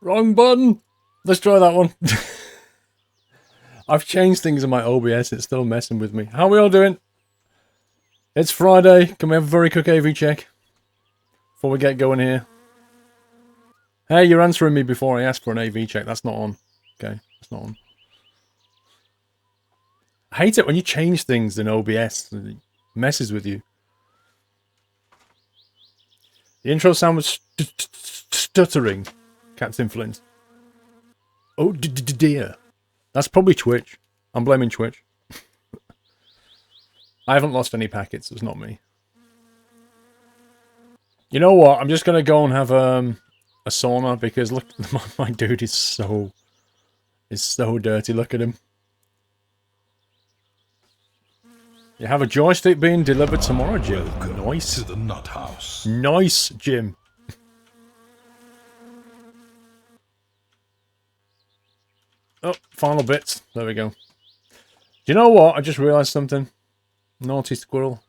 Wrong button. Let's try that one. I've changed things in my OBS. It's still messing with me. How are we all doing? It's Friday. Can we have a very quick AV check before we get going here? Hey, you're answering me before I asked for an AV check. That's not on. Okay, that's not on. I hate it when you change things in OBS. It messes with you. The intro sound was stuttering. Captain Flint. Oh dear. That's probably Twitch. I'm blaming Twitch. I haven't lost any packets. It's not me. You know what? I'm just going to go and have a sauna because look, my dude is so dirty. Look at him. You have a joystick being delivered tomorrow, Jim. Nice. To the nut house. Nice, Jim. Oh, final bits. There we go. Do you know what? I just realised something. Naughty squirrel.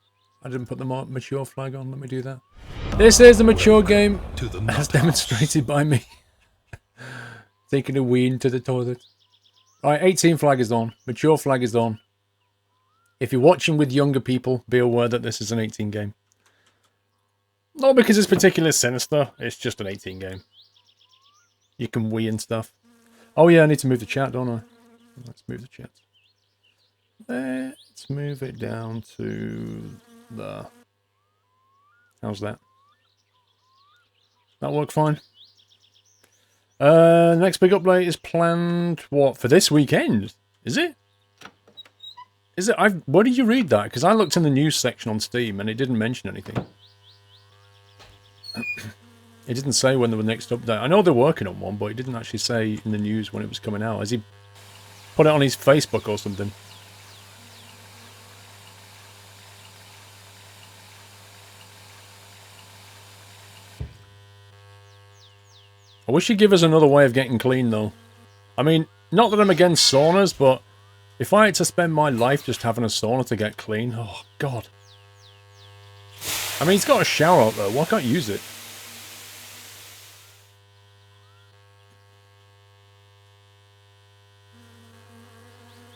I didn't put the mature flag on. Let me do that. This is a mature game, as demonstrated by me. Taking a wee into the toilet. Right, 18 flag is on. Mature flag is on. If you're watching with younger people, be aware that this is an 18 game. Not because it's particularly sinister, it's just an 18 game. You can wee and stuff. Oh yeah, I need to move the chat, don't I? Let's move the chat. Let's move it down to there. How's that? That work fine? Next big update is planned, what, for this weekend? Is it? Is it? Where did you read that? Because I looked in the news section on Steam and it didn't mention anything. It didn't say when the next update. I know they're working on one, but it didn't actually say in the news when it was coming out. Has he put it on his Facebook or something? I wish he'd give us another way of getting clean, though. I mean, not that I'm against saunas, but if I had to spend my life just having a sauna to get clean, oh, God. I mean, he's got a shower out there. Why can't you use it?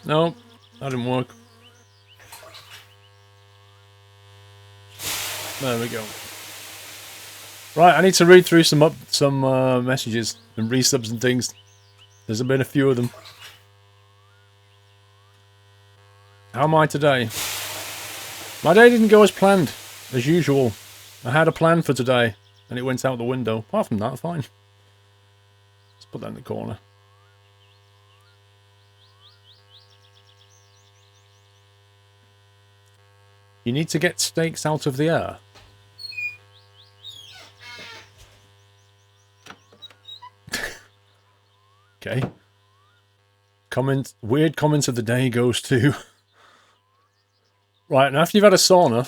No, that didn't work. There we go. Right, I need to read through some messages and resubs and things. There's been a few of them. How am I today? My day didn't go as planned, as usual. I had a plan for today, and it went out the window. Apart from that, fine. Let's put that in the corner. You need to get steaks out of the air. Okay. Weird comments of the day goes to... Right, now after you've had a sauna,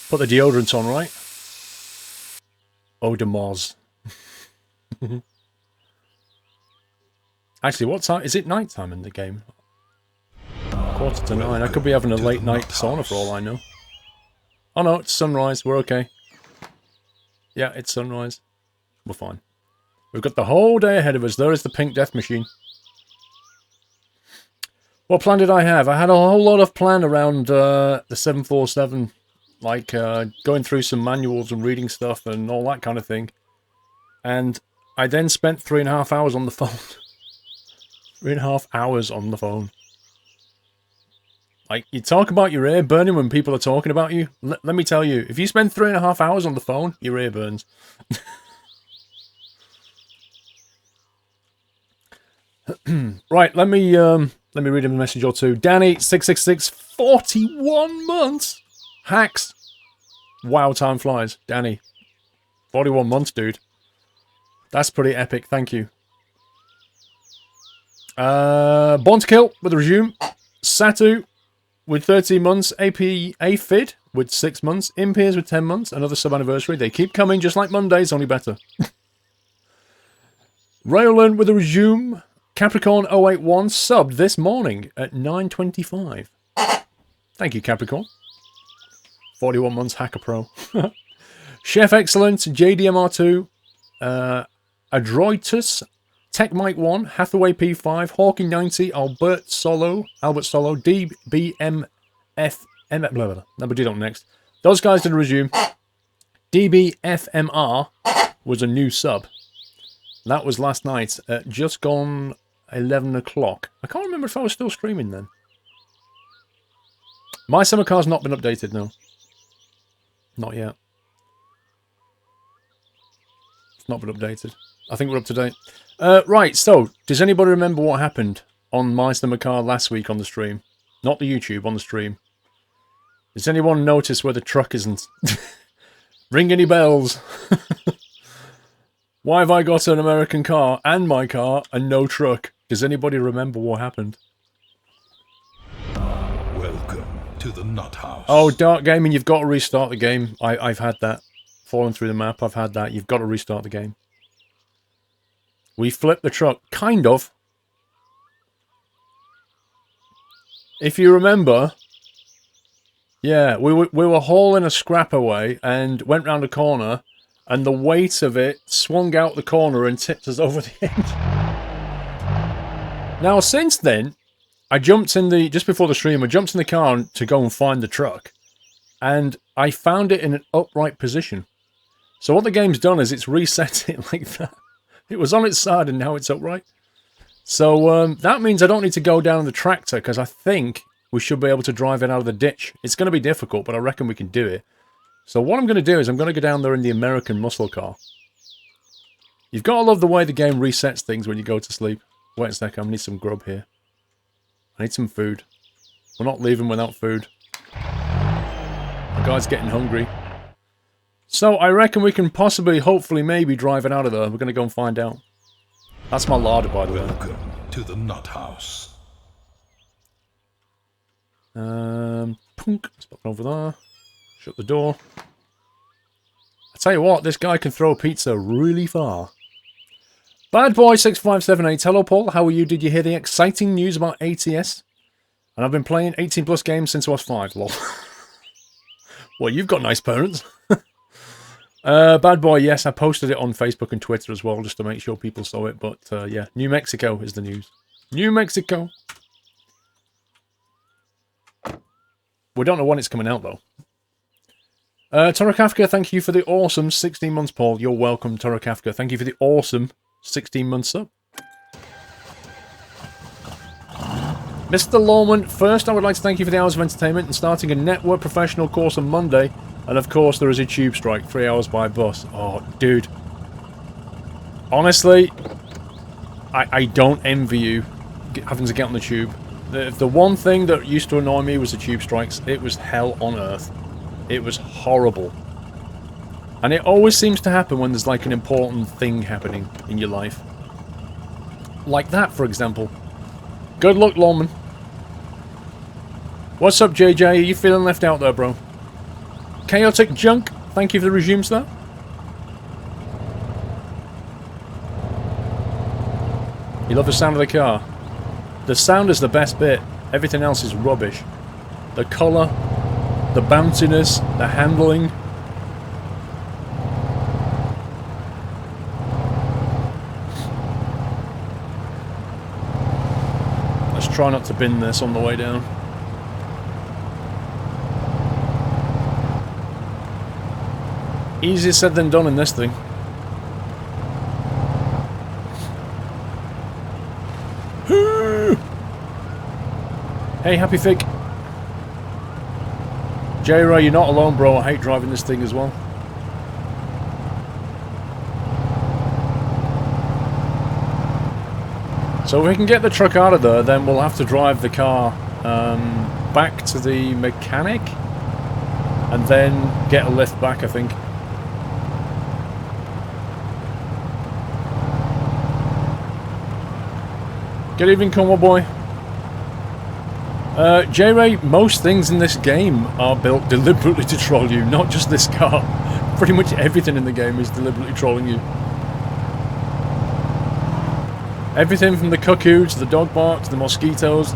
put the deodorant on, right? Eau de Moz. Actually, what time? Is it night time in the game? 8:45. I could be having a late night sauna for all I know. Oh no, it's sunrise. We're okay. Yeah, it's sunrise. We're fine. We've got the whole day ahead of us. There is the pink death machine. What plan did I have? I had a whole lot of plan around the 747. Like going through some manuals and reading stuff and all that kind of thing. And I then spent 3.5 hours on the phone. 3.5 hours on the phone. Like, you talk about your ear burning when people are talking about you. Let me tell you, if you spend 3.5 hours on the phone, your ear burns. Right, let me read him a message or two. Danny666, 41 months. Hacks. Wow, time flies. Danny, 41 months, dude. That's pretty epic. Thank you. Born to Kill with a resume. Satu with 13 months. Aphid with 6 months. Impiers with 10 months. Another sub-anniversary. They keep coming just like Mondays, only better. Raylan with a resume. Capricorn 081 subbed this morning at 9:25. Thank you, Capricorn. 41 months Hacker Pro. Chef Excellent, JDMR2. Adroitus, Tech Mike 1, Hathaway P5, Hawking 90, Albert Solo, DBMF, blah, blah, blah. Nobody do next. Those guys didn't resume. DBFMR was a new sub. That was last night at just gone 11 o'clock. I can't remember if I was still streaming then. My summer car's not been updated, no. Not yet. It's not been updated. I think we're up to date. Right, so, does anybody remember what happened on my summer car last week on the stream? Not the YouTube, on the stream. Does anyone notice where the truck isn't? Ring any bells? Why have I got an American car and my car and no truck? Does anybody remember what happened? Welcome to the Nut House. Oh, Dark Gaming, you've got to restart the game. I've had that. Falling through the map, I've had that. You've got to restart the game. We flipped the truck. Kind of. If you remember... Yeah, we were hauling a scrap away and went round a corner, and the weight of it swung out the corner and tipped us over the edge. Now, since then, I jumped in the... Just before the stream, I jumped in the car to go and find the truck. And I found it in an upright position. So what the game's done is it's reset it like that. It was on its side and now it's upright. So that means I don't need to go down the tractor because I think we should be able to drive it out of the ditch. It's going to be difficult, but I reckon we can do it. So what I'm going to do is I'm going to go down there in the American muscle car. You've got to love the way the game resets things when you go to sleep. Wait a second, I need some grub here. I need some food. We're not leaving without food. The guy's getting hungry. So I reckon we can possibly, hopefully, maybe drive it out of there. We're going to go and find out. That's my larder, by the way. Welcome to the Nut House. Punk. Let's put it over there. Shut the door. I tell you what, this guy can throw pizza really far. Bad Boy 6578. Hello, Paul. How are you? Did you hear the exciting news about ATS? And I've been playing 18 plus games since I was 5. Lol. Well, you've got nice parents. Bad Boy, yes, I posted it on Facebook and Twitter as well, just to make sure people saw it. But yeah, New Mexico is the news. New Mexico. We don't know when it's coming out, though. Torakafka, thank you for the awesome 16 months, Paul. You're welcome, Torakafka. Thank you for the awesome 16 months up. Mr. Lawman, first I would like to thank you for the hours of entertainment and starting a network professional course on Monday. And of course there is a tube strike, 3 hours by bus. Oh, dude. Honestly, I don't envy you having to get on the tube. The one thing that used to annoy me was the tube strikes. It was hell on earth. It was horrible. And it always seems to happen when there's like an important thing happening in your life. Like that, for example. Good luck, Lawman. What's up, JJ? Are you feeling left out there, bro? Chaotic Junk, thank you for the resume, sir. You love the sound of the car? The sound is the best bit. Everything else is rubbish. The colour, the bounciness, the handling. Let's try not to bin this on the way down. Easier said than done in this thing. Hey, Happy Fig. J-Ray, you're not alone, bro. I hate driving this thing as well. So if we can get the truck out of there, then we'll have to drive the car back to the mechanic and then get a lift back, I think. Good evening, Conway boy. J-Ray, most things in this game are built deliberately to troll you, not just this car. Pretty much everything in the game is deliberately trolling you. Everything from the cuckoo, to the dog bark, to the mosquitoes,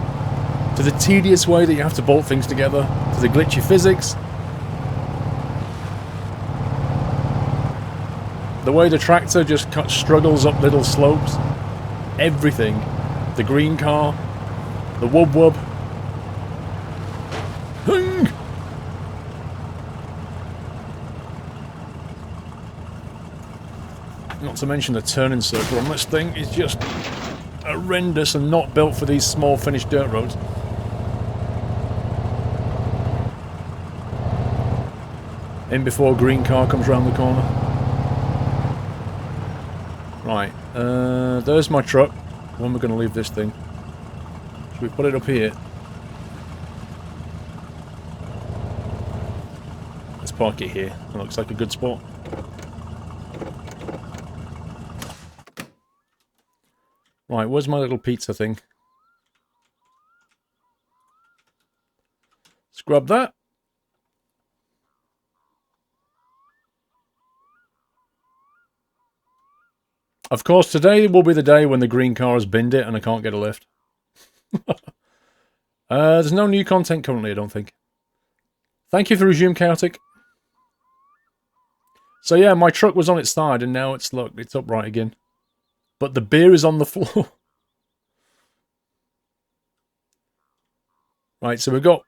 to the tedious way that you have to bolt things together, to the glitchy physics. The way the tractor just struggles up little slopes. Everything. The green car. The wub wub. Hung! Not to mention the turning circle on this thing is just horrendous and not built for these small finished dirt roads. In before green car comes round the corner. Right, there's my truck. When we're going to leave this thing. Should we put it up here? Let's park it here. It looks like a good spot. Right, where's my little pizza thing? Let's grab that. Of course, today will be the day when the green car has binned it and I can't get a lift. There's no new content currently, I don't think. Thank you for Resume Chaotic. So yeah, my truck was on its side and now it's, look, it's upright again. But the beer is on the floor. Right, so we've got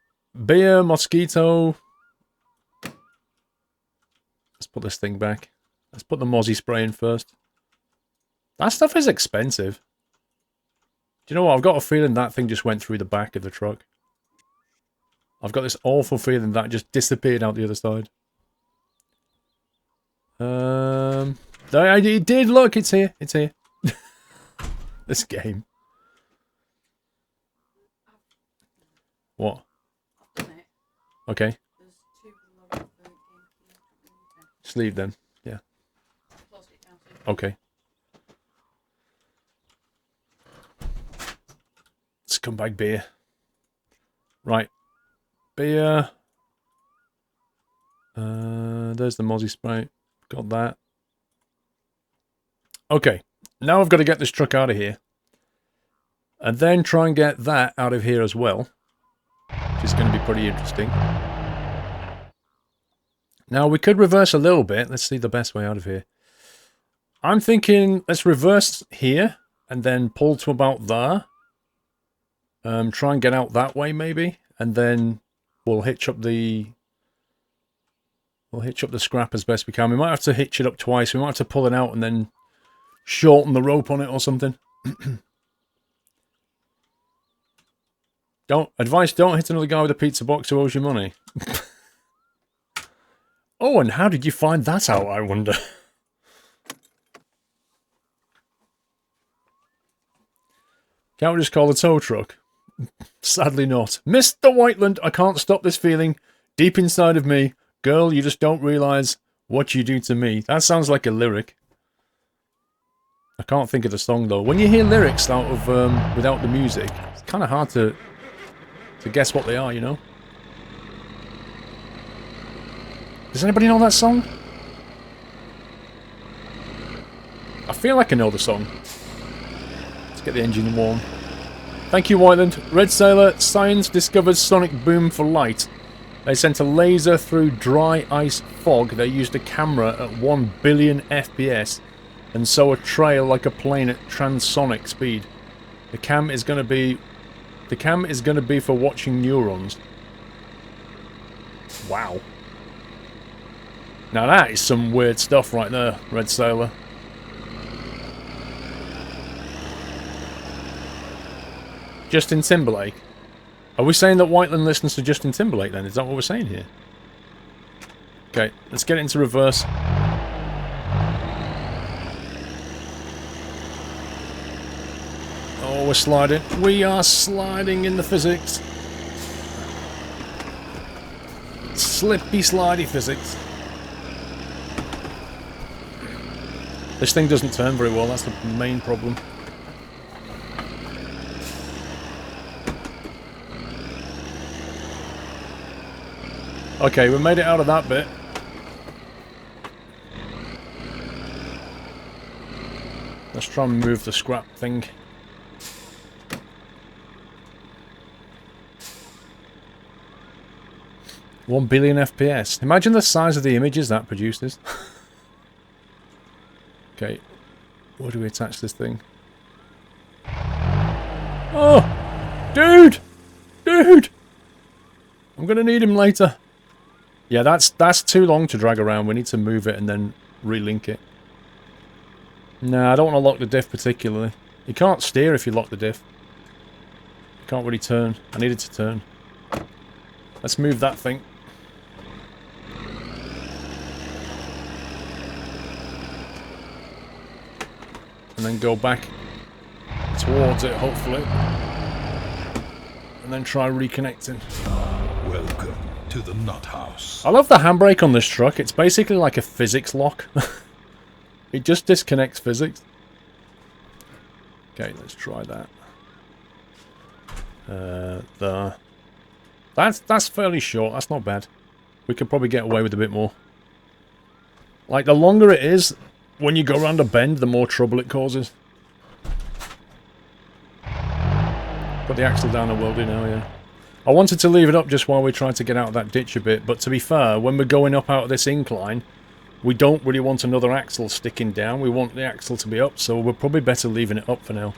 beer, mosquito. Let's put this thing back. Let's put the mozzie spray in first. That stuff is expensive. Do you know what? I've got a feeling that thing just went through the back of the truck. I've got this awful feeling that just disappeared out the other side. It did, look, it's here. It's here. This game. What? Okay. Just leave them. Yeah. Okay. Scumbag beer. Right. Beer. There's the mozzie spray. Got that. Okay. Now I've got to get this truck out of here. And then try and get that out of here as well. Which is going to be pretty interesting. Now we could reverse a little bit. Let's see the best way out of here. I'm thinking let's reverse here. And then pull to about there. Try and get out that way maybe. And then we'll hitch up the... We'll hitch up the scrap as best we can. We might have to hitch it up twice. We might have to pull it out and then shorten the rope on it or something. Don't hit another guy with a pizza box who owes you money. Oh, and how did you find that out, I wonder? Can't we just call the tow truck? Sadly not. Mr. Whiteland, I can't stop this feeling deep inside of me. Girl, you just don't realise what you do to me. That sounds like a lyric. I can't think of the song though. When you hear lyrics out of without the music, it's kind of hard to guess what they are, you know? Does anybody know that song? I feel like I know the song. Let's get the engine warm. Thank you, Whiteland. Red Sailor, science discovers sonic boom for light. They sent a laser through dry ice fog. They used a camera at 1 billion FPS and saw a trail like a plane at transonic speed. The cam is going to be for watching neurons. Wow. Now that is some weird stuff right there, Red Sailor. Justin Timberlake. Are we saying that Whiteland listens to Justin Timberlake then? Is that what we're saying here? Okay, let's get it into reverse. Oh, we're sliding. We are sliding in the physics. Slippy, slidey physics. This thing doesn't turn very well, that's the main problem. Okay, we made it out of that bit. Let's try and move the scrap thing. $1 billion FPS. Imagine the size of the images that produces. Okay. Where do we attach this thing? Oh! Dude! Dude! I'm gonna need him later. Yeah, that's too long to drag around. We need to move it and then relink it. Nah, I don't want to lock the diff particularly. You can't steer if you lock the diff. You can't really turn. I need it to turn. Let's move that thing. And then go back towards it, hopefully. And then try reconnecting. Welcome to the nut house. I love the handbrake on this truck. It's basically like a physics lock. It just disconnects physics. Okay, let's try that. That's fairly short. That's not bad. We could probably get away with a bit more. Like, the longer it is, when you go around a bend, the more trouble it causes. Put the axle down, I will do now, yeah. I wanted to leave it up just while we try to get out of that ditch a bit, but to be fair, when we're going up out of this incline, we don't really want another axle sticking down. We want the axle to be up, so we're probably better leaving it up for now.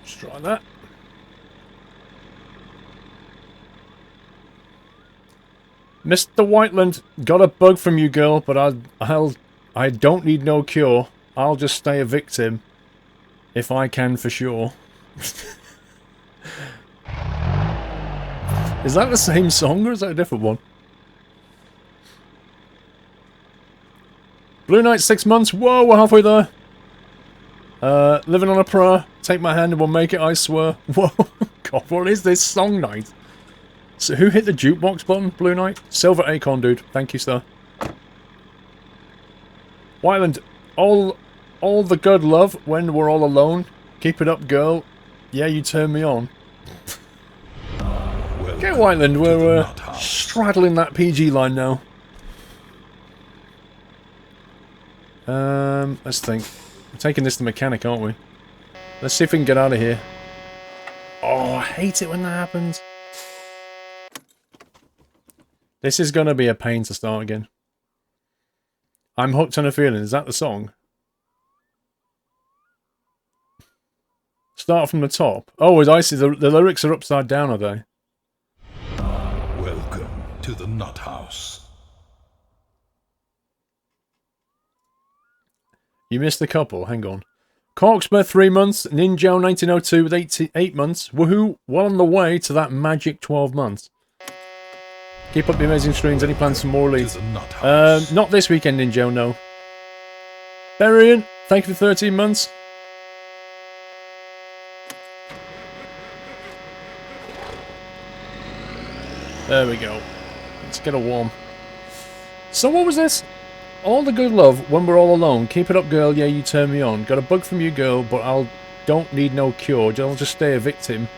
Let's try that. Mr. Whiteland, got a bug from you, girl, but I don't need no cure. I'll just stay a victim. If I can, for sure. Is that the same song, or is that a different one? Blue Knight 6 months. Whoa, we're halfway there. Living on a prayer. Take my hand and we'll make it, I swear. Whoa. God, what is this song night? So who hit the jukebox button, Blue Knight? Silver Acorn, dude. Thank you, sir. Wyland, all the good love when we're all alone. Keep it up, girl. Yeah, you turn me on. Okay, Wyland, we're straddling that PG line now. Let's think. We're taking this to mechanic, aren't we? Let's see if we can get out of here. Oh, I hate it when that happens. This is going to be a pain to start again. I'm hooked on a feeling. Is that the song? Start from the top. Oh, as I see, the lyrics are upside down, are they? Welcome to the nut house. You missed a couple. Hang on. Corksper, 3 months. Ninja 1902 with 8 months. Woohoo! Well on the way to that magic 12 months. Keep up the amazing streams. Any plans for more leads? Not this weekend, Ninja, no. Berian, thank you for 13 months. There we go. Let's get a warm. So what was this? All the good love when we're all alone. Keep it up, girl. Yeah, you turn me on. Got a bug from you, girl, but don't need no cure. I'll just stay a victim.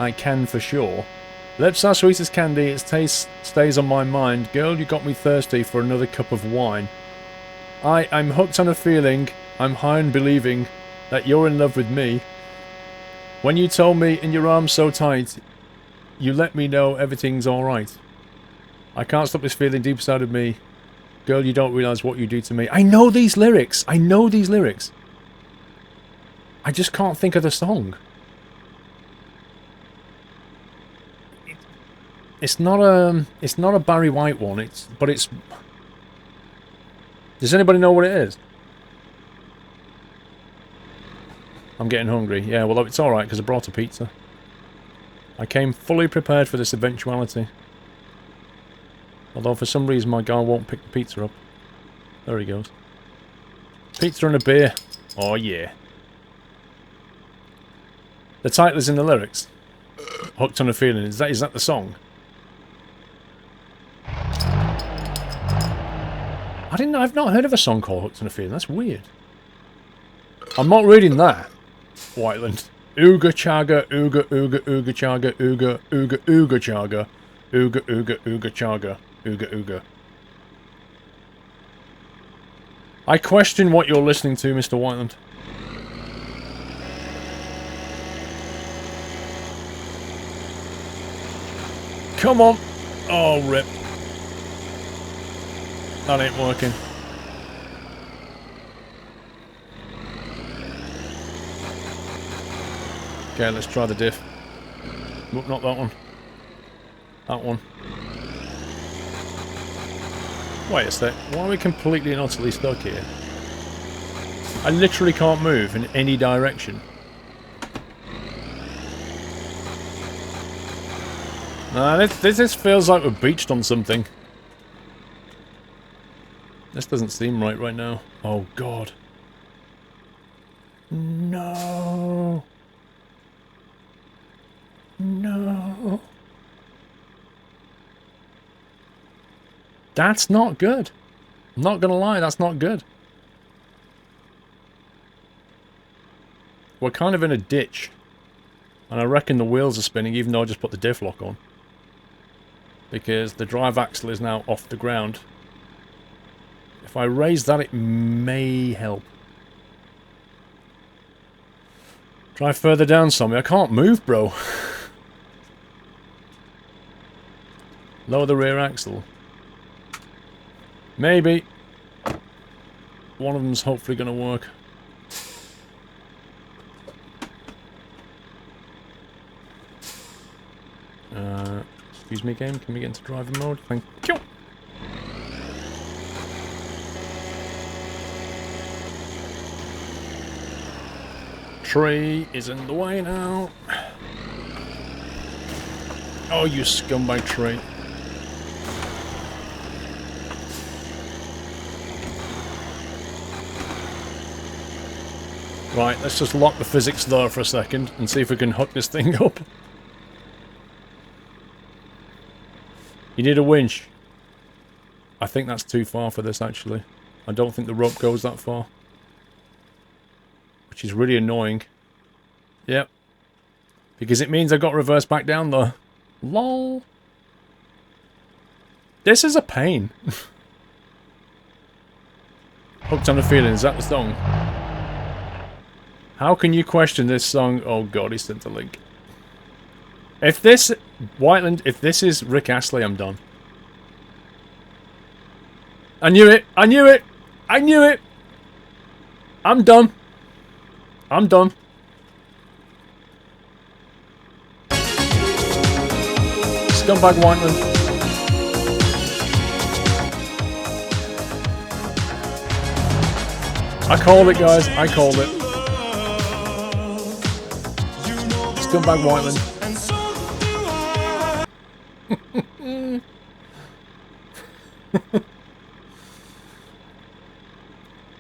I can for sure. Lips are sweet as candy, its taste stays on my mind. Girl, you got me thirsty for another cup of wine. I'm hooked on a feeling, I'm high on believing that you're in love with me. When you told me in your arms so tight, you let me know everything's alright. I can't stop this feeling deep inside of me. Girl, you don't realise what you do to me. I know these lyrics! I know these lyrics! I just can't think of the song. It's not a Barry White one, but it's... Does anybody know what it is? I'm getting hungry. Yeah, well, it's alright, because I brought a pizza. I came fully prepared for this eventuality. Although, for some reason, my guy won't pick the pizza up. There he goes. Pizza and a beer. Oh, yeah. The title is in the lyrics. Hooked on a feeling. Is that the song? I've not heard of a song called Hooked on a Feeling. That's weird. I'm not reading that. Whiteland. Ooga chaga, ooga ooga ooga chaga, ooga ooga ooga chaga, ooga ooga ooga chaga, ooga ooga. I question what you're listening to, Mr. Whiteland. Come on. Oh, rip. That ain't working. Okay, let's try the diff. Nope, not that one. That one. Wait a sec. Why are we completely and utterly stuck here? I literally can't move in any direction. Nah, this feels like we're beached on something. This doesn't seem right now. Oh, God. No. No. That's not good. I'm not gonna lie, that's not good. We're kind of in a ditch. And I reckon the wheels are spinning even though I just put the diff lock on. Because the drive axle is now off the ground. If I raise that, it may help. Drive further down, Sammy. I can't move, bro. Lower the rear axle. Maybe. One of them's hopefully going to work. Excuse me, game. Can we get into driving mode? Thank you. Tree is in the way now. Oh, you scumbag tree. Right, let's just lock the physics there for a second and see if we can hook this thing up. You need a winch. I think that's too far for this, actually. I don't think the rope goes that far. Which is really annoying. Yep. Because it means I've got to reverse back down there. LOL. This is a pain. Hooked on a Feeling, is that the song? How can you question this song? Oh god, he sent a link. If this... Whiteland, if this is Rick Astley, I'm done. I knew it! I knew it! I knew it! I'm done. I'm done. Scumbag Whiteland. I called it, guys. I called it. Scumbag Whiteland.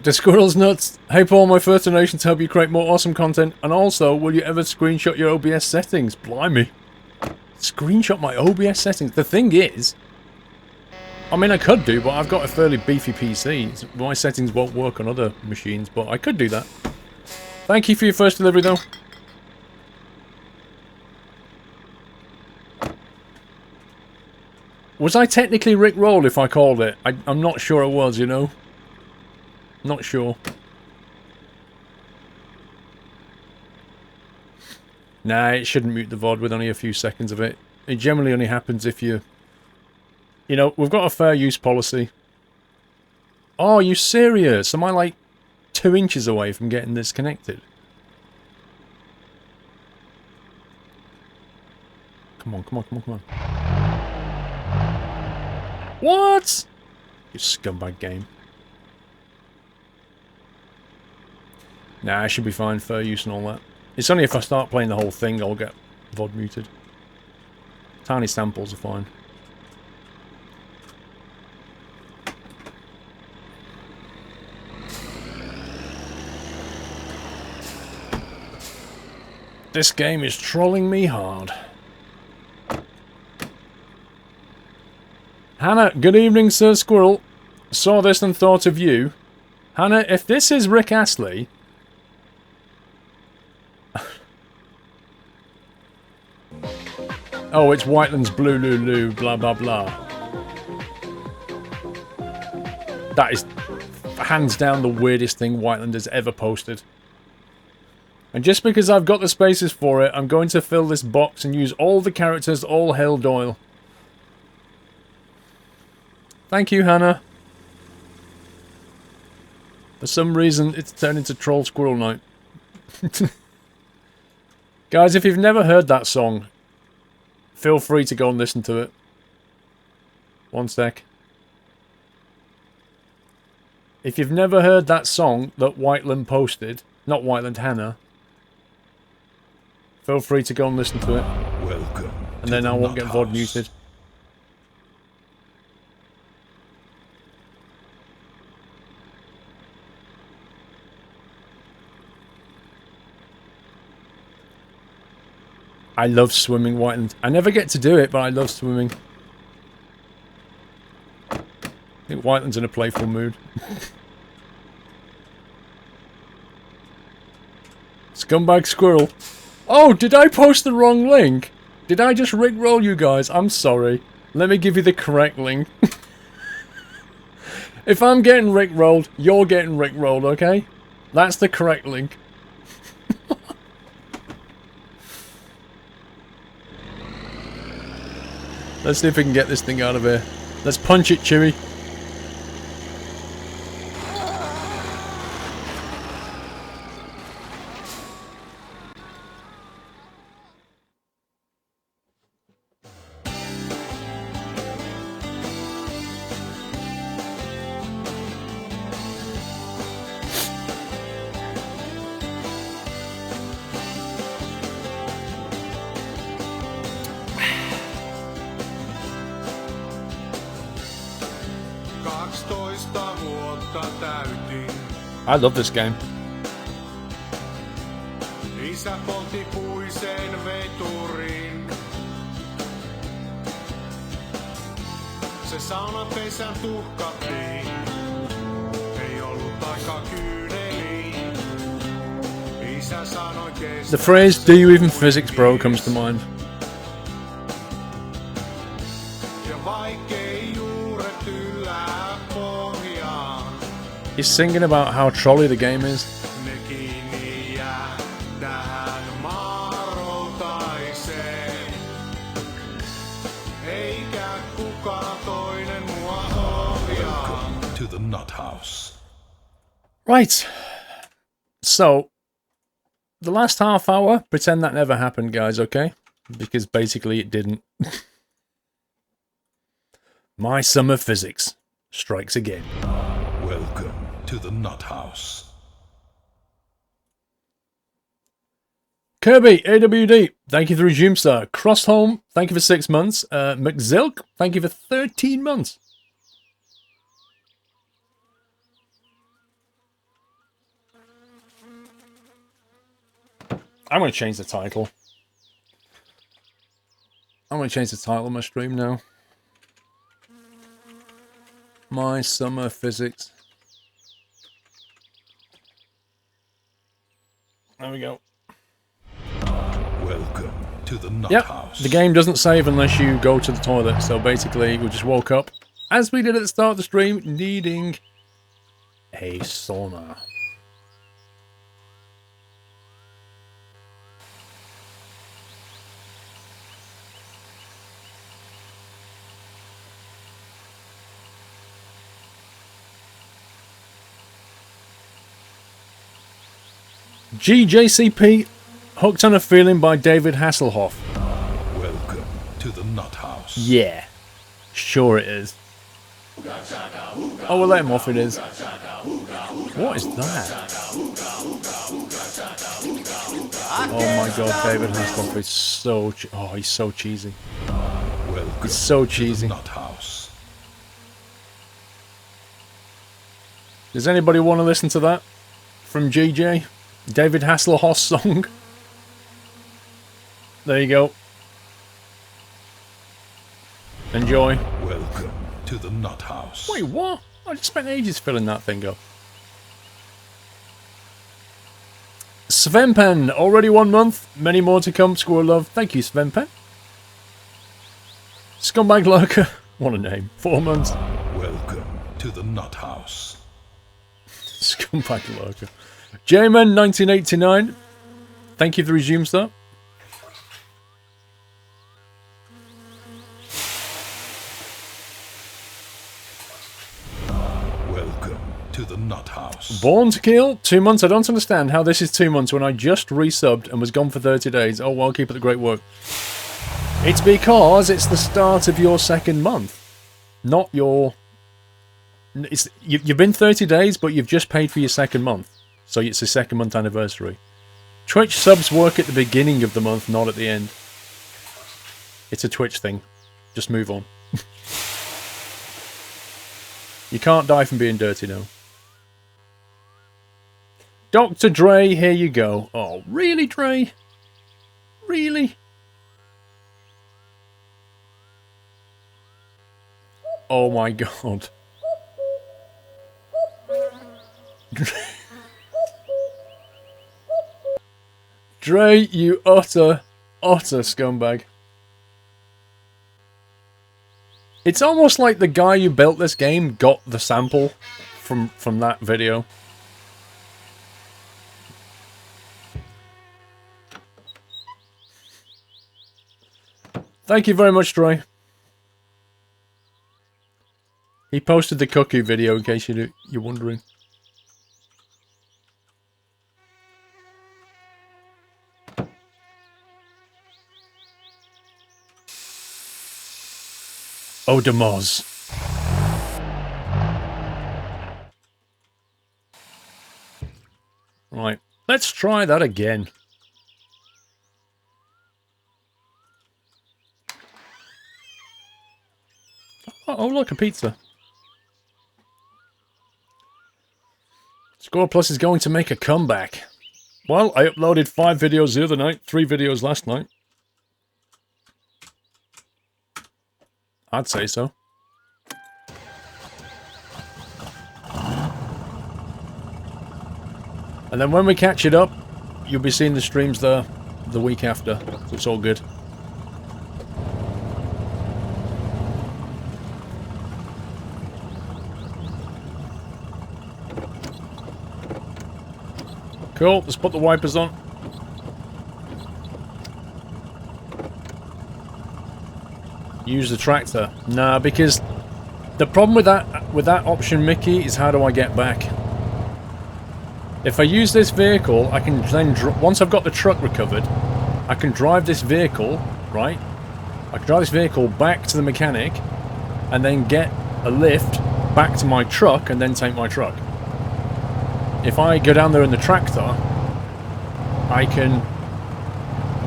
The squirrel's nuts. Hey Paul, my first donation to help you create more awesome content. And also, will you ever screenshot your OBS settings? Blimey. Screenshot my OBS settings. The thing is, I mean, I could do, but I've got a fairly beefy PC. My settings won't work on other machines, but I could do that. Thank you for your first delivery, though. Was I technically Rick Roll if I called it? I'm not sure it was, you know. Not sure. Nah, it shouldn't mute the VOD with only a few seconds of it. It generally only happens if you... You know, we've got a fair use policy. Oh, are you serious? Am I like 2 inches away from getting this connected? Come on, come on, come on, come on. What? You scumbag game. Nah, I should be fine. Fair use and all that. It's only if I start playing the whole thing I'll get VOD muted. Tiny samples are fine. This game is trolling me hard. Hannah, good evening, Sir Squirrel. Saw this and thought of you. Hannah, if this is Rick Astley... Oh, it's Whiteland's Blue Lulu, blah blah blah. That is hands down the weirdest thing Whiteland has ever posted. And just because I've got the spaces for it, I'm going to fill this box and use all the characters all hail Doyle. Thank you, Hannah. For some reason, it's turned into Troll Squirrel Night. Guys, if you've never heard that song, feel free to go and listen to it. One sec. If you've never heard that song that Whiteland posted, not Whiteland, Hannah, feel free to go and listen to it. Welcome. And then I won't get VOD muted. I love swimming, Whiteland. I never get to do it, but I love swimming. I think Whiteland's in a playful mood. Scumbag Squirrel. Oh, did I post the wrong link? Did I just rickroll you guys? I'm sorry. Let me give you the correct link. If I'm getting rickrolled, you're getting rickrolled, okay? That's the correct link. Let's see if we can get this thing out of here. Let's punch it, Chewie. I love this game. Isä poltti puisen veturin. Se saunapesän tuhkattiin. Ei ollut aikaa kyyneliin. Isä sanoi kestä. The phrase, "Do you even physics, bro?" comes to mind. Ja vaikkei juuret yllää pohjaan. He's singing about how trolly the game is. Ne kiinni jää tähän maaroutaiseen. Eikä kukaan toinen mua ohjaa. Welcome to the Nut House. Right. So, the last half hour, pretend that never happened, guys, okay? Because basically it didn't. My summer physics strikes again. Welcome to the Nut House. Kirby, AWD, thank you for Resume Star. Crossholm, thank you for 6 months. McZilk, thank you for 13 months. I'm going to change the title. I'm going to change the title of my stream now. My summer physics. There we go. Welcome to the Nut Yep, House. the game doesn't save unless you go to the toilet. So basically, we just woke up, as we did at the start of the stream, needing a sauna. GJCP, Hooked on a Feeling by David Hasselhoff. Welcome to the Nut House. Yeah, sure it is. Oh, we'll let him off, it is. What is that? Oh my god, David Hasselhoff is so... oh, he's so cheesy. Welcome It's so to cheesy. the Nut House. Does anybody want to listen to that? From GJ? David Hasselhoff's song? There you go. Enjoy. Welcome to the Nut House. Wait, what? I just spent ages filling that thing up. Svenpen, already 1 month. Many more to come, Squirrel Love. Thank you, Svenpen. Scumbag Lurker. What a name. 4 months. Welcome to the Nut House. Scumbag Lurker. J-Man 1989. Thank you for the resume start. nut house. Born to Kill, 2 months. I don't understand how this is 2 months when I just resubbed and was gone for 30 days. Oh, well, keep up the great work. It's because it's the start of your second month. Not your... You've been 30 days, but you've just paid for your second month. So it's the second month anniversary. Twitch subs work at the beginning of the month, not at the end. It's a Twitch thing. Just move on. You can't die from being dirty now. Dr. Dre, here you go. Oh, really, Dre? Really? Oh my god. Dre, you utter scumbag. It's almost like the guy who built this game got the sample from that video. Thank you very much, Dre. He posted the cuckoo video in case you're wondering. Oh, Demoz. Right, let's try that again. Oh, look, a pizza. SquirrelPlus is going to make a comeback. Well, I uploaded 5 videos the other night, 3 videos last night. I'd say so. And then when we catch it up, you'll be seeing the streams there the week after. So it's all good. Cool, let's put the wipers on. Use the tractor. Nah, because the problem with that option, Mickey, is how do I get back? If I use this vehicle, I can then, once I've got the truck recovered, I can drive this vehicle, right? I can drive this vehicle back to the mechanic, and then get a lift back to my truck, and then take my truck. If I go down there in the tractor, I can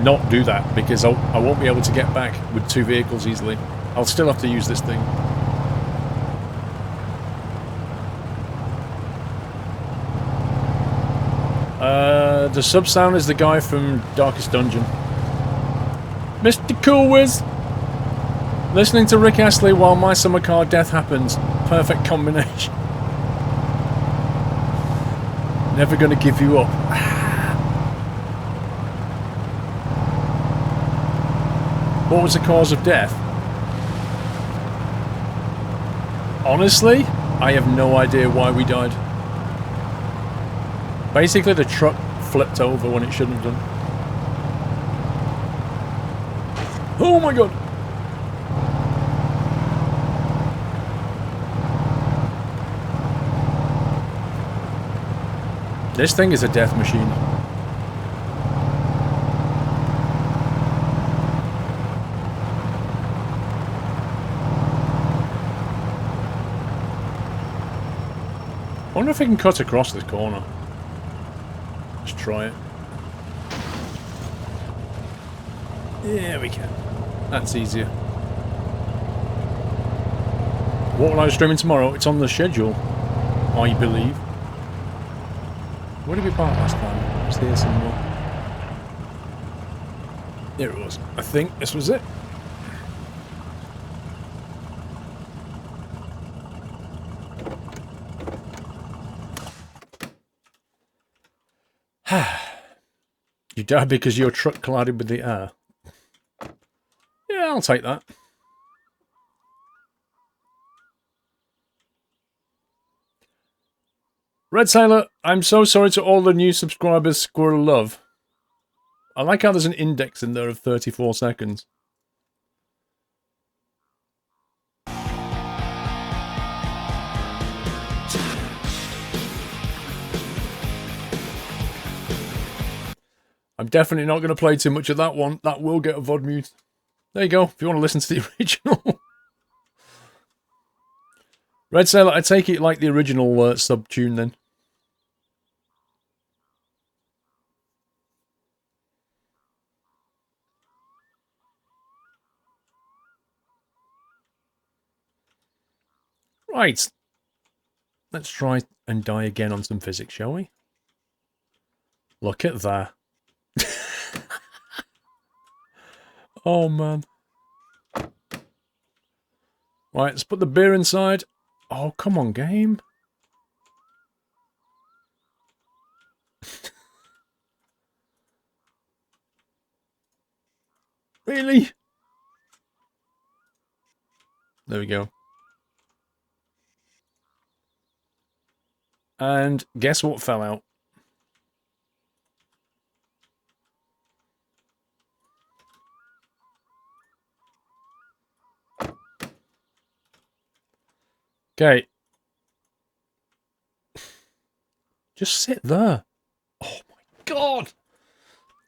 not do that, because I won't be able to get back with 2 vehicles easily. I'll still have to use this thing. The sub sound is the guy from Darkest Dungeon. Mr. Cool Whiz! Listening to Rick Astley while my summer car death happens. Perfect combination. Never gonna give you up. What was the cause of death? Honestly, I have no idea why we died. Basically, the truck flipped over when it shouldn't have done. Oh my god! This thing is a death machine. I wonder if we can cut across this corner. Let's try it. Yeah, we can. That's easier. What will I be streaming tomorrow? It's on the schedule, I believe. Where did we park last time? It was here somewhere. There it was. I think this was it. You died because your truck collided with the air. Yeah, I'll take that. Red Sailor, I'm so sorry to all the new subscribers, Squirrel Love. I like how there's an index in there of 34 seconds. I'm definitely not going to play too much of that one. That will get a VOD mute. There you go, if you want to listen to the original. Red Sailor, I take it like the original sub-tune then. Right. Let's try and die again on some physics, shall we? Look at that. Oh, man. Right, let's put the beer inside. Oh, come on, game. Really? There we go. And guess what fell out? Okay. Just sit there. Oh my god!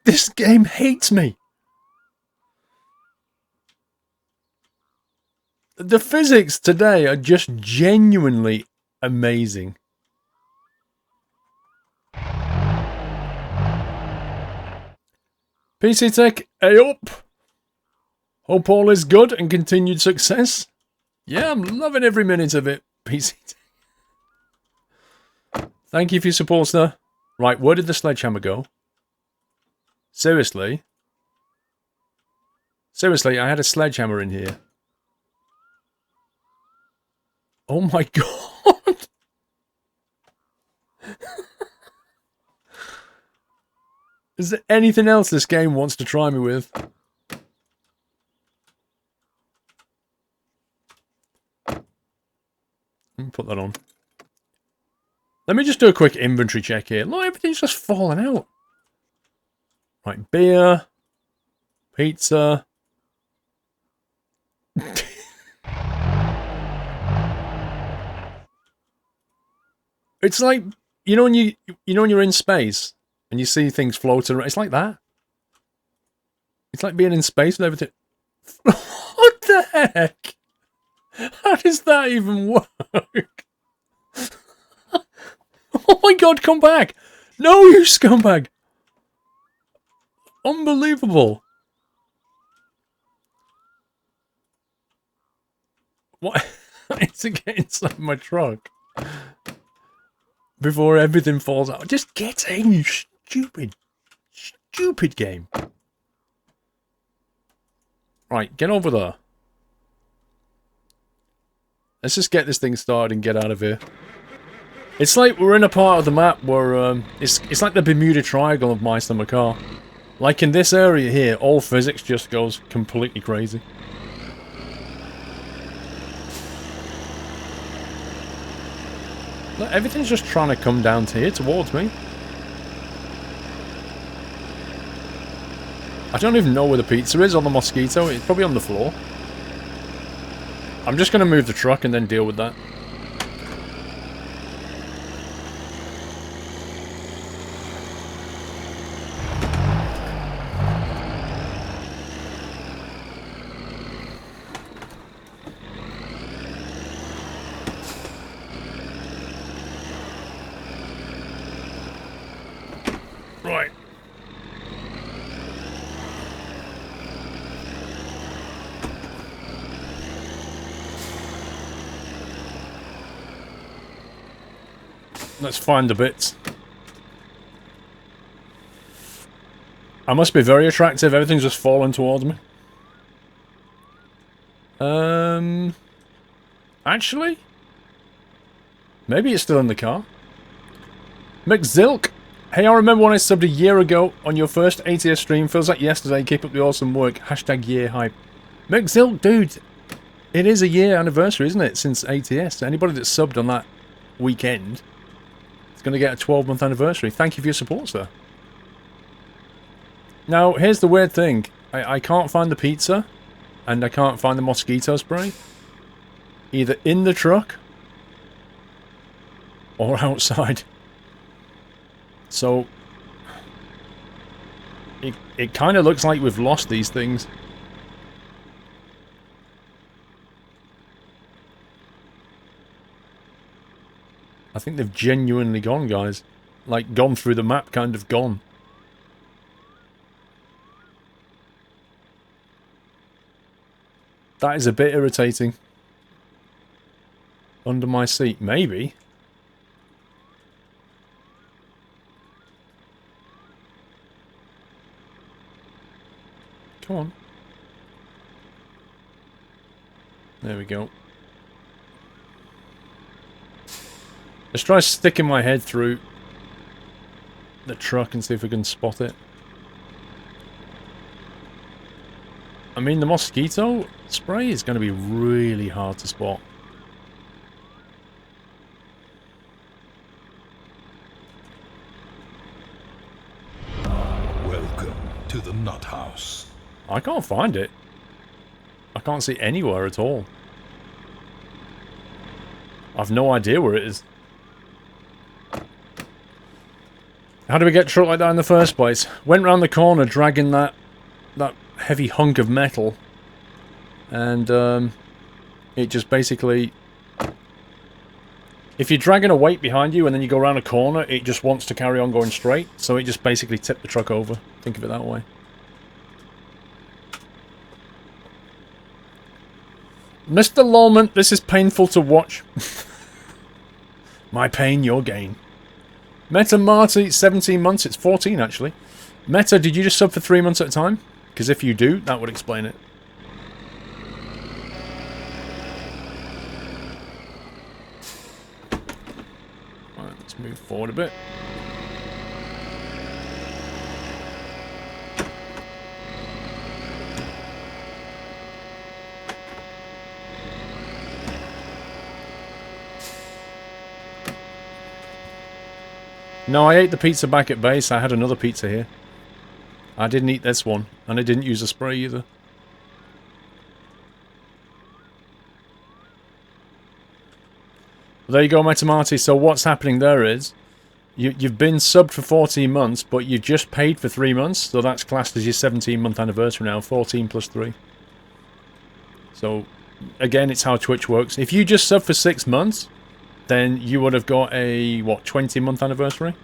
This game hates me! The physics today are just genuinely amazing. PC Tech, hey up! Hope all is good and continued success. Yeah, I'm loving every minute of it, PC Tech. Thank you for your support, sir. Right, where did the sledgehammer go? Seriously? Seriously, I had a sledgehammer in here. Oh my god! Is there anything else this game wants to try me with? Let me put that on. Let me just do a quick inventory check here. Look, everything's just falling out. Right, beer. Pizza. It's like, you know when when you're in space and you see things floating around, it's like that. It's like being in space with everything. What the heck? How does that even work? Oh my god, come back! No, you scumbag! Unbelievable. What? I need to get inside my truck before everything falls out. Just get in, you stupid game. Right, get over there. Let's just get this thing started and get out of here. It's like we're in a part of the map where it's like the Bermuda Triangle of My Summer Car. Like in this area here, all physics just goes completely crazy. Look, everything's just trying to come down to here towards me. I don't even know where the pizza is on the Mosquito. It's probably on the floor. I'm just going to move the truck and then deal with that. Right. Let's find the bits. I must be very attractive. Everything's just falling towards me. Actually? Maybe it's still in the car. McZilk! Hey, I remember when I subbed a year ago on your first ATS stream. Feels like yesterday. Keep up the awesome work. Hashtag year hype. McZilk, dude! It is a year anniversary, isn't it? Since ATS. Anybody that subbed on that weekend is going to get a 12-month anniversary. Thank you for your support, sir. Now, here's the weird thing. I can't find the pizza. And I can't find the mosquito spray. Either in the truck or outside. So It kind of looks like we've lost these things. I think they've genuinely gone, guys. Like, gone through the map, kind of gone. That is a bit irritating. Under my seat, maybe. Come on. There we go. Let's try sticking my head through the truck and see if we can spot it. I mean, the mosquito spray is going to be really hard to spot. Welcome to the Nut House. I can't find it. I can't see anywhere at all. I've no idea where it is. How do we get truck like that in the first place? Went round the corner dragging that heavy hunk of metal, and it just basically... If you're dragging a weight behind you and then you go around a corner, it just wants to carry on going straight, so it just basically tipped the truck over. Think of it that way. Mr. Lawman, this is painful to watch. My pain, your gain. Meta Marty, 17 months. It's 14, actually. Meta, did you just sub for 3 months at a time? Because if you do, that would explain it. Alright, let's move forward a bit. No, I ate the pizza back at base. I had another pizza here. I didn't eat this one, and I didn't use a spray either. There you go, Metamarty. So what's happening there is, you've been subbed for 14 months, but you just paid for 3 months, so that's classed as your 17-month anniversary now, 14 plus 3. So, again, it's how Twitch works. If you just sub for 6 months, then you would have got a, what, 20-month anniversary?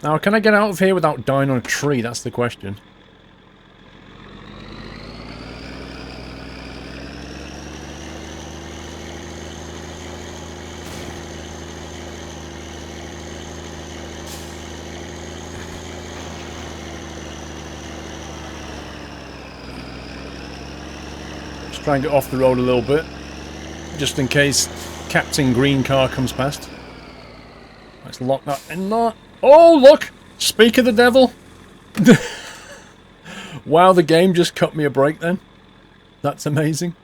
Now, can I get out of here without dying on a tree? That's the question. Try and get off the road a little bit, just in case Captain Green Car comes past. Let's lock that in there. Oh, look! Speak of the devil! Wow, the game just cut me a break then. That's amazing.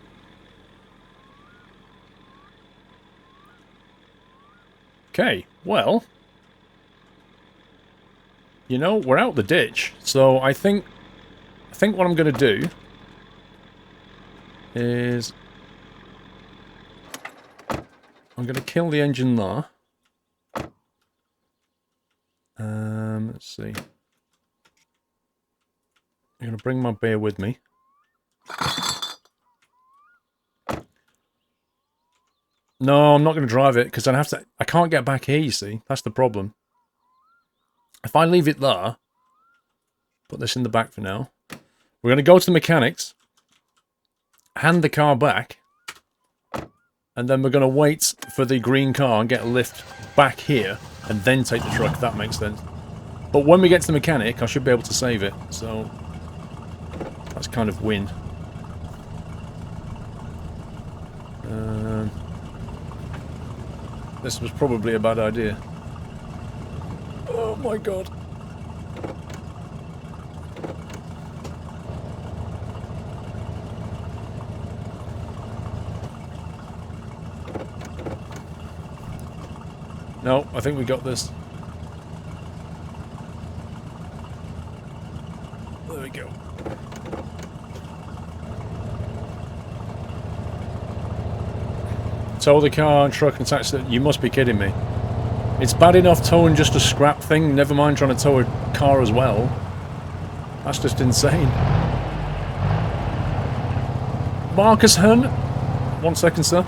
Okay, well... You know, we're out the ditch, so I think what I'm going to do is I'm going to kill the engine there. Let's see. I'm going to bring my beer with me. No, I'm not going to drive it because I can't get back here, you see. That's the problem. If I leave it there, put this in the back for now. We're going to go to the mechanics, hand the car back, and then we're going to wait for the green car and get a lift back here, and then take the truck, if that makes sense. But when we get to the mechanic, I should be able to save it, so that's kind of win. This was probably a bad idea. Oh my god. No, I think we got this. There we go. Tow the car and truck and taxi. You must be kidding me. It's bad enough towing just a scrap thing, never mind trying to tow a car as well. That's just insane. Marcus Hunt. 1 second, sir.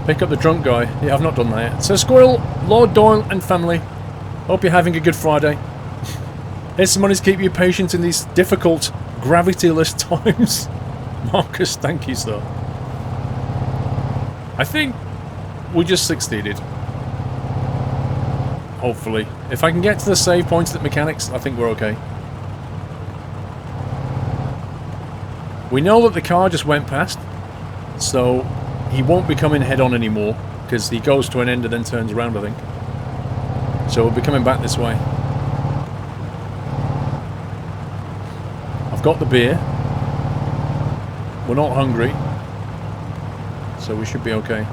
Pick up the drunk guy. Yeah, I've not done that yet. Sir Squirrel, Lord Doyle and family. Hope you're having a good Friday. Here's some money to keep you patient in these difficult, gravity-less times. Marcus, thank you, sir. I think we just succeeded. Hopefully. If I can get to the save points at mechanics, I think we're okay. We know that the car just went past, so he won't be coming head-on anymore, because he goes to an end and then turns around, I think. So we'll be coming back this way. I've got the beer. We're not hungry, so we should be okay.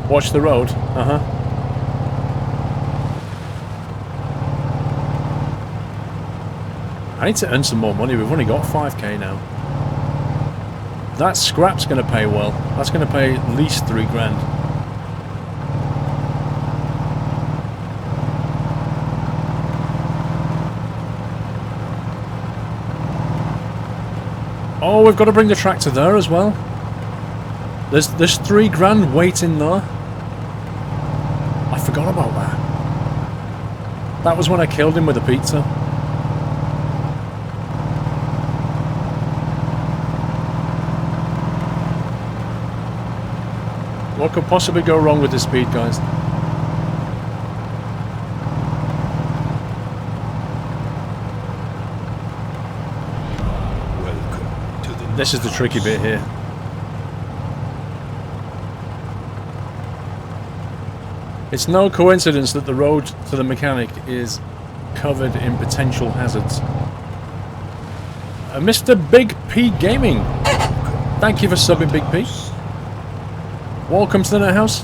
Watch the road. Uh-huh. I need to earn some more money. We've only got 5k now. That scrap's going to pay well. That's going to pay at least 3 grand. Oh, we've got to bring the tractor there as well. There's 3 grand waiting there. I forgot about that. That was when I killed him with a pizza. What could possibly go wrong with this speed, guys? Welcome to the This is the tricky bit here. It's no coincidence that the road to the mechanic is covered in potential hazards. Mr. Big P Gaming, thank you for subbing, Big P. Welcome to the Net House.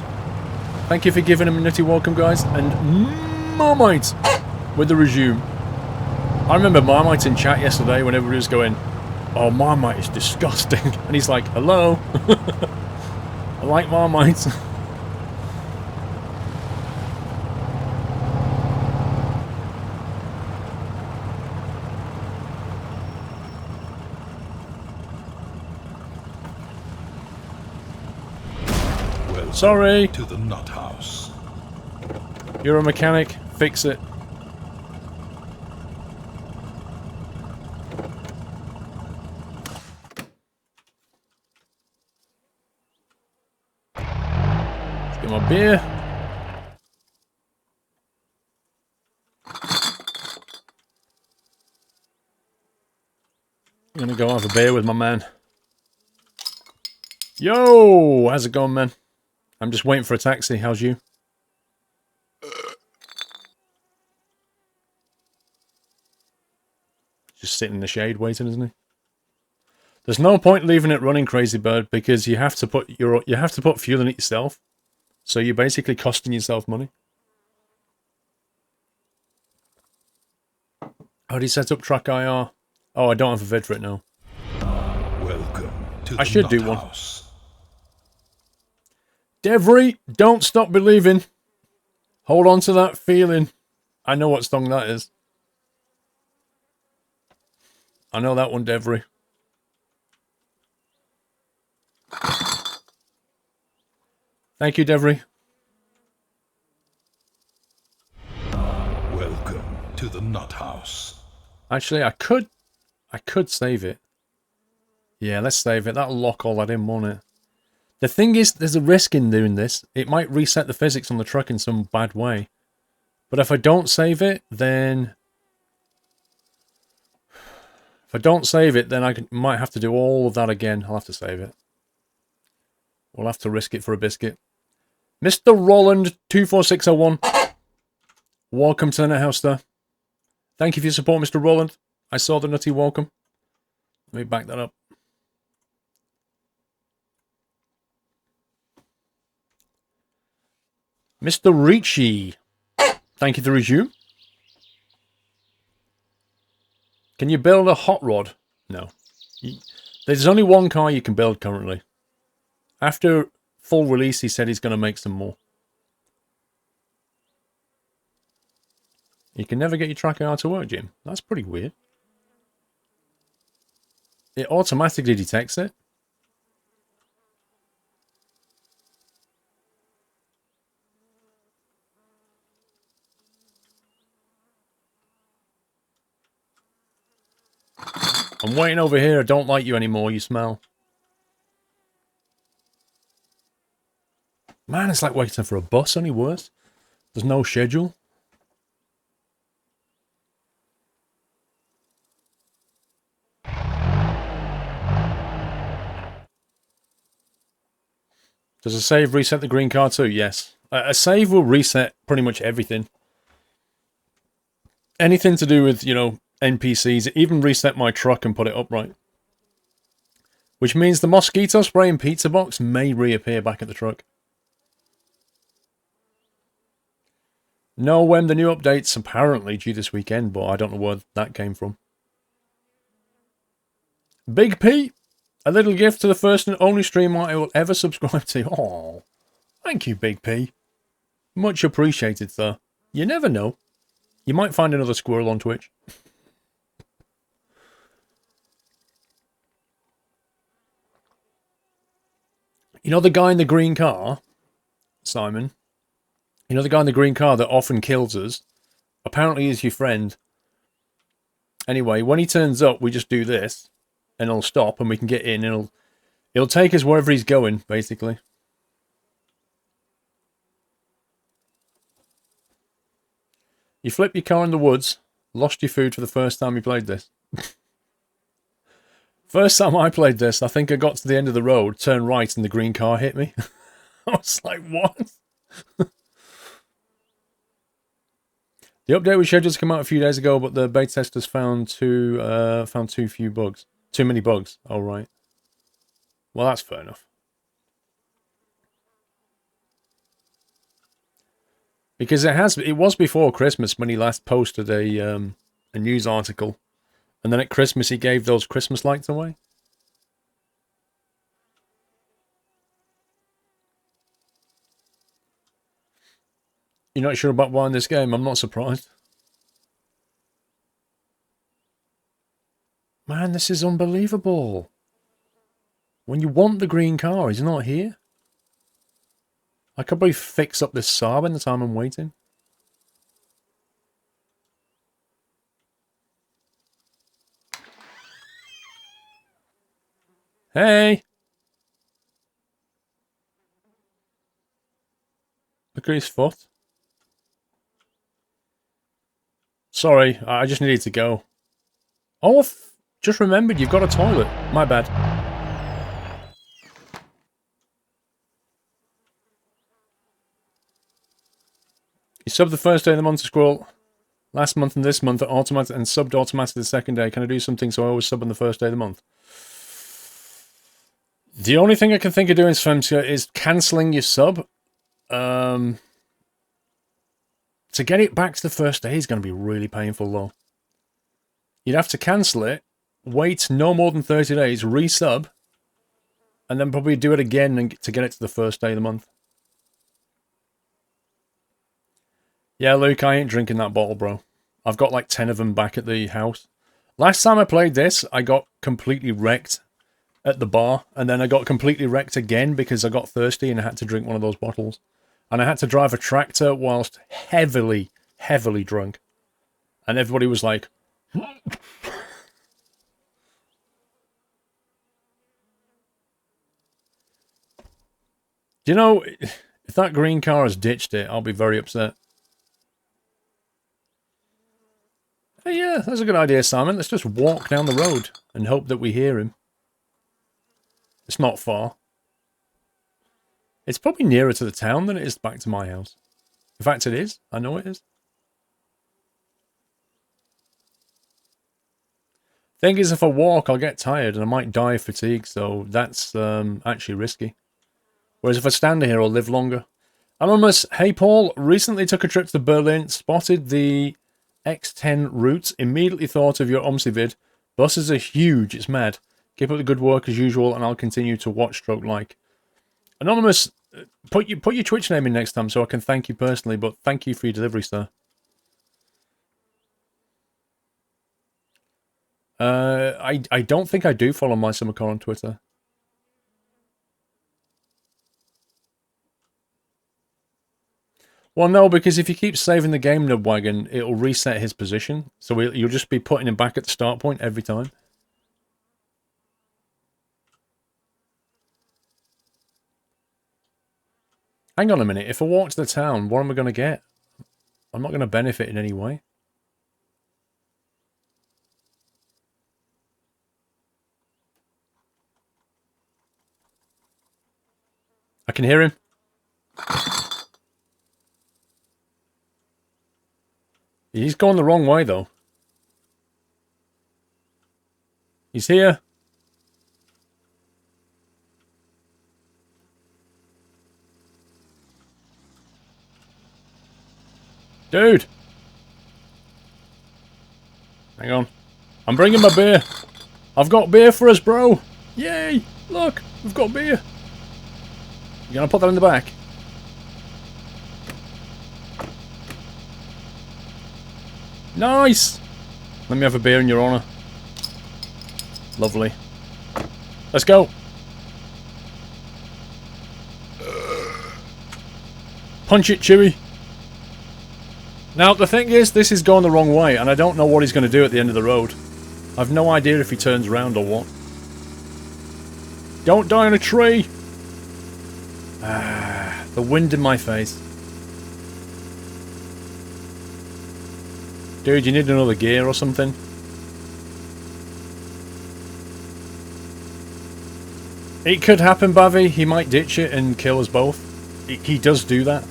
Thank you for giving him a nutty welcome, guys. And Marmite with the resume. I remember Marmite in chat yesterday when everybody was going, "Oh, Marmite is disgusting," and he's like, "Hello, I like Marmite." Sorry. To the nut house. You're a mechanic. Fix it. Let's get my beer. I'm gonna go have a beer with my man. Yo, how's it going, man? I'm just waiting for a taxi. How's you? Just sitting in the shade waiting, isn't he? There's no point leaving it running, Crazy Bird, because you have to put fuel in it yourself. So you're basically costing yourself money. How do you set up Track IR? Oh, I don't have a vid for it now. Welcome to I the should nut do one. house. Devry, don't stop believing. Hold on to that feeling. I know what song that is. I know that one, Devry. Thank you, Devry. Welcome to the nut house. Actually, I could save it. Yeah, let's save it. That'll lock all that in, won't it? The thing is, there's a risk in doing this. It might reset the physics on the truck in some bad way. But if I don't save it, then... If I don't save it, then might have to do all of that again. I'll have to save it. We'll have to risk it for a biscuit. Mr. Roland 24601. Welcome to the Net House, sir. Thank you for your support, Mr. Roland. I saw the nutty welcome. Let me back that up. Mr. Ricci. Thank you for the resume. Can you build a hot rod? No. There's only one car you can build currently. After full release, he said he's going to make some more. You can never get your tracker out to work, Jim. That's pretty weird. It automatically detects it. I'm waiting over here. I don't like you anymore. You smell. Man, it's like waiting for a bus, only worse. There's no schedule. Does a save reset the green car too? Yes. A save will reset pretty much everything. Anything to do with, you know, NPCs. Even reset my truck and put it upright. Which means the mosquito spray and pizza box may reappear back at the truck. No, when the new update's apparently due this weekend, but I don't know where that came from. Big P, a little gift to the first and only streamer I will ever subscribe to. Oh, thank you, Big P. Much appreciated, sir. You never know. You might find another squirrel on Twitch. You know the guy in the green car, Simon? You know the guy in the green car that often kills us? Apparently he's your friend. Anyway, when he turns up, we just do this. And he'll stop and we can get in. And it'll take us wherever he's going, basically. You flip your car in the woods. Lost your food for the first time you played this. First time I played this, I think I got to the end of the road, turned right, and the green car hit me. I was like, what? The update was scheduled to come out a few days ago, but the beta testers found too few bugs. Too many bugs. Oh, right. Well, that's fair enough. Because it was before Christmas when he last posted a news article. And then at Christmas he gave those Christmas lights away. You're not sure about buying this game? I'm not surprised. Man, this is unbelievable. When you want the green car, he's not here. I could probably fix up this Saab in the time I'm waiting. Hey! Look at his foot. Sorry, I just needed to go. Oh, just remembered you've got a toilet. My bad. You subbed the first day of the month to Squirrel. Last month and this month are automatic and subbed automatically the second day. Can I do something so I always sub on the first day of the month? The only thing I can think of doing, Svemska, is cancelling your sub. To get it back to the first day is going to be really painful, though. You'd have to cancel it, wait no more than 30 days, resub, and then probably do it again to get it to the first day of the month. Yeah, Luke, I ain't drinking that bottle, bro. I've got like 10 of them back at the house. Last time I played this, I got completely wrecked at the bar, and then I got completely wrecked again because I got thirsty and I had to drink one of those bottles. And I had to drive a tractor whilst heavily, heavily drunk. And everybody was like... Do you know, if that green car has ditched it, I'll be very upset. Hey, yeah, that's a good idea, Simon. Let's just walk down the road and hope that we hear him. It's not far. It's probably nearer to the town than it is back to my house. In fact, it is. I know it is. Thing is, if I walk, I'll get tired and I might die of fatigue, so that's actually risky. Whereas if I stand here, I'll live longer. Anonymous, hey Paul, recently took a trip to Berlin, spotted the X10 Roots. Immediately thought of your OMSI vid. Buses are huge. It's mad. Keep up the good work as usual, and I'll continue to watch stroke like. Anonymous, put your Twitch name in next time so I can thank you personally, but thank you for your delivery, sir. I don't think I do follow my Summercore on Twitter. Well, no, because if you keep saving the game, Nubwagon, it'll reset his position. So you'll just be putting him back at the start point every time. Hang on a minute. If I walk to the town, what am I going to get? I'm not going to benefit in any way. I can hear him. He's going the wrong way, though. He's here. Dude. Hang on. I'm bringing my beer. I've got beer for us, bro. Yay. Look, we've got beer. You gonna put that in the back? Nice! Let me have a beer in your honour. Lovely. Let's go! Punch it, Chewie! Now, the thing is, this is going the wrong way, and I don't know what he's going to do at the end of the road. I've no idea if he turns around or what. Don't die in a tree! Ah, the wind in my face. Dude, you need another gear or something? It could happen, Bavy. He might ditch it and kill us both. He does do that.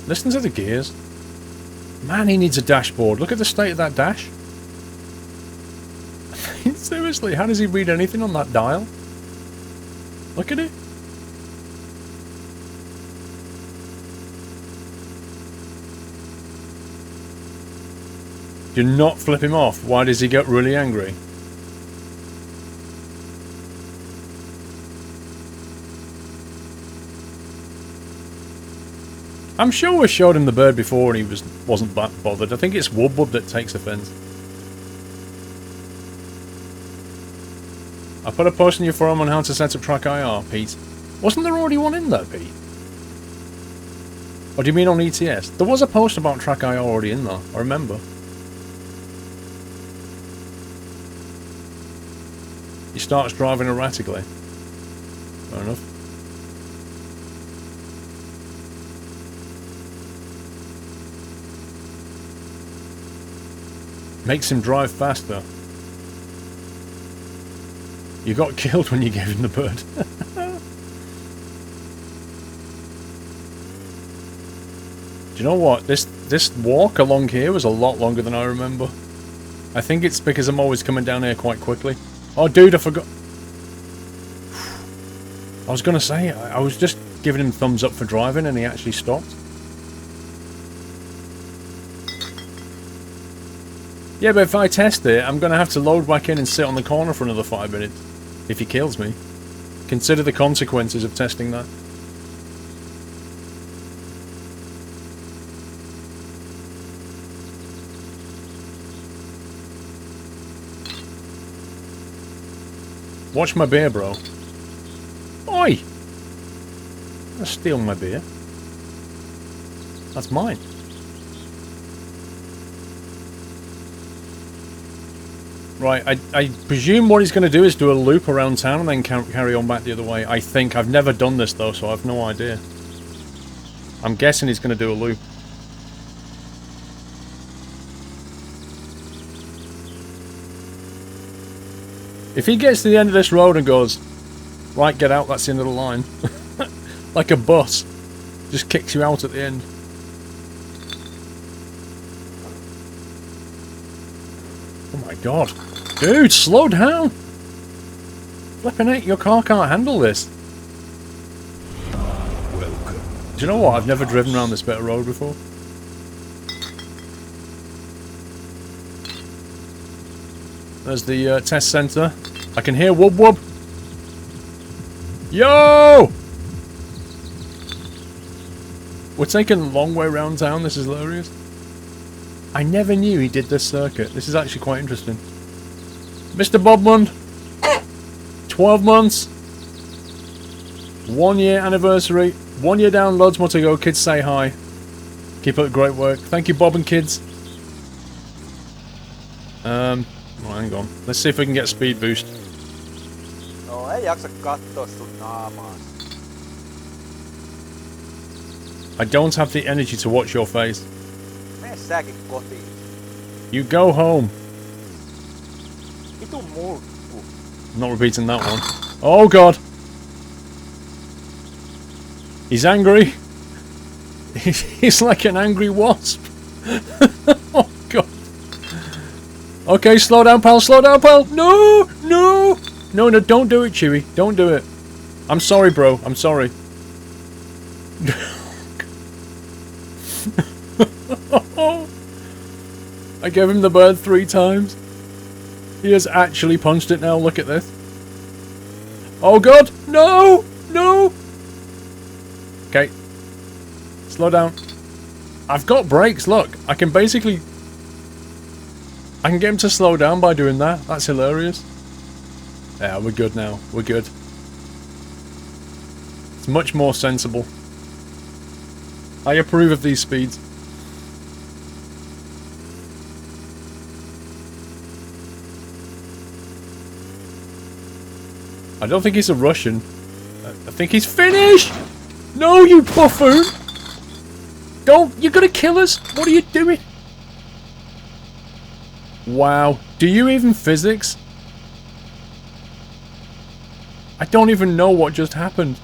Listen to the gears. Man, he needs a dashboard. Look at the state of that dash. Seriously, how does he read anything on that dial? Look at it. Do not flip him off. Why does he get really angry? I'm sure we showed him the bird before and he wasn't that bothered. I think it's Wub that takes offence. I put a post in your forum on how to set up Track IR, Pete. Wasn't there already one in there, Pete? Or do you mean on ETS? There was a post about Track IR already in there, I remember. He starts driving erratically. Fair enough. Makes him drive faster. You got killed when you gave him the bird. Do you know what? This walk along here was a lot longer than I remember. I think it's because I'm always coming down here quite quickly. Oh, dude, I forgot. I was going to say, I was just giving him thumbs up for driving and he actually stopped. Yeah, but if I test it, I'm going to have to load back in and sit on the corner for another 5 minutes. If he kills me. Consider the consequences of testing that. Watch my beer, bro. Oi! I'll steal my beer. That's mine. Right, I presume what he's going to do is do a loop around town and then carry on back the other way. I think. I've never done this though, so I've no idea. I'm guessing he's going to do a loop. If he gets to the end of this road and goes, right, get out, that's the end of the line. Like a bus. Just kicks you out at the end. Oh my god. Dude, slow down! Flipping it, your car can't handle this. Welcome. Do you know what? I've never driven around this bit of road before. There's the test centre. I can hear wub wub. Yo! We're taking a long way around town. This is hilarious. I never knew he did this circuit. This is actually quite interesting. Mr. Bobmund. 12 months. 1 year anniversary. 1 year down, loads more to go. Kids say hi. Keep up the great work. Thank you, Bob and kids. Well, hang on. Let's see if we can get a speed boost. No, ei jaksa katsoa sun naamaa. I don't have the energy to watch your face. Mene säkin kotiin. You go home. Vitu mulkku. Not repeating that one. Oh god. He's angry. He's like an angry wasp. Oh god. Okay, slow down, pal. Slow down, pal. No, no, no, no. Don't do it, Chewie. Don't do it. I'm sorry, bro. I'm sorry. I gave him the bird 3 times. He has actually punched it now. Look at this. Oh god! No! No! Okay. Slow down. I've got brakes, look. I can basically... I can get him to slow down by doing that. That's hilarious. Yeah, we're good now. We're good. It's much more sensible. I approve of these speeds. I don't think he's a Russian. I think he's Finnish! No, you buffoon! Don't! You're gonna kill us! What are you doing? Wow. Do you even physics? I don't even know what just happened.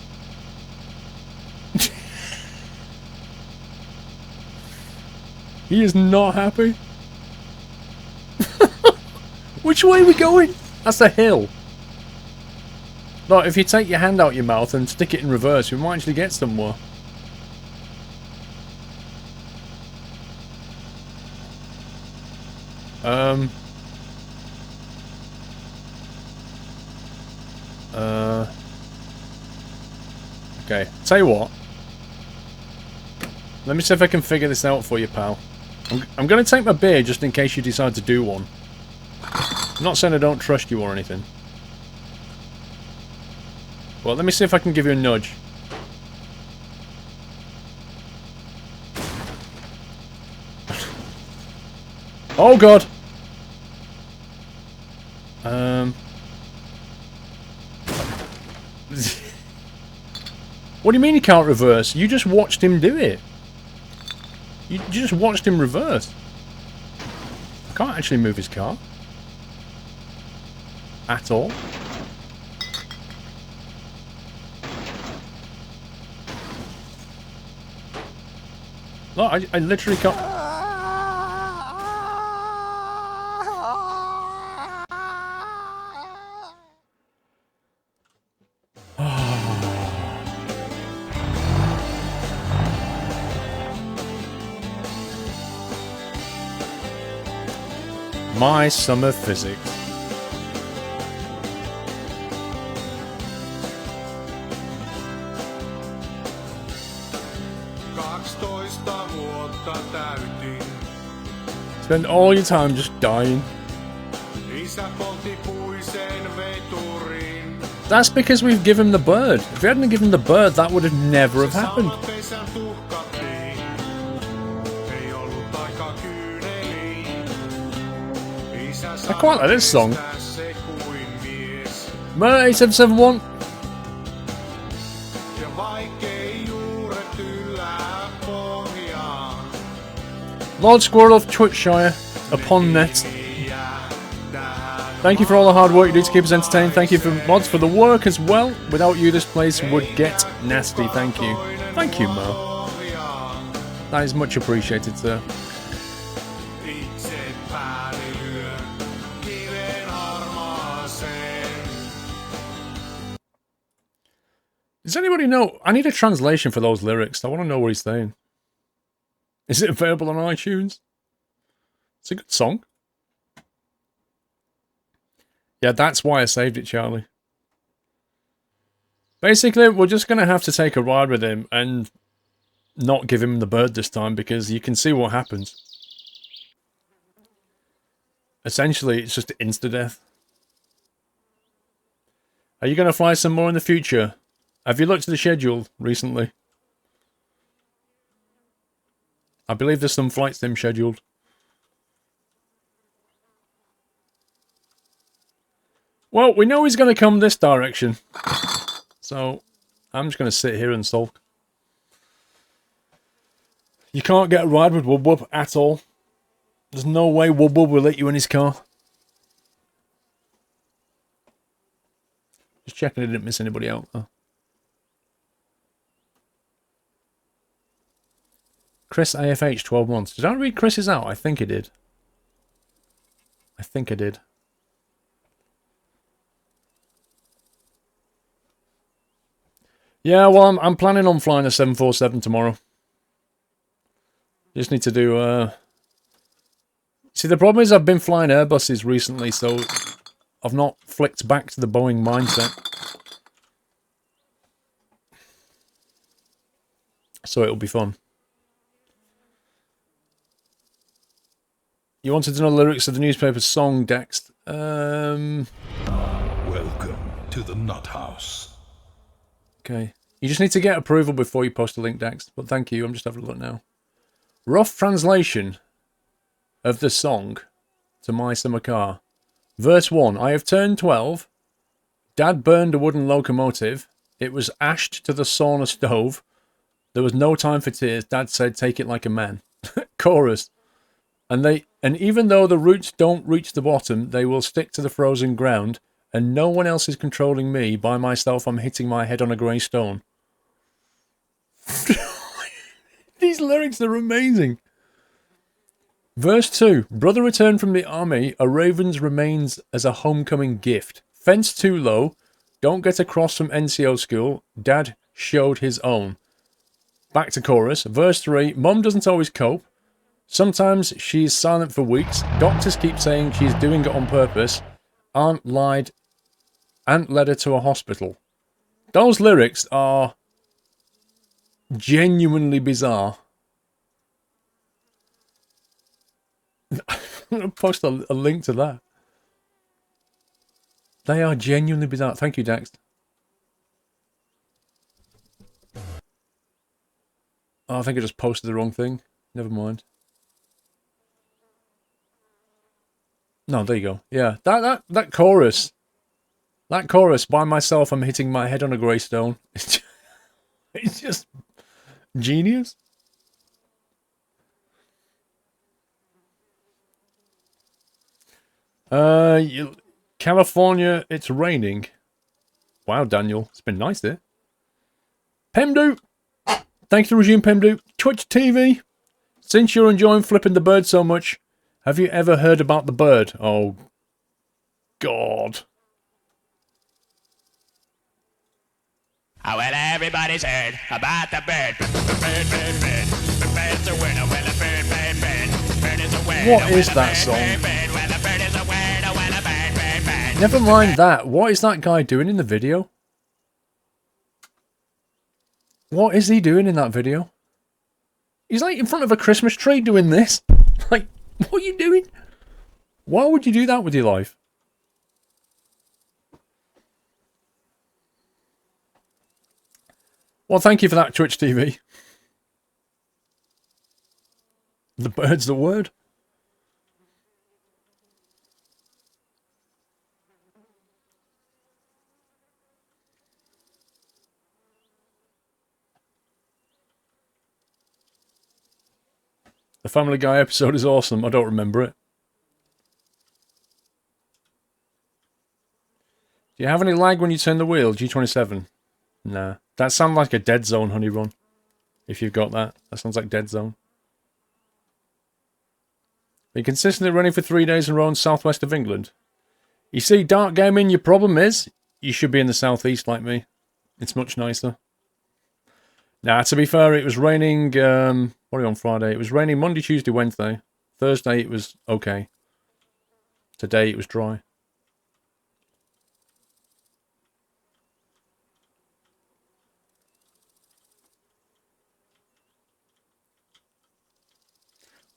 He is not happy. Which way are we going? That's a hill. Look, if you take your hand out your mouth and stick it in reverse, we might actually get somewhere. Okay, tell you what. Let me see if I can figure this out for you, pal. I'm going to take my beer just in case you decide to do one. I'm not saying I don't trust you or anything. Well, let me see if I can give you a nudge. Oh god! What do you mean he can't reverse? You just watched him do it. You just watched him reverse. I can't actually move his car. At all. Look, I literally can't... My summer physics. Spend all your time just dying. That's because we've given him the bird. If we hadn't given him the bird, that would have never have happened. I quite like this song. Mer 8771. Lord Squirrel of Twitchshire, upon net. Thank you for all the hard work you do to keep us entertained. Thank you for mods for the work as well. Without you, this place would get nasty. Thank you. Thank you, Mo. That is much appreciated, sir. Does anybody know? I need a translation for those lyrics. I want to know what he's saying. Is it available on iTunes? It's a good song. Yeah, that's why I saved it, Charlie. Basically, we're just going to have to take a ride with him and not give him the bird this time because you can see what happens. Essentially, it's just insta-death. Are you going to fly some more in the future? Have you looked at the schedule recently? I believe there's some flight sim scheduled. Well, we know he's going to come this direction. So, I'm just going to sit here and sulk. You can't get a ride with Wub Wub at all. There's no way Wub Wub will let you in his car. Just checking I didn't miss anybody out though. Chris AFH, 12 months. Did I read Chris's out? I think I did. I think I did. Yeah, well, I'm planning on flying a 747 tomorrow. Just need to do, See, the problem is I've been flying Airbuses recently, so I've not flicked back to the Boeing mindset. So it'll be fun. You wanted to know the lyrics of the newspaper song, Dex? Welcome to the Nut House. Okay. You just need to get approval before you post a link, Dex. But thank you, I'm just having a look now. Rough translation of the song to My Summer Car. Verse 1. I have turned 12. Dad burned a wooden locomotive. It was ashed to the sauna stove. There was no time for tears. Dad said, take it like a man. Chorus. And even though the roots don't reach the bottom, they will stick to the frozen ground. And no one else is controlling me. By myself, I'm hitting my head on a grey stone. These lyrics are amazing. Verse 2. Brother returned from the army. A raven's remains as a homecoming gift. Fence too low. Don't get across from NCO school. Dad showed his own. Back to chorus. Verse 3. Mom doesn't always cope. Sometimes she's silent for weeks. Doctors keep saying she's doing it on purpose. Aunt led her to a hospital. Those lyrics are genuinely bizarre. I'm going to post a link to that. They are genuinely bizarre. Thank you, Dex. Oh, I think I just posted the wrong thing. Never mind. No, there you go. Yeah, that chorus. That chorus, by myself, I'm hitting my head on a grey stone. It's just genius. California, it's raining. Wow, Daniel, it's been nice there. Pemdu, thanks to resume Pemdu. Twitch TV, since you're enjoying flipping the bird so much, have you ever heard about the bird? Oh, God. Oh, well, everybody's heard about the bird. Bird, bird, bird. The bird's a word. Well, a bird, bird, bird. Bird is a word. What is that song? Well, a bird is a word. Well, a bird, bird, bird. Never mind that. What is that guy doing in the video? What is he doing in that video? He's like in front of a Christmas tree doing this. Like, what are you doing? Why would you do that with your life? Well, thank you for that, Twitch TV. The bird's the word. The Family Guy episode is awesome. I don't remember it. Do you have any lag when you turn the wheel? G27? Nah. That sounds like a Dead Zone honey run. If you've got that. That sounds like Dead Zone. Are you consistently running for 3 days in a row in southwest of England? You see, Dark Gaming, your problem is you should be in the southeast like me. It's much nicer. Nah, to be fair, it was raining, what are we on Friday? It was raining Monday, Tuesday, Wednesday. Thursday it was okay. Today it was dry.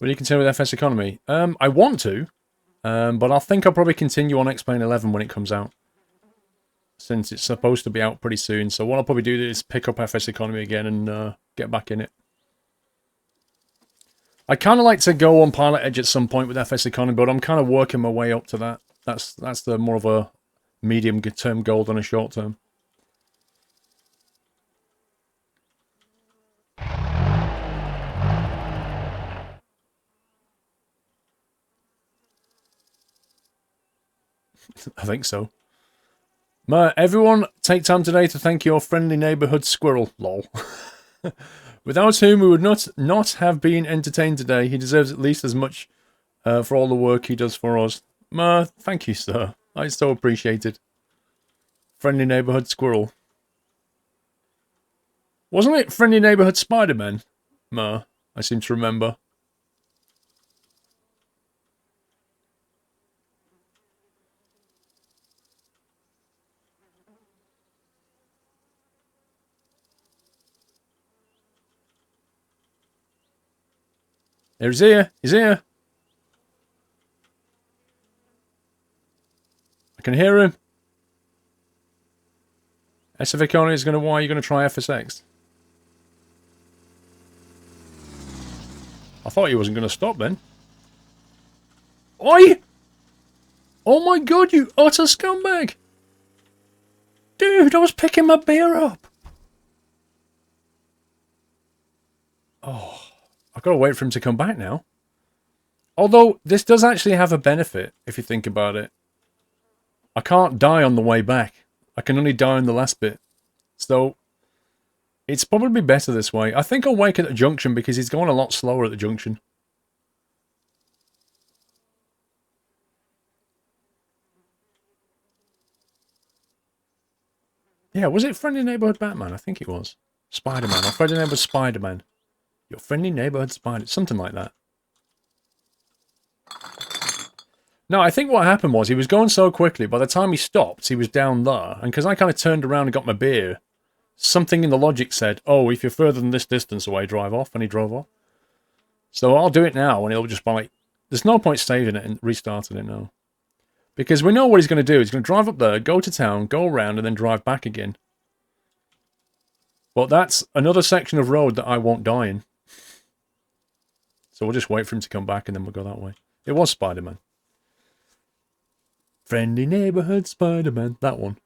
Will you continue with FS Economy? I want to, but I think I'll probably continue on X-Plane 11 when it comes out. Since it's supposed to be out pretty soon. So what I'll probably do is pick up FS Economy again and get back in it. I kind of like to go on Pilot Edge at some point with FS Economy, but I'm kind of working my way up to that. That's the more of a medium-term goal than a short-term. I think so. Everyone, take time today to thank your friendly neighborhood squirrel. Lol. Without whom we would not have been entertained today. He deserves at least as much for all the work he does for us. Thank you, sir. I so appreciate it. Friendly neighborhood squirrel. Wasn't it friendly neighborhood Spider-Man? I seem to remember. He's here. He's here. I can hear him. SF Economy is going to... Why are you going to try FSX? I thought he wasn't going to stop then. Oi! Oh my god, you utter scumbag! Dude, I was picking my beer up. Oh, I've got to wait for him to come back now. Although, this does actually have a benefit, if you think about it. I can't die on the way back. I can only die on the last bit. So, it's probably better this way. I think I'll wake at the junction because he's going a lot slower at the junction. Yeah, was it Friendly Neighborhood Batman? I think it was. Spider-Man, or Friendly Neighborhood Spider-Man. Your Friendly Neighborhood Spider... Something like that. No, I think what happened was he was going so quickly, by the time he stopped, he was down there. And because I kind of turned around and got my beer, something in the logic said, oh, if you're further than this distance away, drive off. And he drove off. So I'll do it now, and he'll just be like... There's no point saving it and restarting it now. Because we know what he's going to do. He's going to drive up there, go to town, go around, and then drive back again. But that's another section of road that I won't die in. So we'll just wait for him to come back, and then we'll go that way. It was Spider-Man. Friendly Neighborhood Spider-Man. That one.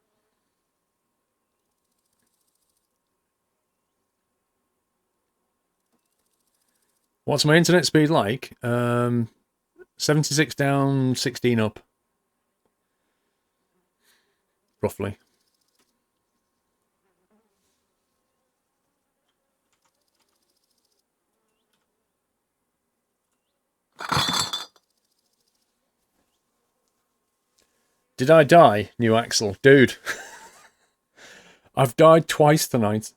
What's my internet speed like? 76 down, 16 up. Roughly. Did I die, new Axel? Dude. I've died twice tonight.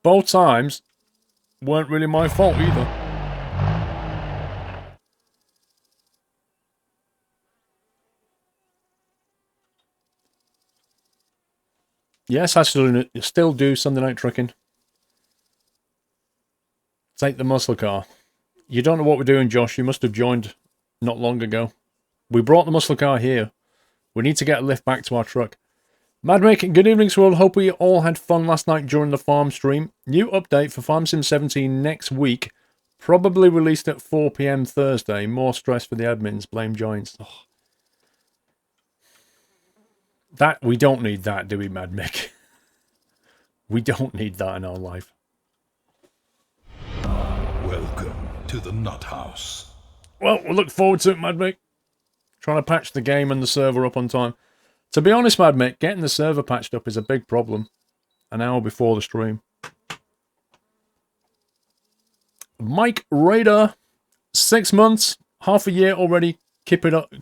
Both times weren't really my fault either. Yes, I still do Sunday night trucking. Take the muscle car. You don't know what we're doing, Josh. You must have joined not long ago. We brought the muscle car here. We need to get a lift back to our truck. Madmick, good evening, Swirl. Hope we all had fun last night during the farm stream. New update for Farm Sim 17 next week. Probably released at 4 PM Thursday. More stress for the admins. Blame Giants. Oh. That, we don't need that, do we, Mad Mick? We don't need that in our life. Welcome to the Nut House. Well, we'll look forward to it, Mad Mick. Trying to patch the game and the server up on time. To be honest, Mad Mick, getting the server patched up is a big problem. An hour before the stream. Mike Raider, 6 months, half a year already. Keep it up.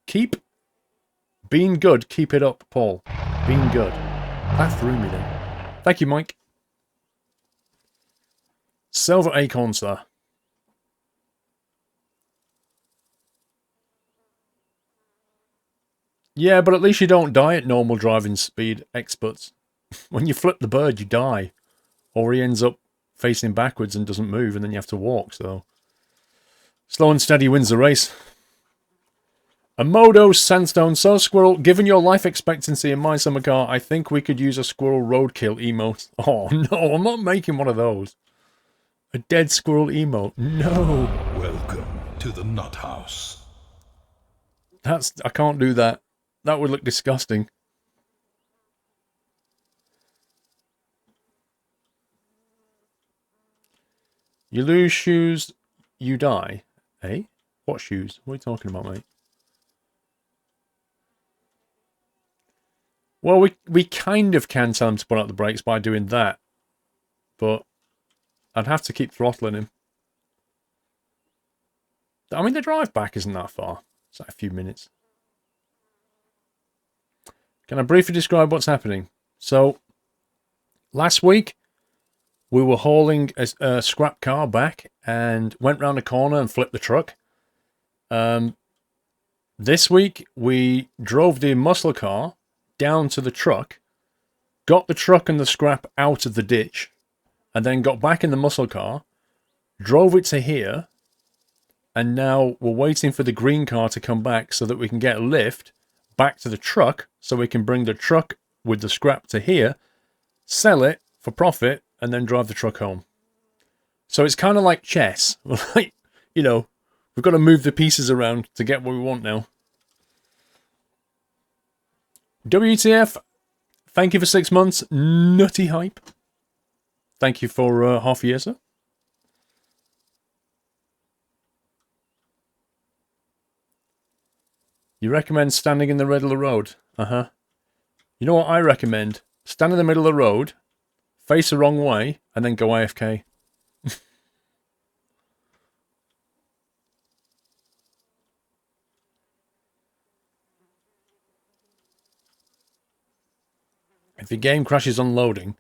Keep Being good, keep it up, Paul. Being good. That threw me then. Thank you, Mike. Silver Acorn Star. Yeah, but at least you don't die at normal driving speed, experts. When you flip the bird, you die. Or he ends up facing backwards and doesn't move, and then you have to walk, so... Slow and steady wins the race. A Modo Sandstone. So, Squirrel, given your life expectancy in my summer car, I think we could use a Squirrel Roadkill emote. Oh, no, I'm not making one of those. A dead squirrel emote. No. Welcome to the Nut House. I can't do that. That would look disgusting. You lose shoes, you die. Eh? What shoes? What are you talking about, mate? Well, we kind of can tell him to put out the brakes by doing that. But I'd have to keep throttling him. I mean, the drive back isn't that far. It's like a few minutes. Can I briefly describe what's happening? So, last week, we were hauling a scrap car back and went round a corner and flipped the truck. This week, we drove the muscle car down to the truck, got the truck and the scrap out of the ditch, and then got back in the muscle car, drove it to here, and now we're waiting for the green car to come back so that we can get a lift back to the truck, so we can bring the truck with the scrap to here, sell it for profit, and then drive the truck home. So it's kind of like chess. Like, you know, we've got to move the pieces around to get what we want now. WTF, thank you for 6 months. Nutty Hype. Thank you for half a year, sir. You recommend standing in the middle of the road? Uh-huh. You know what I recommend? Stand in the middle of the road, face the wrong way, and then go AFK. If your game crashes on loading,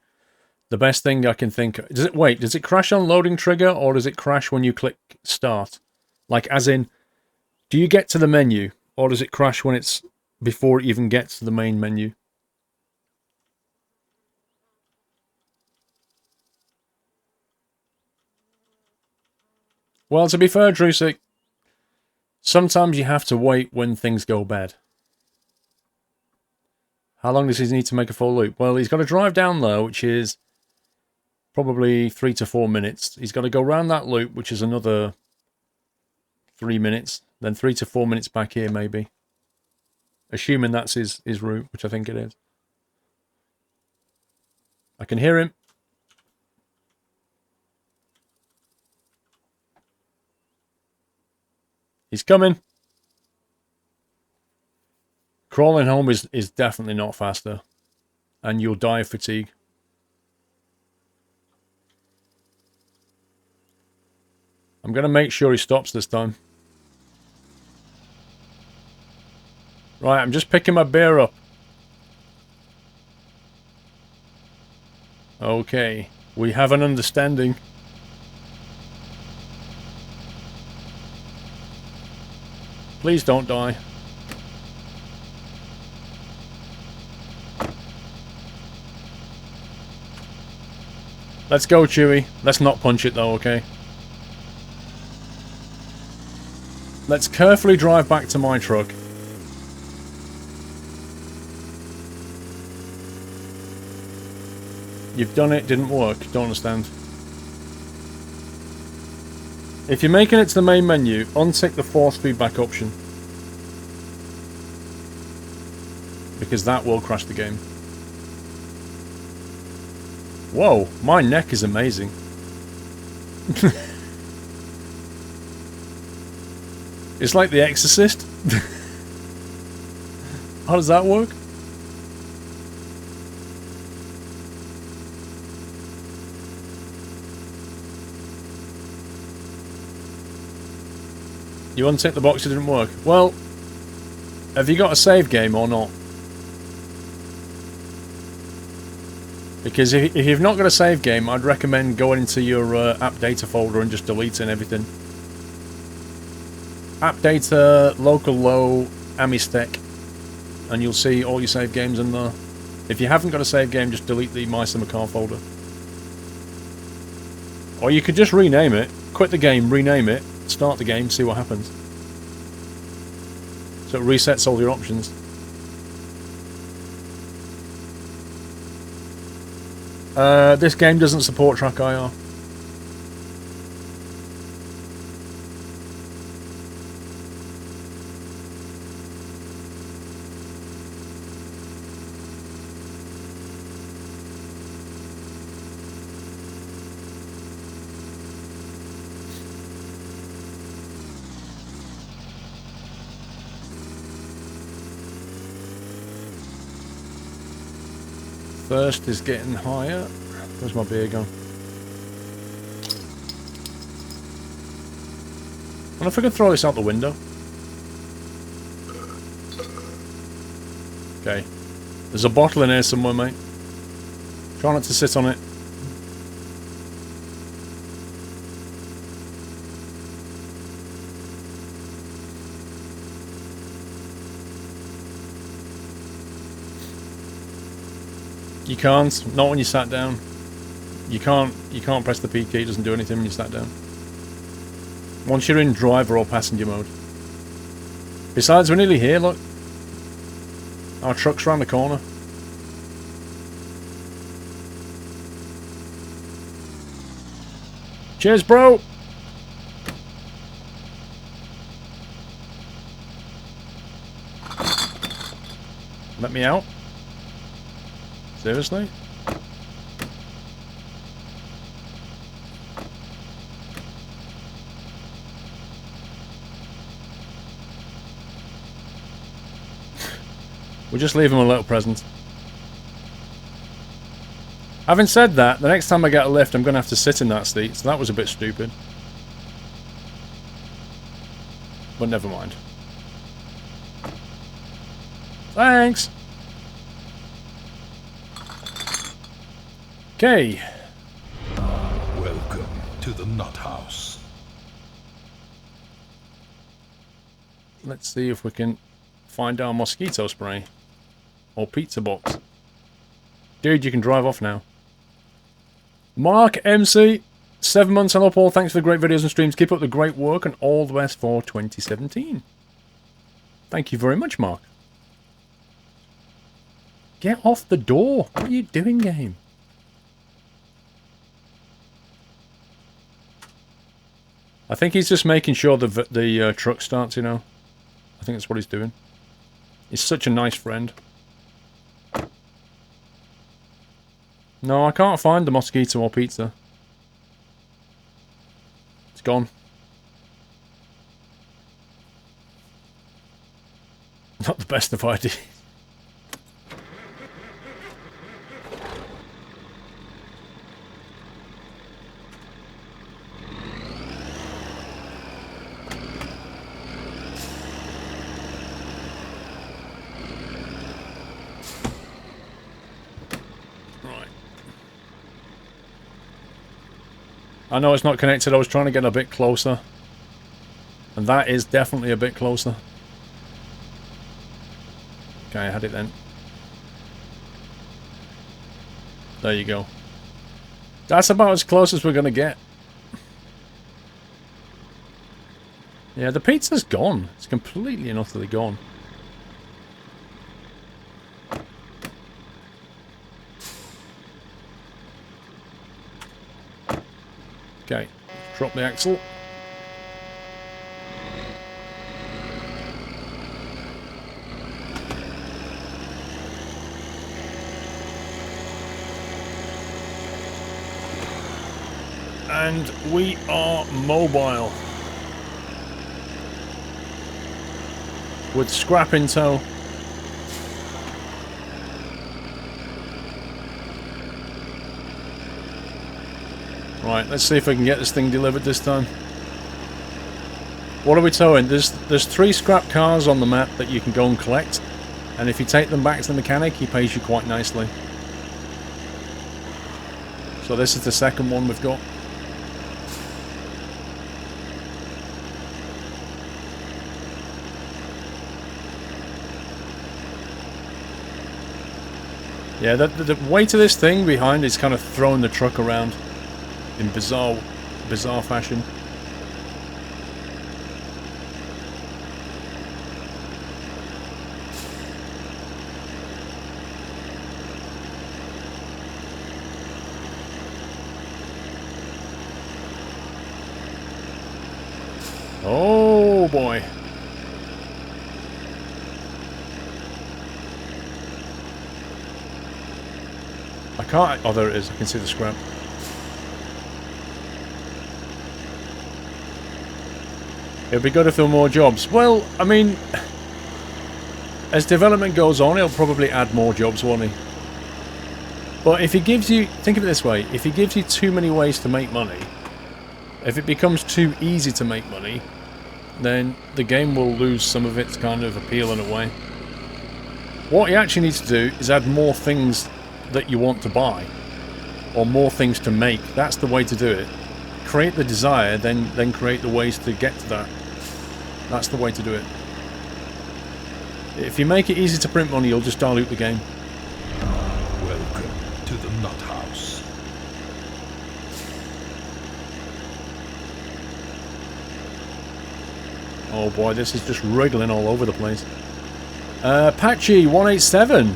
the best thing I can think... Does it crash on loading trigger, or does it crash when you click start? Like, as in, do you get to the menu, or does it crash when it's before it even gets to the main menu? Well, to be fair, Drusik, sometimes you have to wait when things go bad. How long does he need to make a full loop? Well, he's got to drive down there, which is probably 3 to 4 minutes. He's got to go round that loop, which is another 3 minutes. Then 3 to 4 minutes back here, maybe. Assuming that's his route, which I think it is. I can hear him. He's coming. Crawling home is definitely not faster. And you'll die of fatigue. I'm going to make sure he stops this time. Right, I'm just picking my beer up. Okay, we have an understanding. Please don't die. Let's go, Chewie. Let's not punch it though, okay? Let's carefully drive back to my truck. You've done it, didn't work. Don't understand. If you're making it to the main menu, untick the force feedback option. Because that will crash the game. Whoa, my neck is amazing. It's like The Exorcist. How does that work? You untick the box, it didn't work. Well, Have you got a save game or not? Because if you've not got a save game, I'd recommend going into your app data folder and just deleting everything. App data, local low, Amistec, and you'll see all your save games in there. If you haven't got a save game, just delete the My Summer Car folder. Or you could just rename it, quit the game, rename it, start the game, see what happens. So it resets all your options. This game doesn't support track IR. Thirst is getting higher. Where's my beer gone? I wonder if I can throw this out the window. Okay. There's a bottle in here somewhere, mate. Try not to sit on it. You can't. Not when you sat down. You can't press the P key. It doesn't do anything when you sat down. Once you're in driver or passenger mode. Besides, we're nearly here, look. Our truck's round the corner. Cheers, bro! Let me out. Seriously? We'll just leave him a little present. Having said that, the next time I get a lift, I'm going to have to sit in that seat, so that was a bit stupid. But never mind. Thanks! Okay. Welcome to the Nut House. Let's see if we can find our mosquito spray. Or pizza box. Dude, you can drive off now. Mark MC, 7 months and up all. Thanks for the great videos and streams. Keep up the great work and all the best for 2017. Thank you very much, Mark. Get off the door. What are you doing, game? I think he's just making sure the truck starts, you know. I think that's what he's doing. He's such a nice friend. No, I can't find the mosquito or pizza. It's gone. Not the best of ideas. I know it's not connected, I was trying to get a bit closer. And that is definitely a bit closer. Okay, I had it then. There you go. That's about as close as we're going to get. Yeah, the pizza's gone. It's completely and utterly gone. Okay, drop the axle. And we are mobile. With scrap in tow. Right, let's see if I can get this thing delivered this time. What are we towing? There's 3 scrap cars on the map that you can go and collect. And if you take them back to the mechanic, he pays you quite nicely. So this is the second one we've got. Yeah, the weight of this thing behind is kind of throwing the truck around in bizarre fashion. Oh boy. I can't... Oh, there it is. I can see the scrap. It'd be good if there were more jobs. Well, I mean... As development goes on, he'll probably add more jobs, won't he? But if he gives you... Think of it this way. If he gives you too many ways to make money... If it becomes too easy to make money... Then the game will lose some of its kind of appeal in a way. What you actually need to do is add more things that you want to buy. Or more things to make. That's the way to do it. Create the desire, then create the ways to get to that. That's the way to do it. If you make it easy to print money, you'll just dilute the game. Welcome to the Nut House. Oh boy, this is just wriggling all over the place. Patchy 187.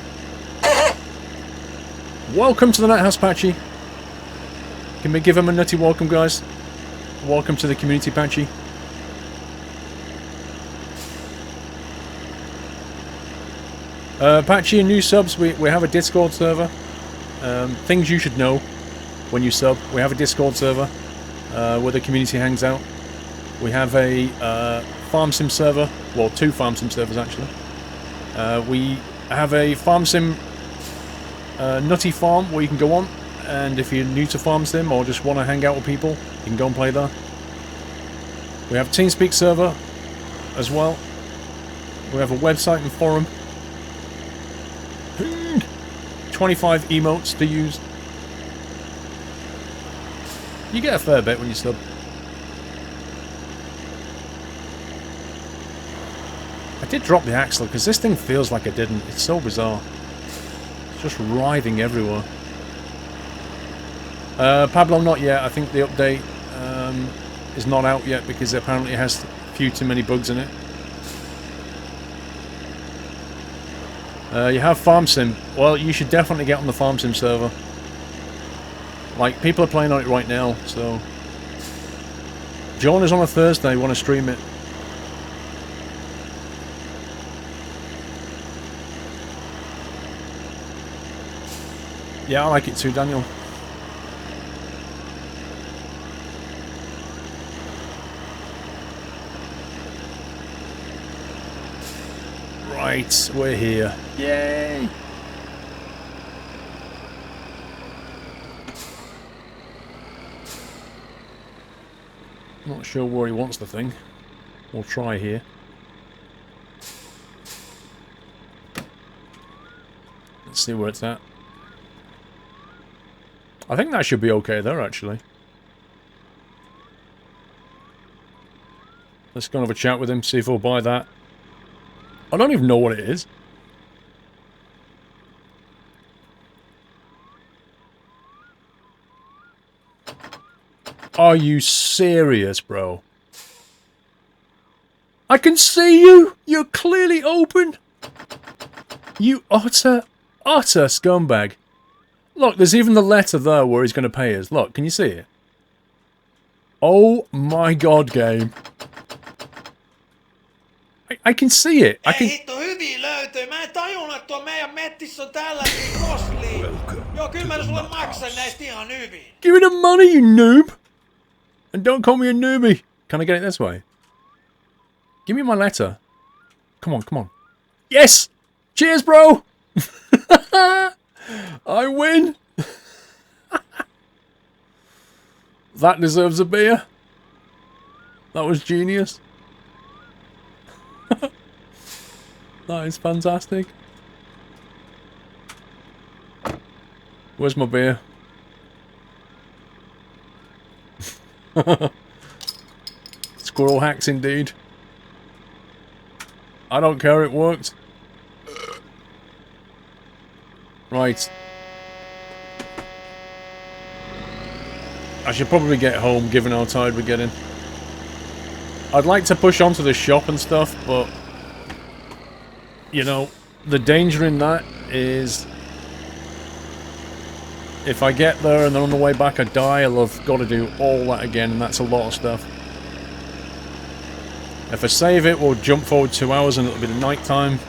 Welcome to the Nut House, Patchy. Can we give him a nutty welcome, guys? Welcome to the community, Patchy. Patchy and new subs, we have a Discord server. Things you should know when you sub. We have a Discord server where the community hangs out. We have a farm sim server. Well, 2 farm sim servers actually. We have a farm sim nutty farm where you can go on, and if you're new to farm sim or just want to hang out with people, you can go and play there. We have a TeamSpeak server as well. We have a website and forum. 25 emotes to use. You get a fair bit when you sub. I did drop the axle because this thing feels like I didn't. It's so bizarre. It's just writhing everywhere. Pablo, not yet. I think the update is not out yet because apparently it has a few too many bugs in it. You have Farm Sim. Well, you should definitely get on the Farm Sim server. Like, people are playing on it right now, so... John is on a Thursday, want to stream it. Yeah, I like it too, Daniel. Right, we're here. Yay! Not sure where he wants the thing. We'll try here. Let's see where it's at. I think that should be okay there, actually. Let's go and have a chat with him, see if he'll buy that. I don't even know what it is. Are you serious, bro? I can see you! You're clearly open! You utter scumbag. Look, there's even the letter there where he's going to pay us. Look, can you see it? Oh my god, game. I can see it. I can... Hitto hyvin löytyi. Mä en tajunnut, että tuo meidän mettissä on tällaisia koslia. Joo, kyllä mä sulle maksan näistä ihan hyvin. Give me the money, you noob! And don't call me a newbie. Can I get it this way? Give me my letter. Come on, come on. Yes! Cheers, bro! I win! That deserves a beer. That was genius. That is fantastic. Where's my beer? Squirrel hacks indeed. I don't care, it worked. Right. I should probably get home, given how tired we're getting. I'd like to push on to the shop and stuff, but... you know, the danger in that is... if I get there and then on the way back I die, I'll have got to do all that again, and that's a lot of stuff. If I save it, we'll jump forward 2 hours and it'll be the night time.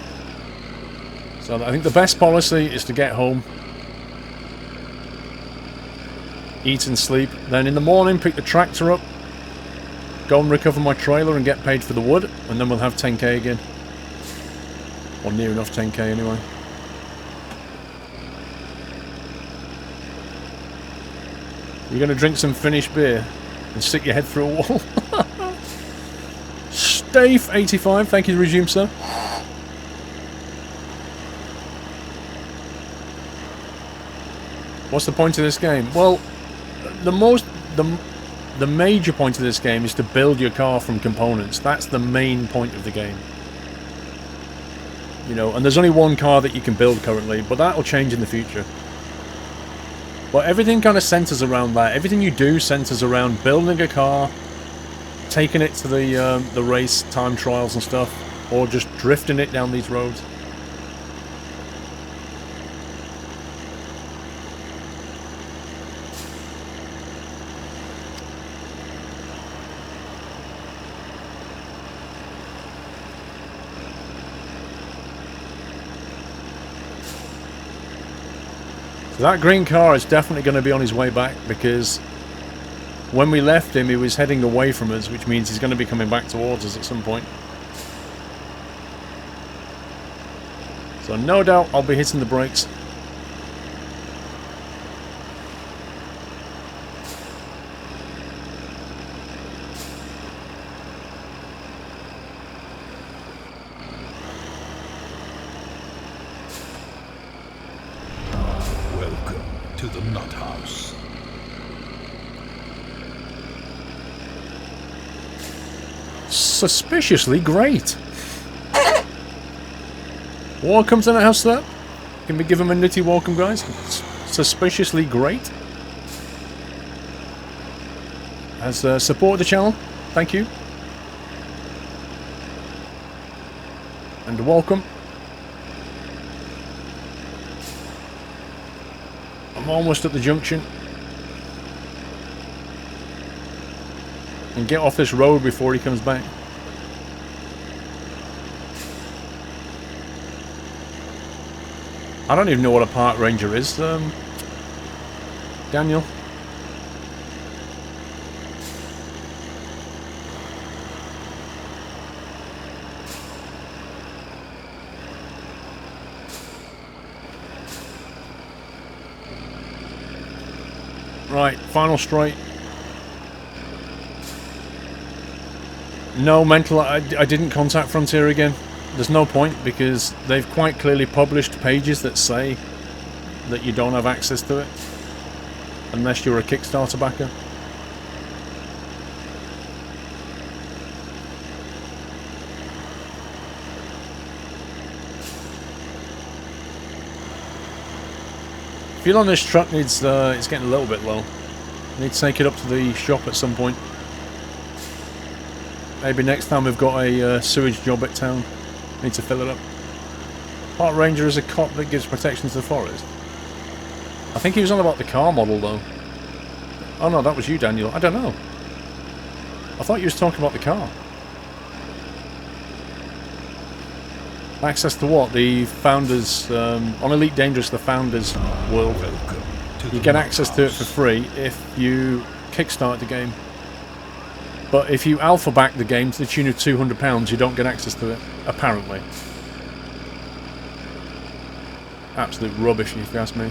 So I think the best policy is to get home, eat and sleep, then in the morning pick the tractor up, go and recover my trailer and get paid for the wood, and then we'll have 10k again. Or near enough 10k anyway. You're going to drink some finished beer and stick your head through a wall? Stave85, thank you to resume, sir. What's the point of this game? Well, the major point of this game is to build your car from components. That's the main point of the game. You know, and there's only one car that you can build currently, but that'll change in the future. But everything kind of centers around that. Everything you do centers around building a car, taking it to the race time trials and stuff, or just drifting it down these roads. So that green car is definitely going to be on his way back, because when we left him, he was heading away from us, which means he's going to be coming back towards us at some point. So no doubt I'll be hitting the brakes. Welcome to the Nut House. Suspiciously great. Welcome to the house, sir. Can we give him a nitty welcome, guys? Suspiciously great. Has supported the channel. Thank you. And welcome. I'm almost at the junction. And get off this road before he comes back. I don't even know what a park ranger is, Daniel. Right, final straight. No, mental, I didn't contact Frontier again. There's no point, because they've quite clearly published pages that say that you don't have access to it unless you're a Kickstarter backer. Fuel on this truck needs, it's getting a little bit low. I need to take it up to the shop at some point. Maybe next time we've got a sewage job at town. Need to fill it up. Park Ranger is a cop that gives protection to the forest. I think he was on about the car model, though. Oh no, that was you, Daniel. I don't know. I thought you was talking about the car. Access to what? The Founders... on Elite Dangerous, the Founders world. You get access to it for free if you kickstart the game. But if you alpha back the game to the tune of £200, you don't get access to it, apparently. Absolute rubbish, if you ask me.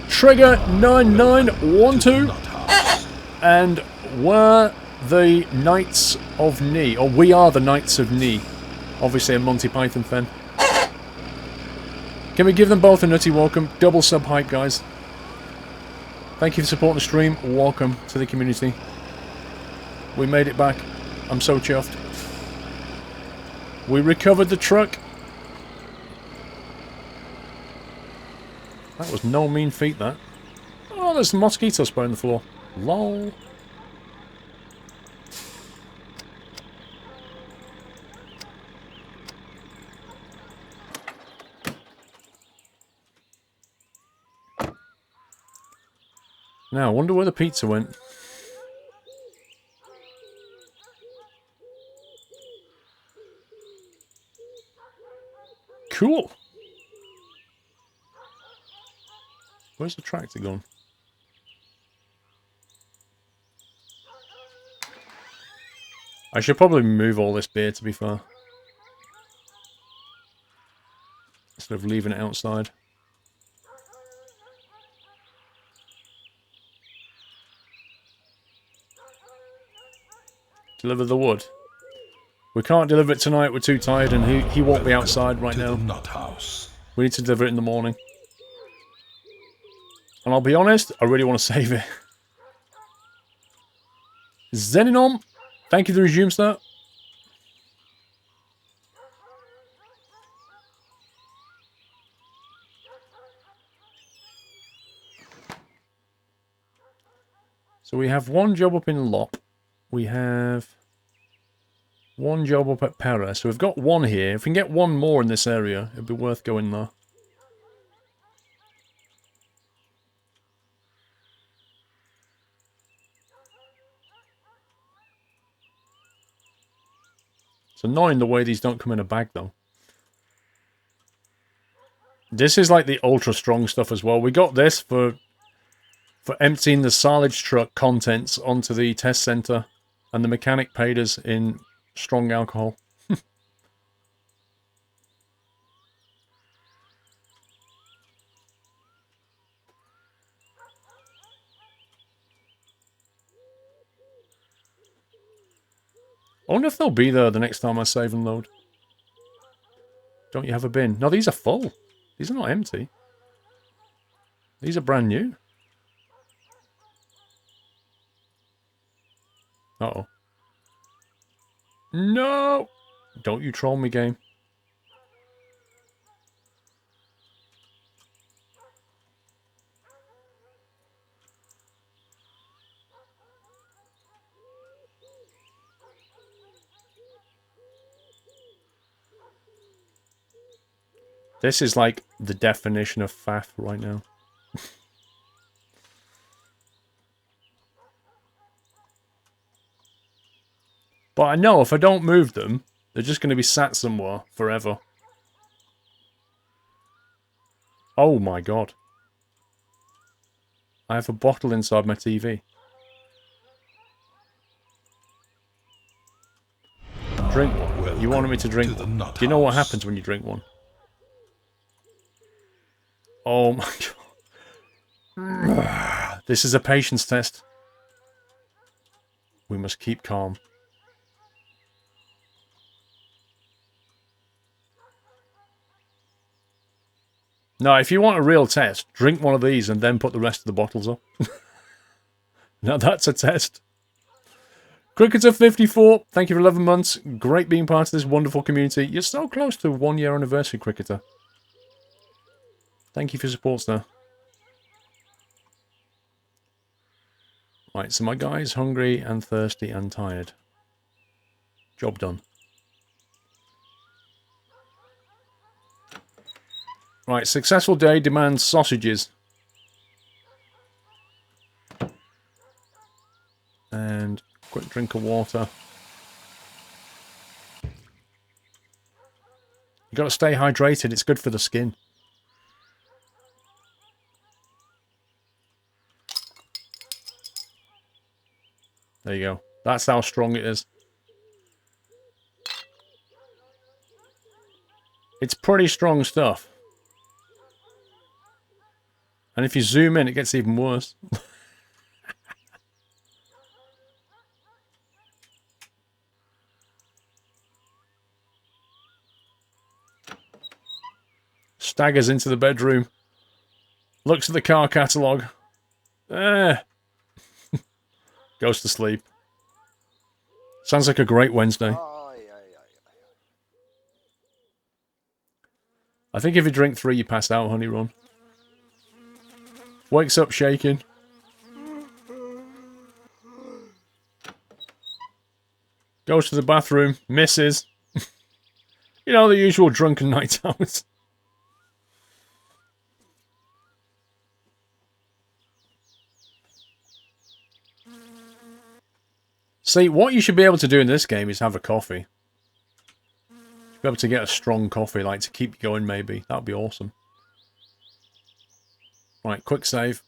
Trigger 9912, and we're the Knights of Ni, or we are the Knights of Ni. Obviously a Monty Python fan. Can we give them both a nutty welcome? Double sub hype, guys. Thank you for supporting the stream. Welcome to the community. We made it back. I'm so chuffed. We recovered the truck. That was no mean feat, that. Oh, there's some mosquito spray on the floor. Lol. Now, I wonder where the pizza went. Cool. Where's the tractor gone? I should probably move all this beer, to be fair. Instead of leaving it outside. Deliver the wood. We can't deliver it tonight, we're too tired, and he won't be outside right now. Nut house. We need to deliver it in the morning. And I'll be honest, I really want to save it. Zeninom, thank you for the resume start. So we have one job up in Lop. We have one job up at Para. So we've got one here. If we can get one more in this area, it'd be worth going there. It's annoying the way these don't come in a bag, though. This is like the ultra strong stuff as well. We got this for emptying the silage truck contents onto the test center, and the mechanic paid us in strong alcohol. I wonder if they'll be there the next time I save and load. Don't you have a bin? No, these are full. These are not empty. These are brand new. Uh-oh. No! Don't you troll me, game. This is like the definition of faff right now. But I know if I don't move them, they're just going to be sat somewhere forever. Oh my god. I have a bottle inside my TV. Drink one. You wanted me to drink one. Do you know what happens when you drink one? Oh my god. This is a patience test. We must keep calm. No, if you want a real test, drink one of these and then put the rest of the bottles up. Now that's a test. Cricketer54, thank you for 11 months. Great being part of this wonderful community. You're so close to 1 year anniversary, Cricketer. Thank you for your support, sir. Right, so my guy's hungry and thirsty and tired. Job done. Right, successful day demands sausages. And quick drink of water. You got to stay hydrated, it's good for the skin. There you go. That's how strong it is. It's pretty strong stuff. And if you zoom in, it gets even worse. Staggers into the bedroom. Looks at the car catalogue. Goes to sleep. Sounds like a great Wednesday. I think if you drink 3, you pass out, honey run. Wakes up shaking. Goes to the bathroom. Misses. You know, the usual drunken night out. See, what you should be able to do in this game is have a coffee. Be able to get a strong coffee, like, to keep you going, maybe. That would be awesome. Right, quick save.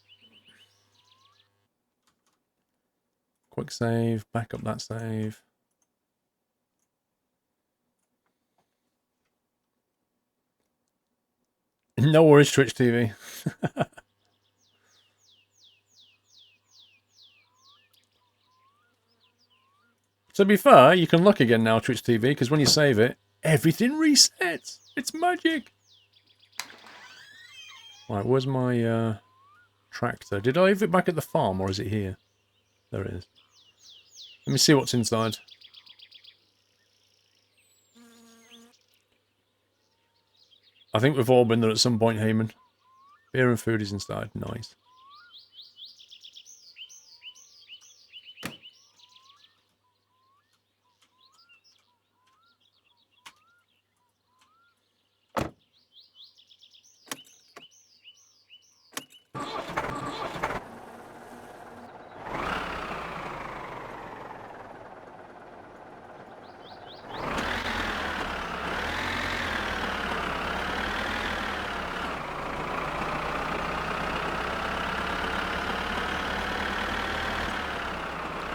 Quick save. Back up that save. No worries, Twitch TV. To be fair, you can look again now, Twitch TV, because when you save it, everything resets. It's magic. Right, where's my tractor? Did I leave it back at the farm, or is it here? There it is. Let me see what's inside. I think we've all been there at some point, Heyman. Beer and food is inside. Nice.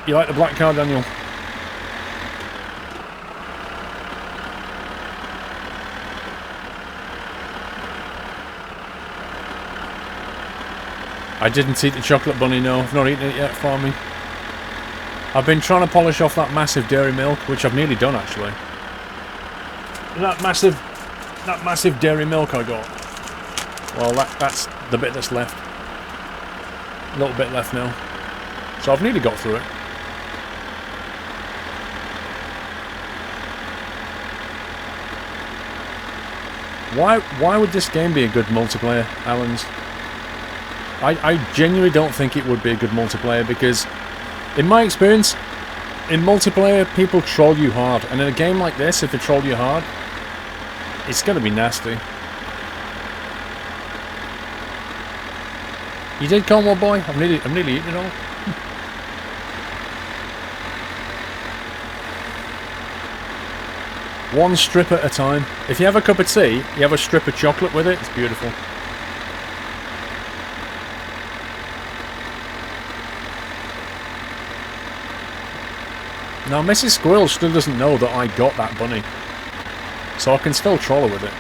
You like the black car, Daniel? I didn't eat the chocolate bunny, no. I've not eaten it yet for me. I've been trying to polish off that massive dairy milk, which I've nearly done, actually. That massive dairy milk I got. Well, that's the bit that's left. A little bit left now. So I've nearly got through it. Why would this game be a good multiplayer, Allens? I genuinely don't think it would be a good multiplayer because, in my experience, in multiplayer, people troll you hard. And in a game like this, if they troll you hard, it's going to be nasty. You did, Cornwall boy? I'm nearly eating it all. One strip at a time. If you have a cup of tea, you have a strip of chocolate with it, it's beautiful. Now, Mrs. Squirrel still doesn't know that I got that bunny. So I can still troll her with it.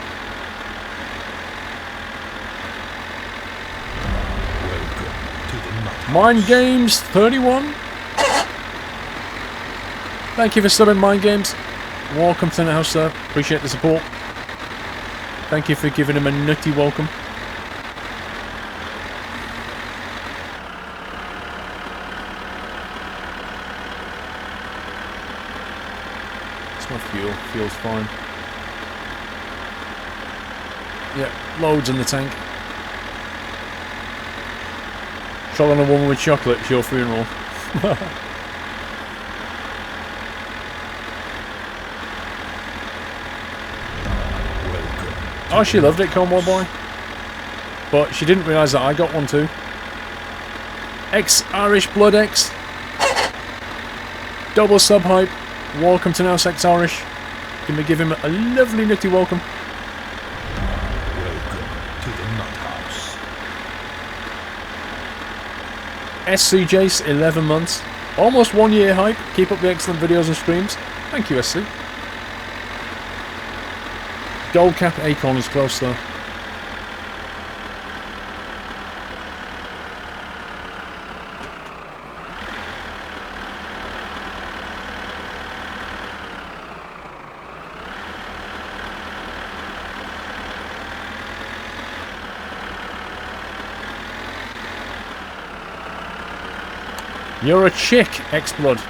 Mind Games 31. Thank you for subbing, Mind Games. Welcome to the house, sir. Appreciate the support. Thank you for giving him a nutty welcome. It's my fuel. Fuel's fine. Yeah, loads in the tank. Trolling a woman with chocolate, it's your funeral. Oh, she loved it, Cornwall boy. But she didn't realise that I got one too. Ex-Irish Blood X. Double sub hype. Welcome to Now Sex Irish. Can we give him a lovely nutty welcome? Welcome to the Nut House. SC Jace, 11 months. Almost 1 year hype. Keep up the excellent videos and streams. Thank you, SC. Gold cap Acorn is close though. You're a chick, X-Blood.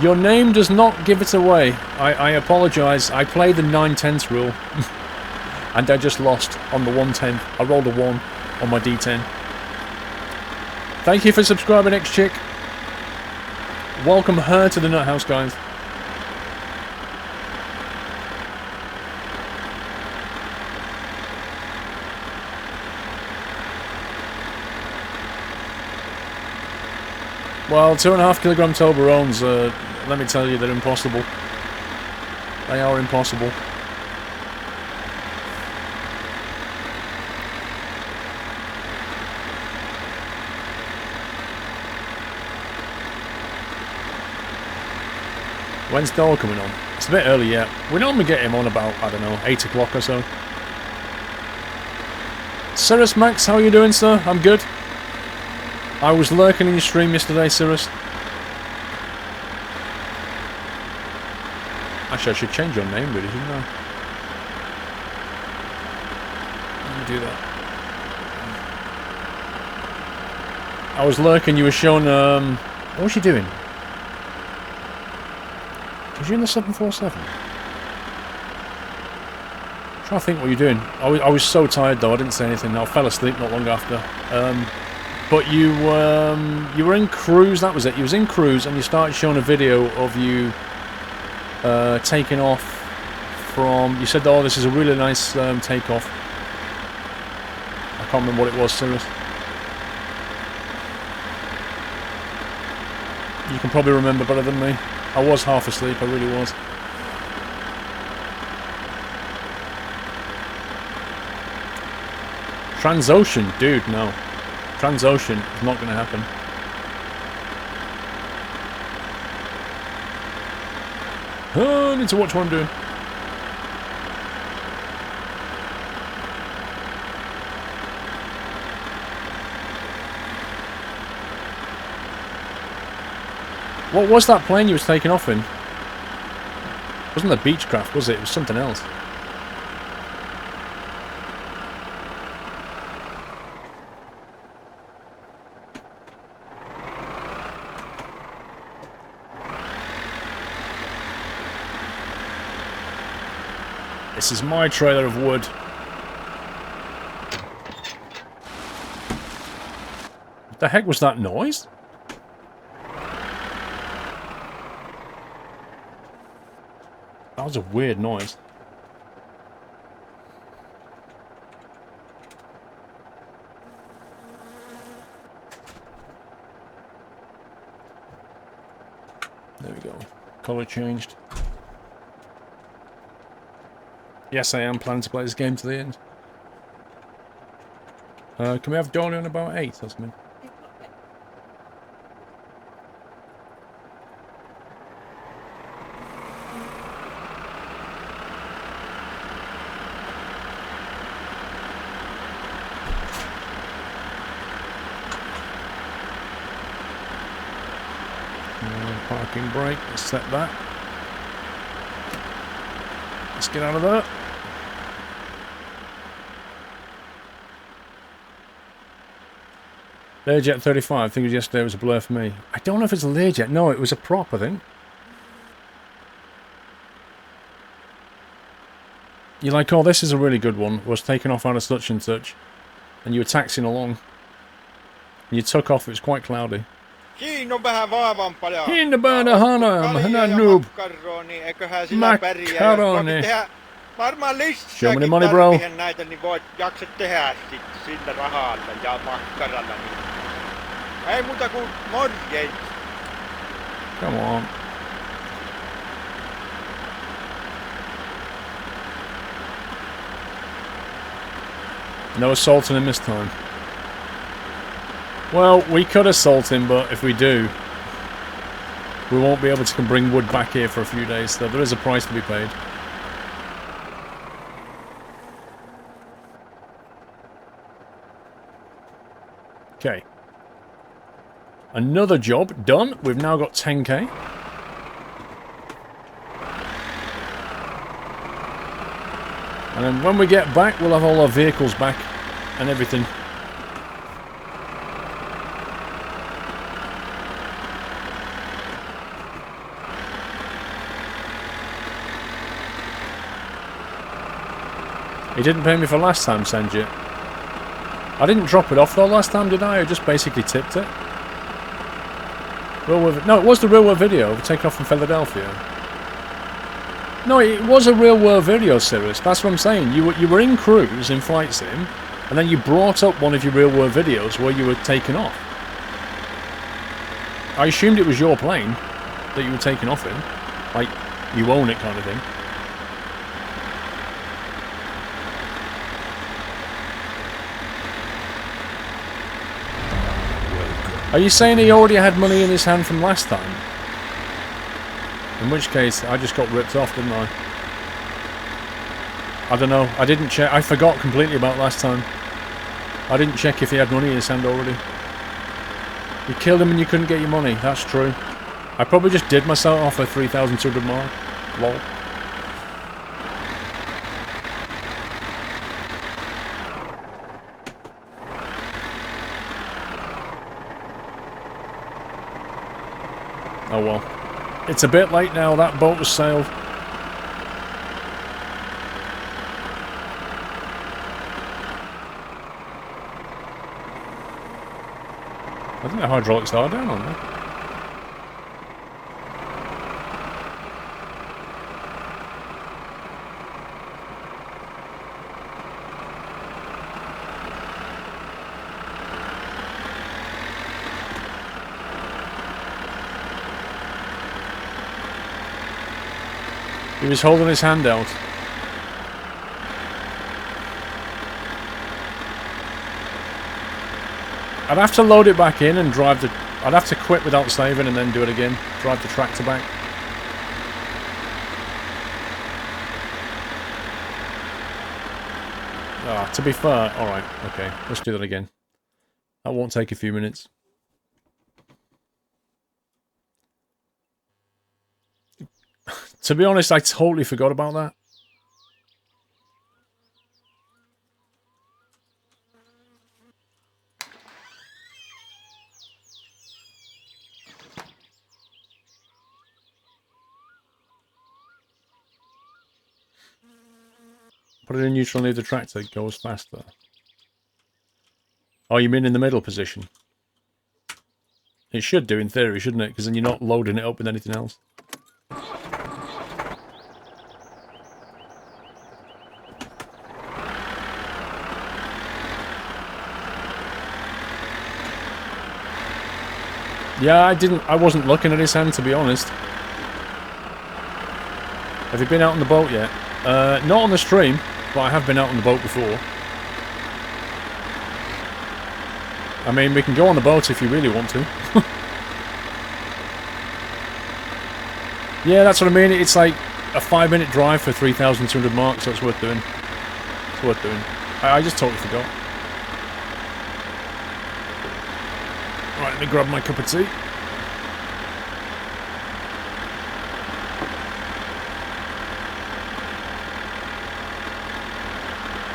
Your name does not give it away. I apologise. I played the 9/10 rule. And I just lost on the 1/10. I rolled a 1 on my D10. Thank you for subscribing, X-Chick. Welcome her to the Nut House, guys. Well, 2.5 kilogram Toblerones, let me tell you, they're impossible. They are impossible. When's Dole coming on? It's a bit early yet. We normally get him on about, I don't know, 8 o'clock or so. Cirrus Max, how are you doing, sir? I'm good. I was lurking in your stream yesterday, Cirrus. Actually, I should change your name, really, shouldn't I? Let me do that. I was lurking, you were showing, what was you doing? Was you in the 747? I'm trying to think what you're doing. I was so tired, though, I didn't say anything. I fell asleep not long after. But you were in cruise, that was it. You was in cruise and you started showing a video of you taking off from... You said, oh, this is a really nice takeoff. I can't remember what it was, Cirrus. You can probably remember better than me. I was half asleep, I really was. Transocean? Dude, no. Transocean is not going to happen. Oh, I need to watch what I'm doing. What was that plane you was taking off in? It wasn't the Beechcraft, was it? It was something else. This is my trailer of wood. What the heck was that noise? That was a weird noise. There we go. Colour changed. Yes, I am planning to play this game to the end. Can we have Dolly on about 8 or something? Parking brake, let's set that. Let's get out of there. Learjet 35, I think it was yesterday, it was a blur for me. I don't know if it's a Learjet, no, it was a prop, I think. You're like, oh, this is a really good one, was taken off out of such and such. And you were taxiing along. And you took off, it was quite cloudy. Siinä on vähän vaavampaa. Siinä vähän hanaa, hän noob. Makkaroni, eiköhän sillä pärjää. Makkaroni. Varmaan Show me the lisääkin money, bro. tarvihen näitä, niin voit jaksat tehdä sit sillä rahalla ja makkaralla. Niin. Ei muuta kuin morjens. Come on. No assaulting him this time. Well, we could assault him, but if we do, we won't be able to bring wood back here for a few days, so there is a price to be paid. Okay. Another job done. We've now got 10k. And then when we get back, we'll have all our vehicles back and everything. He didn't pay me for last time, Sanjit. I didn't drop it off though last time, did I? I just basically tipped it. No, it was the real world video taken off from Philadelphia. No, it was a real world video, Cirrus. That's what I'm saying. You were in cruise in Flight Sim, and then you brought up one of your real world videos where you were taken off. I assumed it was your plane that you were taken off in, like you own it kind of thing. Are you saying he already had money in his hand from last time? In which case, I just got ripped off, didn't I? I don't know. I didn't check. I forgot completely about last time. I didn't check if he had money in his hand already. You killed him and you couldn't get your money. That's true. I probably just did myself off a 3,200 mark. Lol. Oh well. It's a bit late now, that boat was sailed. I think the hydraulics are down on there. He was holding his hand out. I'd have to load it back in and drive the... I'd have to quit without saving and then do it again. Drive the tractor back. Ah, to be fair... Alright, okay. Let's do that again. That won't take a few minutes. To be honest, I totally forgot about that. Put it in neutral near the tractor, it goes faster. Oh, you mean in the middle position? It should do in theory, shouldn't it? Because then you're not loading it up with anything else. Yeah, I wasn't looking at his hand, to be honest. Have you been out on the boat yet? Not on the stream, but I have been out on the boat before. I mean, we can go on the boat if you really want to. Yeah, that's what I mean. It's like a 5-minute drive for 3,200 marks, so it's worth doing. It's worth doing. I just totally forgot. Right, let me grab my cup of tea.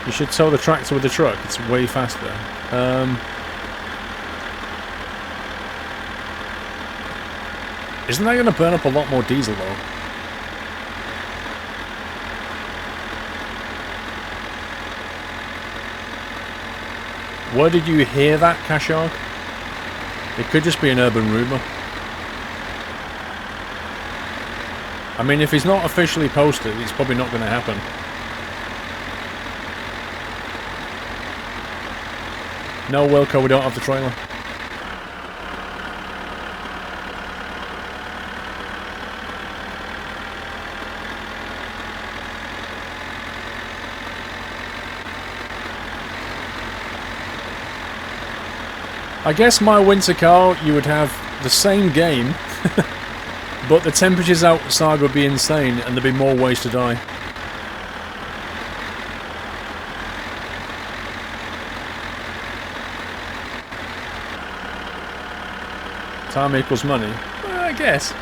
You should tow the tractor with the truck. It's way faster. Isn't that going to burn up a lot more diesel, though? Where did you hear that, Kashog? It could just be an urban rumour. I mean, if he's not officially posted, it's probably not going to happen. No, Wilco, we don't have the trailer. I guess my winter car, you would have the same game, but the temperatures outside would be insane and there'd be more ways to die. Time equals money? Well, I guess.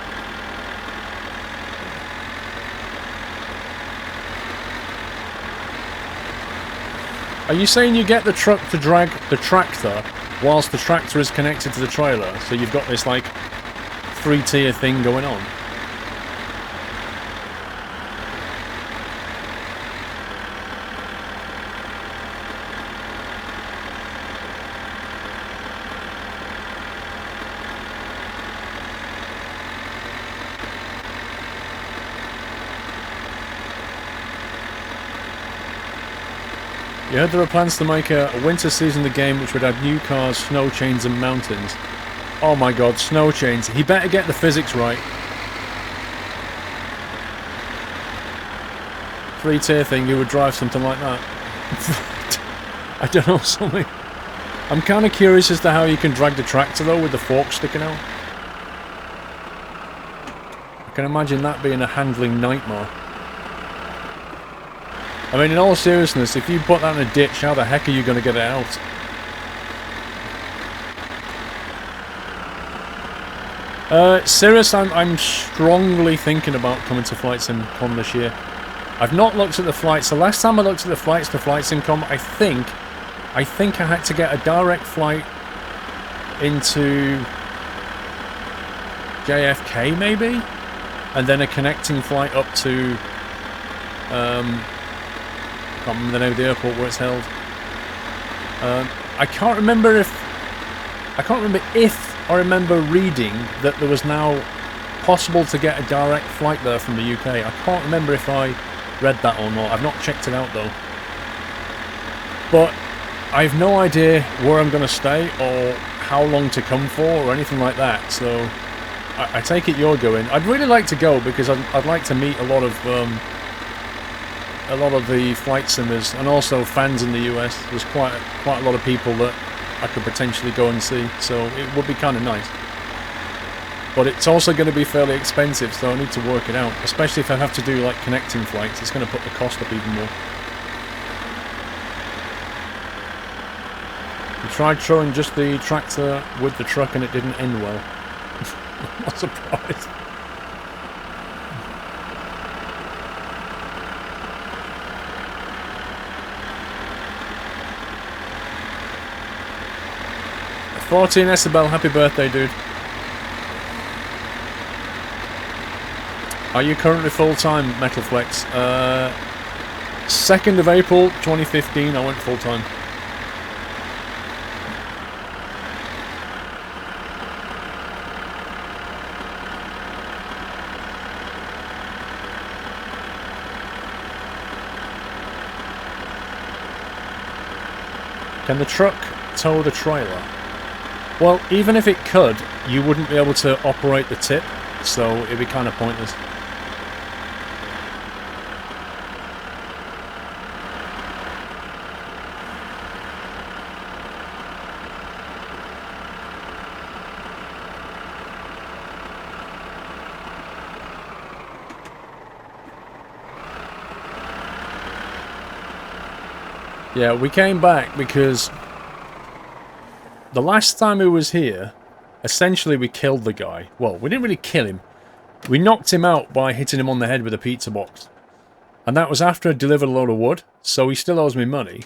Are you saying you get the truck to drag the tractor whilst the tractor is connected to the trailer? So you've got this, like, 3-tier thing going on? You heard there are plans to make a winter season of the game which would add new cars, snow chains and mountains. Oh my god, snow chains. He better get the physics right. 3-tier thing, you would drive something like that. I don't know, something. I'm kind of curious as to how you can drag the tractor though with the fork sticking out. I can imagine that being a handling nightmare. I mean, in all seriousness, if you put that in a ditch, how the heck are you going to get it out? Cirrus, I'm strongly thinking about coming to Flight Sim Con this year. I've not looked at the flights. The last time I looked at the flights to Flight Sim Con, I think I had to get a direct flight into JFK, maybe? And then a connecting flight up to... I can't remember the name of the airport where it's held. I can't remember if I remember reading that there was now possible to get a direct flight there from the UK. I can't remember if I read that or not. I've not checked it out though. But I have no idea where I'm going to stay or how long to come for or anything like that. So I take it you're going. I'd really like to go because I'd like to meet a lot of the flight simmers and also fans in the US. There's quite a lot of people that I could potentially go and see, so it would be kind of nice. But it's also going to be fairly expensive, so I need to work it out. Especially if I have to do like connecting flights, it's going to put the cost up even more. We tried throwing just the tractor with the truck and it didn't end well. I'm not surprised. "14 Isabel, happy birthday, dude. Are you currently full-time, Metalflex?" 2nd of April 2015, I went full-time. Can the truck tow the trailer? Well, even if it could, you wouldn't be able to operate the tip, so it'd be kind of pointless. Yeah, we came back because the last time he was here, essentially we killed the guy. Well, we didn't really kill him. We knocked him out by hitting him on the head with a pizza box. And that was after I delivered a load of wood, so he still owes me money.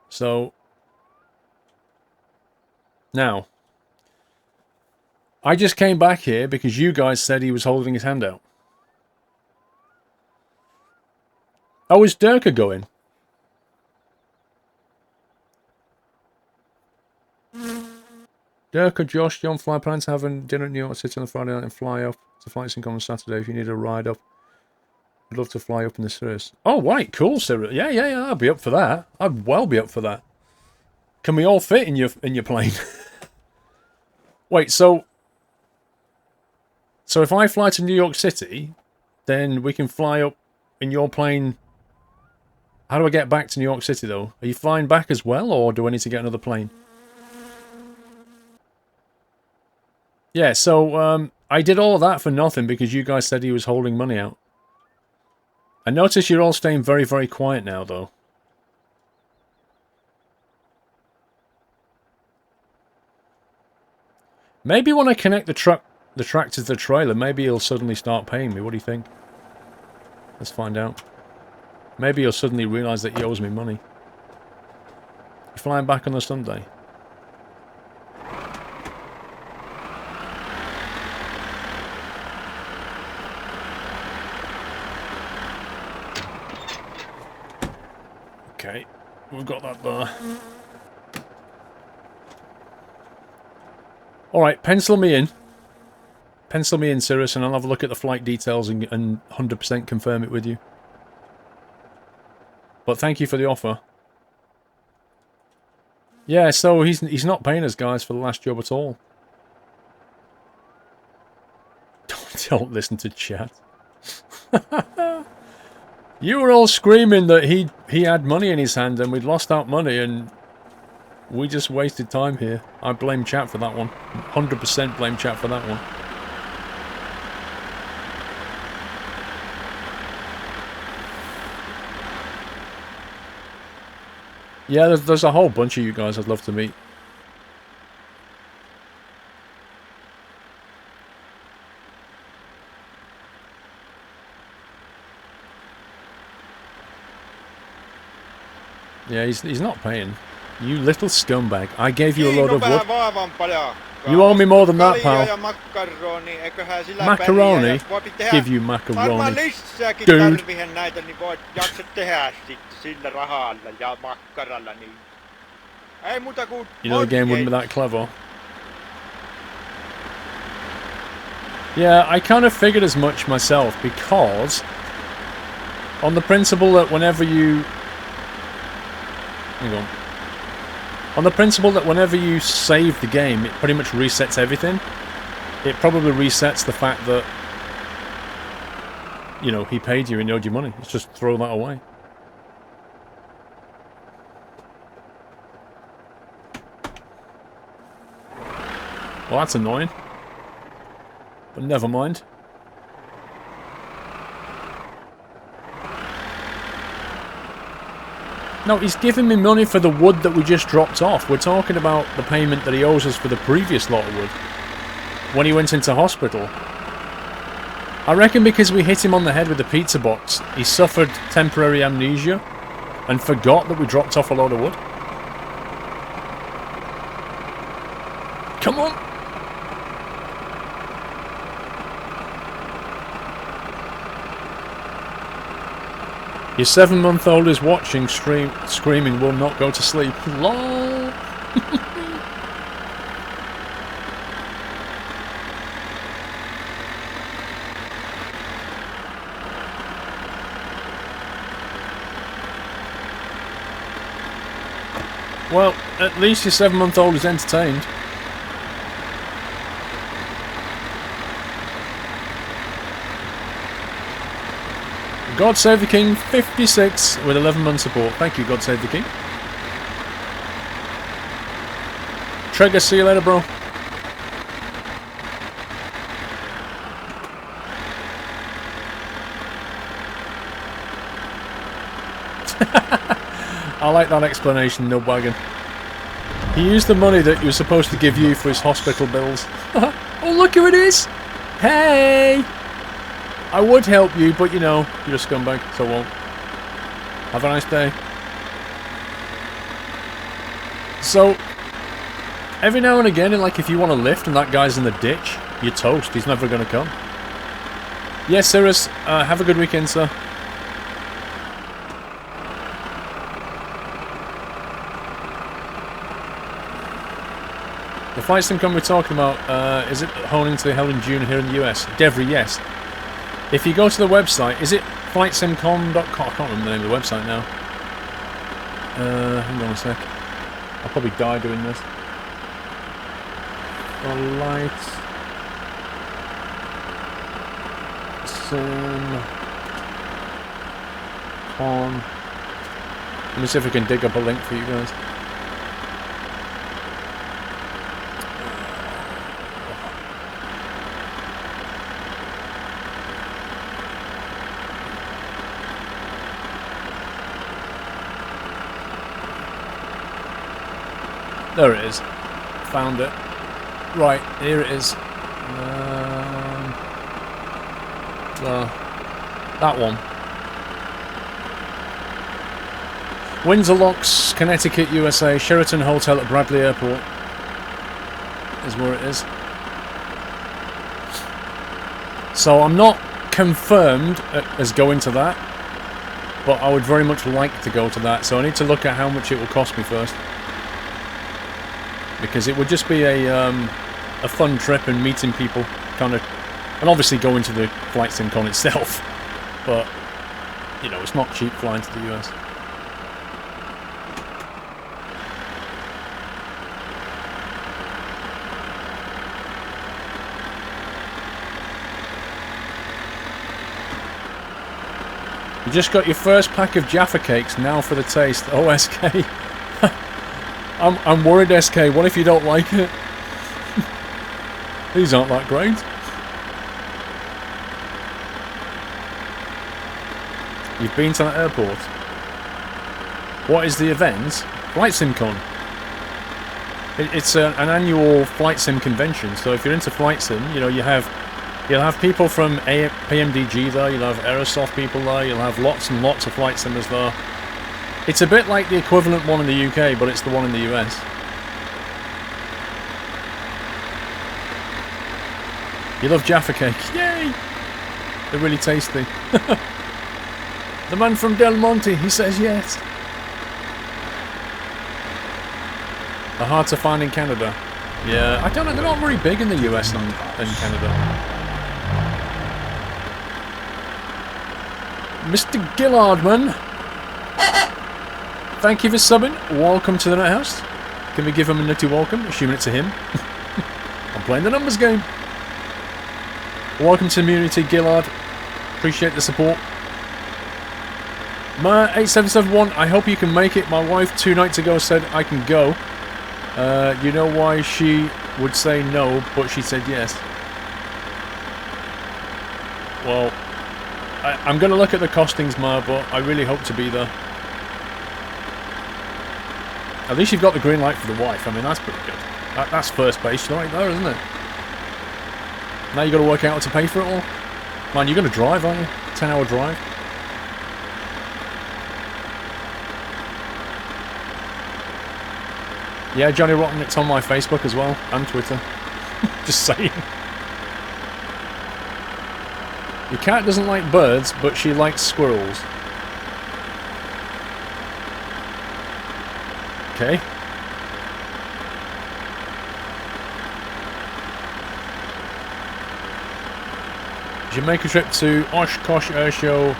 So, now, I just came back here because you guys said he was holding his hand out. How is Durka going? Durka, Josh, John, fly plans having dinner at New York City on the Friday night and fly up to Flight Sim on Saturday if you need a ride up. I'd love to fly up in the Cirrus. Oh, right, cool, Cirrus. Yeah, I'd be up for that. I'd well be up for that. Can we all fit in your plane? Wait, so if I fly to New York City, then we can fly up in your plane. How do I get back to New York City, though? Are you flying back as well, or do I need to get another plane? Yeah, so I did all of that for nothing because you guys said he was holding money out. I notice you're all staying very, very quiet now, though. Maybe when I connect the tractor to the trailer, maybe he'll suddenly start paying me. What do you think? Let's find out. Maybe he'll suddenly realise that he owes me money. You're flying back on the Sunday. Okay, we've got that there. Alright, pencil me in. Pencil me in, Cirrus, and I'll have a look at the flight details and 100% confirm it with you. But thank you for the offer. Yeah, so he's not paying us, guys, for the last job at all. Don't listen to chat. You were all screaming that he had money in his hand and we'd lost out money and we just wasted time here. I blame chat for that one. 100% blame chat for that one. Yeah, there's a whole bunch of you guys I'd love to meet. Yeah, he's not paying. You little scumbag. I gave you a load of wood. You owe me more than that, pal. Macaroni? Give you macaroni. Dude. You know the game wouldn't be that clever. Yeah, I kind of figured as much myself because on the principle that whenever you... Hang on. On the principle that whenever you save the game, it pretty much resets everything. It probably resets the fact that, you know, he paid you and he owed you money. Let's just throw that away. Well, that's annoying. But never mind. No, he's giving me money for the wood that we just dropped off. We're talking about the payment that he owes us for the previous lot of wood. When he went into hospital. I reckon because we hit him on the head with the pizza box, he suffered temporary amnesia and forgot that we dropped off a load of wood. Come on! Your 7-month-old is watching, screaming, will not go to sleep. LOL! Well, at least your 7-month-old is entertained. God Save the King 56 with 11-month support. Thank you, God Save the King. Trigger, see you later, bro. I like that explanation, no wagon. He used the money that he was supposed to give you for his hospital bills. Oh, look who it is! Hey! I would help you, but you know, you're a scumbag, so I won't. Have a nice day. So, every now and again, like if you want to lift and that guy's in the ditch, you're toast. He's never going to come. Yes, Cyrus, have a good weekend, sir. The fight sim we're talking about, is it honing to Helen June here in the US? Devry, yes. If you go to the website, is it flightsimcon.com? I can't remember the name of the website now. Hang on a sec. I'll probably die doing this. Flight Sim Con. Let me see if I can dig up a link for you guys. There it is. Found it. Right, here it is. That one. Windsor Locks, Connecticut, USA. Sheraton Hotel at Bradley Airport is where it is. So I'm not confirmed as going to that, but I would very much like to go to that. So I need to look at how much it will cost me first. Because it would just be a fun trip and meeting people, kind of, and obviously going to the Flight Sim Con itself, but, you know, it's not cheap flying to the US. You just got your first pack of Jaffa cakes, now for the taste. Oh, SK. I'm worried, SK. What if you don't like it? These aren't that great. You've been to that airport. What is the event? Flight SimCon. It's an annual flight sim convention. So if you're into flight sim, you know, you'll have people from PMDG there. You'll have Aerosoft people there. You'll have lots and lots of flight simmers there. It's a bit like the equivalent one in the UK, but it's the one in the US. You love Jaffa cake. Yay! They're really tasty. The man from Del Monte, he says yes. They're hard to find in Canada. Yeah, I don't know, they're not very big in the US and Canada. Mr. Gillardman, thank you for subbing. Welcome to the Nut House. Can we give him a nutty welcome? Assuming it's a him. I'm playing the numbers game. Welcome to the community, Gillard. Appreciate the support. Ma8771, I hope you can make it. My wife 2 nights ago said I can go. You know why she would say no, but she said yes. Well, I'm going to look at the costings, Ma, but I really hope to be there. At least you've got the green light for the wife. I mean, that's pretty good. That's first base right there, isn't it? Now you got to work out how to pay for it all. Man, you're going to drive, aren't you? 10-hour drive. Yeah, Johnny Rotten, it's on my Facebook as well, and Twitter. Just saying. Your cat doesn't like birds, but she likes squirrels. Okay. You make a trip to Oshkosh Air Show,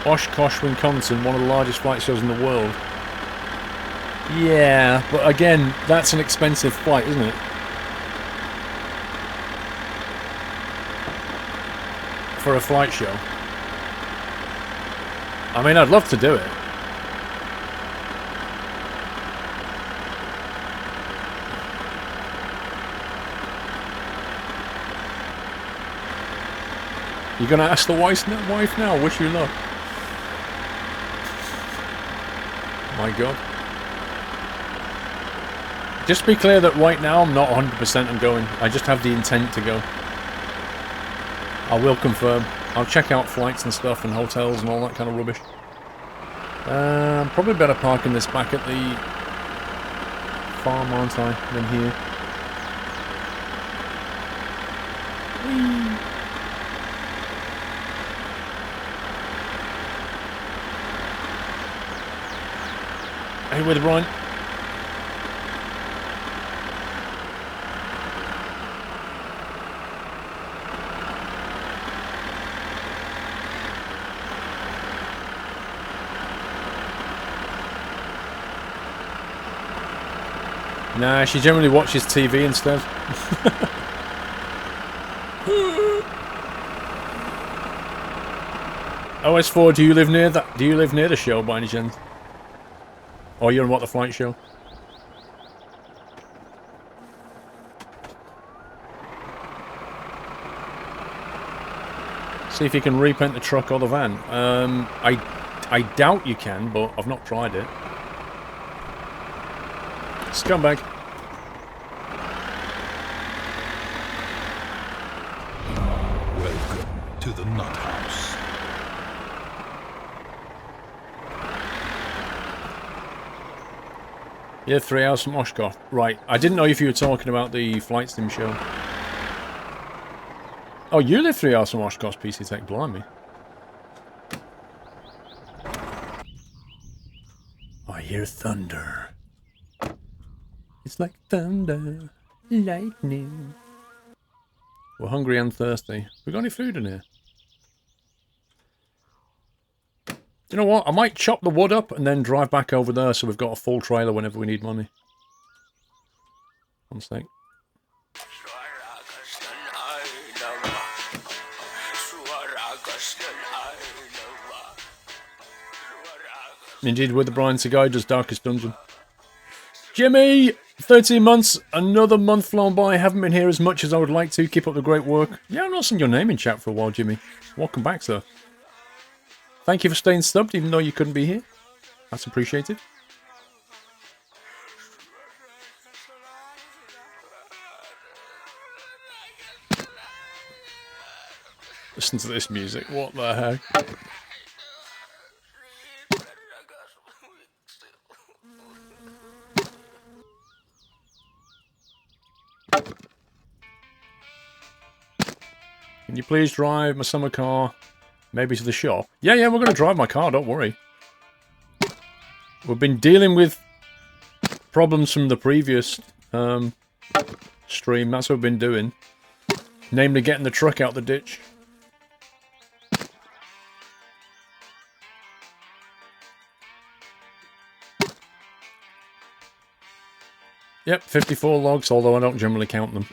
Oshkosh, Wisconsin, one of the largest flight shows in the world. Yeah, but again, that's an expensive flight, isn't it? For a flight show. I mean, I'd love to do it. You're going to ask the wife now? Wish you luck. My God. Just be clear that right now I'm not 100% on going. I just have the intent to go. I will confirm. I'll check out flights and stuff and hotels and all that kind of rubbish. Probably better parking this back at the farm, aren't I, than here. Whee! Hey, with Brian. Nah, she generally watches TV instead. OS4, do you live near that? Do you live near the show by any chance? Or you're on what, the flight show? See if you can repaint the truck or the van. I doubt you can, but I've not tried it. Scumbag. Welcome to the Nut House. Yeah, 3 hours from Oshkosh. Right, I didn't know if you were talking about the flight sim show. Oh, you live 3 hours from Oshkosh, PC Tech, blimey. I hear thunder. It's like thunder, lightning. We're hungry and thirsty. We got any food in here? You know what? I might chop the wood up and then drive back over there so we've got a full trailer whenever we need money. One sec. Indeed, with the Brian Segai does Darkest Dungeon. Jimmy! 13 months, another month flown by. Haven't been here as much as I would like to. Keep up the great work. Yeah, I've not seen your name in chat for a while, Jimmy. Welcome back, sir. Thank you for staying subbed, even though you couldn't be here. That's appreciated. Listen to this music. What the heck? Can you please drive my summer car, maybe to the shop? Yeah, we're going to drive my car, don't worry. We've been dealing with problems from the previous stream, that's what we've been doing. Namely, getting the truck out the ditch. Yep, 54 logs, although I don't generally count them.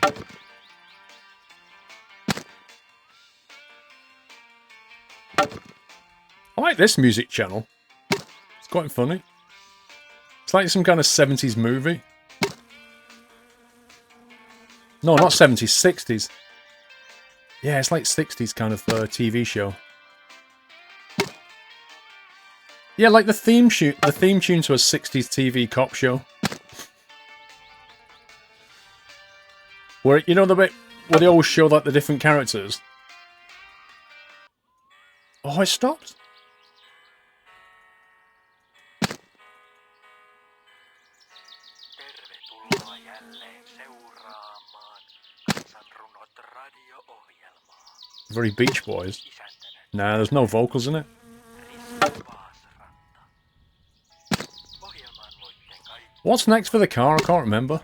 I like this music channel. It's quite funny. It's like some kind of 70s movie. No, not 70s, 60s. Yeah, it's like 60s kind of TV show. Yeah, like the theme tune to a 60s TV cop show. Where, you know the bit where they always show like the different characters? Oh, it stopped? Very Beach Boys. Nah, there's no vocals in it. What's next for the car? I can't remember.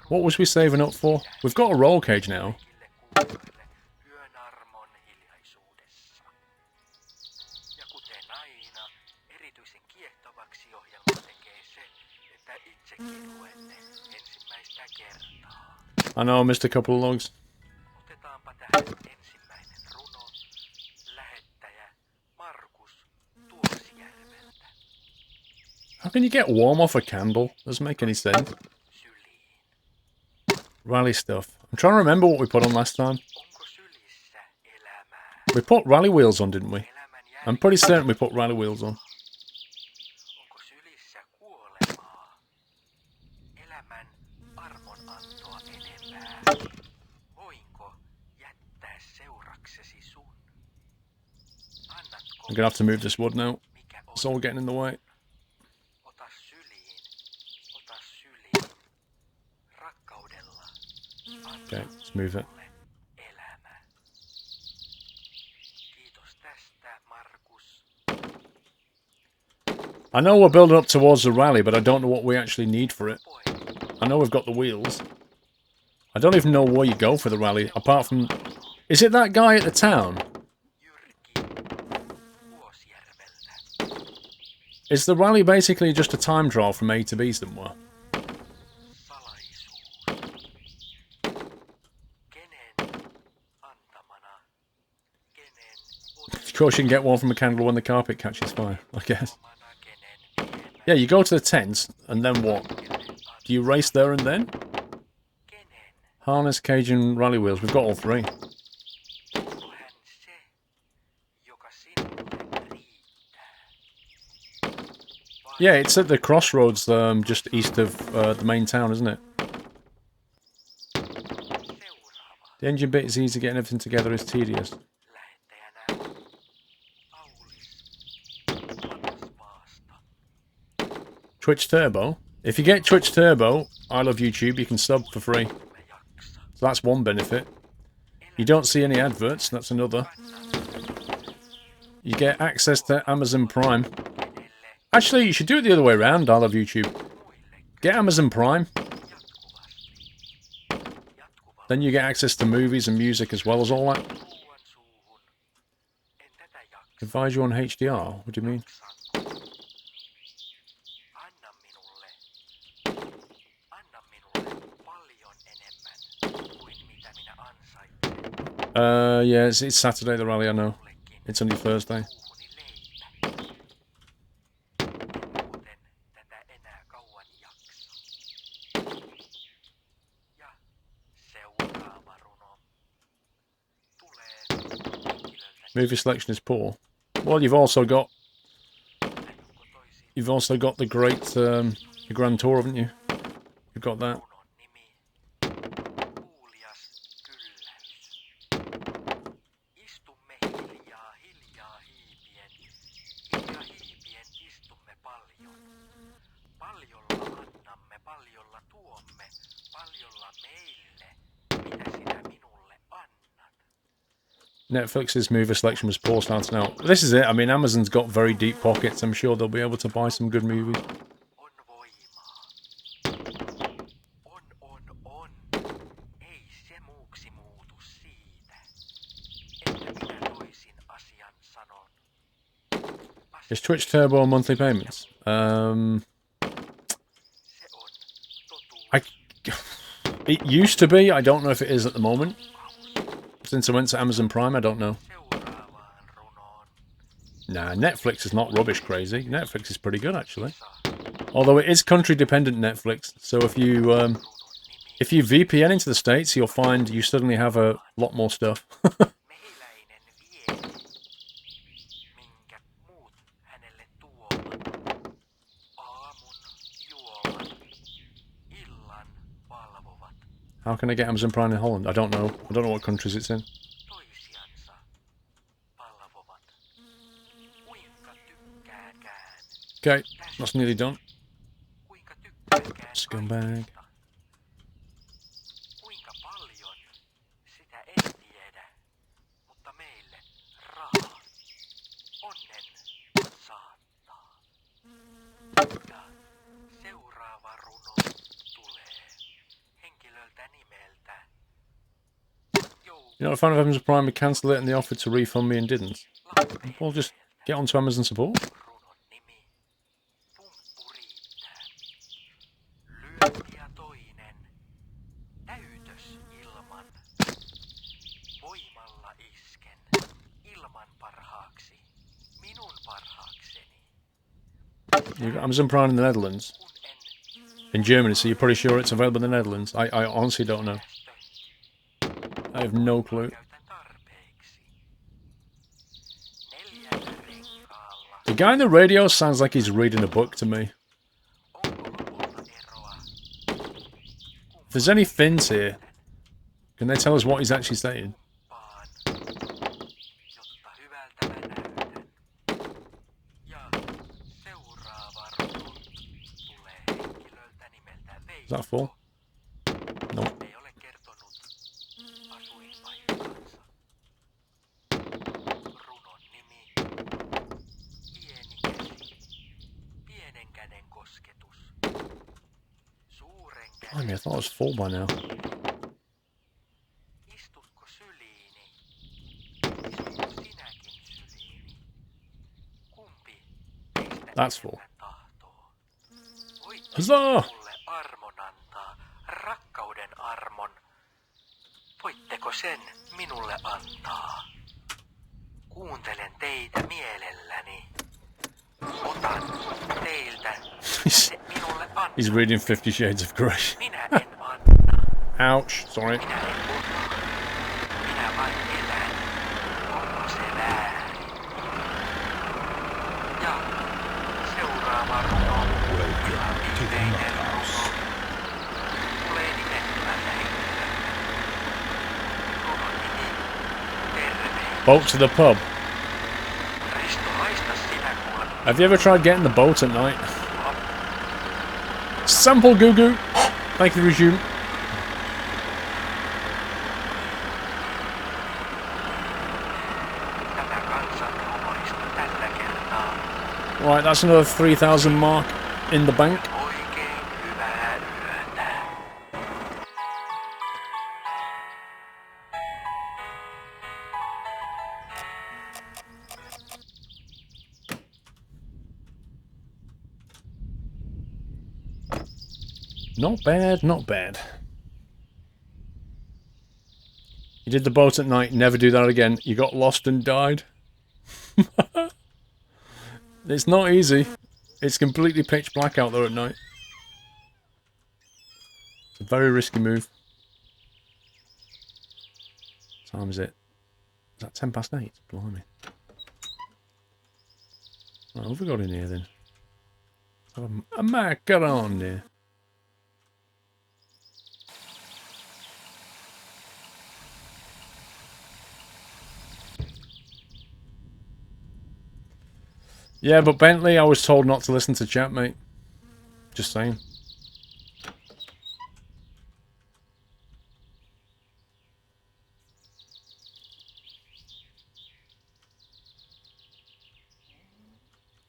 What was we saving up for? We've got a roll cage now. I know I missed a couple of logs. How can you get warm off a candle? Doesn't make any sense. Rally stuff. I'm trying to remember what we put on last time. We put rally wheels on, didn't we? I'm pretty certain we put rally wheels on. I'm gonna have to move this wood now. It's all getting in the way. Okay, let's move it. I know we're building up towards the rally, but I don't know what we actually need for it. I know we've got the wheels. I don't even know where you go for the rally, apart from... Is it that guy at the town? Is the rally basically just a time trial from A to B somewhere? Of course you can get one from a candle when the carpet catches fire, I guess. Yeah, you go to the tent, and then what? Do you race there and then? Harness, cage and rally wheels, we've got all three. Yeah, it's at the crossroads just east of the main town, isn't it? The engine bit is easy, getting everything together is tedious. Twitch Turbo? If you get Twitch Turbo, I love YouTube, you can sub for free. So that's one benefit. You don't see any adverts, that's another. You get access to Amazon Prime. Actually, you should do it the other way around, I love YouTube. Get Amazon Prime. Then you get access to movies and music as well as all that. Advise you on HDR? What do you mean? Yeah, it's Saturday, the rally, I know. It's only Thursday. Movie selection is poor. Well, you've also got the great the Grand Tour, haven't you? You've got that. Netflix's movie selection was poor starting out. This is it. I mean, Amazon's got very deep pockets. I'm sure they'll be able to buy some good movies. Is Twitch Turbo on monthly payments? It used to be. I don't know if it is at the moment. Since I went to Amazon Prime, I don't know. Nah, Netflix is not rubbish crazy. Netflix is pretty good, actually. Although it is country-dependent Netflix, so if you VPN into the States, you'll find you suddenly have a lot more stuff. How can I get Amazon Prime in Holland? I don't know. I don't know what countries it's in. Okay, that's nearly done. Scumbag. You know, a fan of Amazon Prime, we cancelled it and they offered to refund me and didn't. Well, just get onto Amazon support. You've got Amazon Prime in the Netherlands. In Germany, so you're pretty sure it's available in the Netherlands. I honestly don't know. I have no clue. The guy on the radio sounds like he's reading a book to me. If there's any Finns here, can they tell us what he's actually saying? Is that full? No. Blimey, I thought it was full by now. That's full. Huzzah! Voitteko sen minulle antaa? Kuuntelen teitä mielelläni. Otan teiltä se minulle antaa. He's reading 50 Shades of Grey. Minä en anna. Ouch, sorry. Minä en ota. Minä vain elän. Onko se väärin? Ja seuraava runo. Welcome to the Yhteinen Nut House. runo. Tulee nimettömältä henkilöltä. Runon nimi. Terve. Boat to the pub. Risto, haista sinä kuule. Have you ever tried getting the boat at night? Sample Goo Goo. Thank you, resume. Tätä kansanhuumorista tällä kertaa. Right, that's another 3,000 mark in the bank. Oikein hyvää yötä. Not bad, not bad. You did the boat at night, never do that again. You got lost and died. It's not easy. It's completely pitch black out there at night. It's a very risky move. What time is it? Is that 10 past 8? Blimey. What have we got in here then? A macaroni. Yeah, but Bentley, I was told not to listen to chat, mate. Just saying.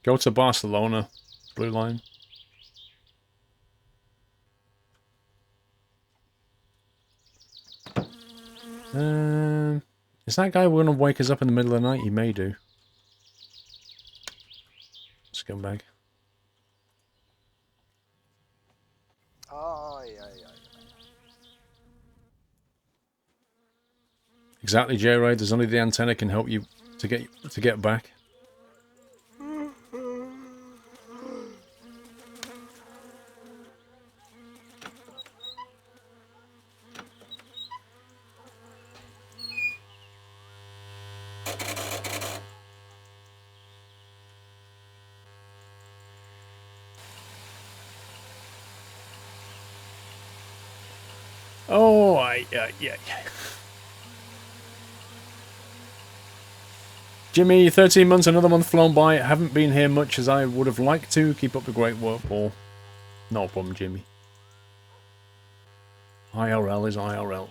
Go to Barcelona, Blue Line. Is that guy going to wake us up in the middle of the night? He may do. Scumbag. Ai, ai, ai. Exactly, J-Ray. There's only the antenna can help you to get back. Oh, yeah. Jimmy, 13 months, another month flown by. Haven't been here much as I would have liked to. Keep up the great work, Paul. No problem, Jimmy. IRL is IRL.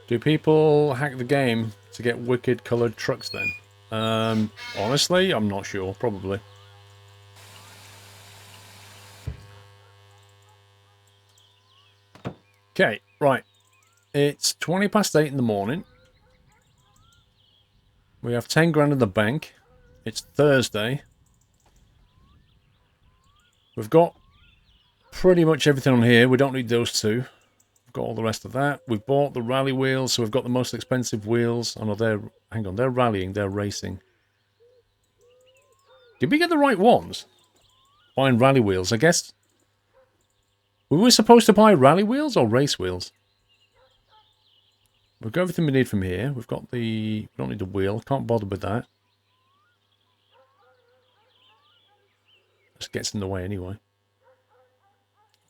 Do people hack the game to get wicked coloured trucks then? Honestly, I'm not sure. Probably. Okay, right. It's 20 past 8 in the morning. We have 10 grand in the bank. It's Thursday. We've got pretty much everything on here. We don't need those two. We've got all the rest of that. We've bought the rally wheels, so we've got the most expensive wheels. Oh no, hang on, they're rallying, they're racing. Did we get the right ones? Buying rally wheels, I guess. Were we supposed to buy rally wheels or race wheels? We've got everything we need from here. We've got we don't need the wheel. Can't bother with that. Just gets in the way anyway.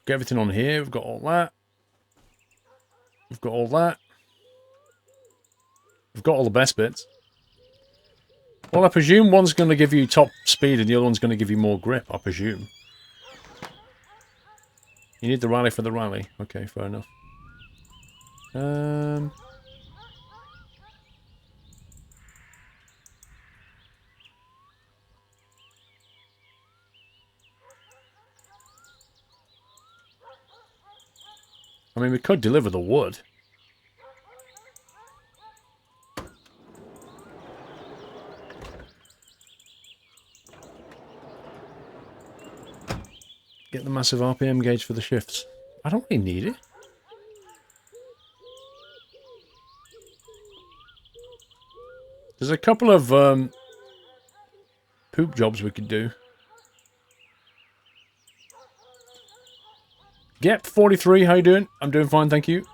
Got everything on here. We've got all that. We've got all that. We've got all the best bits. Well, I presume one's going to give you top speed and the other one's going to give you more grip, I presume. You need the rally for the rally. Okay, fair enough. I mean, we could deliver the wood. Get the massive RPM gauge for the shifts. I don't really need it. There's a couple of poop jobs we could do. Yep, 43, how you doing? I'm doing fine, thank you.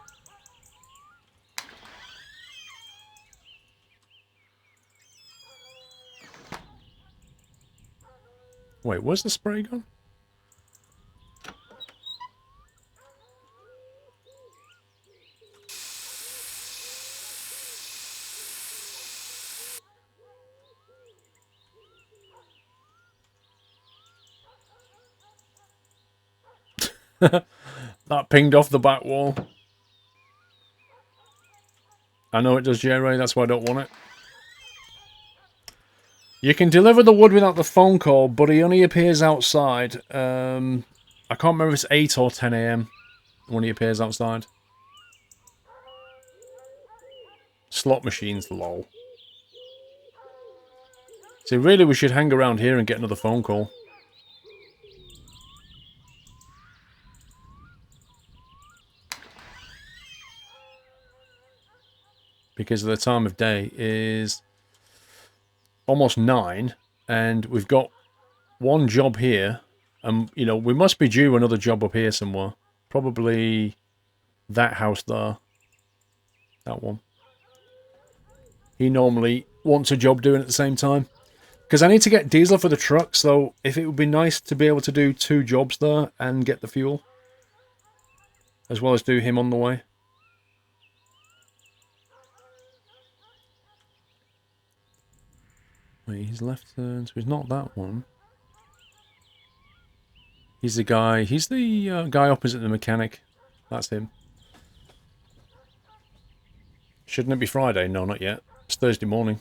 Wait, where's the spray gone? That pinged off the back wall. I know it does, J-Ray, that's why I don't want it. You can deliver the wood without the phone call, but he only appears outside. I can't remember if it's 8 or 10 AM. when he appears outside. Slot machines, lol. See, really, we should hang around here and get another phone call. Because the time of day is almost 9, and we've got one job here. You know, we must be due another job up here somewhere. Probably that house there. That one. He normally wants a job doing at the same time. Because I need to get diesel for the truck, so if it would be nice to be able to do 2 jobs there and get the fuel. As well as do him on the way. Wait, he's left turn, so he's not that one. He's the guy guy opposite the mechanic. That's him. Shouldn't it be Friday? No, not yet. It's Thursday morning.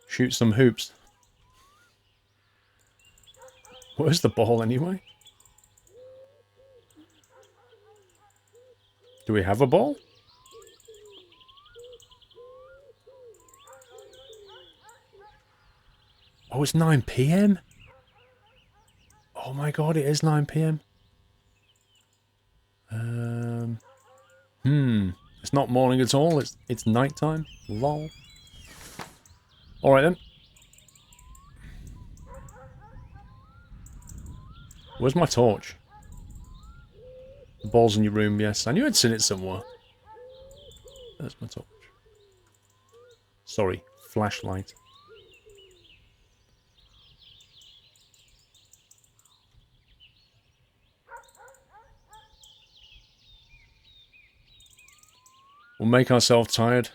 Shoot some hoops. Where's the ball anyway? Do we have a ball? Oh, it's 9 PM? Oh my god, it is 9 PM. It's not morning at all, it's nighttime. Lol. Alright then. Where's my torch? The ball's in your room, yes. I knew I'd seen it somewhere. There's my torch. Sorry, flashlight. We'll make ourselves tired.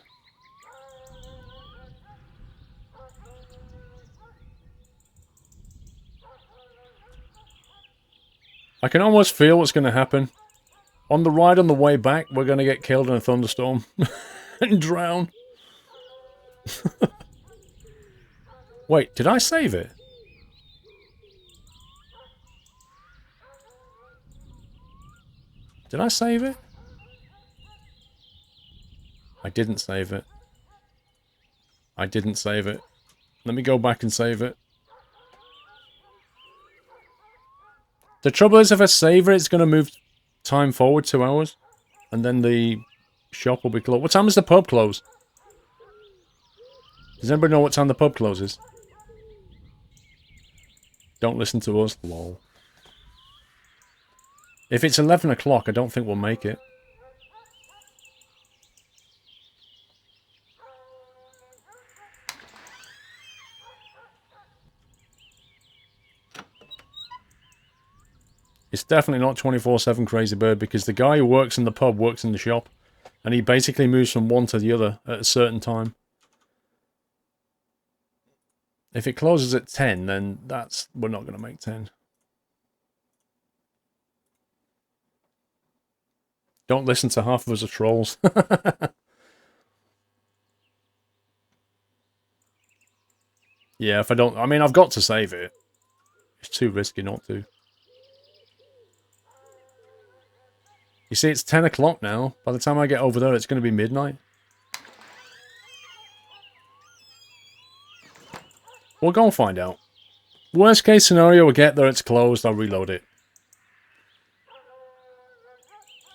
I can almost feel what's going to happen. On the ride on the way back, we're going to get killed in a thunderstorm. And drown. Wait, did I save it? Did I save it? I didn't save it. I didn't save it. Let me go back and save it. The trouble is, if I save it, it's going to move time forward 2 hours. And then the shop will be closed. What time does the pub close? Does anybody know what time the pub closes? Don't listen to us. Lol. If it's 11 o'clock, I don't think we'll make it. It's definitely not 24/7 Crazy Bird, because the guy who works in the pub works in the shop. And he basically moves from one to the other at a certain time. If it closes at 10, then we're not going to make 10. Don't listen to half of us are trolls. Yeah, if I don't... I mean, I've got to save it. It's too risky not to. You see, it's 10 o'clock now. By the time I get over there, it's going to be midnight. We'll go and find out. Worst case scenario, we get there, it's closed, I'll reload it.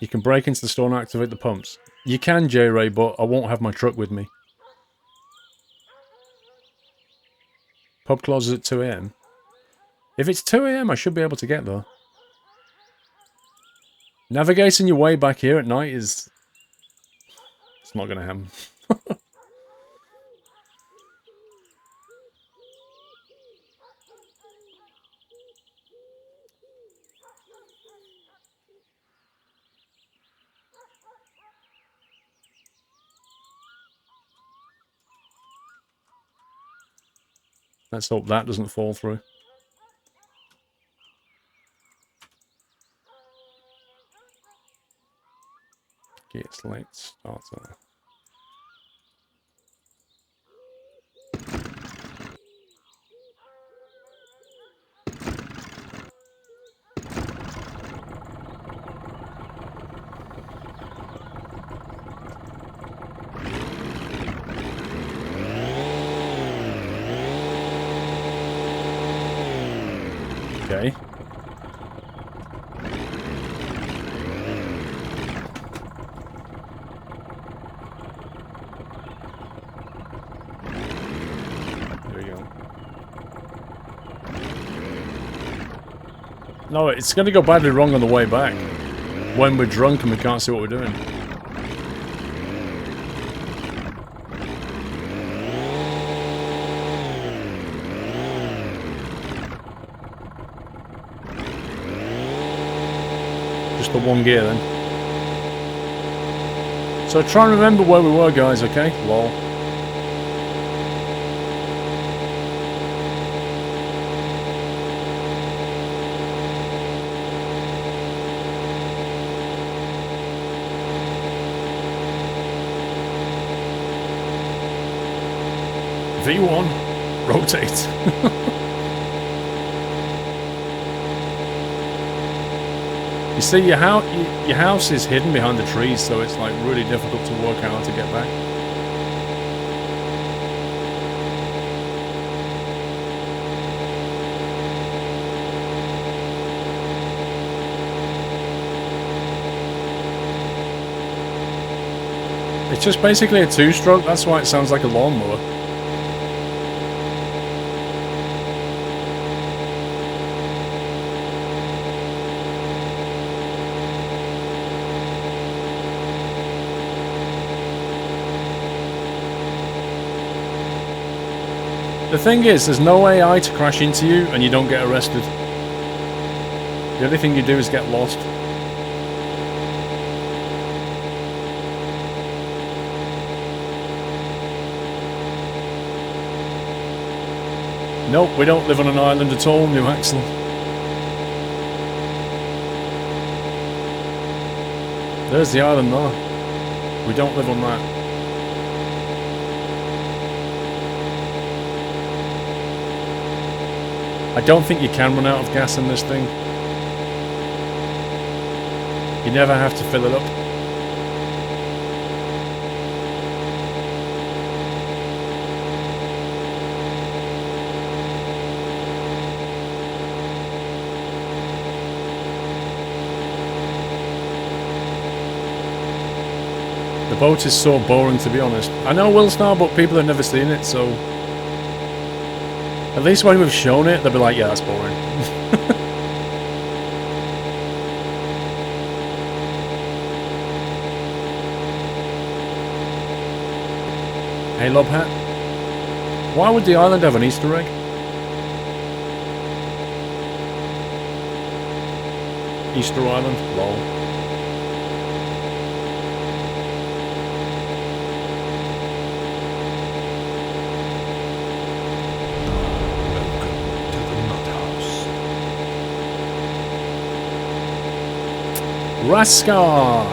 You can break into the store and activate the pumps. You can, J-Ray, but I won't have my truck with me. Pub closes at 2 AM. If it's 2 AM, I should be able to get there. Navigating your way back here at night is... It's not going to happen. Let's hope that doesn't fall through. Get late starter. Okay. There we go. No, it's going to go badly wrong on the way back. When we're drunk and we can't see what we're doing. Just the one gear then. So try and remember where we were, guys, okay? Lol. V1, rotate. You see, your house is hidden behind the trees, so it's like really difficult to work out how to get back. It's just basically a two-stroke, that's why it sounds like a lawnmower. The thing is, there's no AI to crash into you and you don't get arrested. The only thing you do is get lost. Nope, we don't live on an island at all, New Axel. There's the island there. We don't live on that. I don't think you can run out of gas in this thing. You never have to fill it up. The boat is so boring, to be honest. I know Willstar, but people have never seen it, so... At least when we've shown it, they'll be like, yeah, that's boring. Hey, Lobhat. Why would the island have an Easter egg? Easter Island? Lol. Raskar!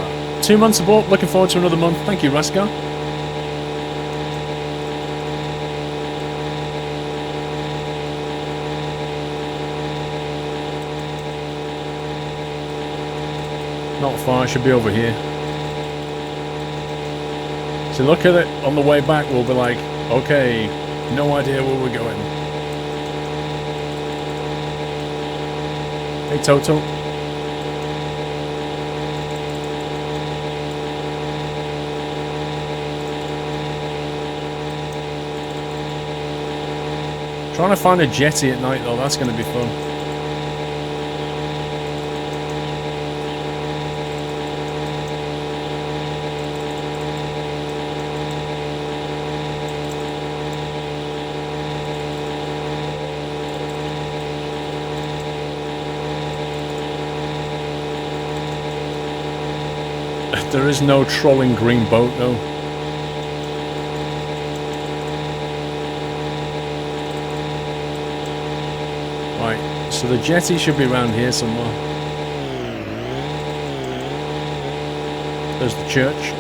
2 months aboard, looking forward to another month. Thank you, Raskar. Not far, it should be over here. So look at it, on the way back we'll be like, okay, no idea where we're going. Hey Toto. Trying to find a jetty at night though, that's going to be fun. There is no trolling green boat though. So the jetty should be around here somewhere. There's the church.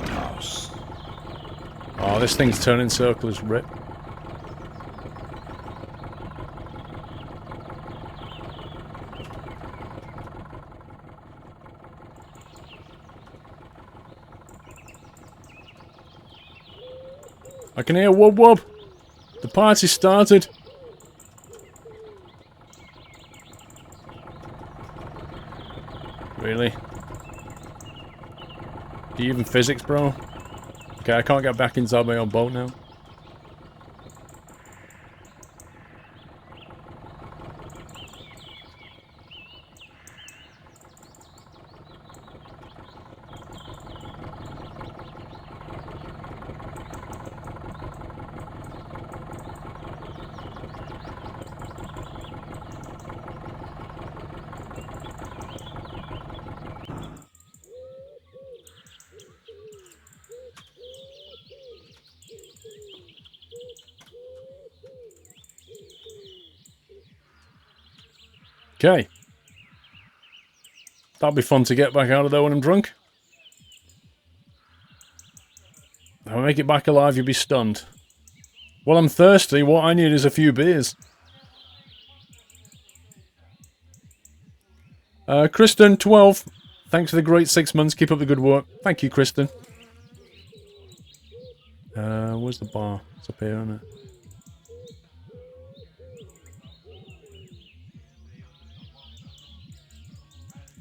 nut house. Oh, this thing's turning circles, rip. I can hear wub wub. The party started. Really? Do you even physics, bro? Okay, I can't get back inside my own boat now. Okay. That'll be fun to get back out of there when I'm drunk. If I make it back alive, you'll be stunned. Well, I'm thirsty. What I need is a few beers. Kristen, 12. Thanks for the great 6 months. Keep up the good work. Thank you, Kristen. Where's the bar? It's up here, isn't it?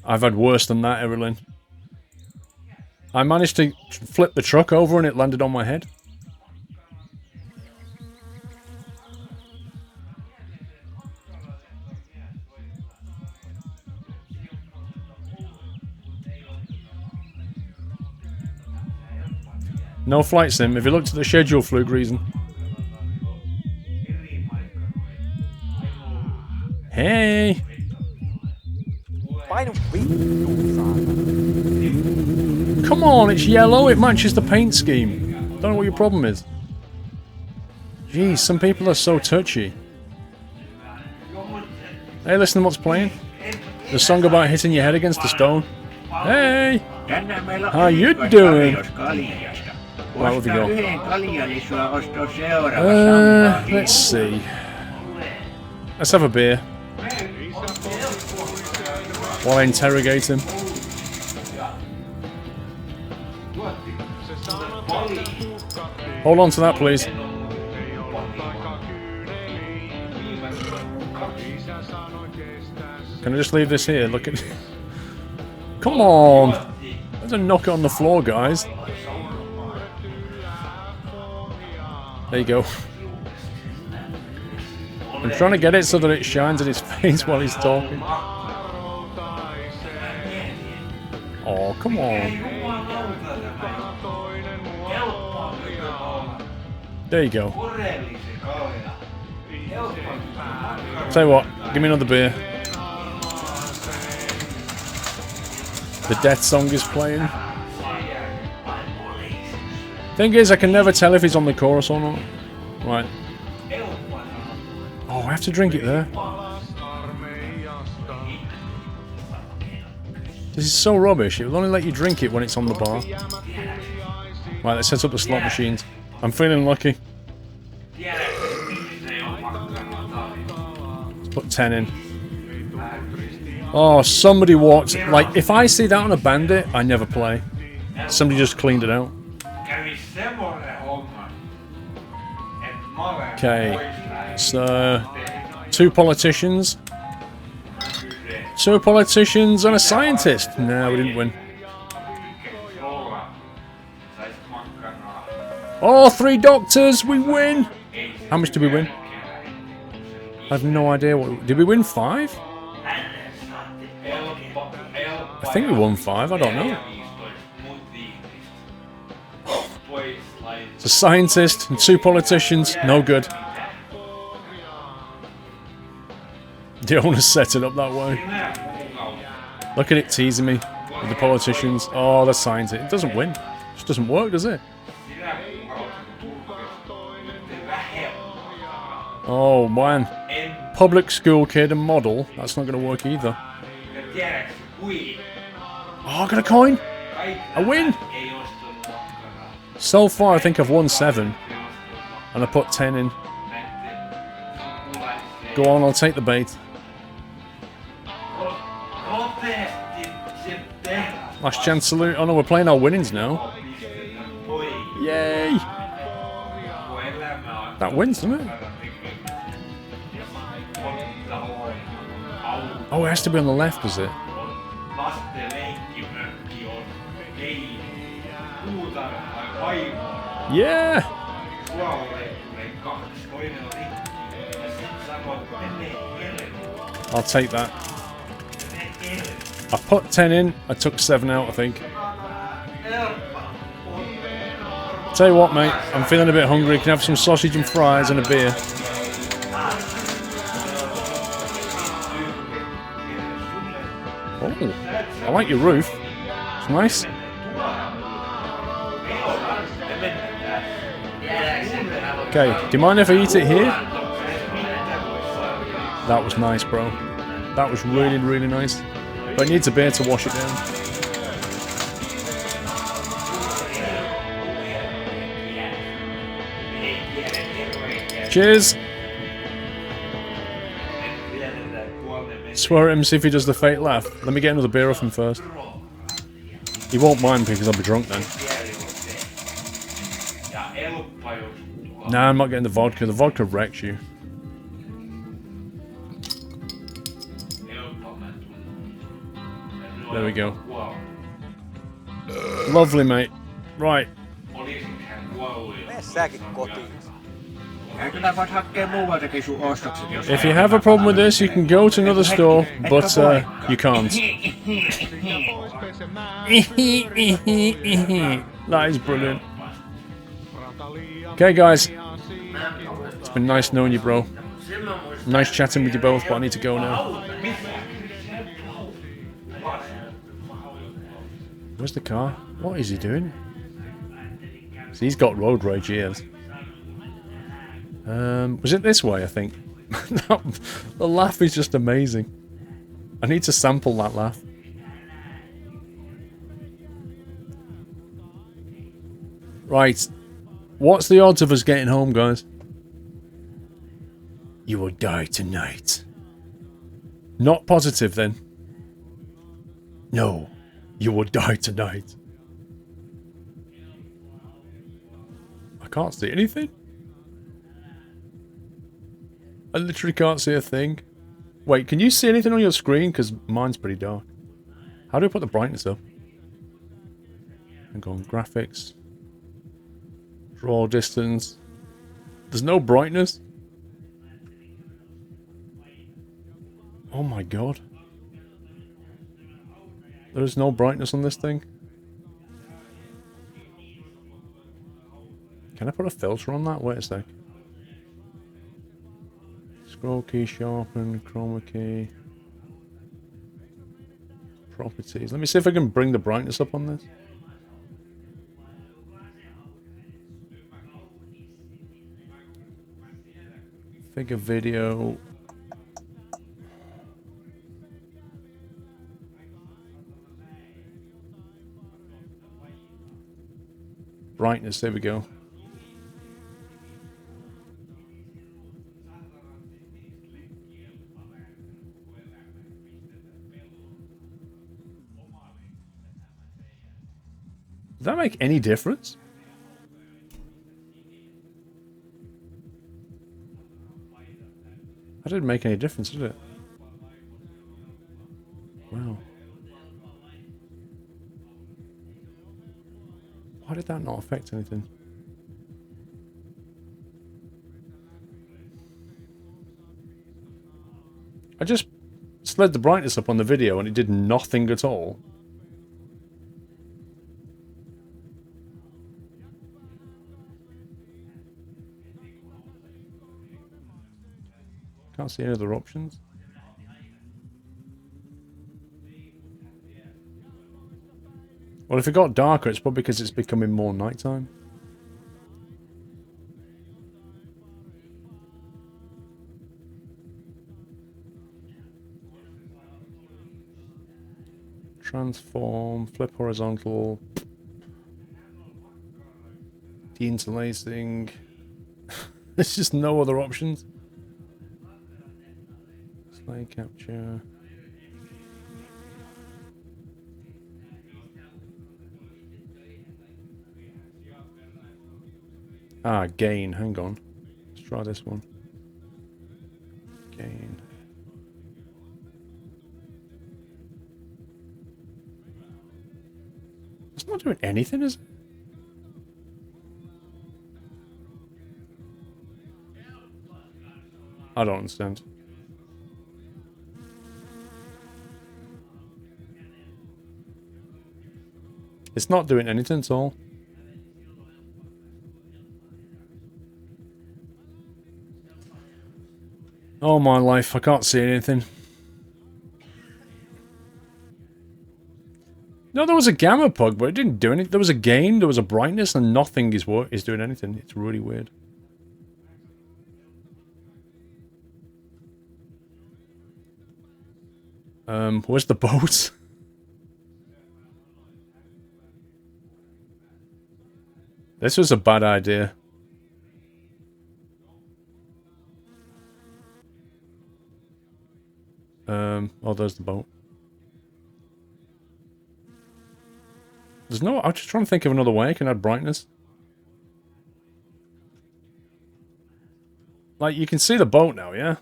I've had worse than that, Evelyn. I managed to flip the truck over and it landed on my head. No flight sim. If you looked at the schedule, Flug reason. Hey! Come on, it's yellow. It matches the paint scheme. Don't know what your problem is. Jeez, some people are so touchy. Hey, listen to what's playing. The song about hitting your head against a stone. Hey! How you doing? Right, where we go? Let's see. Let's have a beer. While I interrogate him. Hold on to that, please. Can I just leave this here? Look at... Come on! There's a knock on the floor, guys. There you go. I'm trying to get it so that it shines in his face while he's talking. Oh, come on. There you go. Tell you what, give me another beer. The death song is playing. Thing is, I can never tell if he's on the chorus or not. Right. Oh, I have to drink it there. This is so rubbish. It will only let you drink it when it's on the bar. Right, let's set up the slot machines. I'm feeling lucky. Let's put 10 in. Oh, somebody walked. Like, if I see that on a bandit, I never play. Somebody just cleaned it out. Okay. So, 2 politicians. 2 politicians and a scientist. No, we didn't win. Oh, 3 doctors. We win. How much did we win? I have no idea. What did we win? 5? I think we won 5. I don't know. It's a scientist and 2 politicians. No good. The owner set it up that way. Look at it teasing me with the politicians. Oh, the scientist. It doesn't win. It just doesn't work, does it? Oh, man. Public school kid and model. That's not going to work either. Oh, I got a coin. I win. So far, I think I've won 7. And I put 10 in. Go on, I'll take the bait. Last chance salute. Oh no, we're playing our winnings now. Yay! That wins, doesn't it? Oh, it has to be on the left, does it? Yeah! I'll take that. I put 10 in, I took 7 out, I think. Tell you what, mate, I'm feeling a bit hungry. Can I have some sausage and fries and a beer? Oh, I like your roof. It's nice. Okay, do you mind if I eat it here? That was nice, bro. That was really, really nice. But it needs a beer to wash it down. Cheers! Swear at him, see if he does the fake laugh. Let me get another beer off him first. He won't mind because I'll be drunk then. Nah, I'm not getting the vodka. The vodka wrecks you. There we go. Lovely, mate. Right. Mene säkin kotiin. If you have a problem with this, you can go to another store, but you can't. That is brilliant. Okay, guys. It's been nice knowing you, bro. Nice chatting with you both, but I need to go now. Where's the car? What is he doing? See, he's got road rage, he has. Was it this way, I think? The laugh is just amazing. I need to sample that laugh. Right. What's the odds of us getting home, guys? You will die tonight. Not positive, then. No. You will die tonight. I can't see anything. I literally can't see a thing. Wait, can you see anything on your screen? Because mine's pretty dark. How do I put the brightness up? And go on graphics. Draw distance. There's no brightness. Oh my god. There's no brightness on this thing. Can I put a filter on that? Wait a sec. Scroll key, sharpen, chroma key. Properties. Let me see if I can bring the brightness up on this. Figure video. Brightness, there we go. Does that make any difference? That didn't make any difference, did it? Wow. Why did that not affect anything? I just slid the brightness up on the video and it did nothing at all. Can't see any other options. Well, if it got darker, it's probably because it's becoming more nighttime. Transform, flip horizontal. key interlacing. There's just no other options. Slide capture. Ah, gain. Hang on. Let's try this one. Gain. It's not doing anything, is it? I don't understand. It's not doing anything at all. Oh my life, I can't see anything. No, there was a gamma pug, but it didn't do anything. There was a gain, there was a brightness, and nothing is doing anything. It's really weird. Where's the boat? This was a bad idea. Oh, there's the boat. There's no... I'm just trying to think of another way I can add brightness. Like, you can see the boat now, yeah?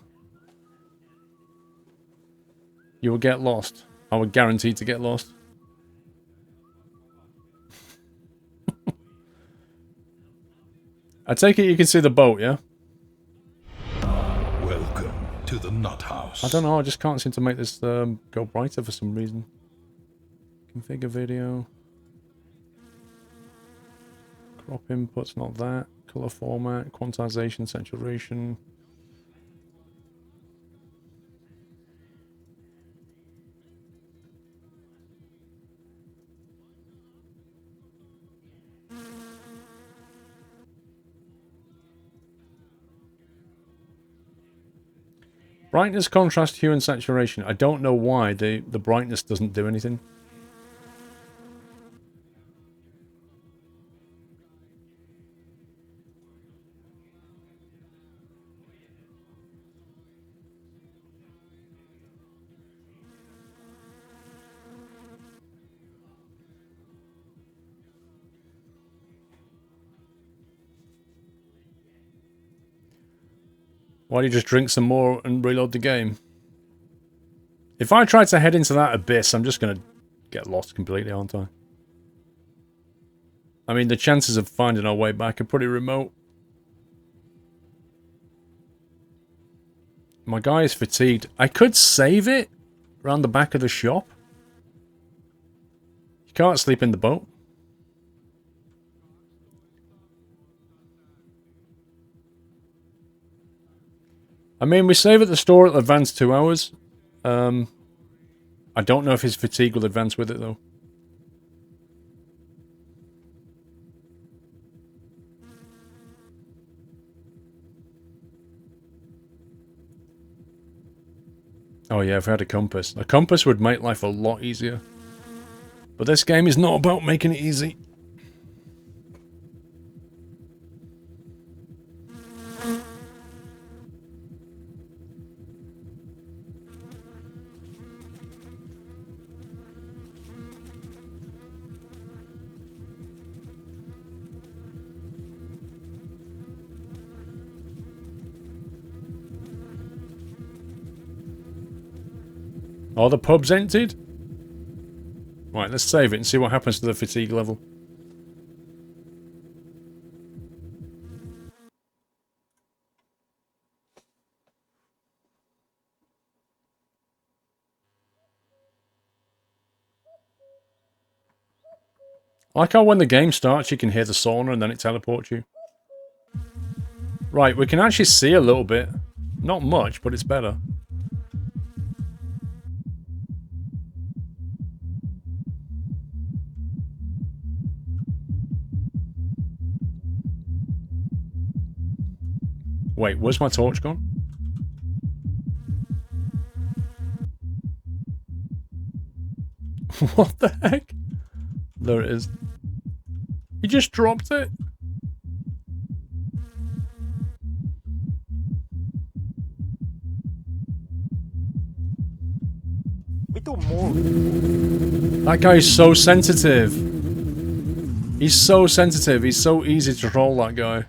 You will get lost. I would guarantee to get lost. I take it you can see the boat, yeah? Welcome to the Nut House. I don't know, I just can't seem to make this go brighter for some reason. Configure video. Crop inputs, not that. Color format, quantization, saturation. Brightness, contrast, hue, and saturation. I don't know why the brightness doesn't do anything. Why don't you just drink some more and reload the game? If I try to head into that abyss, I'm just going to get lost completely, aren't I? I mean, the chances of finding our way back are pretty remote. My guy is fatigued. I could save it around the back of the shop. You can't sleep in the boat. I mean, we save at the store, it'll advance 2 hours. I don't know if his fatigue will advance with it, though. Oh yeah, if we had a compass. A compass would make life a lot easier. But this game is not about making it easy. Oh, the pub's emptied? Right, let's save it and see what happens to the fatigue level. I like how when the game starts you can hear the sauna and then it teleports you. Right, we can actually see a little bit. Not much, but it's better. Wait, where's my torch gone? What the heck? There it is. He just dropped it. Vitu muu. That guy is so sensitive. He's so sensitive. He's so easy to troll, that guy.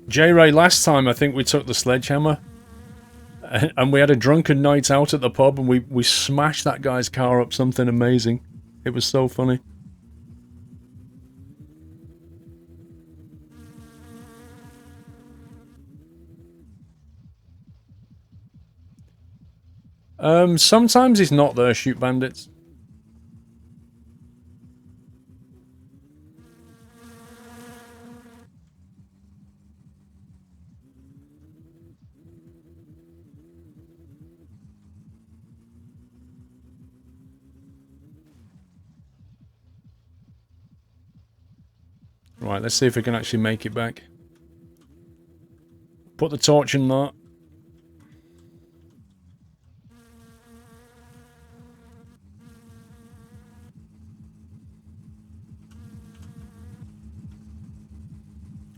J-Ray, last time I think we took the sledgehammer and we had a drunken night out at the pub and we smashed that guy's car up something amazing. It was so funny. Sometimes he's not there, shoot bandits. Right, let's see if we can actually make it back. Put the torch in that.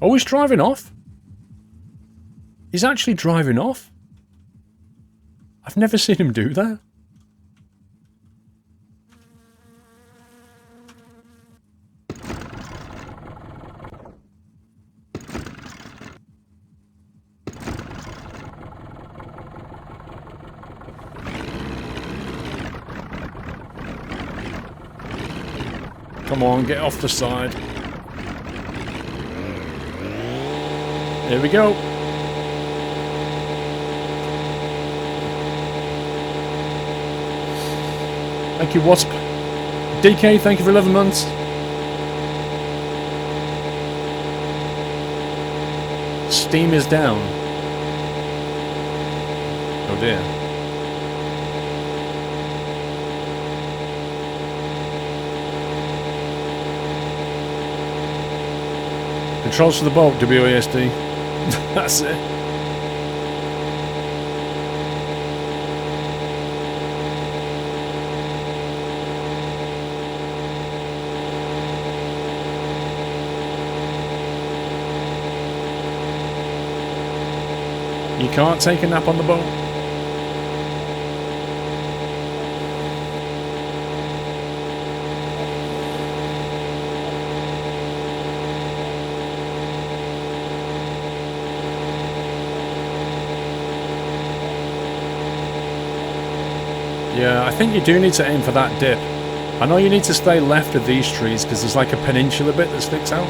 Oh, he's driving off? He's actually driving off? I've never seen him do that. Come on, get off the side. Here we go. Thank you, Wasp. DK, thank you for 11 months. Steam is down. Oh dear. Controls for the boat, WASD. That's it. You can't take a nap on the boat. Yeah, I think you do need to aim for that dip. I know you need to stay left of these trees because there's like a peninsula bit that sticks out.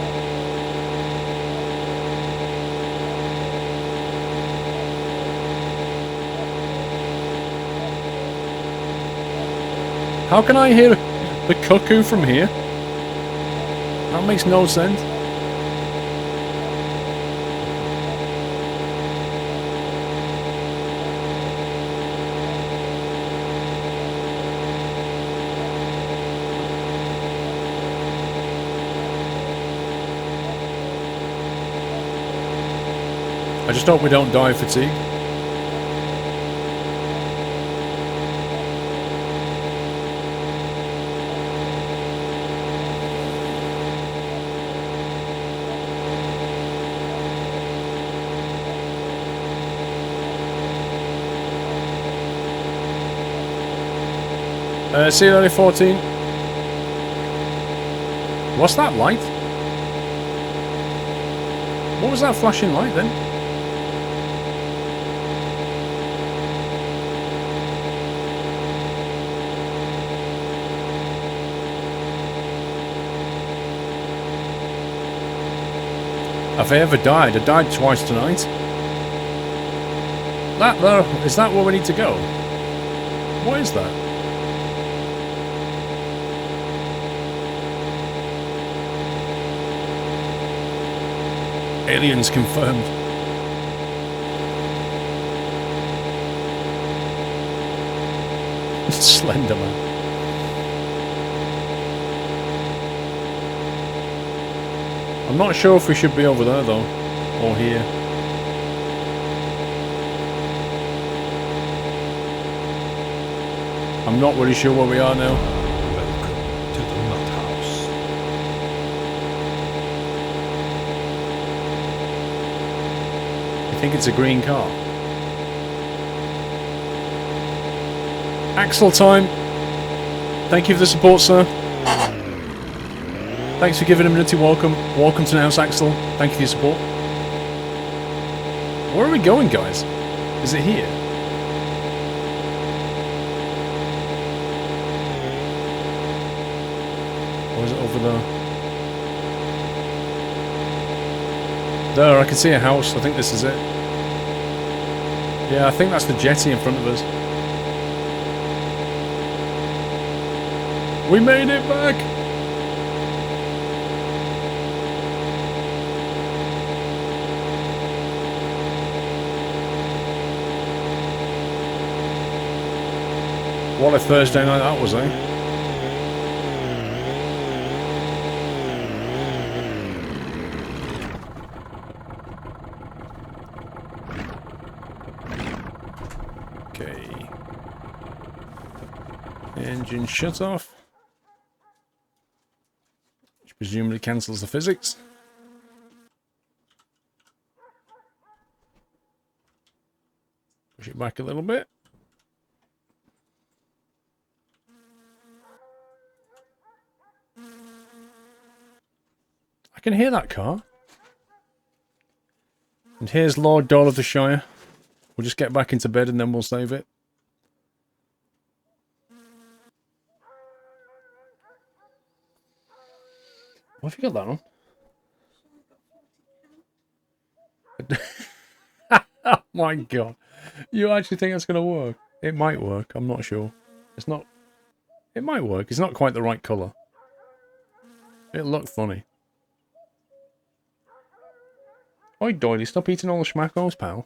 How can I hear the cuckoo from here? That makes no sense. I just hope we don't die of fatigue. See you early 14. What's that light? What was that flashing light then? Have I ever died? I died twice tonight. That there, is that where we need to go? What is that? Aliens confirmed. Slenderman. I'm not sure if we should be over there though, or here. I'm not really sure where we are now. Welcome to the Nut House. I think it's a green car. Axle time. Thank you for the support, sir. Thanks for giving him a nutty welcome. Welcome to the house, Axel. Thank you for your support. Where are we going, guys? Is it here? Or is it over there? There, I can see a house. I think this is it. Yeah, I think that's the jetty in front of us. We made it back! What a Thursday night that was, eh? Okay. Engine shut off. Which presumably cancels the physics. Push it back a little bit. I can hear that car. And here's Lord Doll of the Shire. We'll just get back into bed and then we'll save it. What have you got that on? Oh my god. You actually think that's going to work? It might work. I'm not sure. It's not... It might work. It's not quite the right colour. It'll look funny. Oi, Doily, stop eating all the schmackos, pal.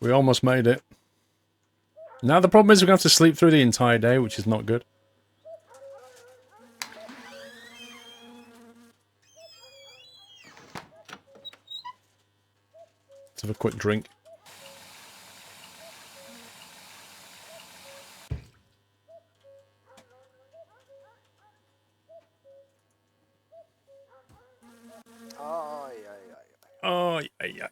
We almost made it. Now the problem is we're going to have to sleep through the entire day, which is not good. Let's have a quick drink. Oh, yeah.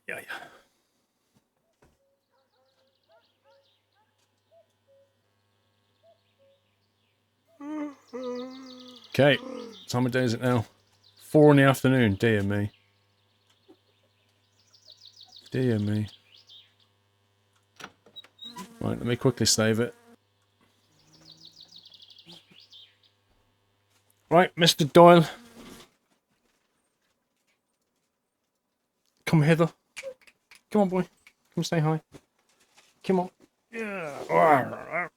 Okay, time of day is it now? 4 in the afternoon, dear me. Dear me. Right, let me quickly save it. Right, Mr. Doyle. Come hither. Come on, boy. Come say hi. Come on. Yeah.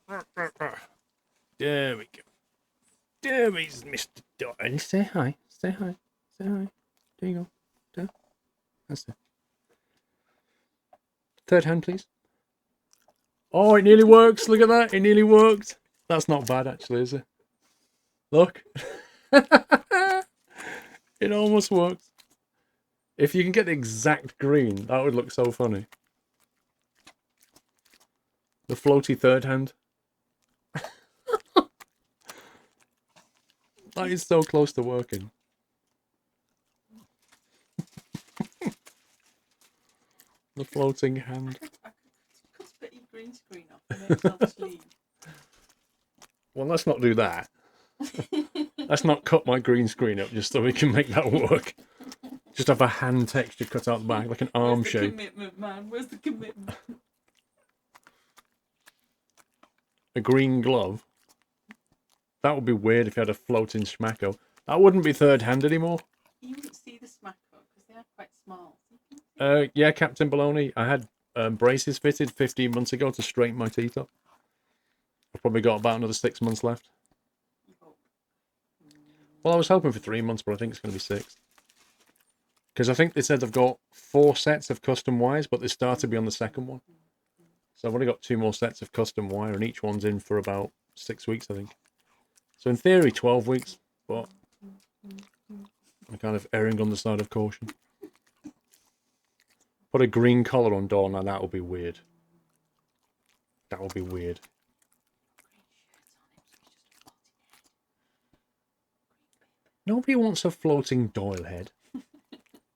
There we go. There is Mr. Doyle. Say hi. Say hi. Say hi. There you go. There. That's it. Third hand, please. Oh, it nearly works. Look at that. It nearly worked. That's not bad, actually, is it? Look. It almost works. If you can get the exact green, that would look so funny. The floaty third hand. That is so close to working. The floating hand. I could put your green screen off and make it sleep. Well, let's not do that. Let's not cut my green screen up just so we can make that work. Just have a hand texture cut out the back, like an arm Where's the shape. commitment, man? Where's the commitment? A green glove. That would be weird if you had a floating schmacko. That wouldn't be third hand anymore. You wouldn't see the smacko because they are quite small. Yeah, Captain Baloney. I had braces fitted 15 months ago to straighten my teeth up. I've probably got about another 6 months left. Well, I was hoping for 3 months, but I think it's going to be 6. Because I think they said they've got 4 sets of custom wires, but they start to be on the second one. So I've only got 2 more sets of custom wire, and each one's in for about 6 weeks, I think. So in theory, 12 weeks, but I'm kind of erring on the side of caution. Put a green collar on door, now that would be weird. That would be weird. Nobody wants a floating Doyle head.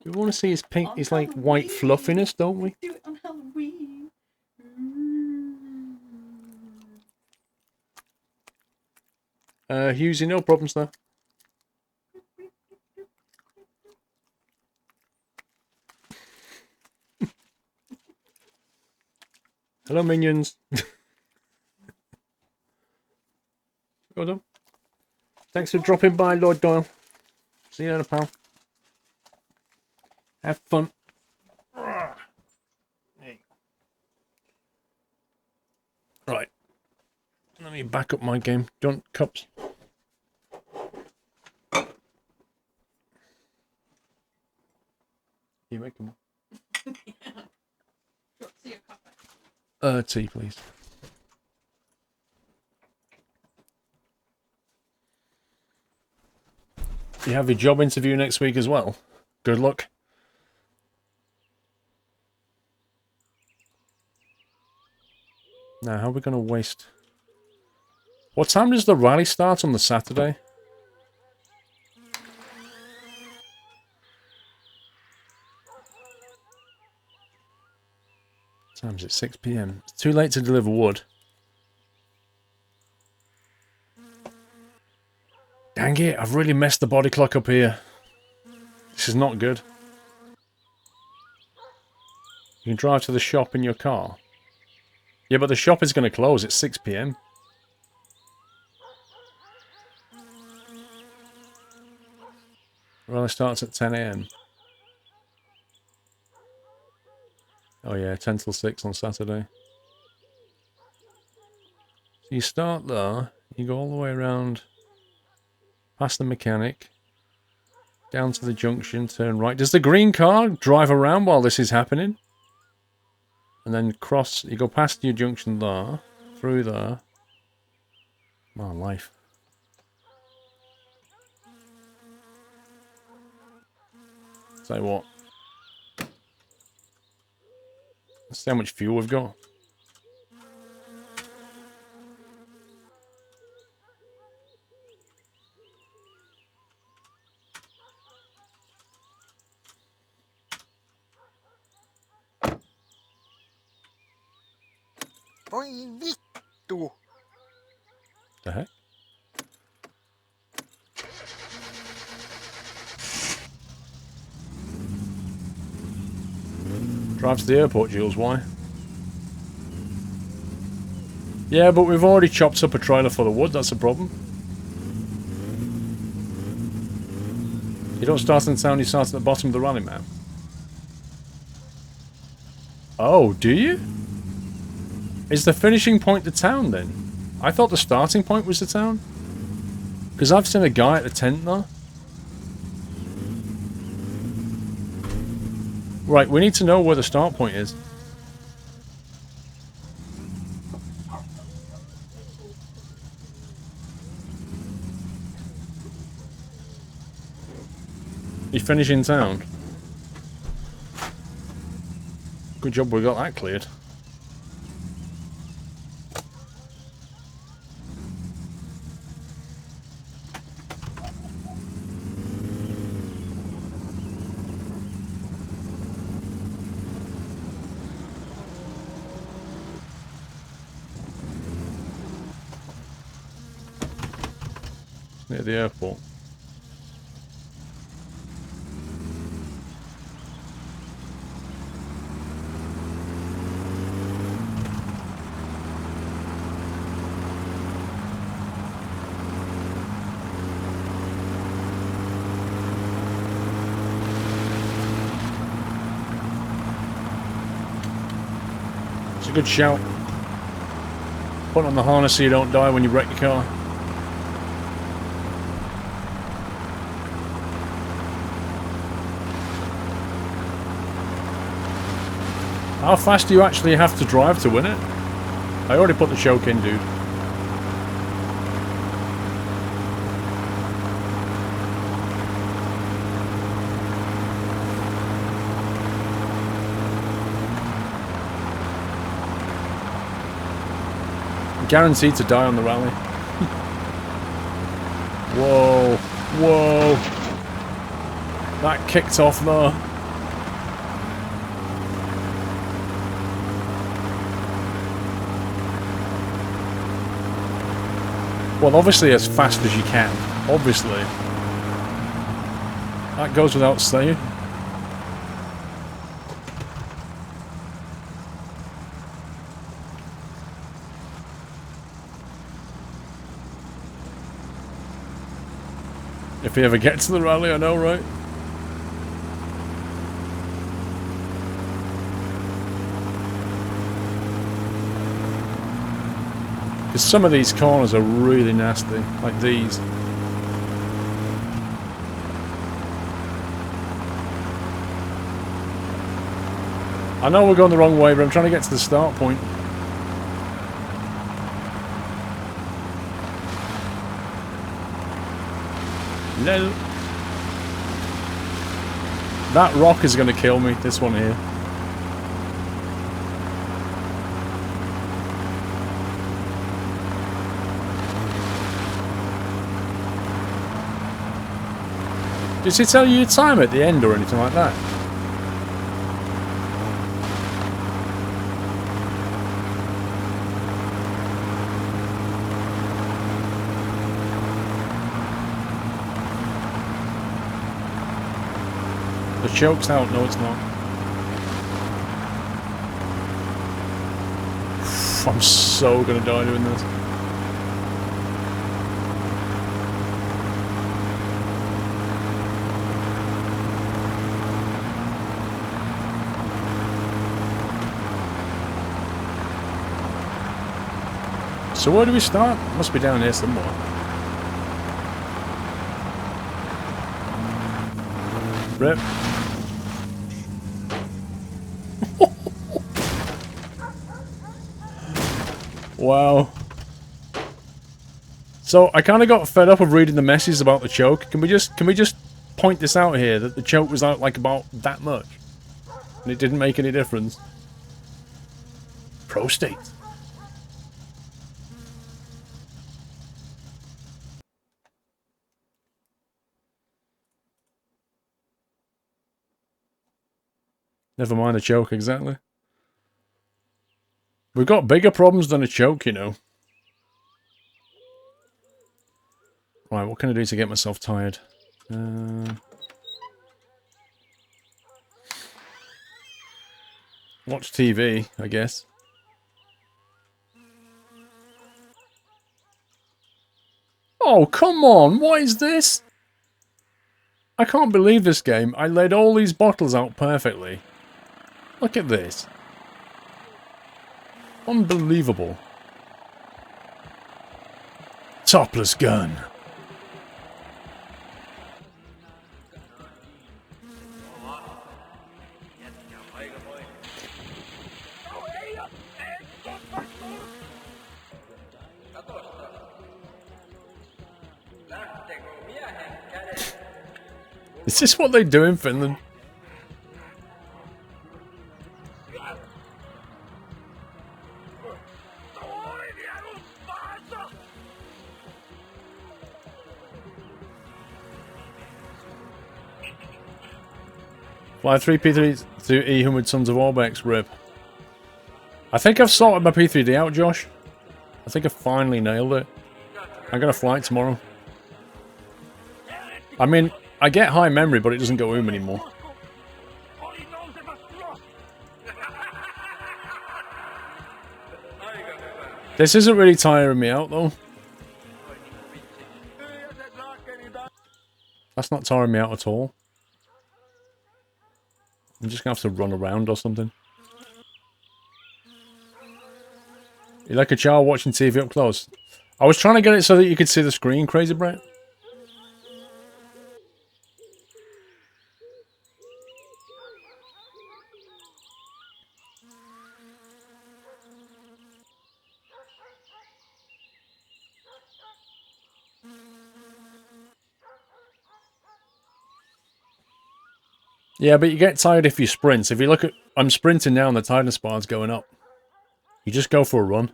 We want to see his pink, his like white fluffiness, don't we? Do it on Halloween. Hughesy, no problems there. Hello, minions. Well done. Thanks for dropping by, Lord Doyle. See you later, pal. Have fun. Right. Let me back up my game. Don't cups. You make them. Tea, please. You have your job interview next week as well. Good luck. Now, how are we going to waste... What time does the rally start on the Saturday? What time is it? 6 PM. It's too late to deliver wood. Dang it, I've really messed the body clock up here. This is not good. You can drive to the shop in your car. Yeah, but the shop is going to close at 6 PM. Rally starts at 10 AM. Oh yeah, 10 till 6 on Saturday. So you start there, you go all the way around, past the mechanic, down to the junction, turn right. Does the green car drive around while this is happening? And then cross, you go past your junction there, through there. My life. Tell you what. Let's see how much fuel we've got. Oi vittu! The heck? Drive to the airport, Jules, why? Yeah, but we've already chopped up a trailer for the wood, that's a problem. You don't start in town, you start at the bottom of the rally map. Oh, do you? Is the finishing point the town then? I thought the starting point was the town. Because I've seen a guy at the tent there. Right, we need to know where the start point is. You finish in town. Good job we got that cleared. Near the airport. It's a good shout. Put on the harness so you don't die when you wreck your car. How fast do you actually have to drive to win it? I already put the choke in, dude. Guaranteed to die on the rally. Whoa. Whoa. That kicked off though. Well, obviously as fast as you can. Obviously. That goes without saying. If he ever gets to the rally, I know, right? Because some of these corners are really nasty, like these. I know we're going the wrong way, but I'm trying to get to the start point. No. That rock is going to kill me, this one here. Did she tell you your time at the end or anything like that? The choke's out. No, it's not. I'm so gonna die doing this. So where do we start? Must be down here somewhere. Rip. Wow. So I kind of got fed up of reading the messages about the choke. Can we just point this out here that the choke was out like about that much, and it didn't make any difference. Prostate. Never mind a choke, exactly. We've got bigger problems than a choke, you know. Right, what can I do to get myself tired? Watch TV, I guess. Oh, come on! What is this? I can't believe this game. I laid all these bottles out perfectly. Look at this. Unbelievable. Topless gun. Is this what they do in Finland? Fly 3 P3 to Ehun with Sons of Orbex, rip. I think I've sorted my P3D out, Josh. I think I finally nailed it. I'm gonna fly it tomorrow. I mean, I get high memory, but it doesn't go anymore. This isn't really tiring me out, though. That's not tiring me out at all. I'm just gonna have to run around or something. You like a child watching TV up close? I was trying to get it so that you could see the screen, Crazy Brett. Yeah, but you get tired if you sprint. If you look at... I'm sprinting now and the tiredness bar's going up. You just go for a run.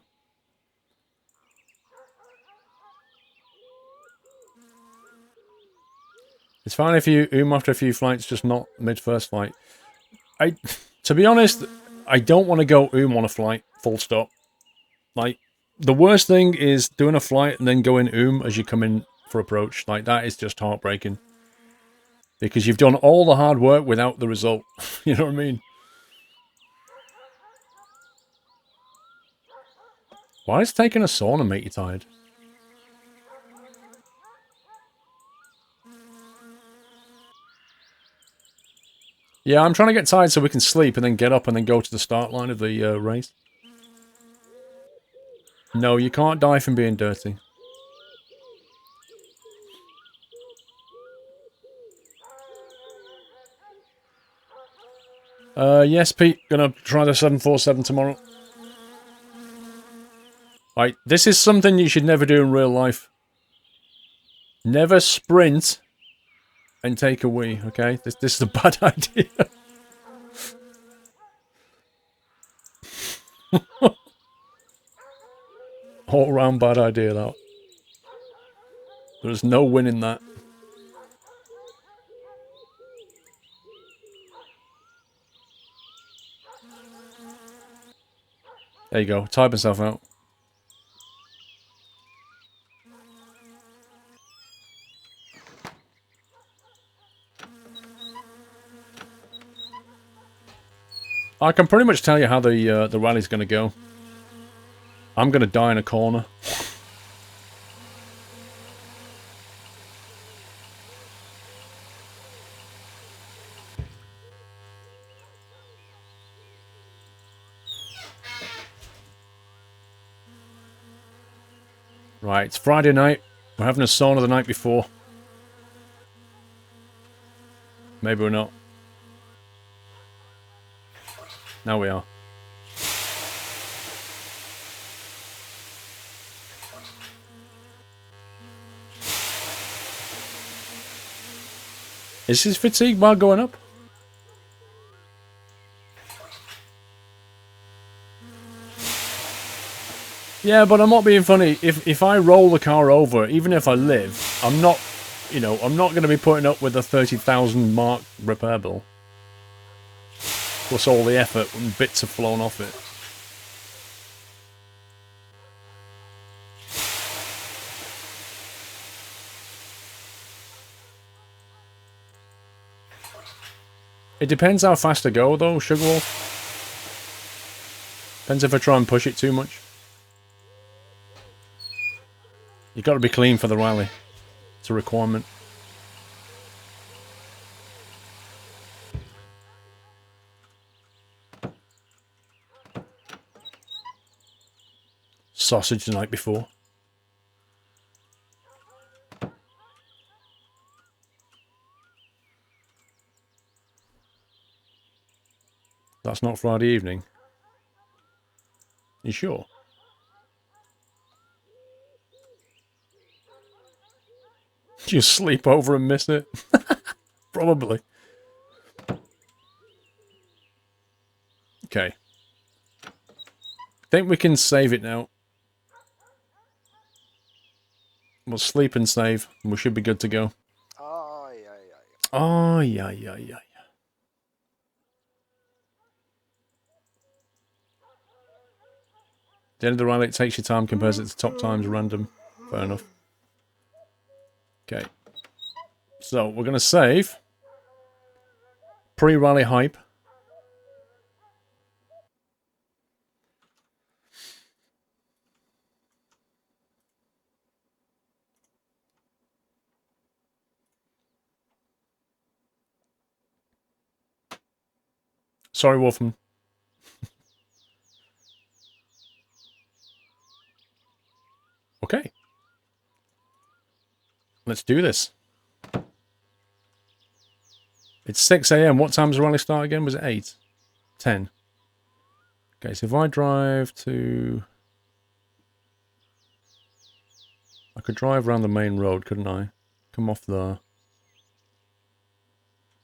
It's fine if you after a few flights, just not mid-first flight. To be honest, I don't want to go on a flight, full stop. Like, the worst thing is doing a flight and then going as you come in for approach. Like, that is just heartbreaking. Because you've done all the hard work without the result. You know what I mean? Why is taking a sauna make you tired? Yeah, I'm trying to get tired so we can sleep and then get up and then go to the start line of the race. No, you can't die from being dirty. Yes, Pete. Gonna try the 747 tomorrow. Right, this is something you should never do in real life. Never sprint and take a wee, okay? This is a bad idea. All round bad idea, that. There's no winning that. There you go. Type myself out. I can pretty much tell you how the rally's going to go. I'm going to die in a corner. Right, it's Friday night. We're having a sauna the night before. Maybe we're not. Now we are. Is his fatigue bar going up? Yeah, but I'm not being funny. If I roll the car over, even if I live, I'm not, you know, I'm not going to be putting up with a 30,000 mark repair bill. Plus all the effort when bits have flown off it. It depends how fast I go, though, Sugarwolf. Depends if I try and push it too much. You've got to be clean for the rally. It's a requirement. Sausage the night before. That's not Friday evening. You sure? You sleep over and miss it? Probably. Okay. Think we can save it now. We'll sleep and save, and we should be good to go. Ai, ai, ai. Oh, yeah, yeah, yeah. At the end of the rally, it takes your time, compares it to top times, random. Fair enough. Okay. So, we're going to save. Pre-rally hype. Sorry, Wolfman. Okay. Let's do this. It's 6 AM. What time does the rally start again? Was it 8? 10. Okay, so if I drive to... I could drive around the main road, couldn't I? Come off there.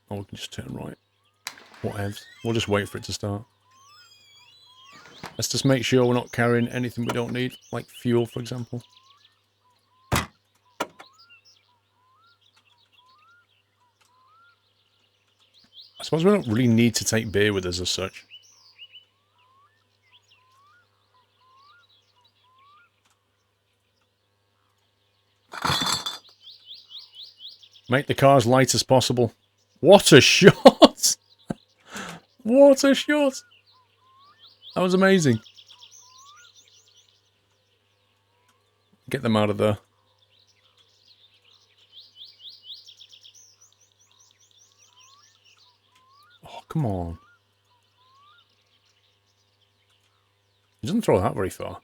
Oh, we can just turn right. Whatevs. We'll just wait for it to start. Let's just make sure we're not carrying anything we don't need, like fuel, for example. suppose we don't really need to take beer with us as such. Make the car as light as possible. What a shot! What a shot! That was amazing. Get them out of there. Oh, come on. He doesn't throw that very far.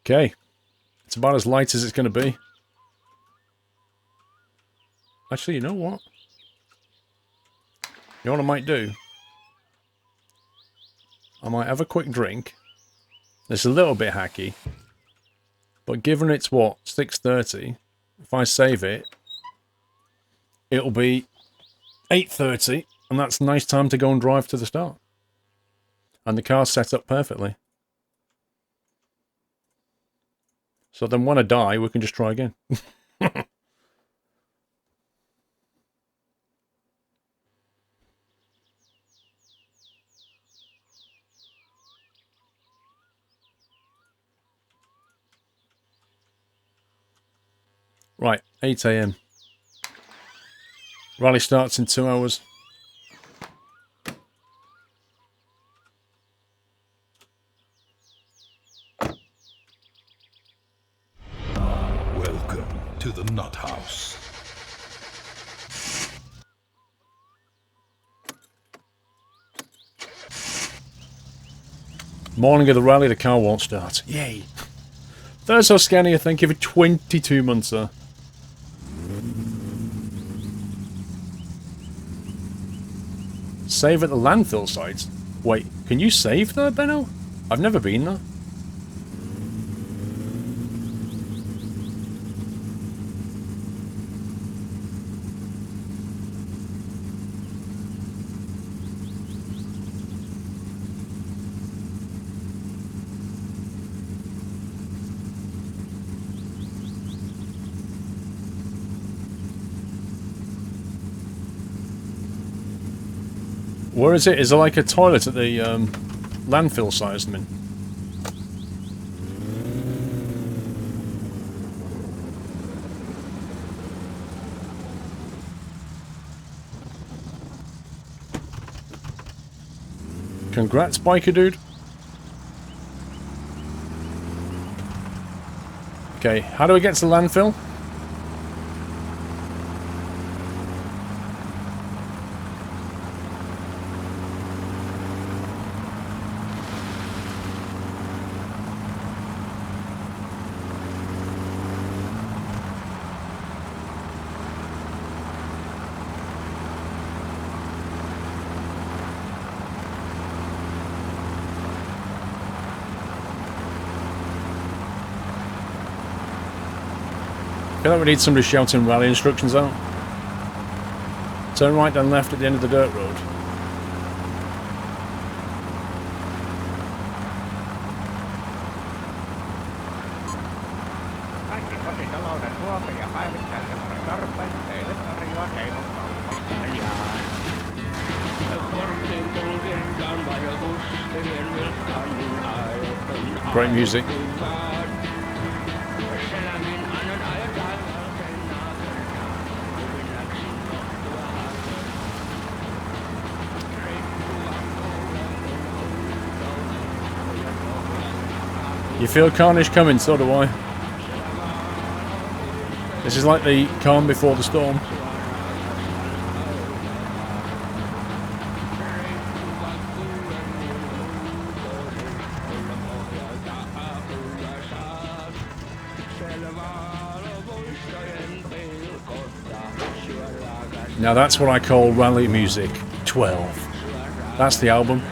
Okay. It's about as light as it's going to be. Actually, you know what? You know what I might do? I might have a quick drink. It's a little bit hacky. But given it's what? 6:30. If I save it, it'll be 8:30. And that's a nice time to go and drive to the start. And the car's set up perfectly. So then when I die, we can just try again. Right, 8 AM. Rally starts in 2 hours. Welcome to the Nut House. Morning of the rally, the car won't start. Yay! There's so scanny, thank you for 22 months, sir. Save at the landfill site? Wait, can you save there, Benno? I've never been there. Where is it? Is there like a toilet at the landfill site or something? Congrats, biker dude. Okay, how do we get to the landfill? I feel like we need somebody shouting rally instructions out. Turn right then left at the end of the dirt road. Kaikki kotitalouden ruoka- ja päivittäisen tarpeen teille tarjoaa Keinokauppa. Great music. You feel carnage coming, so do I. This is like the calm before the storm. Now that's what I call rally music. 12. That's the album.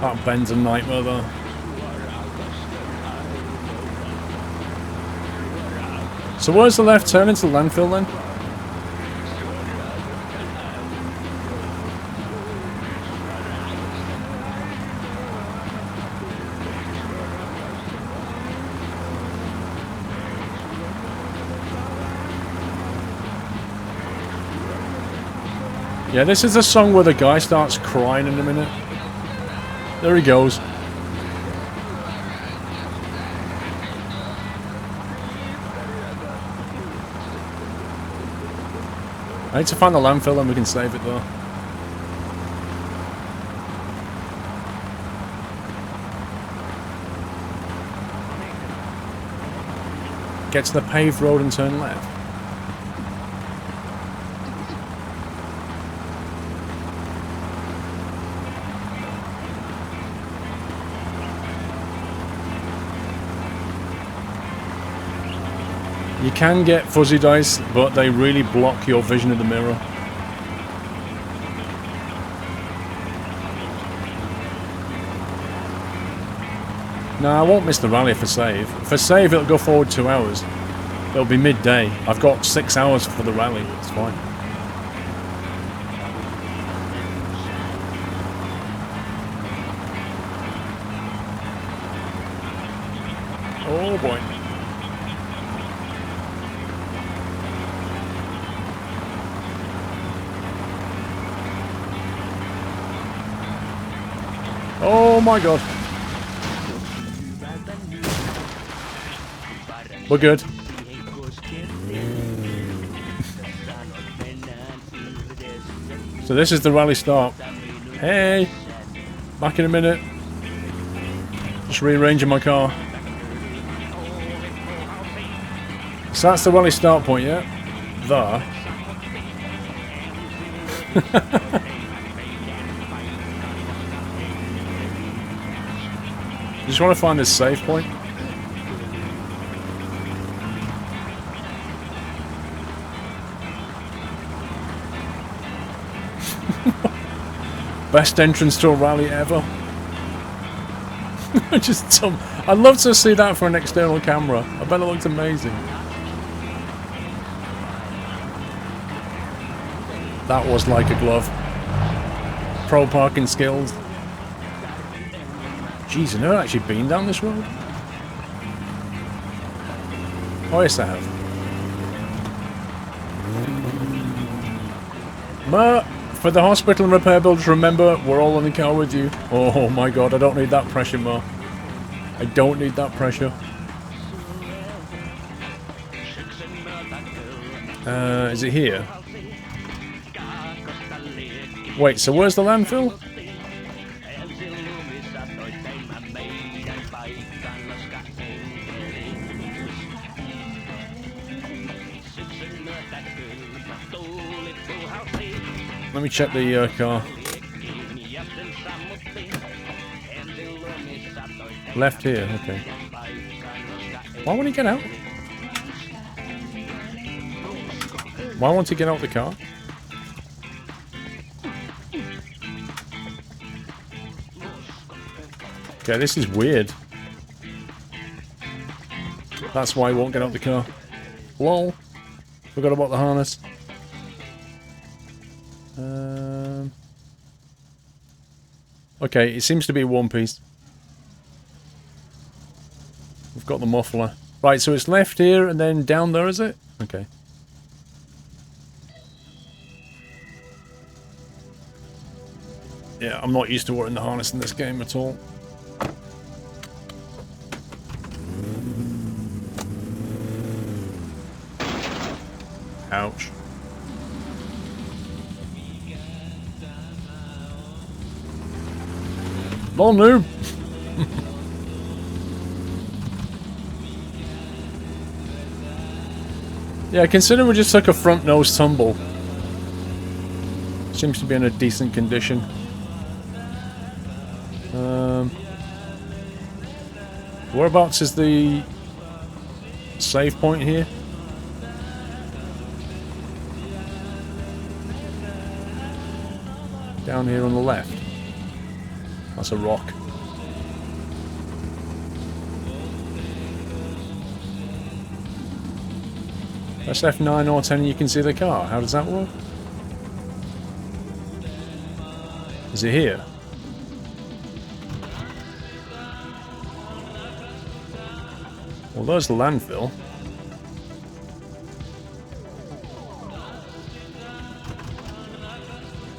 That bend's a nightmare though. So where's the left turn into the landfill then? Yeah, this is a song where the guy starts crying in a minute. There he goes. I need to find the landfill and we can save it though. Get to the paved road and turn left. You can get fuzzy dice, but they really block your vision of the mirror. No, I won't miss the rally for save. For save, it'll go forward 2 hours. It'll be midday. I've got 6 hours for the rally. It's fine. Oh boy. Oh my god. We're good. So this is the rally start. Hey! Back in a minute. Just rearranging my car. So that's the rally start point, yeah? There. Just want to find this save point. Best entrance to a rally ever. I'd love to see that for an external camera. I bet it looks amazing. That was like a glove. Pro parking skills. Jeez, I've never actually been down this road. Oh yes I have. For the hospital and repair builders, remember, we're all in the car with you. Oh my god, I don't need that pressure, Ma. I don't need that pressure. Is it here? Wait, so where's the landfill? Let me check the car. Left here, okay. Why won't he get out? Why won't he get out the car? Okay, this is weird. That's why he won't get out the car. Lol. Forgot about the harness. Okay, it seems to be one piece. We've got the muffler. Right, so it's left here and then down there, is it? Okay. Yeah, I'm not used to wearing the harness in this game at all. Ouch. Lol, noob! Yeah, consider we just took a front nose tumble. Seems to be in a decent condition. Whereabouts is the save point here? Down here on the left. That's a rock. Press F9 or 10 and you can see the car. How does that work? Is it here? Well, there's the landfill.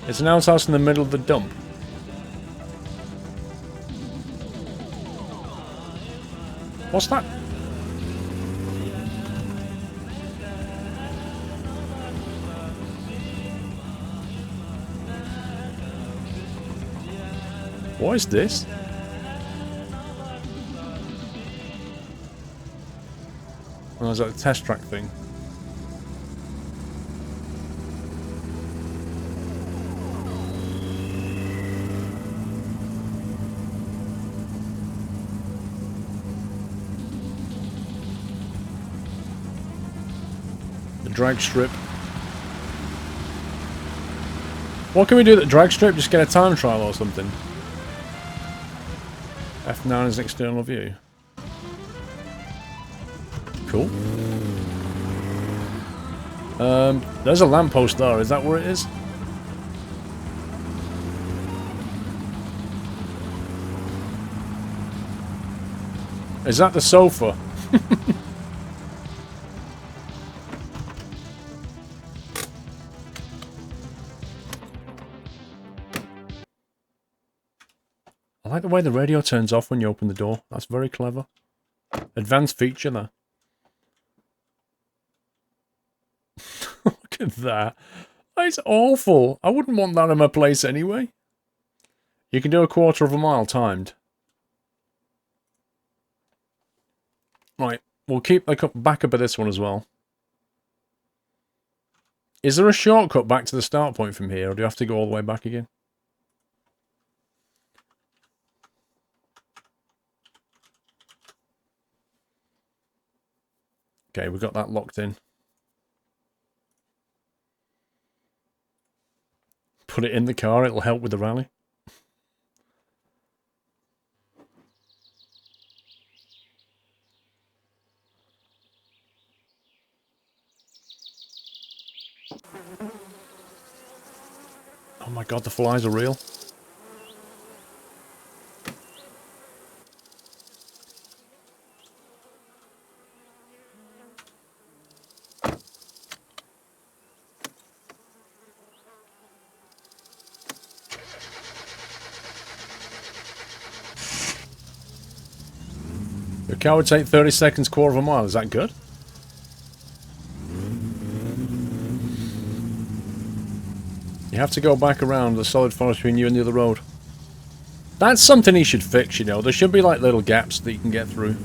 It's an outhouse in the middle of the dump. What's that? What is this? Oh, is that a test track thing? The drag strip. What can we do at the drag strip? Just get a time trial or something? F9 is external view. Cool. There's a lamppost there. Is that where it is? Is that the sofa? I like the way the radio turns off when you open the door. That's very clever. Advanced feature there. Look at that. That's awful. I wouldn't want that in my place anyway. You can do a 1/4 of a mile timed. Right, we'll keep the backup of this one as well. Is there a shortcut back to the start point from here, or do you have to go all the way back again? Okay, we've got that locked in. Put it in the car, it'll help with the rally. Oh my god, the flies are real. Your car would take 30 seconds, 1/4 of a mile. Is that good? You have to go back around the solid forest between you and the other road. That's something he should fix, you know. There should be like little gaps that you can get through.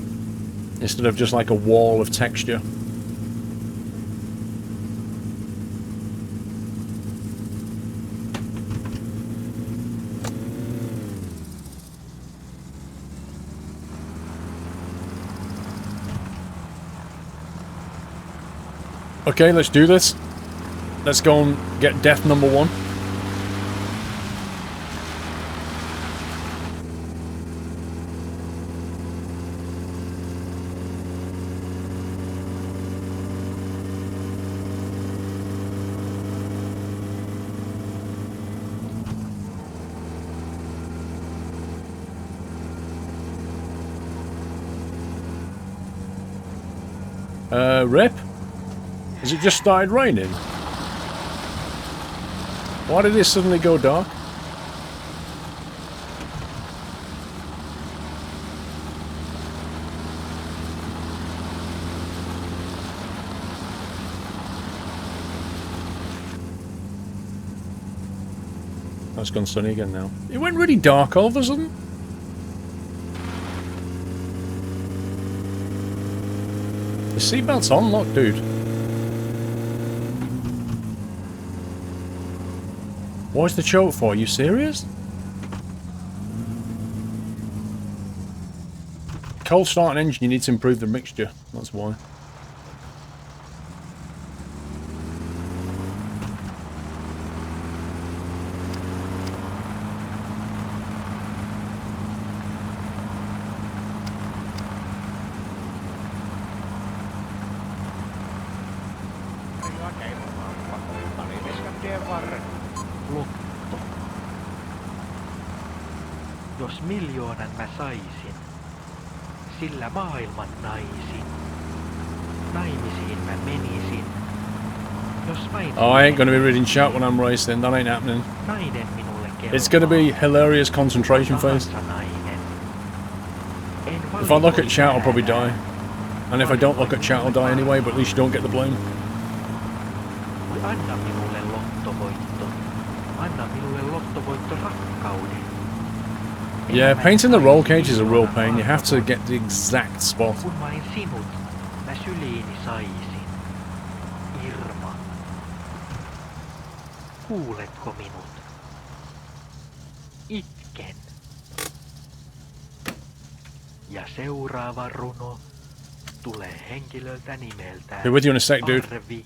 Instead of just like a wall of texture. Okay, let's do this. Let's go and get death number 1. Rip? Has it just started raining? Why did it suddenly go dark? Oh, it's gone sunny again now. It went really dark all of a sudden. The seatbelt's on, look, dude. What's the choke for? Are you serious? Cold start an engine, you need to improve the mixture. That's why. Jos miljoonan mä saisin, sillä maailman naisin. Naimisiin mä menisin, Jos vain Oh, I ain't going to be reading chat when I'm racing. That ain't happening. nainen minulle kelpaa. It's going to be hilarious concentration phase. Tahansa nainen. En If I look at valikoi chat, I'll probably väärää. die. And if I don't look at chat, I'll die anyway, but at least you don't get the blame. Anna minulle lottovoitto. Anna minulle lottovoitto rakkauden. Yeah, painting the roll cage is a real pain. You have to get the exact spot. Kun mä olin sinut, mä syliini saisin. Irma. Kuuletko minut? Itken. Ja seuraava runo tulee henkilöltä nimeltä Be with you in a sec, dude. Arvi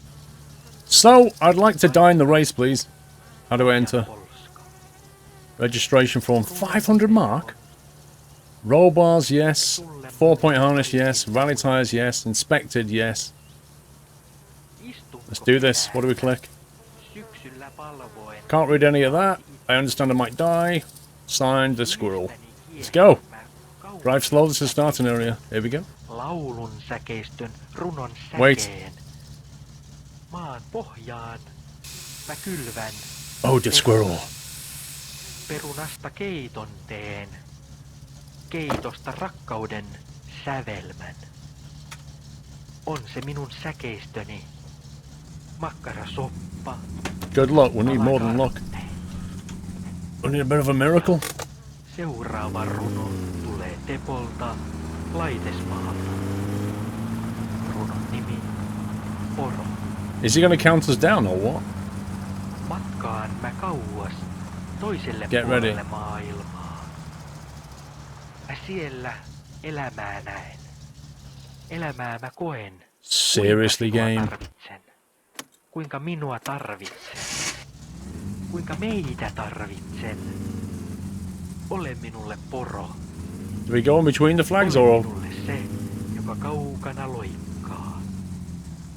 So, I'd like to die in the race, please. How do I enter? Polska. Registration form 500 mark. Roll bars, yes. 4-point harness, yes. Rally tires, yes. Inspected, yes. Istunko Let's do this. minä What do we click? syksyllä palvoen Can't read any of that. I understand I might die. Signed the squirrel. Let's go. Drive slow, this is the starting area. Here we go. Laulun säkeistön runon säkeen. Wait. Maan pohjaan mä kylvän Oh, the squirrel. perunasta keiton teen. Keitosta rakkauden sävelmän. On se minun säkeistöni. Makkarasoppa. Good luck, we need more than luck. We need a bit of a miracle. Seuraava runo tulee Tepolta Laitesmaalta. Runon nimi Poro. Is he going to count us down or what? Matkaan mä kauas toiselle Get puolelle ready. maailmaa. Mä siellä elämää näen. Elämää mä koen. Seriously, Kuinka sinua game. tarvitsen. Kuinka minua tarvitsen. Kuinka meitä tarvitsen. Ole minulle poro. Do we go in between the flags Ole or? minulle se, joka kaukana loikkaa.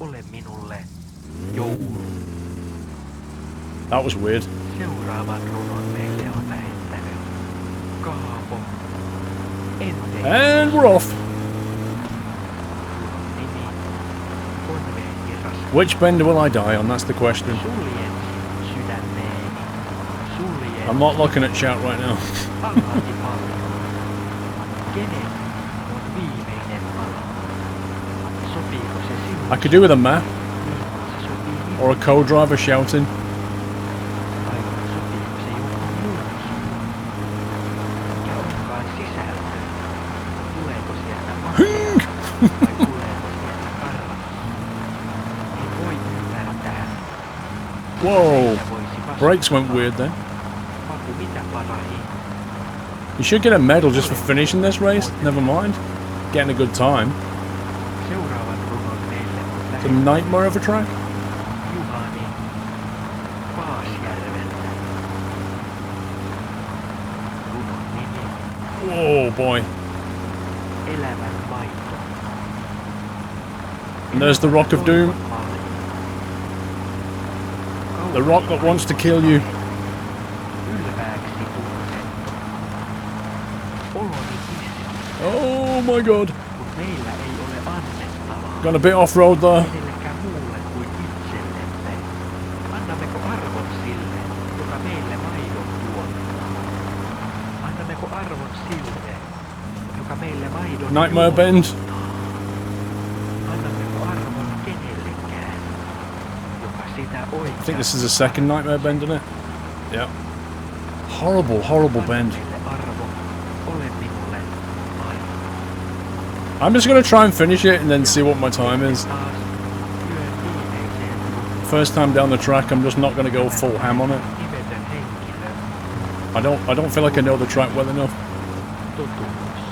Ole minulle joulu. That was weird. Seuraavan runon meille on lähettänyt Kaapo Ente. And we're off. Runon nimi Konvehiras. Which bend will I die on? That's the question. Suljen sinut sydämeeni. Suljen I'm not looking at chat right now. alati paljon. Kenen on viimeinen ala? Sopiiko se sinulle? I could do with a map Niin se sopii minulle. or a co-driver shouting. Vai sopiiko se jonkun muun suun? Mikä onkaan sisältö? Tuleeko sieltä makea vai tuleeko sieltä karvas? En voi ymmärtää. Whoa. Meillä voisi vastata Brakes went weird then. maku mitä parahin. You should get a medal just for finishing this race. Never mind. Getting a good time. Seuraavan runon meille on It's a lähettänyt nightmare of a track. Juhani Paasjärveltä. Runon nimi Whoa, boy. Elämän maito. And there's the Rock of Doom. The rock that wants to kill you. Ylvääksi tunnen. Oloni kisti, Oh my god. kun meillä ei ole annettavaa. Gone a bit off-road there. Kenellekään muulle kuin itsellemme. Annammeko arvon sille, joka meille maidon tuottaa? Annammeko arvon sille, joka meille maidon Nightmare bend. tuottaa? Annammeko arvon kenellekään, joka sitä oikeastaan? I think this is the second nightmare bend, isn't it? Yeah. Horrible, horrible bend. Anna meille arvo, ole minulle maailma. I'm just gonna try and finish it and then see what my time is. Taas yön viimeiseen runkoon. First time down the track, I'm just not gonna go full ham on it. Nimetön henkilö, I don't feel like I know the track well enough. totuus.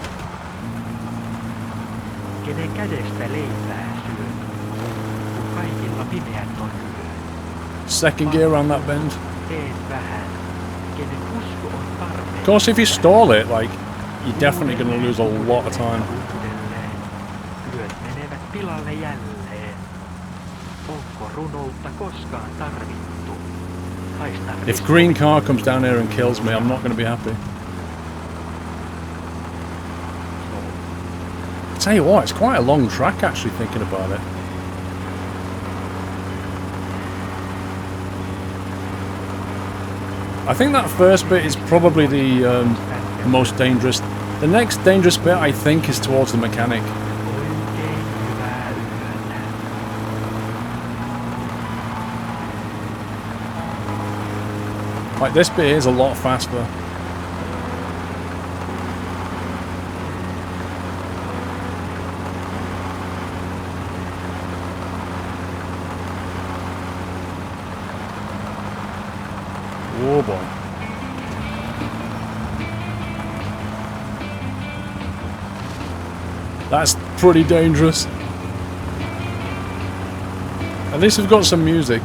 Kenen kädestä leipää syöt, kun kaikilla pimeät on yö. Second gear around that bend. Teet vähän, kenen usko on tarpeen. Of course, if you stall it, like, you're definitely gonna lose a lot of time. Uudelleen. Yöt menevät pilalle jälleen. Onko runoutta koskaan tarvittu? Haista If green car comes down here and kills me, I'm not gonna be happy. Tell you what, it's quite a long track actually thinking about it. I think that first bit is probably the most dangerous. The next dangerous bit, I think, is towards the mechanic. Oikein hyvää yötä. Like, this bit is a lot faster. Oh boy. That's pretty dangerous. At least we've got some music.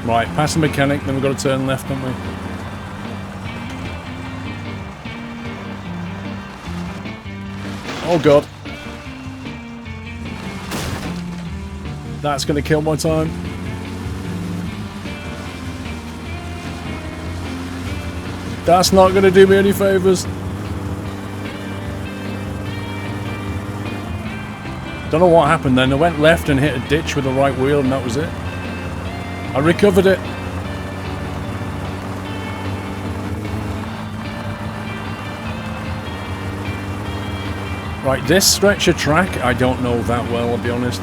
Right, past the mechanic, then we've got to turn left, don't we? Oh god. That's gonna kill my time. That's not gonna do me any favours. Don't know what happened then. I went left and hit a ditch with the right wheel and that was it. I recovered it. Right, this stretch of track, I don't know that well, I'll be honest.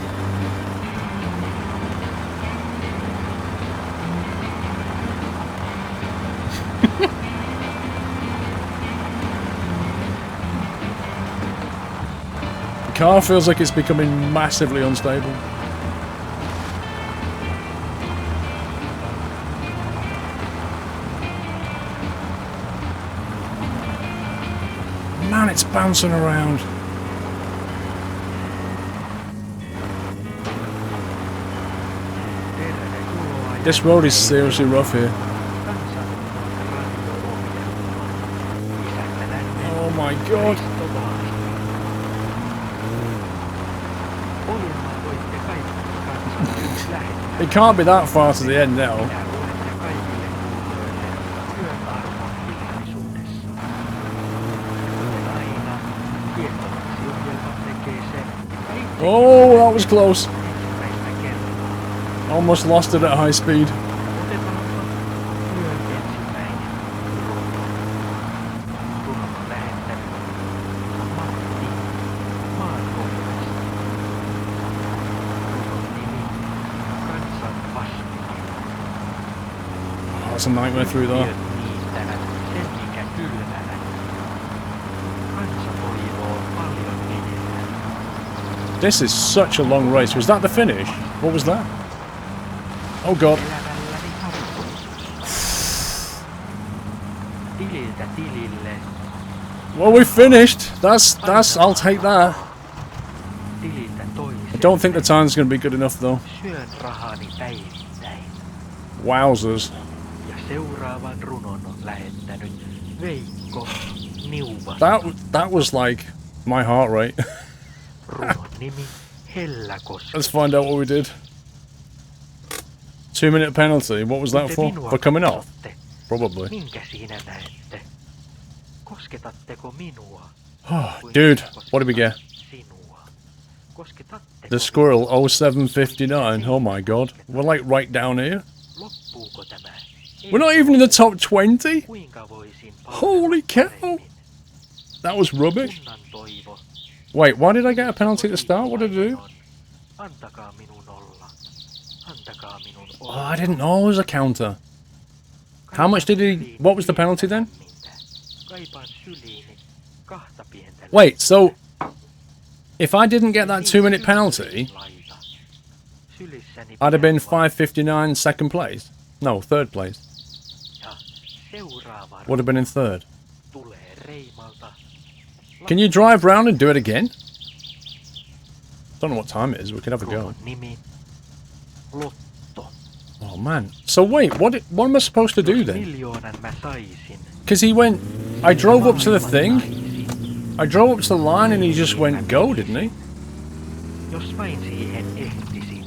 The car feels like it's becoming massively unstable. Man, it's bouncing around. This road is seriously rough here. Oh my god. It can't be that far to the end now. Oh, that was close. Almost lost it at high speed. Oh, that's a nightmare through there. This is such a long race. Was that the finish? What was that? Oh god. Well, we finished. That's I'll take that. I don't think the time's going to be good enough though. Wowzers. That was like my heart rate. Let's find out what we did. 2-minute penalty. What was that for? For coming off? Probably. Oh, dude, what did we get? The Squirrel 0759. Oh my god. We're like right down here. We're not even in the top 20? Holy cow. That was rubbish. Wait, why did I get a penalty at the start? What did I do? Oh, I didn't know it was a counter. How much did he... What was the penalty then? Wait, so... If I didn't get that 2-minute penalty... I'd have been 5:59 second place. No, third place. Would have been in third. Can you drive round and do it again? Don't know what time it is. We could have a go. Oh man. So wait, what am I supposed to do then? Because he went... I drove up to the thing. I drove up to the line and he just went go, didn't he? Jos vain siihen ehtisin.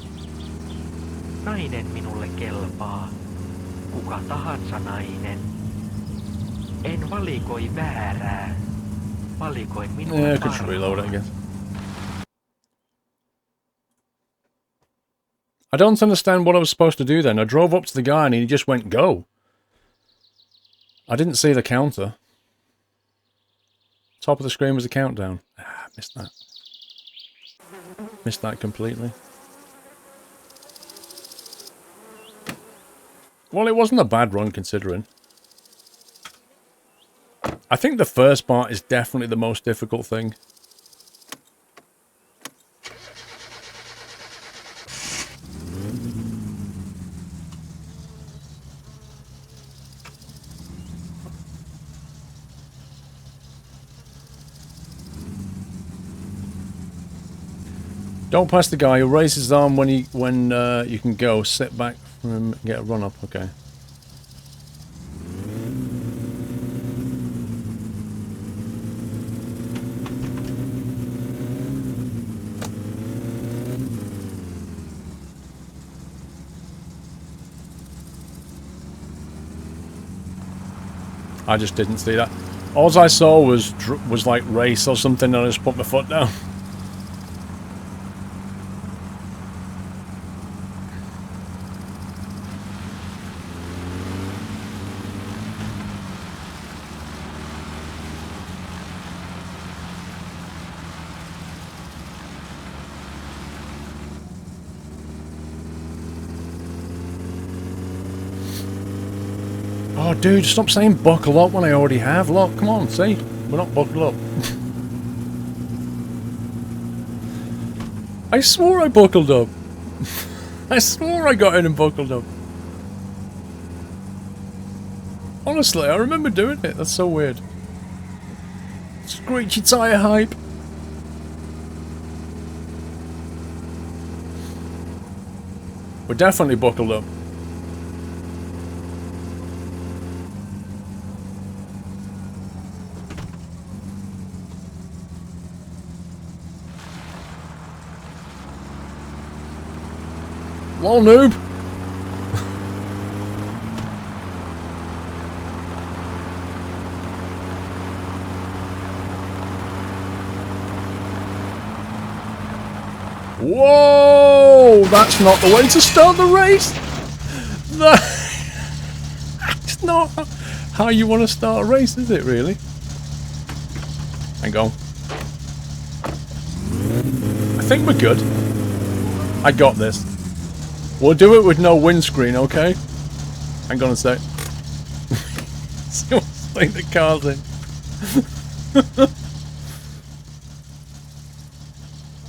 Nainen minulle kelpaa. Kuka tahansa nainen. En valikoi väärää. Valikoin minulle Yeah, I could just parhaan. reload it, I guess. I don't understand what I was supposed to do then. I drove up to the guy and he just went, go. I didn't see the counter. Top of the screen was the countdown. Ah, missed that. Missed that completely. Well, it wasn't a bad run considering. I think the first part is definitely the most difficult thing. Don't pass the guy who raises his arm when you can go. Sit back from him and get a run up. Okay. I just didn't see that. All I saw was like race or something, and I just put my foot down. Oh, dude, stop saying buckle up when I already have. Look, come on, see? We're not buckled up. I swore I buckled up. I swore I got in and buckled up. Honestly, I remember doing it. That's so weird. Screechy tyre hype. We're definitely buckled up. Lol, noob! Whoa! That's not the way to start the race! That's not how you want to start a race, is it, really? Hang on. I think we're good. I got this. We'll do it with no windscreen, okay? Hang on a sec. Someone's putting the cars in.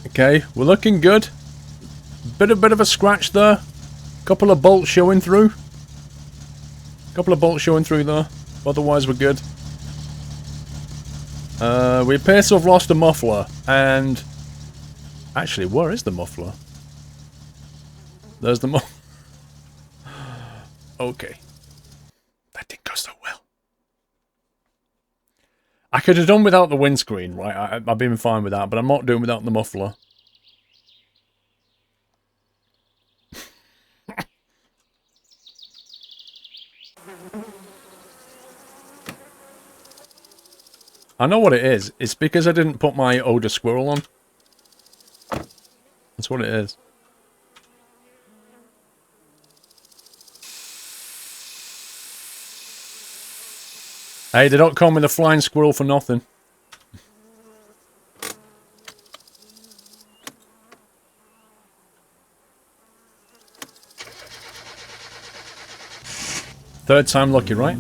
Okay, we're looking good. Bit of a scratch there. Couple of bolts showing through. Couple of bolts showing through there. Otherwise, we're good. We appear to have lost a muffler, and actually, where is the muffler? There's the muffler. Okay. That didn't go so well. I could have done without the windscreen, right? I've been fine with that, but I'm not doing without the muffler. I know what it is. It's because I didn't put my odor squirrel on. That's what it is. Hey, they don't call me the flying squirrel for nothing. Third time lucky, right?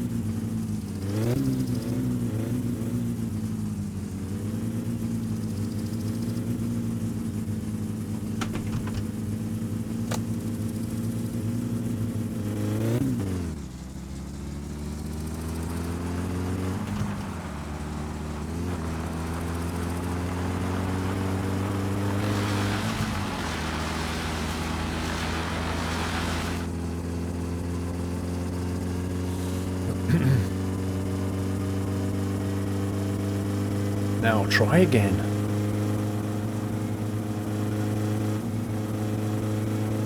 Now try again.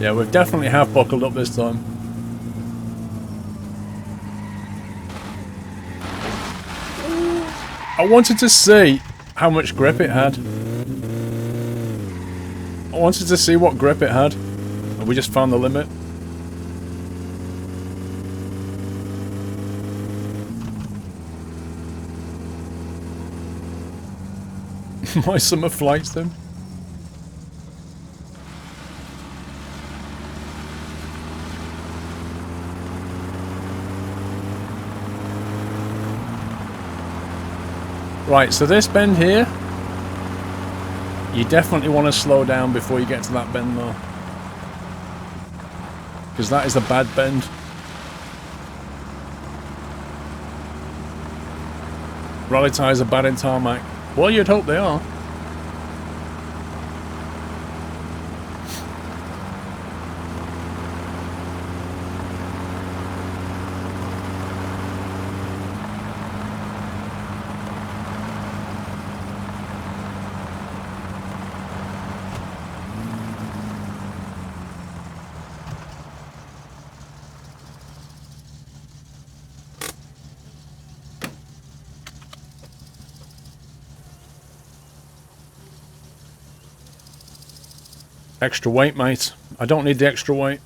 Yeah, we've definitely half buckled up this time. I wanted to see how much grip it had. I wanted to see what grip it had. And we just found the limit. My summer flights then. Right, so this bend here, you definitely want to slow down before you get to that bend though. Because that is a bad bend. Rally tyres are bad in tarmac. Well, you'd hope they are. Extra weight, mate. I don't need the extra weight.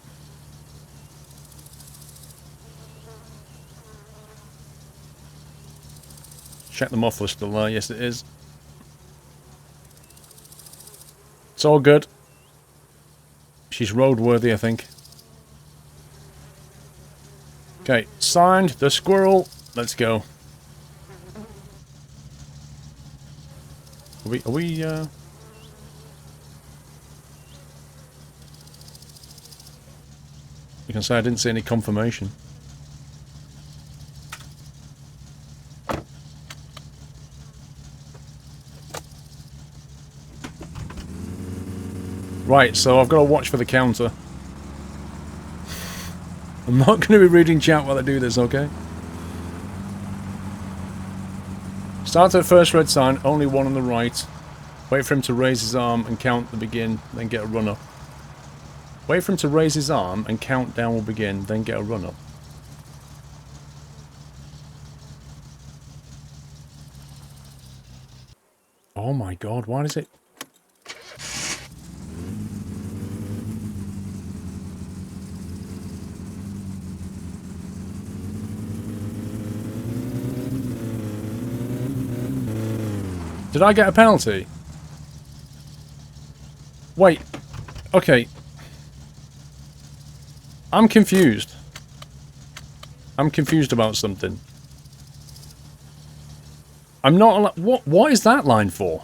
Check the muffler still there. Yes, it is. It's all good. She's roadworthy, I think. Okay, signed. The squirrel. Let's go. Are we You can say I didn't see any confirmation. Right, so I've got to watch for the counter. I'm not going to be reading chat while I do this, okay? Start at first red sign, only one on the right. Wait for him to raise his arm and count the begin, then get a run up. Wait for him to raise his arm and countdown will begin, then get a run up. Oh my god, why does it... Did I get a penalty? Wait. Okay. I'm confused. I'm confused about something. I'm not... What is that line for?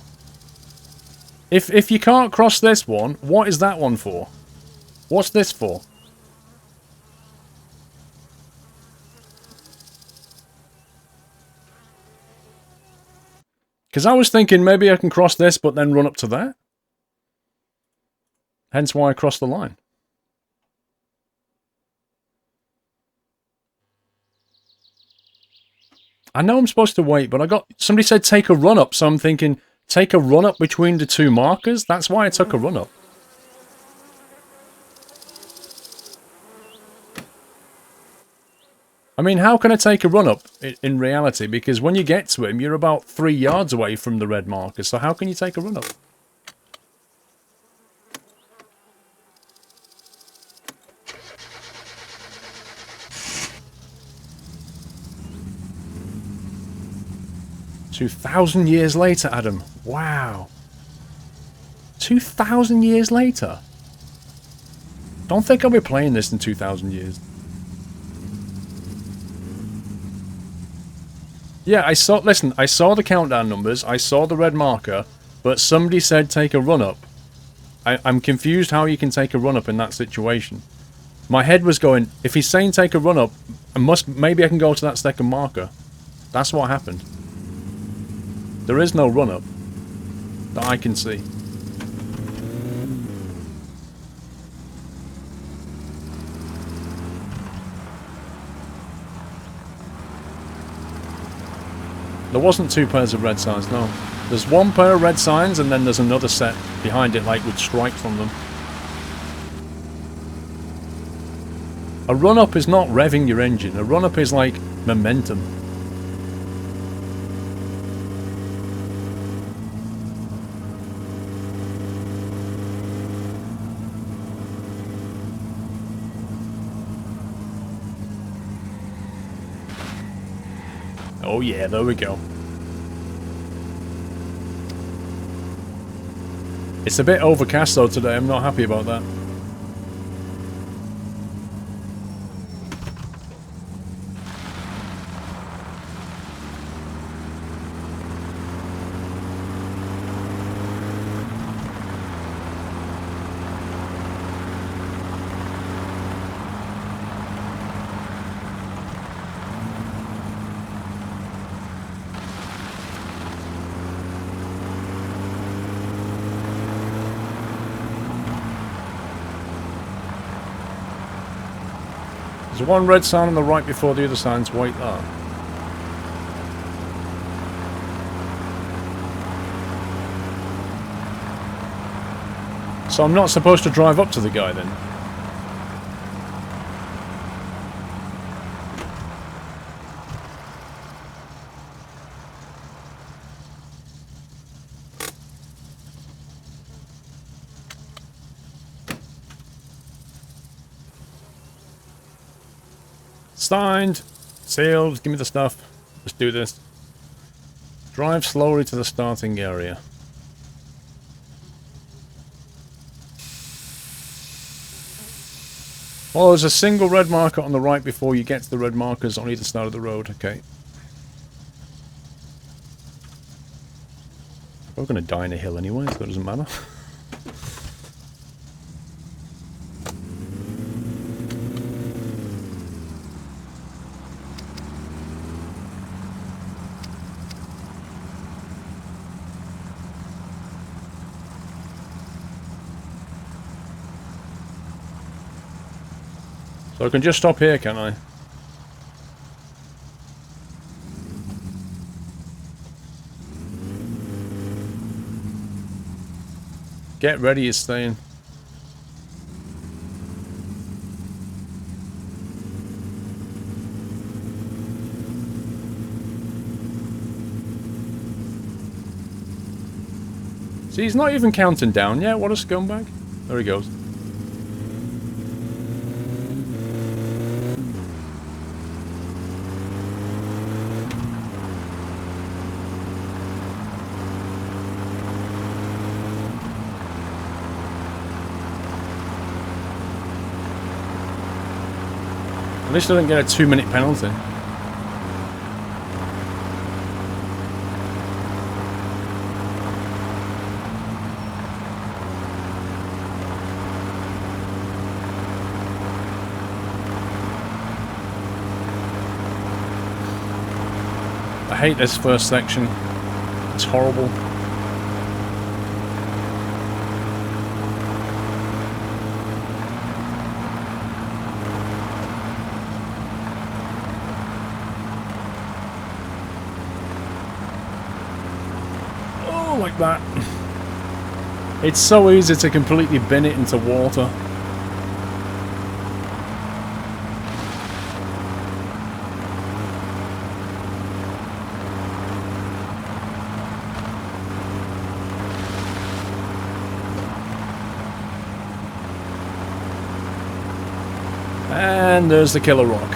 If you can't cross this one, what is that one for? What's this for? Because I was thinking maybe I can cross this but then run up to that. Hence why I crossed the line. I know I'm supposed to wait, but I got... Somebody said take a run up, so I'm thinking take a run up between the two markers? That's why I took a run up. I mean, how can I take a run up in reality? Because when you get to him, you're about 3 yards away from the red marker, so how can you take a run up? "2,000 years later, Adam." Wow. 2,000 years later? Don't think I'll be playing this in 2,000 years. Yeah, I saw... Listen, I saw the countdown numbers, I saw the red marker, but somebody said take a run-up. I'm confused how you can take a run-up in that situation. My head was going, if he's saying take a run-up, maybe I can go to that second marker. That's what happened. There is no run-up that I can see. There wasn't 2 pairs of red signs, no. There's 1 pair of red signs and then there's another set behind it, like with stripes on them. A run-up is not revving your engine. A run-up is like momentum. Oh yeah, there we go. It's a bit overcast though today, I'm not happy about that. There's one red sign on the right before the other sign's white there. So I'm not supposed to drive up to the guy then? Signed, sealed, give me the stuff. Let's do this. Drive slowly to the starting area. Well, there's a single red marker on the right before you get to the red markers on either side of the road. Okay. We're going to die in a hill anyway, so it doesn't matter. So I can just stop here, can I? Get ready is staying. See, he's not even counting down yet. What a scumbag. There he goes. At least I didn't get a 2-minute penalty. I hate this first section. It's horrible. Like that. It's so easy to completely bin it into water. And there's the killer rock.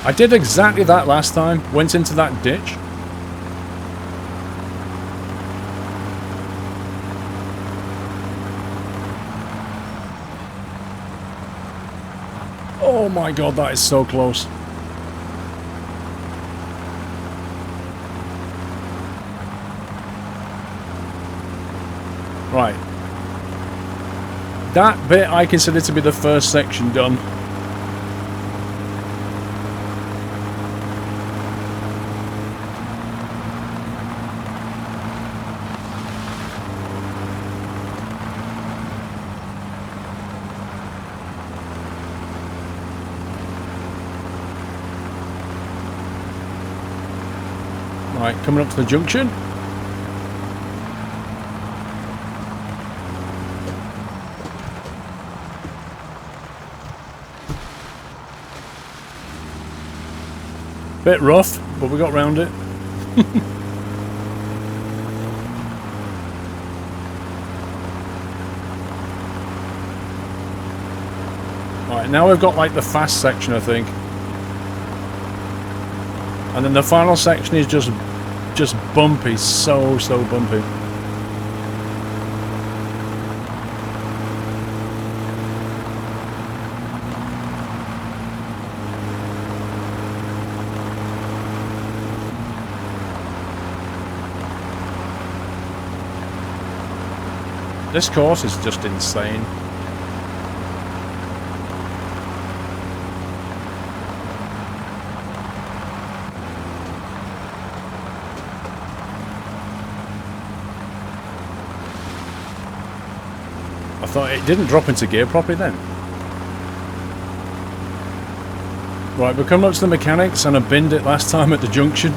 I did exactly that last time. Went into that ditch. Oh my god, that is so close. Right. That bit I consider to be the first section done. Right, coming up to the junction. Bit rough, but we got round it. now we've got like the fast section, I think. And then the final section is just bumpy, so bumpy. This course is just insane. I thought it didn't drop into gear properly then. Right, we're coming up to the mechanics and I binned it last time at the junction.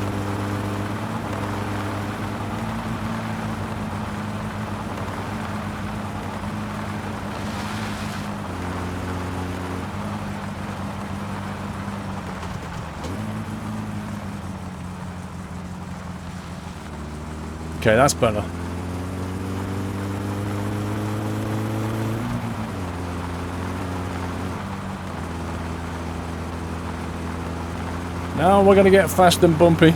Okay, that's better. Now we're gonna get fast and bumpy.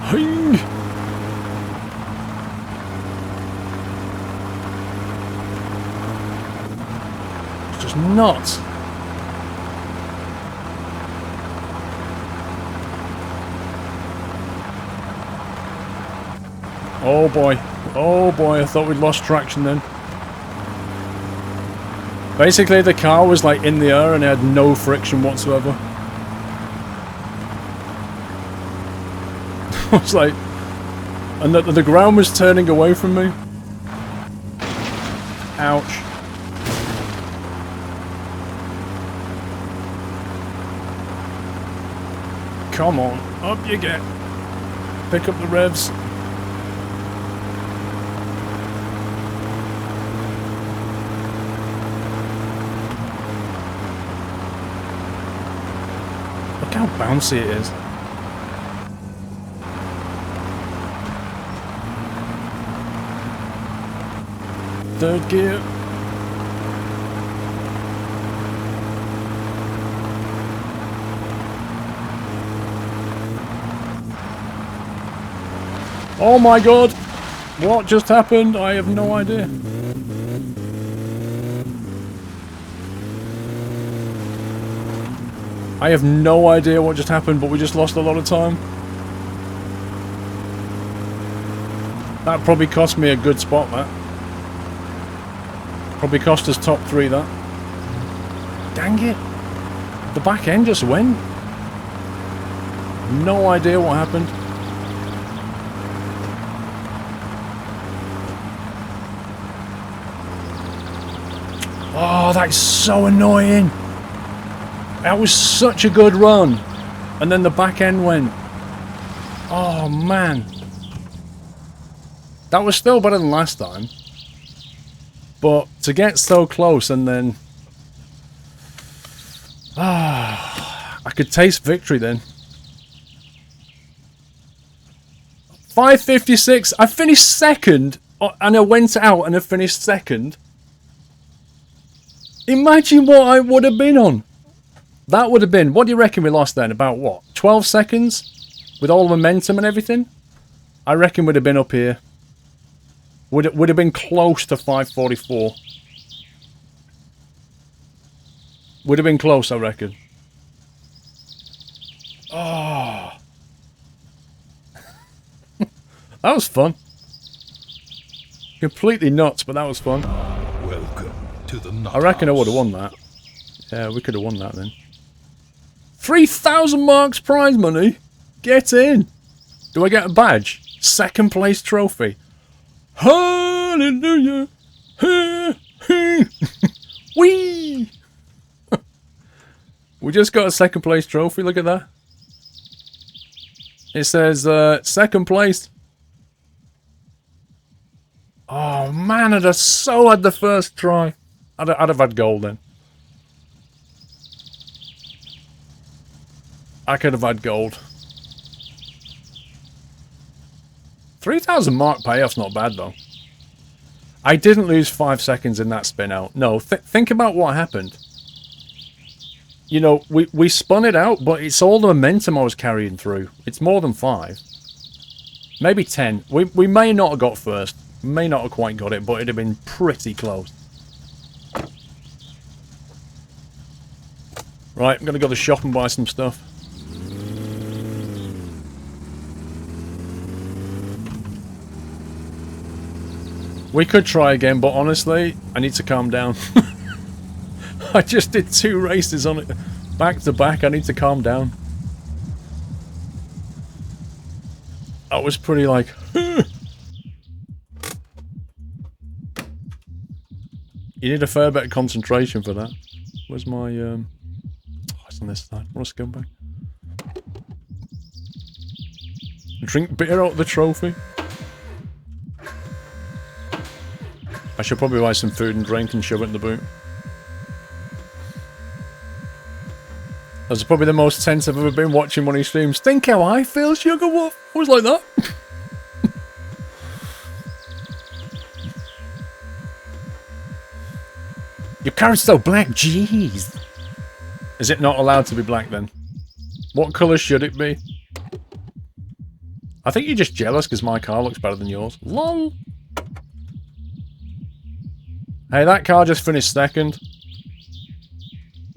Hing! It's just nuts. Oh boy. Oh boy, I thought we'd lost traction then. Basically the car was like in the air and it had no friction whatsoever. I was like... And the ground was turning away from me. Ouch. Come on, up you get. Pick up the revs. Look how bouncy it is. Third gear. Oh my god! What just happened? I have no idea. I have no idea what just happened, but we just lost a lot of time. That probably cost me a good spot, that. Probably cost us top 3, that. Dang it! The back end just went. No idea what happened. Oh, that's so annoying. That was such a good run. And then the back end went. Oh, man. That was still better than last time. But to get so close and then... I could taste victory then. 5:56. I finished second. And I went out and I finished second. Imagine what I would have been on. That would have been... What do you reckon we lost then? About what? 12 seconds? With all the momentum and everything? I reckon we'd have been up here. Would have been close to 5:44. Would have been close, I reckon. Oh. That was fun. Completely nuts, but that was fun. Welcome to the nut I reckon I house. would have won that. Yeah, we could have won that then. 3,000 marks prize money? Get in! Do I get a badge? Second place trophy. Hallelujah! Whee! We just got a second place trophy, look at that. It says, second place. Oh man, I'd have so had the first try. I'd have had gold then. I could have had gold. 3,000 mark payoff's not bad, though. I didn't lose 5 seconds in that spin out. No, think about what happened. You know, we spun it out, but it's all the momentum I was carrying through. It's more than 5. Maybe 10. We may not have got first. May not have quite got it, but it'd have been pretty close. Right, I'm going to go to the shop and buy some stuff. We could try again, but honestly, I need to calm down. I just did 2 races on it back to back. I need to calm down. That was pretty like... You need a fair bit of concentration for that. Where's my... Oh, it's on this side. What a scumbag. Drink beer out of the trophy. I should probably buy some food and drink and shove it in the boot. That's probably the most tense I've ever been watching one of these streams. Think how I feel, Sugar Wolf. I was like that. Your car's so black, jeez. Is it not allowed to be black then? What colour should it be? I think you're just jealous because my car looks better than yours. LOL. Hey, that car just finished second.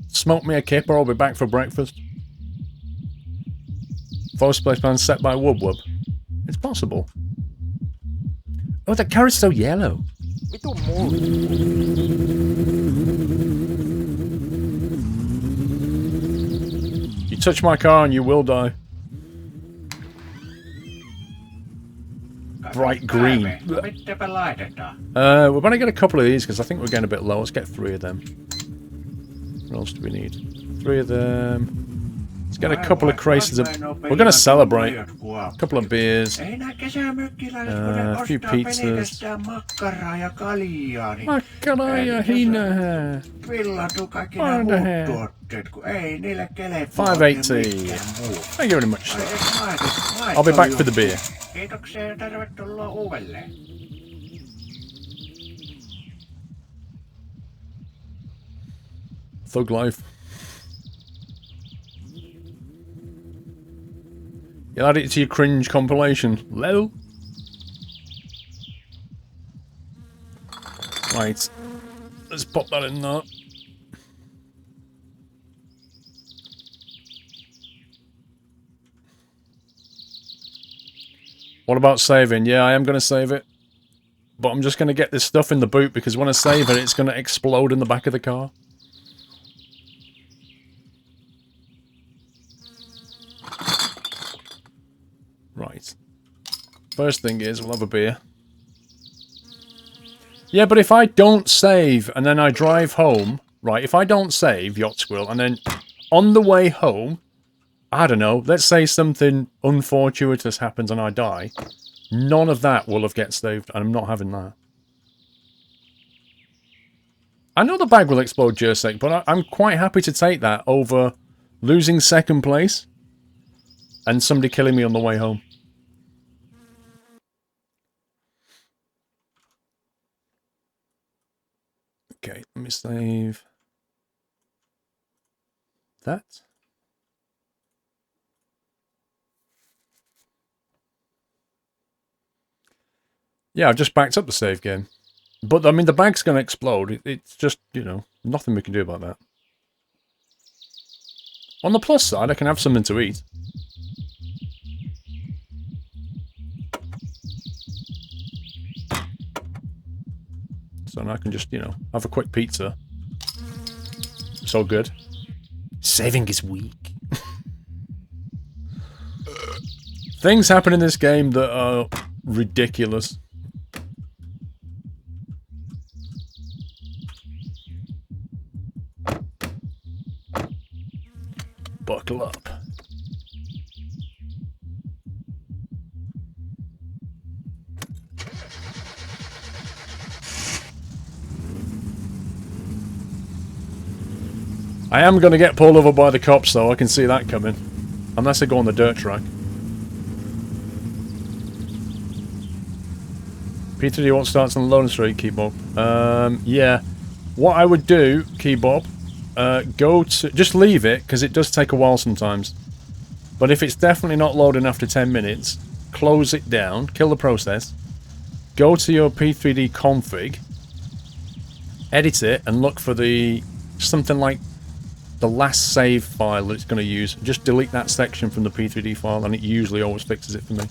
Smoke me a kip or I'll be back for breakfast. First place plan set by Wub Wub. It's possible. Oh, that car is so yellow. Vitu muu. You touch my car and you will die. Bright green. We're going to get a couple of these because I think we're getting a bit low. Let's get 3 of them. What else do we need? 3 of them. Let's get a couple of crates of... We're going to celebrate. A couple of beers. A few pizzas. Makkaraa hina. 580. Thank you very much, sir. I'll be back for the beer. Thug life. You'll add it to your cringe compilation. Lol. Right. Let's pop that in there. What about saving? Yeah, I am going to save it. But I'm just going to get this stuff in the boot because when I save it, it's going to explode in the back of the car. Right. First thing is, we'll have a beer. Yeah, but if I don't save and then I drive home... Right, if I don't save, Yacht Squirrel, and then on the way home... I don't know, let's say something unfortuitous happens and I die. None of that will have get saved, and I'm not having that. I know the bag will explode, Jersek, but I'm quite happy to take that over losing second place and somebody killing me on the way home. Okay, let me save that. Yeah, I've just backed up the save game. But, I mean, the bag's going to explode. It's just, you know, nothing we can do about that. On the plus side, I can have something to eat. So now I can just, you know, have a quick pizza. It's all good. Saving is weak. Things happen in this game that are ridiculous. Buckle up. I am going to get pulled over by the cops, though. I can see that coming. Unless I go on the dirt track. P3D won't start on the loading straight, Keybob. Yeah. What I would do, Keybob, go to... Just leave it, because it does take a while sometimes. But if it's definitely not loading after 10 minutes, close it down, kill the process, go to your P3D config, edit it, and look for the... something like the last save file that it's going to use. Just delete that section from the P3D file, and it usually always fixes it for me.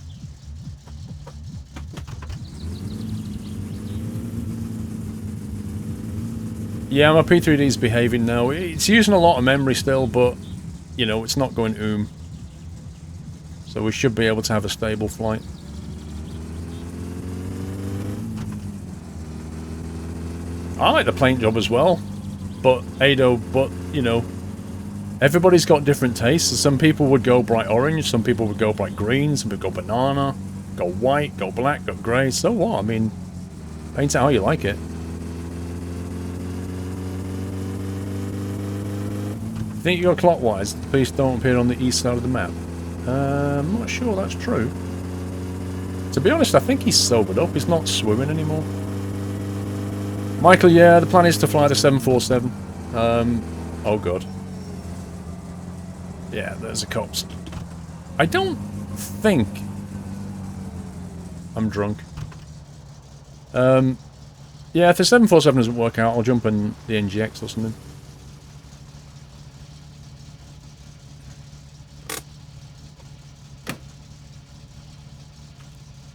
Yeah, my P3D is behaving now. It's using a lot of memory still, but, you know, it's not going oom. So we should be able to have a stable flight. I like the paint job as well. But, Ado, you know, everybody's got different tastes. Some people would go bright orange, some people would go bright green, some people go banana, go white, go black, go grey. So what? I mean, paint it how you like it. Think you go clockwise, please don't appear on the east side of the map. I'm not sure that's true. To be honest, I think he's sobered up. He's not swimming anymore. Michael, yeah, the plan is to fly the 747. Oh god. Yeah, there's a cops. I don't think... I'm drunk. Yeah, if the 747 doesn't work out, I'll jump in the NGX or something.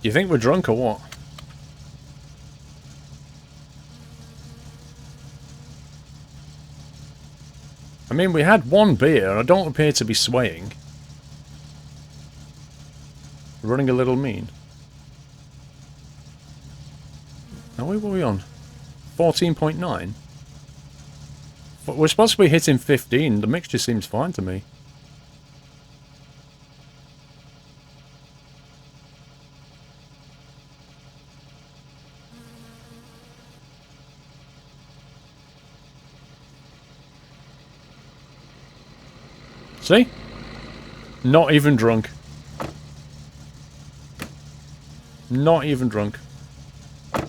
Do you think we're drunk or what? I mean, we had one beer, and I don't appear to be swaying. Running a little mean. Now, what were we on? 14.9? But we're supposed to be hitting 15. The mixture seems fine to me. See? Not even drunk. Not even drunk. Do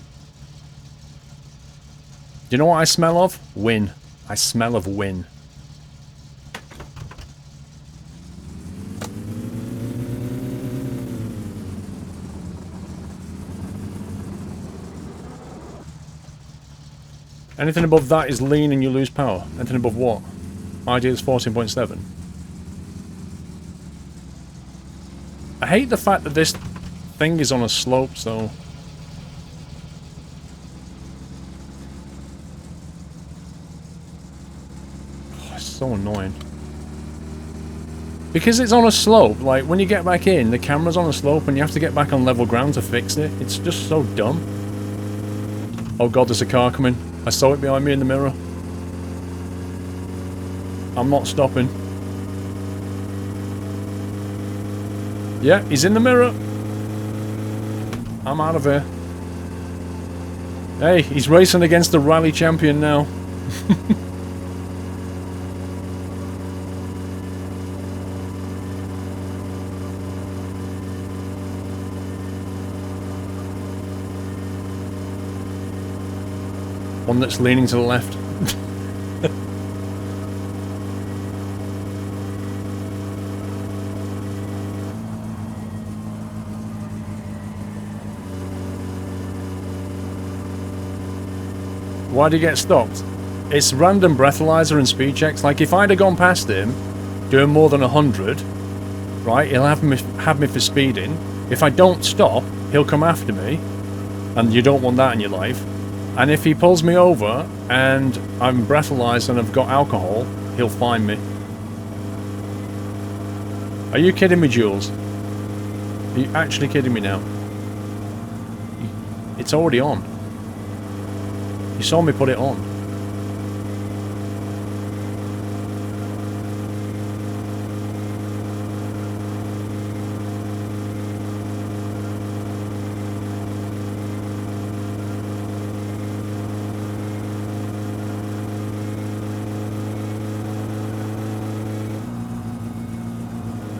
you know what I smell of? Win. I smell of win. Anything above that is lean and you lose power. Anything above what? Ideal is 14.7. I hate the fact that this thing is on a slope, so... Oh, it's so annoying. Because it's on a slope, like, when you get back in, the camera's on a slope and you have to get back on level ground to fix it. It's just so dumb. Oh god, there's a car coming. I saw it behind me in the mirror. I'm not stopping. Yeah, he's in the mirror. I'm out of here. Hey, he's racing against the rally champion now. One that's leaning to the left. Why did he get stopped? It's random breathalyzer and speed checks. Like, if I'd have gone past him, doing more than 100, right, he'll have me for speeding. If I don't stop, he'll come after me, and you don't want that in your life. And if he pulls me over, and I'm breathalyzed and I've got alcohol, he'll fine me. Are you kidding me, Jules? Are you actually kidding me now? It's already on. You saw me put it on.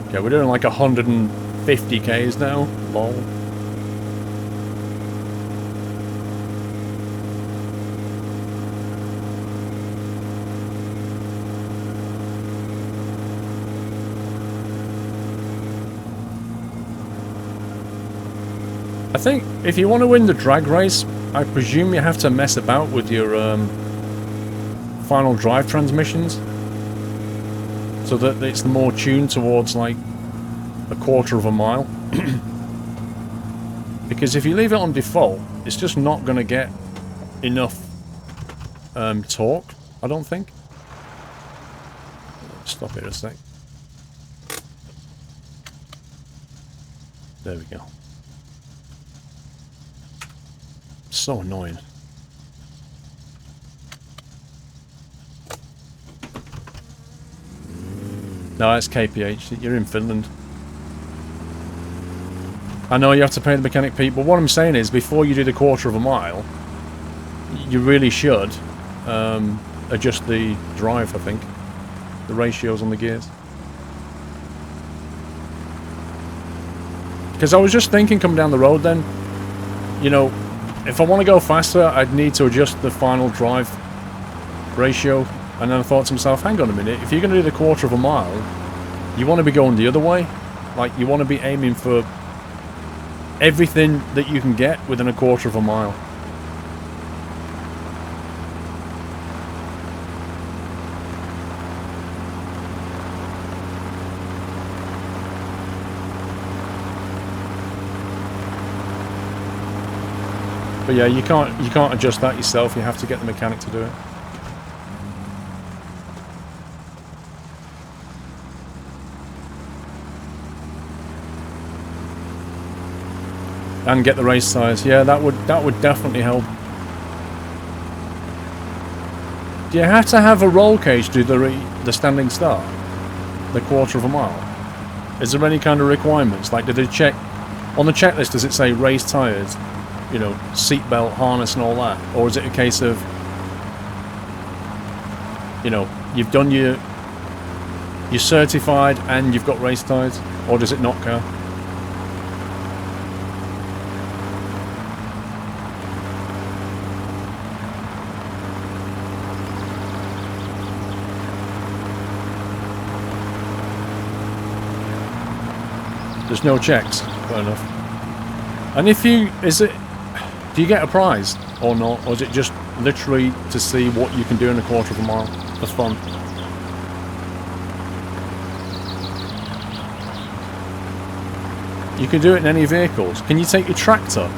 Okay, we're doing like 150 Ks now. Lol. think if you want to win the drag race, I presume you have to mess about with your final drive transmissions, so that it's more tuned towards like a quarter of a mile. Because if you leave it on default, it's just not going to get enough torque, I don't think. Stop it a sec. There we go. So annoying. No, it's KPH. You're in Finland. I know you have to pay the mechanic fee, but what I'm saying is, before you do the quarter of a mile, you really should adjust the drive, I think. The ratios on the gears. Because I was just thinking coming down the road then, you know, if I want to go faster, I'd need to adjust the final drive ratio. And then I thought to myself, hang on a minute, if you're going to do the quarter of a mile, you want to be going the other way. Like, you want to be aiming for everything that you can get within a quarter of a mile. But yeah, you can't adjust that yourself. You have to get the mechanic to do it. And get the race size. Yeah, that would definitely help. Do you have to have a roll cage to do the standing start? The quarter of a mile? Is there any kind of requirements? Like, did they check on the checklist? Does it say race tyres? You know, seatbelt, harness, and all that? Or is it a case of, you know, you've done you're certified and you've got race tyres? Or does it not count? There's no checks. Fair enough. And if you, do you get a prize or not? Or is it just literally to see what you can do in a quarter of a mile? That's fun. You can do it in any vehicles. Can you take your tractor?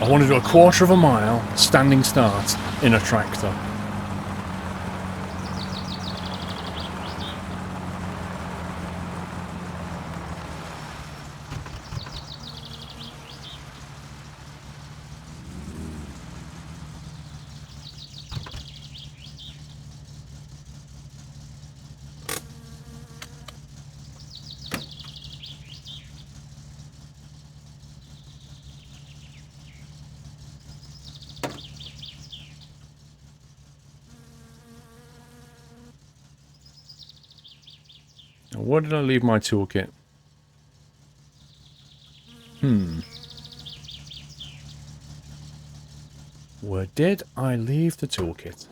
I want to do a quarter of a mile standing start in a tractor. Where did I leave my toolkit? Where did I leave the toolkit?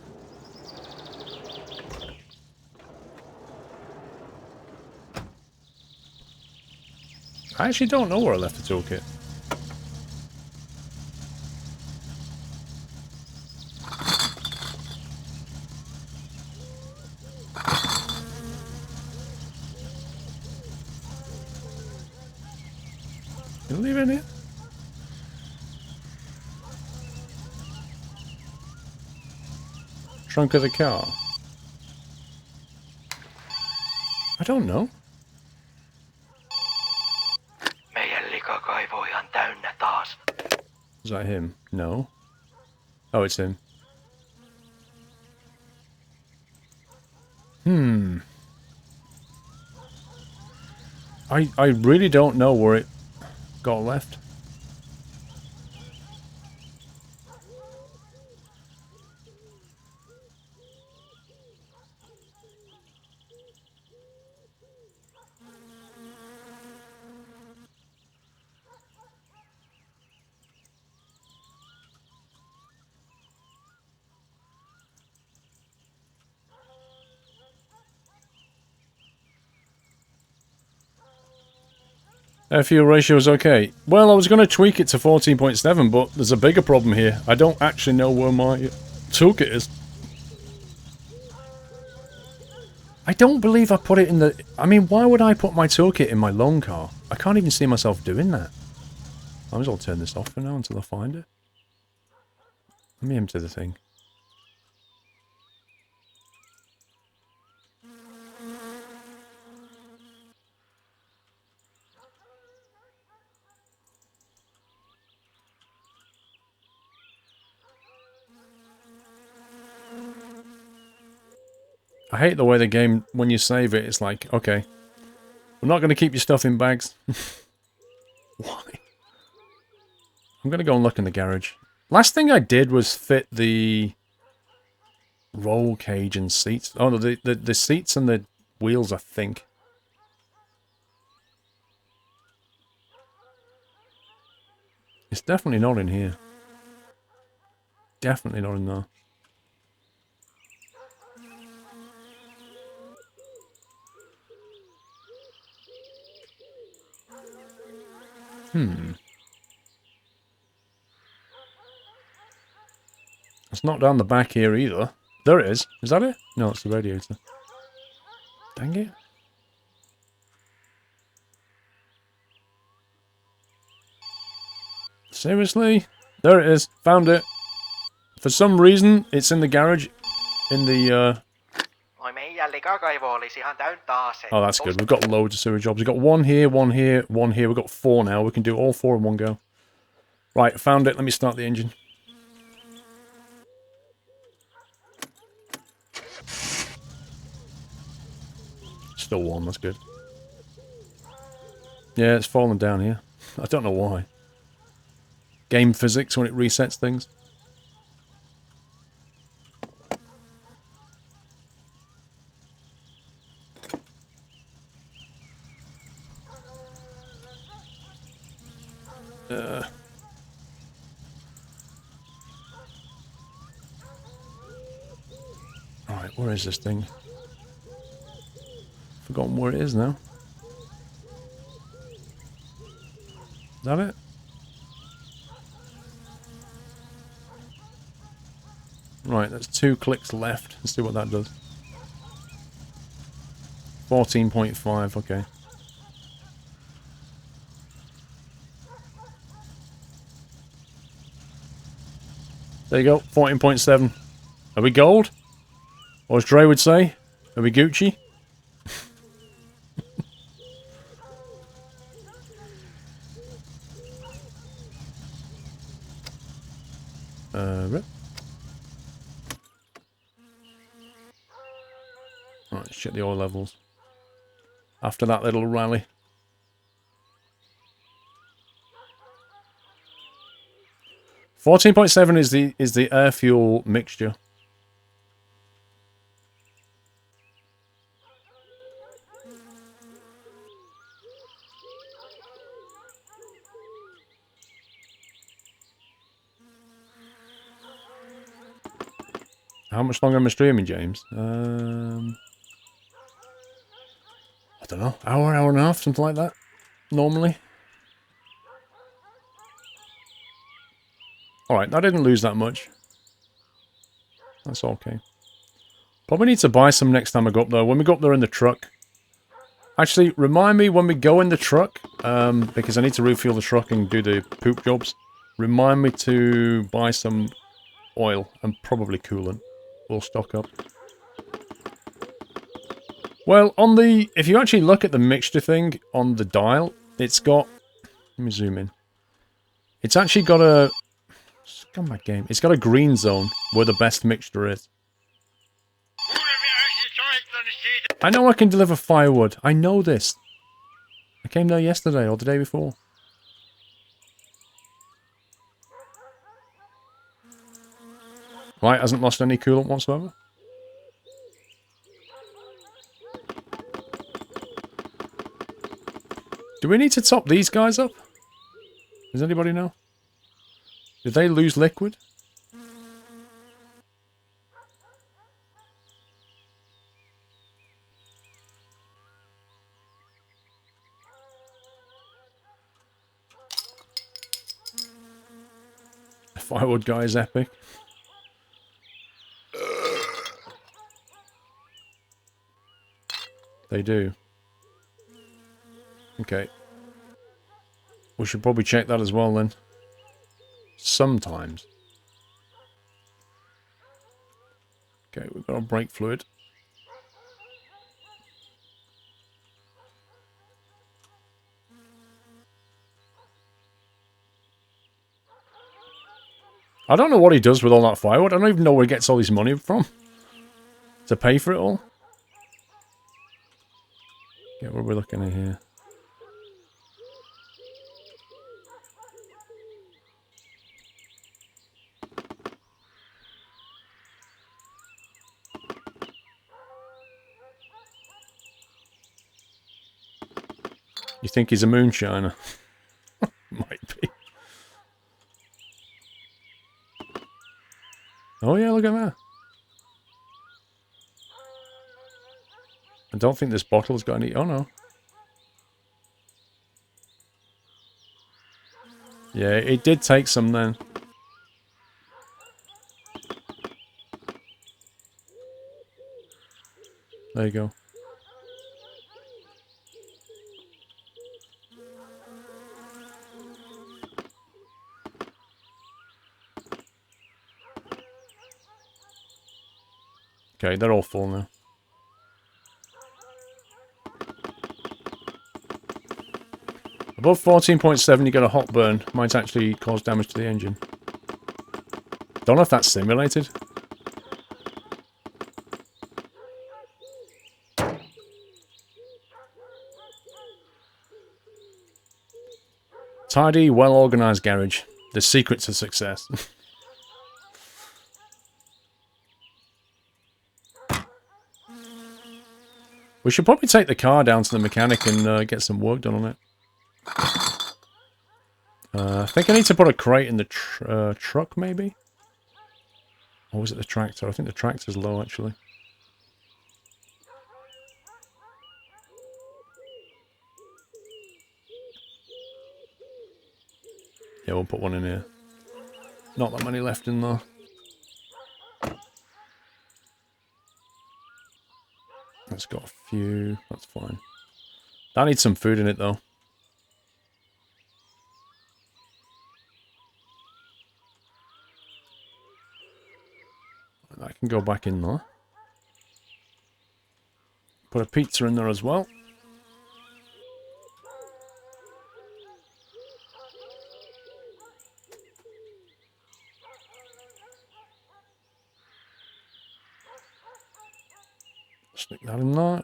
I actually don't know where I left the toolkit. Did I leave it in here? Trunk of the car. I don't know. Meidän likakaivo ihan täynnä taas. Is that him? No. Oh, it's him. I really don't know where it got left. Air fuel ratio is okay. Well, I was going to tweak it to 14.7, but there's a bigger problem here. I don't actually know where my toolkit is. I don't believe I put it in the... I mean, why would I put my toolkit in my loan car? I can't even see myself doing that. I might as well turn this off for now until I find it. Let me empty the thing. I hate the way the game, when you save it, it's like, okay, we're not going to keep your stuff in bags. Why? I'm going to go and look in the garage. Last thing I did was fit the roll cage and seats. Oh, the seats and the wheels, I think. It's definitely not in here. Definitely not in there. It's not down the back here either. There it is. Is that it? No, it's the radiator. Dang it. Seriously? There it is. Found it. For some reason, it's in the garage. In the, Oh, that's good. We've got loads of sewer jobs. We've got one here, one here, one here. We've got 4 now. We can do all 4 in one go. Right, found it. Let me start the engine. Still warm. That's good. Yeah, it's falling down here. I don't know why. Game physics when it resets things. Alright, where is this thing? Forgotten where it is now. Is that it? Right, that's 2 clicks left. Let's see what that does. 14.5, okay. There you go, 14.7. Are we gold? Or as Dre would say, are we Gucci? Rip. Right, let's check the oil levels. After that little rally. $14.7 is the air fuel mixture. How much longer am I streaming, James? I don't know. Hour and a half, something like that. Normally. Alright, I didn't lose that much. That's okay. Probably need to buy some next time I go up there. When we go up there in the truck. Actually, remind me when we go in the truck, because I need to refuel the truck and do the poop jobs. Remind me to buy some oil and probably coolant. We'll stock up. Well, on the... if you actually look at the mixture thing on the dial, it's got... let me zoom in. It's actually got a... scumbag game. It's got a green zone where the best mixture is. I know I can deliver firewood. I know this. I came there yesterday or the day before. Right, hasn't lost any coolant whatsoever. Do we need to top these guys up? Does anybody know? Did they lose liquid? firewood guy is epic. They do. Okay. We should probably check that as well then. Sometimes. Okay, we've got our brake fluid. I don't know what he does with all that firewood. I don't even know where he gets all his money from. To pay for it all. Yeah, what are we looking at here? You think he's a moonshiner? Might be. Oh yeah, look at that. I don't think this bottle's got any... Oh no. Yeah, it did take some then. There you go. Okay, they're all full now. Above 14.7 you get a hot burn. Might actually cause damage to the engine. Don't know if that's simulated. Tidy, well-organised garage. The secret to success. We should probably take the car down to the mechanic and get some work done on it. I think I need to put a crate in the truck, maybe? Or was it the tractor? I think the tractor's low, actually. Yeah, we'll put one in here. Not that many left in there. That's got a few. That's fine. That needs some food in it, though. That can go back in there. Put a pizza in there as well. Stick that in there.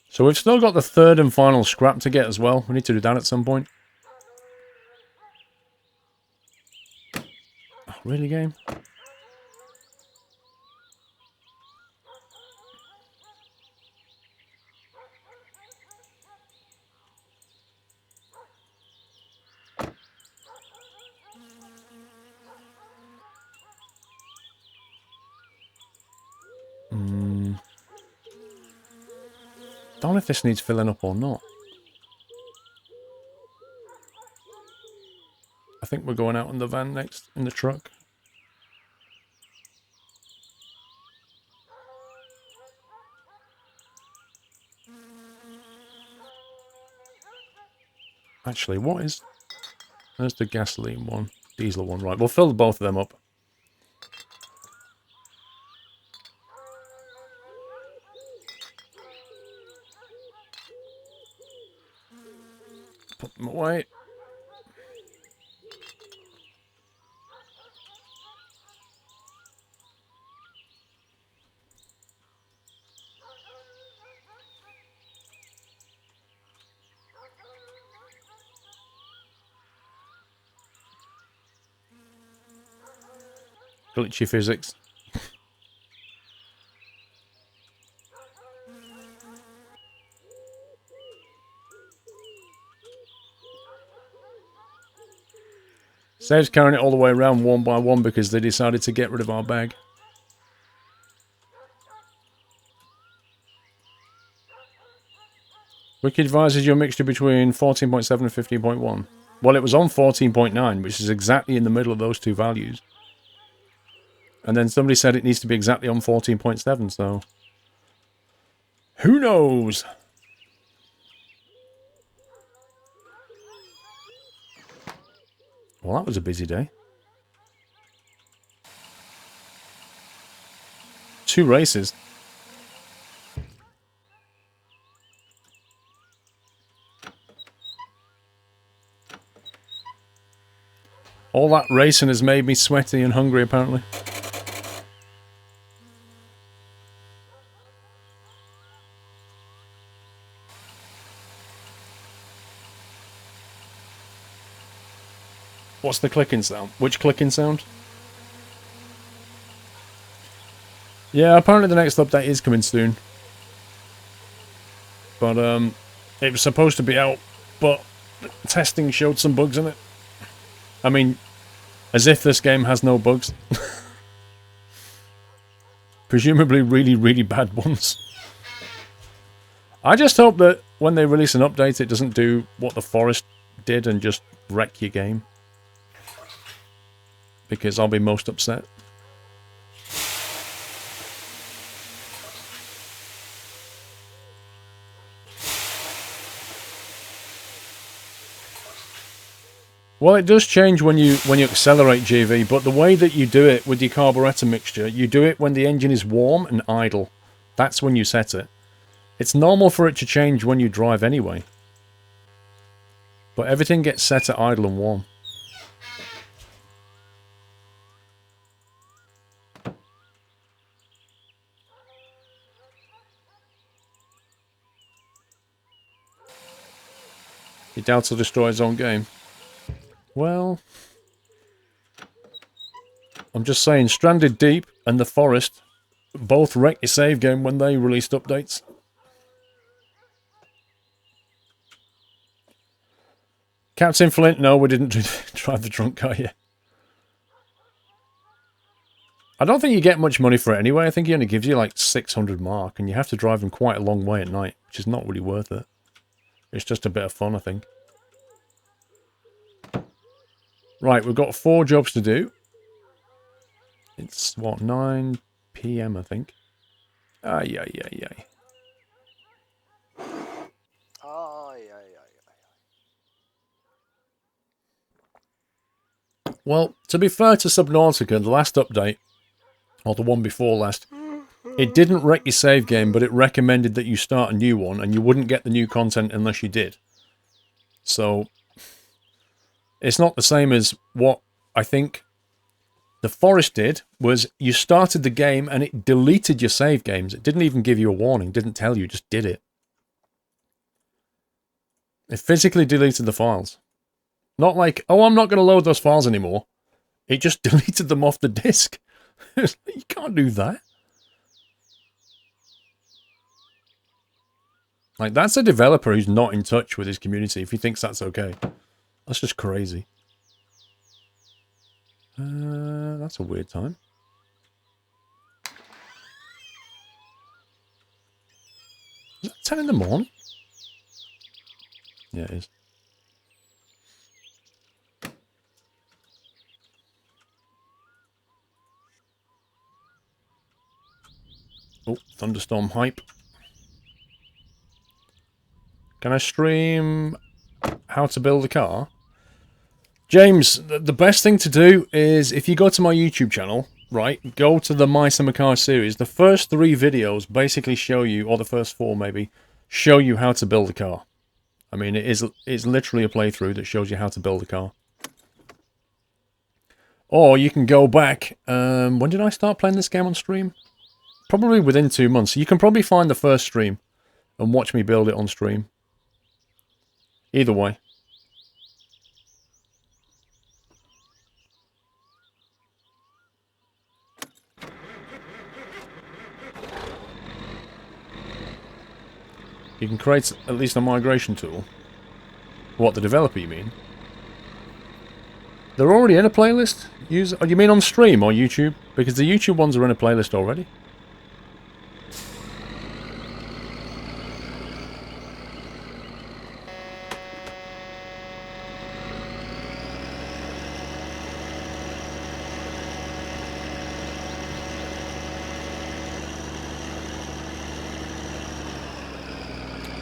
So we've still got the third and final scrap to get as well. We need to do that at some point. Oh, really, game? Don't know if this needs filling up or not. I think we're going out in the van next, in the truck. Actually, what is... There's the gasoline one, diesel one. Right, we'll fill both of them up. Put them away. Glitchy physics. Saves carrying it all the way around one by one because they decided to get rid of our bag. Wiki advises your mixture between 14.7 and 15.1. Well, it was on 14.9, which is exactly in the middle of those two values. And then somebody said it needs to be exactly on 14.7, so... who knows? Well, that was a busy day. 2 races. All that racing has made me sweaty and hungry, apparently. What's the clicking sound? Which clicking sound? Yeah, apparently the next update is coming soon. But, it was supposed to be out, but testing showed some bugs in it. I mean, as if this game has no bugs. Presumably really, really bad ones. I just hope that when they release an update, it doesn't do what the Forest did and just wreck your game. Because I'll be most upset. Well, it does change when you accelerate GV, but the way that you do it with your carburetor mixture, you do it when the engine is warm and idle. That's when you set it. It's normal for it to change when you drive anyway. But everything gets set at idle and warm. He doubts he'll destroy his own game. Well, I'm just saying, Stranded Deep and The Forest both wrecked your save game when they released updates. Captain Flint, no, we didn't drive the drunk car yet. I don't think you get much money for it anyway. I think he only gives you like 600 mark, and you have to drive him quite a long way at night, which is not really worth it. It's just a bit of fun, I think. Right, we've got 4 jobs to do. It's, what, 9 PM, I think. Ay. Well, to be fair to Subnautica, the last update, or the one before last, it didn't wreck your save game, but it recommended that you start a new one, and you wouldn't get the new content unless you did. So, it's not the same as what I think The Forest did, was you started the game and it deleted your save games. It didn't even give you a warning, didn't tell you, just did it. It physically deleted the files. Not like, oh, I'm not going to load those files anymore. It just deleted them off the disk. You can't do that. Like, that's a developer who's not in touch with his community if he thinks that's okay. That's just crazy. That's a weird time. Is that 10 in the morning? Yeah, it is. Oh, thunderstorm hype. Can I stream how to build a car? James, the best thing to do is, if you go to my YouTube channel, right, go to the My Summer Car series, the first 3 videos basically show you, or the first 4 maybe, show you how to build a car. I mean, it's literally a playthrough that shows you how to build a car. Or you can go back, when did I start playing this game on stream? Probably within 2 months. You can probably find the first stream and watch me build it on stream. Either way. You can create at least a migration tool. What, the developer, you mean? They're already in a playlist? Oh, you mean on stream or YouTube? Because the YouTube ones are in a playlist already.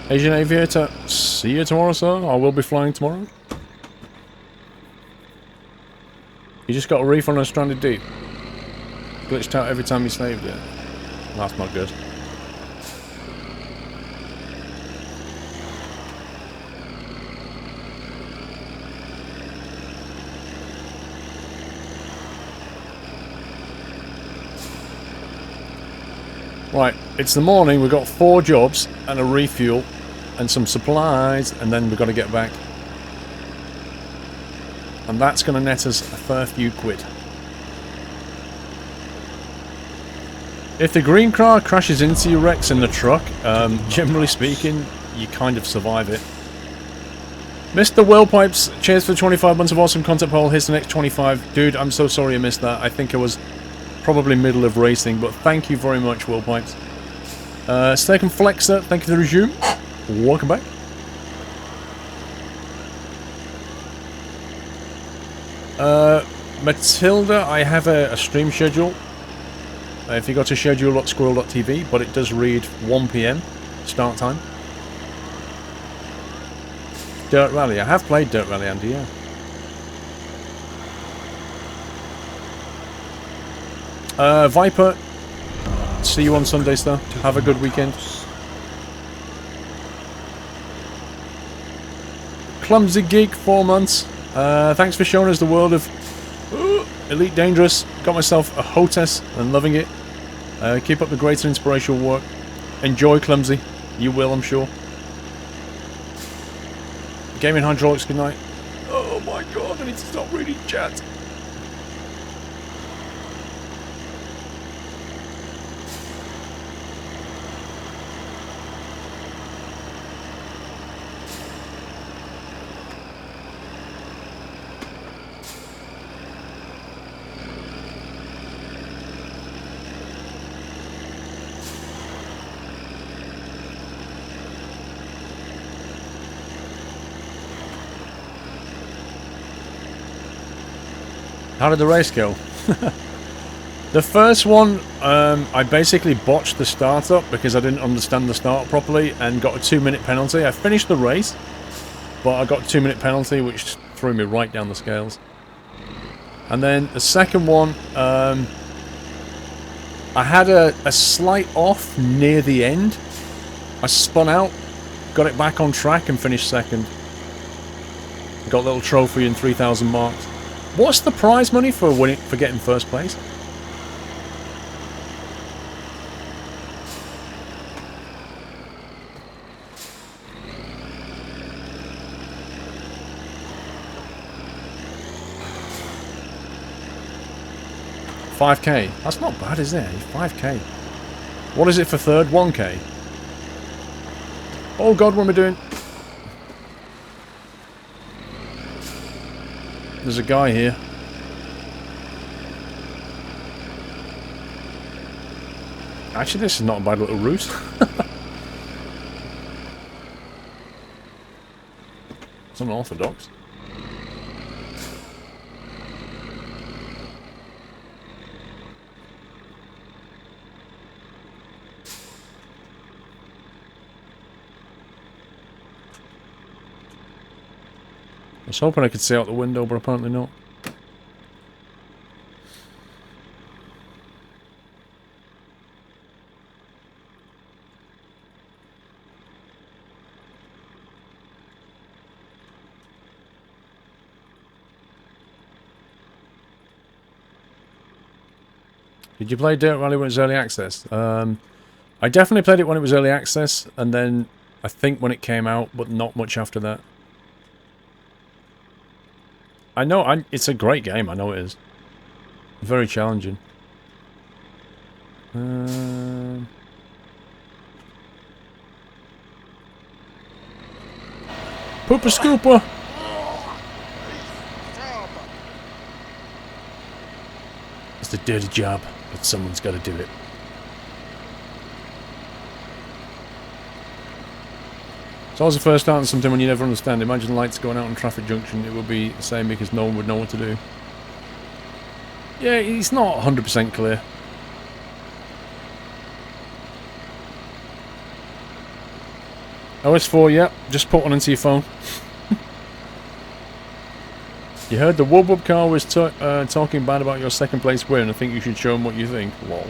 Asian Aviator, see you tomorrow, sir. I will be flying tomorrow. You just got a refund on Stranded Deep. Glitched out every time you saved it. That's not good. Right, it's the morning, we've got 4 jobs and a refuel and some supplies, and then we've got to get back. And that's going to net us a fair few quid. If the green car crashes into you, Rex, in the truck, generally speaking, you kind of survive it. Mr. Wellpipes, cheers for 25 months of awesome content, Paul. Here's the next 25. Dude, I'm so sorry I missed that. I think I was probably middle of racing, but thank you very much, Wellpipes. Steak and Flexer, thank you for the resume. Welcome back. Matilda, I have a stream schedule. If you go to schedule.squirrel.tv, but it does read 1 PM start time. Dirt Rally, I have played Dirt Rally, Andy, yeah. Viper, see you on Sunday, sir. Have a good weekend. Clumsy Geek, 4 months. Thanks for showing us the world of Elite Dangerous. Got myself a HOTAS and loving it. Keep up the great and inspirational work. Enjoy Clumsy. You will, I'm sure. Gaming Hydraulics, good night. Oh my god, I need to stop reading chat. How did the race go? The first one, I basically botched the startup because I didn't understand the start properly and got a 2-minute penalty. I finished the race, but I got a 2-minute penalty which threw me right down the scales. And then the second one, I had a slight off near the end. I spun out, got it back on track and finished second. Got a little trophy and 3,000 marks. What's the prize money for winning, for getting first place? $5K. That's not bad, is it? $5K. What is it for third? $1K. Oh god, what am I doing? There's a guy here. Actually, this is not a bad little route. It's unorthodox. I was hoping I could see out the window, but apparently not. Did you play Dirt Rally when it was early access? I definitely played it when it was early access, and then I think when it came out, but not much after that. I know, it's a great game, I know it is. Very challenging. Pooper Scooper! It's a dirty job, but someone's got to do it. It's always the first start on something when you never understand. Imagine lights going out on traffic junction. It would be the same because no one would know what to do. Yeah, it's not 100% clear. OS4, yep. Just put one into your phone. You heard the Wub Wub car was talking bad about your second place win. I think you should show him what you think. Lol.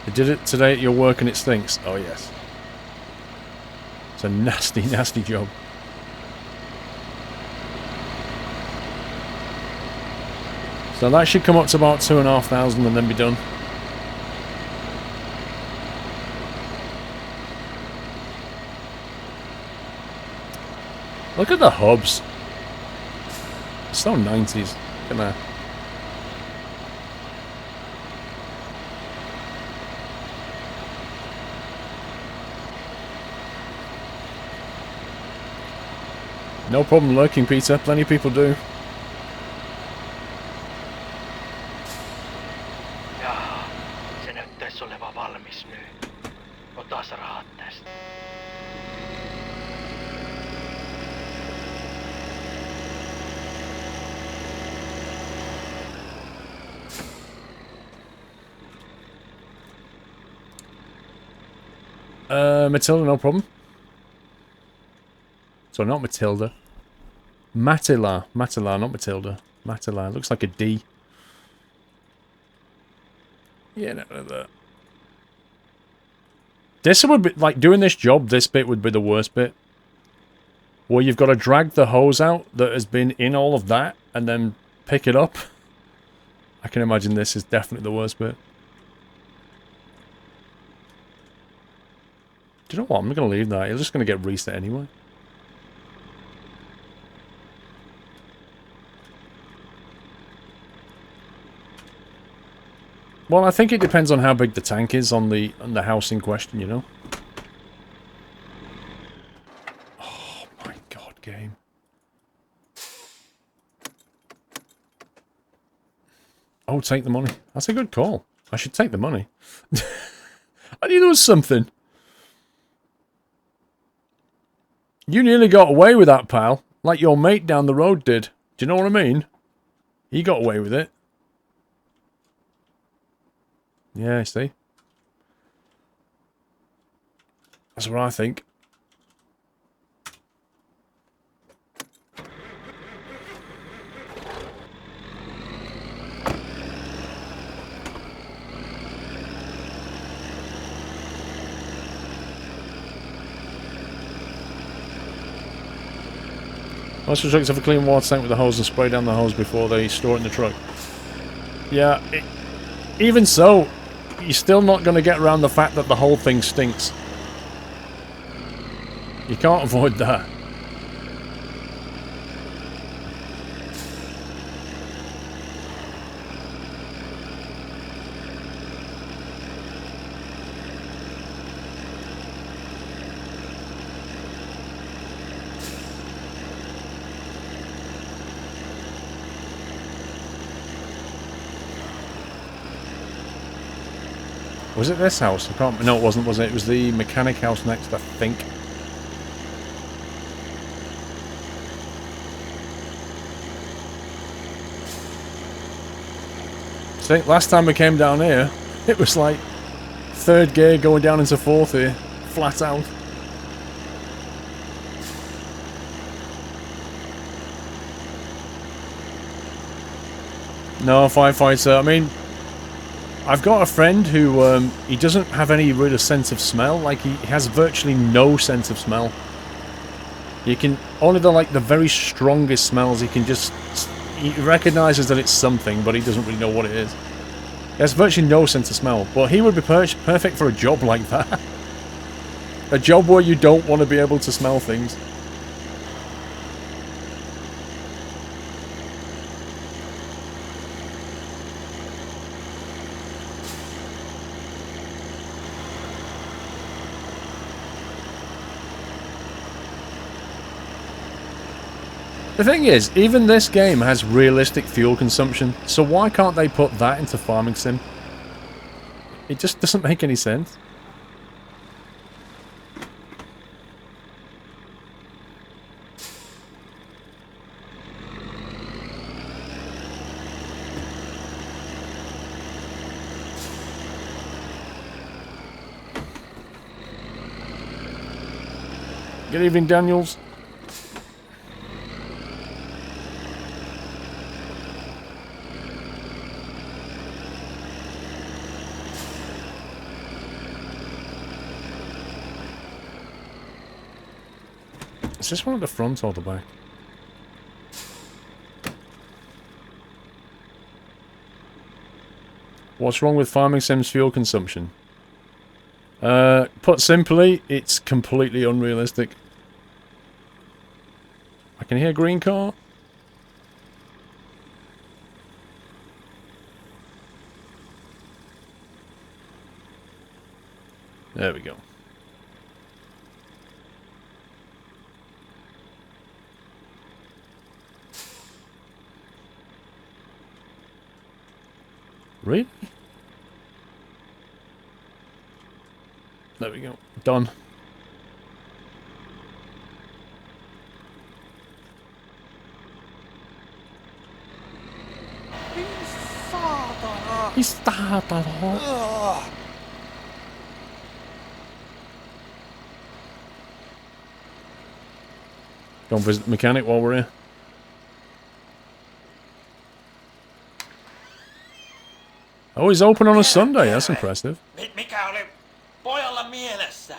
You did it today at your work and it stinks. Oh, yes. It's a nasty, nasty job. So that should come up to about 2,500 and then be done. Look at the hubs. So 90s. Look at that. No problem lurking, Peter. Plenty of people do. Jaa, se näyttäisi olevan valmis nyt. Otas rahat tästä. Matilda, no problem. So not Matilda. Matila. Matila, not Matilda. Matila. Looks like a D. Yeah, no, that. This would be, like, doing this job, this bit would be the worst bit. Where you've got to drag the hose out that has been in all of that, and then pick it up. I can imagine this is definitely the worst bit. Do you know what? I'm going to leave that. It's just going to get reset anyway. Well, I think it depends on how big the tank is on the house in question, you know? Oh my god, game. Oh, take the money. That's a good call. I should take the money. I knew there was something. You nearly got away with that, pal. Like your mate down the road did. Do you know what I mean? He got away with it. Yeah, I see. That's what I think. Most trucks have a clean water tank with the hose and spray down the hose before they store it in the truck. Yeah, even so, you're still not going to get around the fact that the whole thing stinks. You can't avoid that. Was it this house? I can't. No, it wasn't. Was it? It was the mechanic house next, I think. See, last time we came down here, it was like third gear going down into fourth here, flat out. No, firefighter. I mean, I've got a friend who, he doesn't have any real sense of smell. Like, he has virtually no sense of smell. You can, only the, like, the very strongest smells, he can just, he recognises that it's something, but he doesn't really know what it is. He has virtually no sense of smell. But he would be perfect for a job like that. A job where you don't want to be able to smell things. The thing is, even this game has realistic fuel consumption, so why can't they put that into Farming Sim? It just doesn't make any sense. Good evening, Daniels. Is this one at the front or the back? What's wrong with Farming Sim's fuel consumption? Put simply, it's completely unrealistic. I can hear green car. There we go. Really? There we go. Done. He's started. Go and visit the mechanic while we're here. Oh, he's open on a Sunday. That's impressive. Mikä oli pojalla mielessä?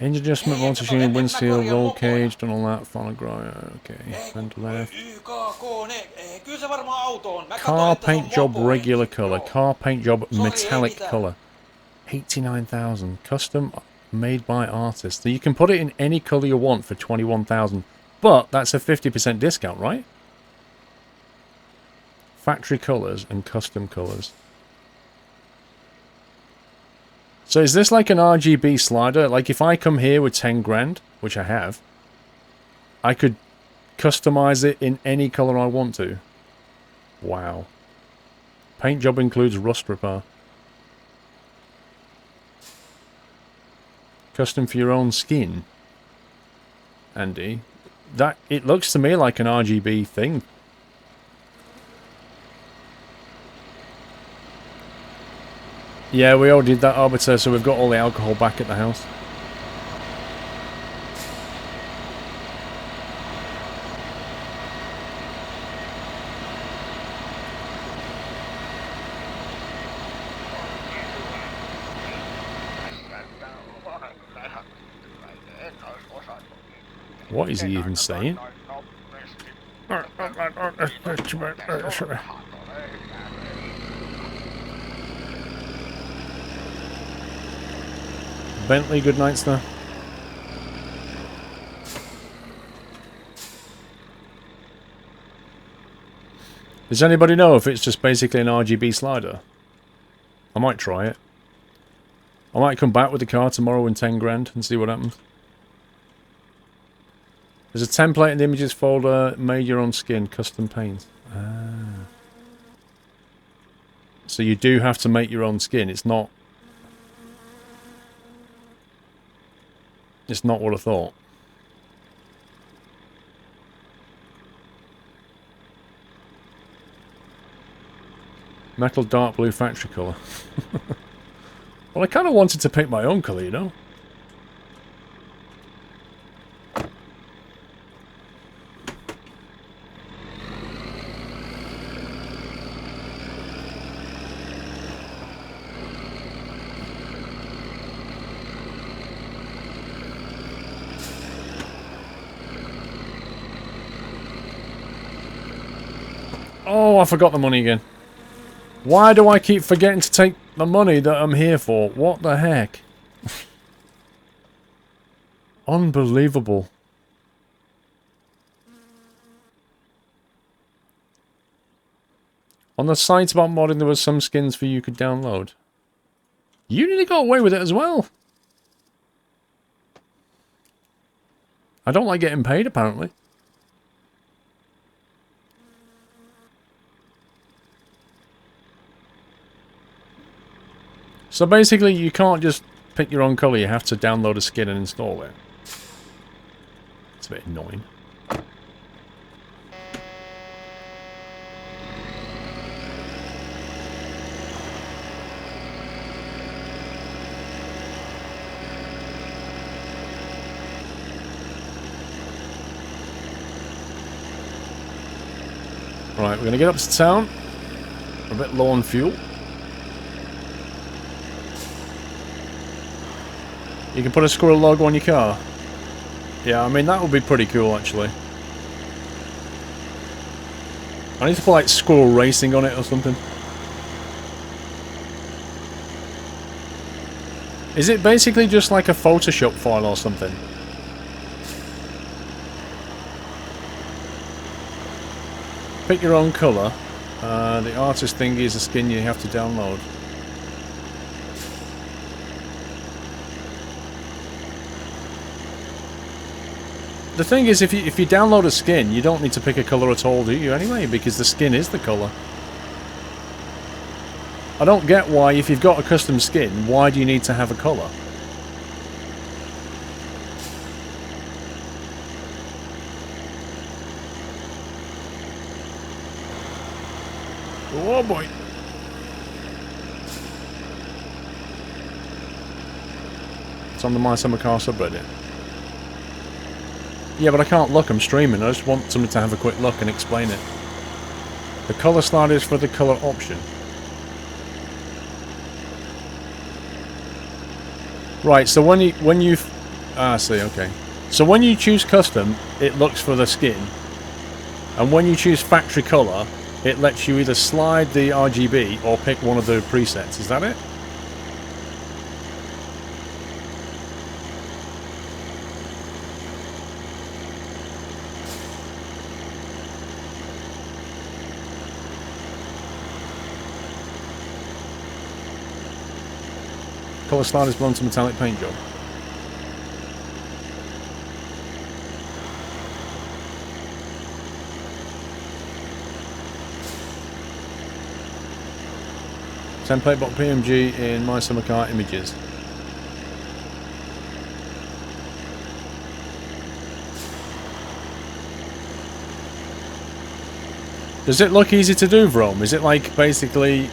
Engine adjustment, motor tuning, windshield, roll cage, done all that. Final grind. Okay. Front left. Kyllä se varmaan auto on. Car paint job regular color. Car paint job metallic color. 89,000. Custom made by artist. So you can put it in any color you want for 21,000. But that's a 50% discount, right? Factory colors and custom colors. So is this like an RGB slider? Like if I come here with 10 grand, which I have, I could customize it in any color I want to. Wow. Paint job includes rust repair. Custom for your own skin. Andy. That, it looks to me like an RGB thing. Yeah, we all did that, Arbiter, so we've got all the alcohol back at the house. What is he even saying? Bentley, good night, sir. Does anybody know if it's just basically an RGB slider? I might try it. I might come back with the car tomorrow in 10 grand and see what happens. There's a template in the images folder, made your own skin, custom paint. Ah. So you do have to make your own skin. It's not what I thought. Metal dark blue factory colour. Well, I kind of wanted to pick my own colour, you know? Oh, I forgot the money again. Why do I keep forgetting to take the money that I'm here for? What the heck? Unbelievable. On the site about modding, there were some skins for you could download. You nearly got away with it as well. I don't like getting paid, apparently. So basically, you can't just pick your own colour, you have to download a skin and install it. It's a bit annoying. Right, we're going to get up to town. We're a bit low on fuel. You can put a squirrel logo on your car. Yeah, I mean, that would be pretty cool, actually. I need to put, like, squirrel racing on it or something. Is it basically just like a Photoshop file or something? Pick your own colour. The artist thing is a skin you have to download. The thing is, if you download a skin, you don't need to pick a colour at all, do you, anyway? Because the skin is the colour. I don't get why, if you've got a custom skin, why do you need to have a colour? Oh boy. It's on the My Summer Car subreddit. Yeah, but I can't look, I'm streaming. I just want somebody to have a quick look and explain it. The colour slider is for the colour option. Right, so when you I see, okay. So when you choose custom, it looks for the skin. And when you choose factory colour, it lets you either slide the RGB or pick one of the presets. Is that it? Colour sliders belong to metallic paint job. Template.pmg in My Summer Car images. Does it look easy to do, Vrome? Is it like basically,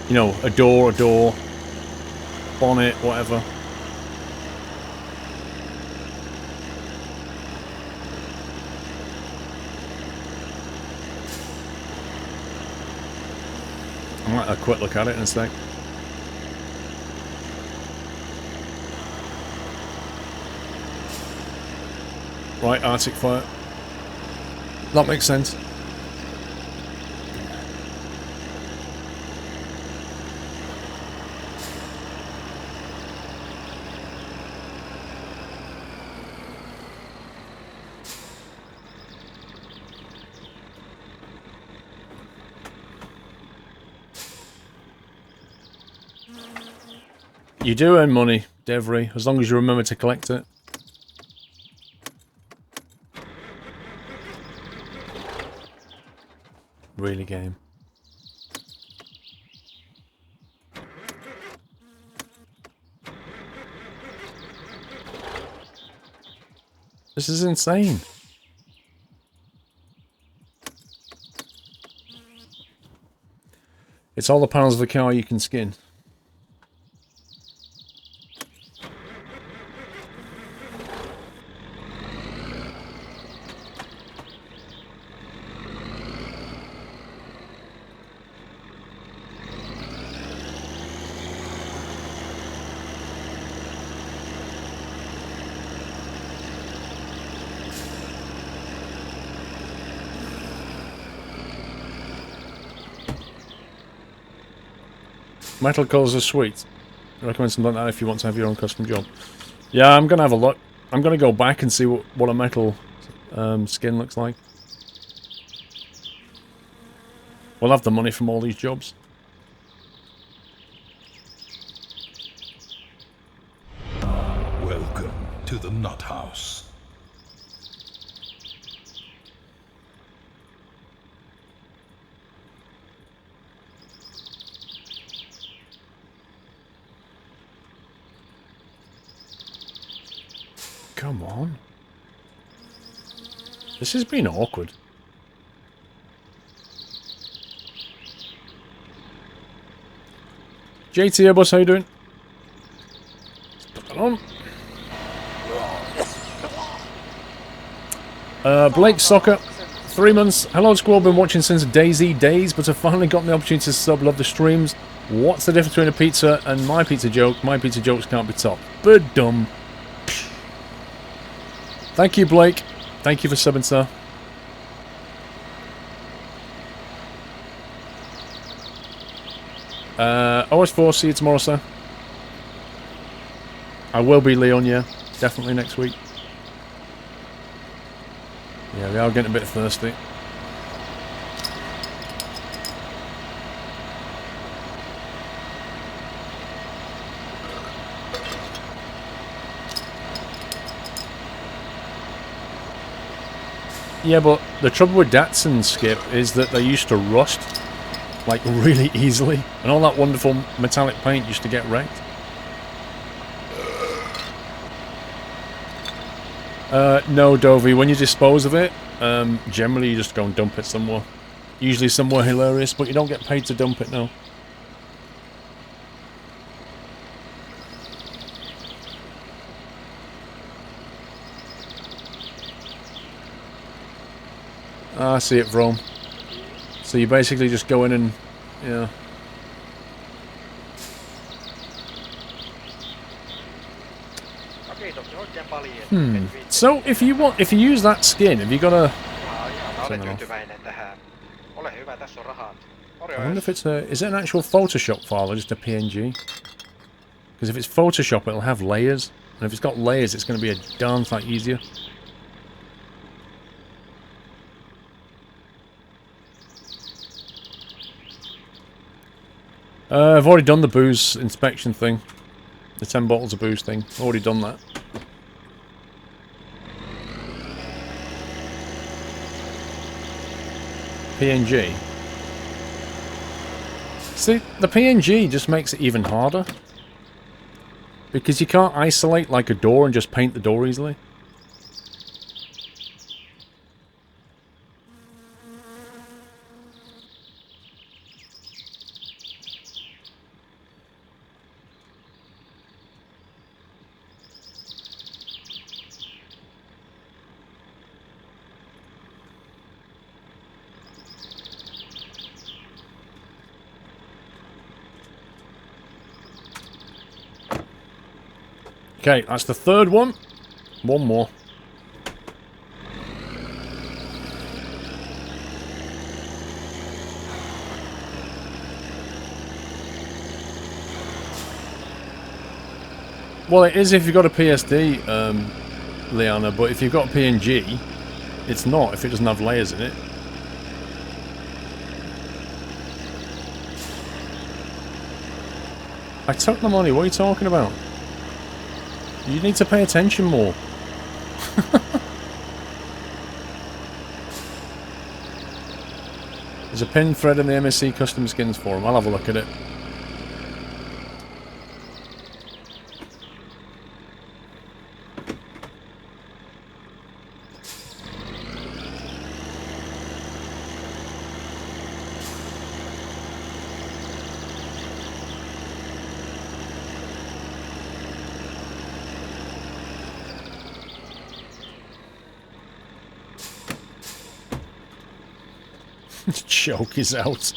you know, a door, bonnet, whatever? I might have a quick look at it in a sec. Right, Arctic Fire. That makes sense. You do earn money, Devry, as long as you remember to collect it. Really game. This is insane. It's all the panels of the car you can skin. Metal colours are sweet. I recommend something like that if you want to have your own custom job. Yeah, I'm going to have a look. I'm going to go back and see what a metal skin looks like. We'll have the money from all these jobs. Welcome to the Nut House. Come on. This has been awkward. JT boss, how you doing? Put that on. Blake Soccer, 3 months. Hello, Squirrel. Been watching since Daisy Days, but I've finally gotten the opportunity to sub. Love the streams. What's the difference between a pizza and my pizza joke? My pizza jokes can't be topped. But dumb. Thank you, Blake. Thank you for subbing, sir. OS4, see you tomorrow, sir. I will be, Leon, yeah. Definitely next week. Yeah, we are getting a bit thirsty. Yeah, but the trouble with Datsun, Skip, is that they used to rust, like, really easily. And all that wonderful metallic paint used to get wrecked. No, Dovey, when you dispose of it, generally you just go and dump it somewhere. Usually somewhere hilarious, but you don't get paid to dump it, no. Ah, I see it, Vrome. So you basically just go in and, yeah. So if you use that skin, have you got a? I wonder if it's a. Is it an actual Photoshop file or just a PNG? Because if it's Photoshop, it'll have layers, and if it's got layers, it's going to be a darn sight easier. I've already done the booze inspection thing. The 10 bottles of booze thing. Already done that. PNG. See, the PNG just makes it even harder. Because you can't isolate like a door and just paint the door easily. Okay, that's the third one. One more. Well, it is if you've got a PSD, Liana, but if you've got a PNG, it's not if it doesn't have layers in it. I took the money, what are you talking about? You need to pay attention more. There's a pin thread in the MSC custom skins forum. I'll have a look at it. Choke is out.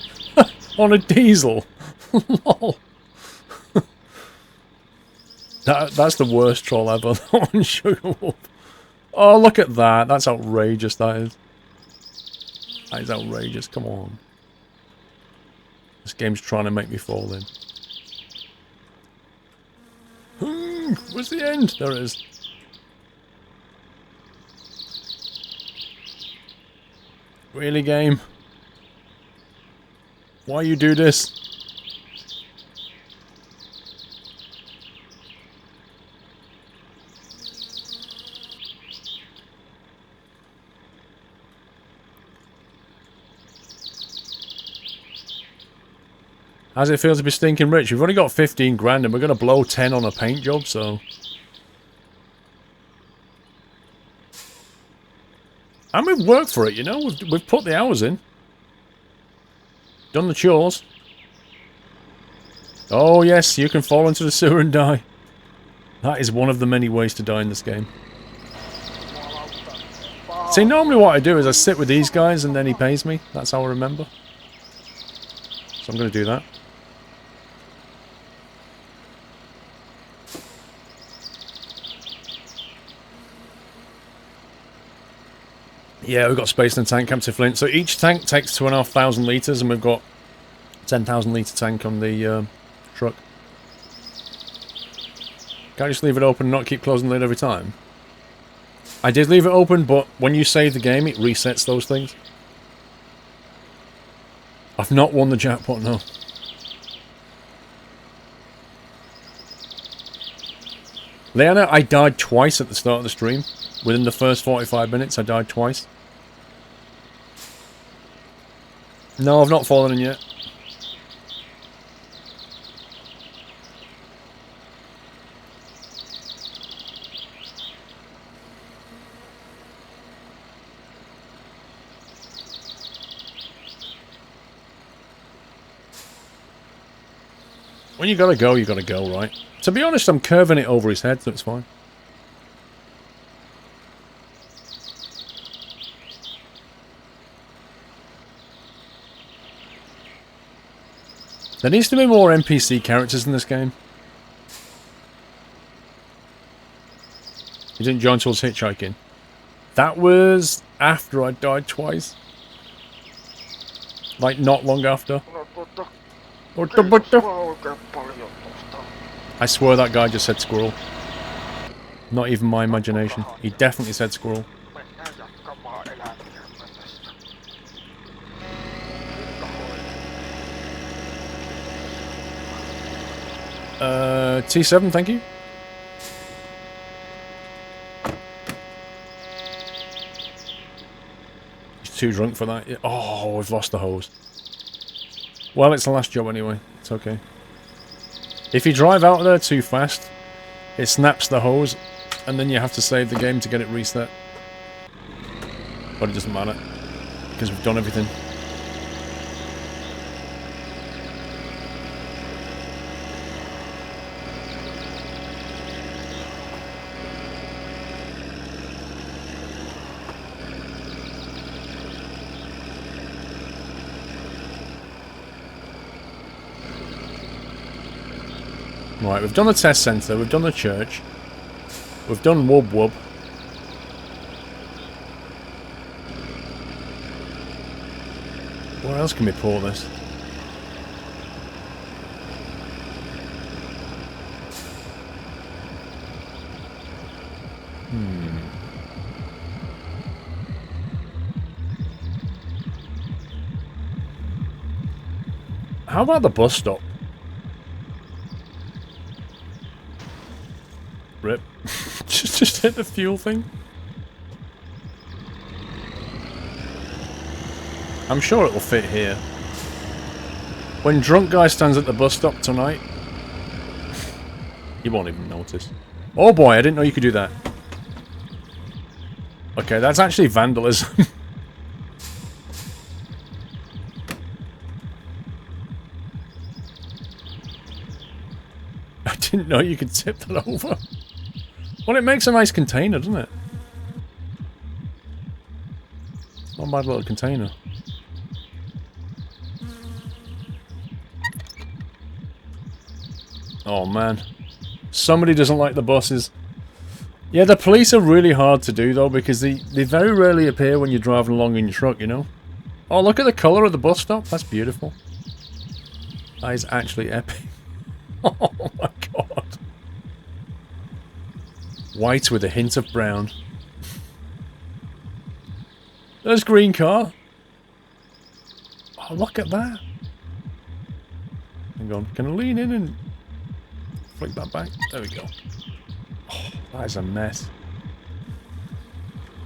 On a diesel. Lol. That's the worst troll ever. On Sugarwolf. Oh, look at that. That's outrageous, that is. That is outrageous. Come on. This game's trying to make me fall in. Where's the end? There it is. Really, game? Why you do this? How's it feel to be stinking rich? We've only got 15 grand and we're going to blow 10 on a paint job, so... And we've worked for it, you know? We've put the hours in. Done the chores. Oh yes, you can fall into the sewer and die. That is one of the many ways to die in this game. See, normally what I do is I sit with these guys and then he pays me. That's how I remember. So I'm going to do that. Yeah, we've got space in the tank, empty flint. So each tank takes 2,500 litres and we've got 10,000 litre tank on the truck. Can't just leave it open and not keep closing the lid every time? I did leave it open, but when you save the game, it resets those things. I've not won the jackpot, no. Leanna, I died twice at the start of the stream. Within the first 45 minutes, I died twice. No, I've not fallen in yet. When you gotta go, right? To be honest, I'm curving it over his head, so it's fine. There needs to be more NPC characters in this game. You didn't join towards hitchhiking. That was after I died twice. Like, not long after. I swear that guy just said squirrel. Not even my imagination. He definitely said squirrel. T7, thank you. He's too drunk for that. Oh, we've lost the hose. Well, it's the last job anyway. It's okay. If you drive out there too fast, it snaps the hose, and then you have to save the game to get it reset. But it doesn't matter, because we've done everything. Right, we've done the test centre, we've done the church, we've done Wub Wub. Where else can we pour this? How about the bus stop? Rip. just hit the fuel thing. I'm sure it'll fit here. When drunk guy stands at the bus stop tonight, he won't even notice. Oh boy, I didn't know you could do that. Okay, that's actually vandalism. I didn't know you could tip that over. Well, it makes a nice container, doesn't it? Not a bad little container. Oh man. Somebody doesn't like the buses. Yeah, the police are really hard to do though, because they very rarely appear when you're driving along in your truck, you know? Oh, look at the colour of the bus stop. That's beautiful. That is actually epic. Oh my god. White with a hint of brown. There's green car. Oh, look at that. Hang on. Can I lean in and flick that back? There we go. Oh, that is a mess.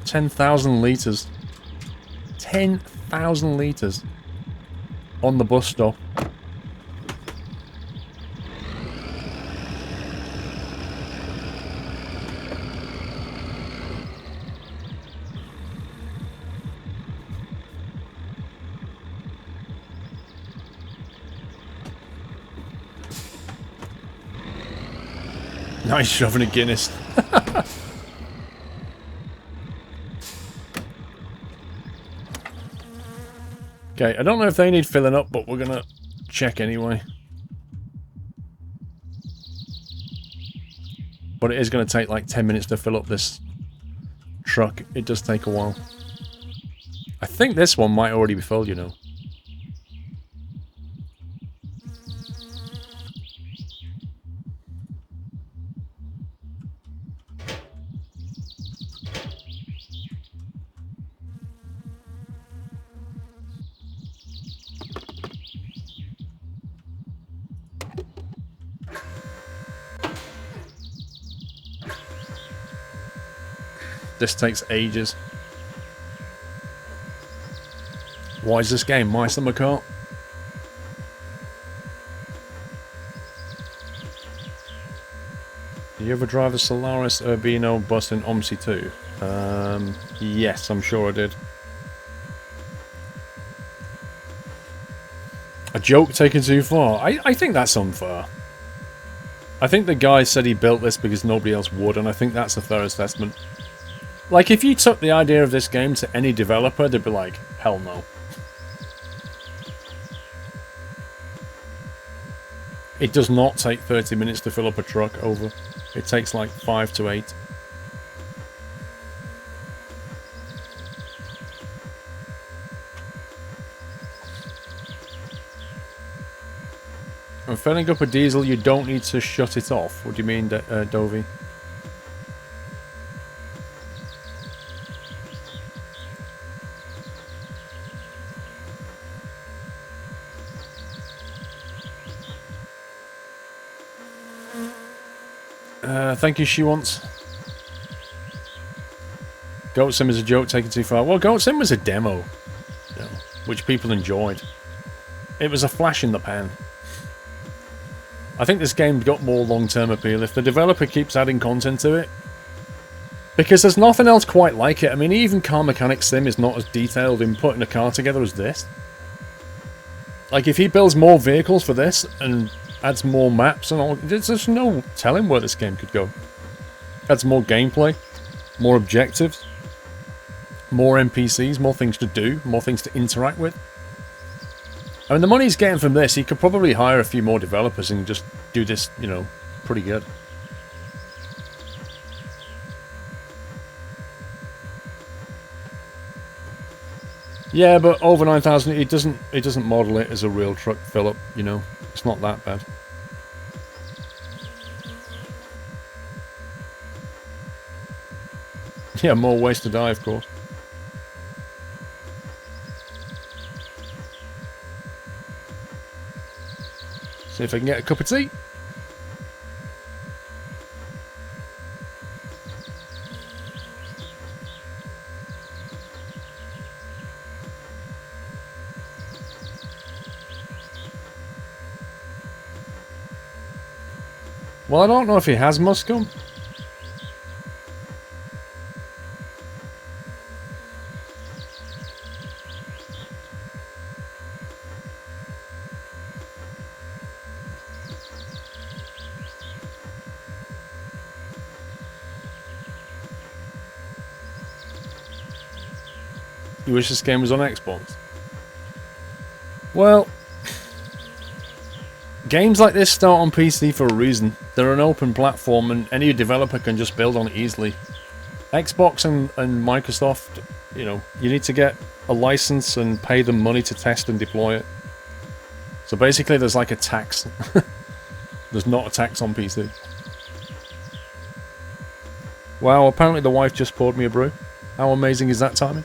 10,000 litres. 10,000 litres. On the bus stop. Nice shoving a Guinness. Okay, I don't know if they need filling up, but we're gonna check anyway. But it is gonna take like 10 minutes to fill up this truck. It does take a while. I think this one might already be filled, you know. This takes ages. Why is this game my summer car? Did you ever drive a Solaris Urbino bus in OMSI 2? Yes, I'm sure I did. A joke taken too far? I think that's unfair. I think the guy said he built this because nobody else would, and I think that's a fair assessment. Like, if you took the idea of this game to any developer, they'd be like, hell no. It does not take 30 minutes to fill up a truck over. It takes like 5 to 8. And filling up a diesel, you don't need to shut it off. What do you mean, Dovey? Thank you, she wants. Goat Sim is a joke taken too far. Well, Goat Sim was a demo, you know, which people enjoyed. It was a flash in the pan. I think this game got more long-term appeal if the developer keeps adding content to it. Because there's nothing else quite like it. I mean, even Car Mechanic Sim is not as detailed in putting a car together as this. Like, if he builds more vehicles for this and adds more maps and all, there's just no telling where this game could go. Adds more gameplay, more objectives, more NPCs, more things to do, more things to interact with. I mean, the money he's getting from this, he could probably hire a few more developers and just do this, you know, pretty good. Yeah, but over 9,000, it doesn't model it as a real truck fill up, you know. It's not that bad. Yeah, more ways to die, of course. See if I can get a cup of tea. Well, I don't know if he has Muscom. You wish this game was on Xbox? Well, games like this start on PC for a reason. They're an open platform and any developer can just build on it easily. Xbox and Microsoft, you know, you need to get a license and pay them money to test and deploy it. So basically there's like a tax. There's not a tax on PC. Wow, apparently the wife just poured me a brew. How amazing is that timing?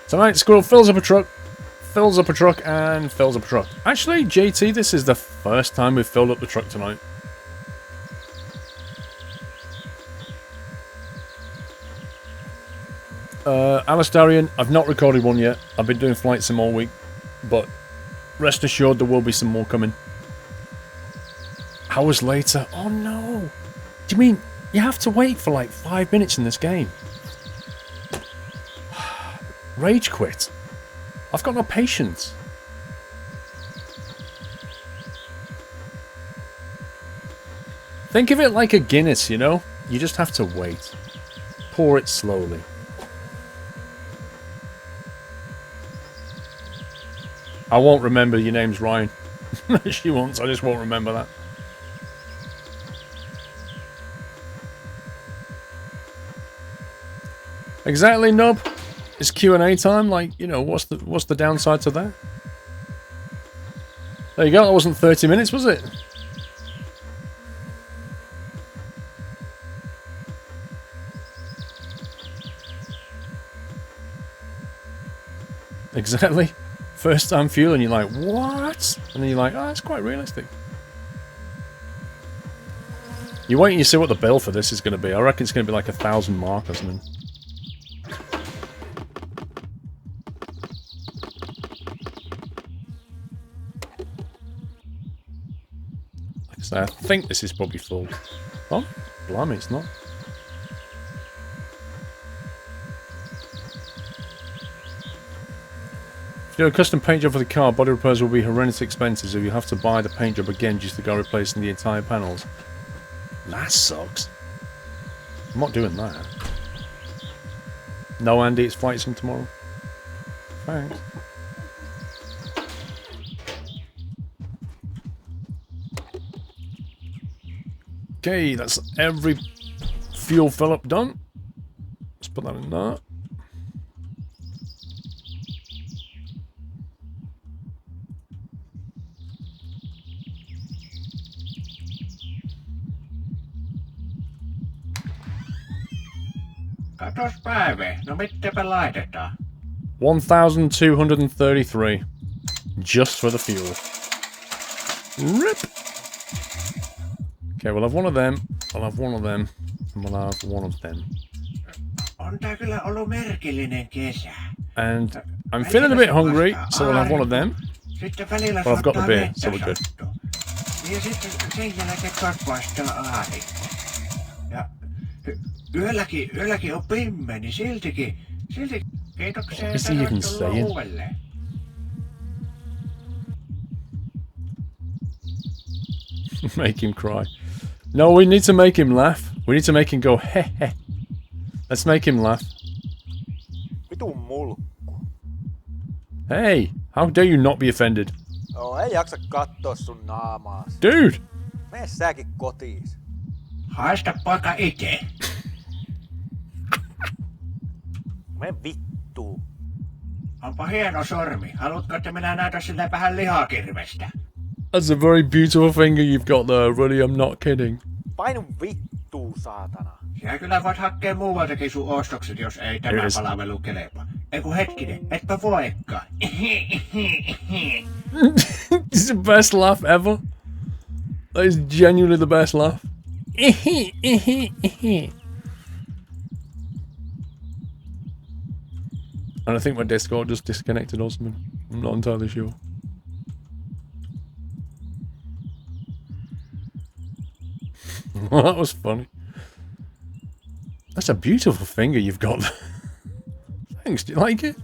Tonight, Squirrel fills up a truck, and fills up a truck. Actually, JT, this is the first time we've filled up the truck tonight. Alistarian, I've not recorded one yet. I've been doing Flight Sim all week, but rest assured there will be some more coming. Hours later, oh no! Do you mean you have to wait for like 5 minutes in this game? Rage quit. I've got no patience. Think of it like a Guinness, you know? You just have to wait. Pour it slowly. I won't remember your name's Ryan. She won't, I just won't remember that. Exactly, Nub. It's Q&A time. Like, you know, what's the downside to that? There you go. That wasn't 30 minutes, was it? Exactly. First time fuel and you're like, what? And then you're like, oh, that's quite realistic. You wait and you see what the bill for this is going to be. I reckon it's going to be like 1,000 mark or something. Like I say, I think this is probably full. Oh, blimey, it's not. If you do a custom paint job for the car, body repairs will be horrendous expenses if you have to buy the paint job again just to go replacing the entire panels. That sucks. I'm not doing that. No, Andy, it's flight sim tomorrow. Thanks. Okay, that's every fuel fill up done. Let's put that in there. Katos Päivi, no mitäpä laitetaan? 1,233. Just for the fuel. Rip! Okay, we'll have one of them, I'll have one of them, and we'll have one of them. On tää kyllä ollut merkillinen kesä. And I'm feeling a bit hungry, so we'll have one of them. Sitten välillä Well, I've got the saattaa beer, vettä so we're good. sattua. Ja sitten sen jälkeen kasvaa aurinko. Ja yölläkin on pimme, niin siltikin kiitoksia ja tervetuloa uudelleen. Make him cry. No, we need to make him laugh. We need to make him go heh heh. Let's make him laugh. Vitun mulkku. Hey, how dare you not be offended? Joo, ei jaksa kattoo sun naamaas. Dude! Mene säkin kotiis. Haista poika ite. Mene vittuun. Onpa hieno sormi. Haluatko, että minä näytän sille vähän lihakirvestä? That's a very beautiful finger you've got there, really, I'm not kidding. Painu vittuun, saatana. Sinä kyllä voit hakea muualtakin sun ostokset, jos ei tämä palvelu kelepa. Eiku hetkinen, etpä voikaan. This is the best laugh ever. That is genuinely the best laugh. And I think my Discord just disconnected or something. I'm not entirely sure. That was funny. That's a beautiful finger you've got there. Thanks, do you like it?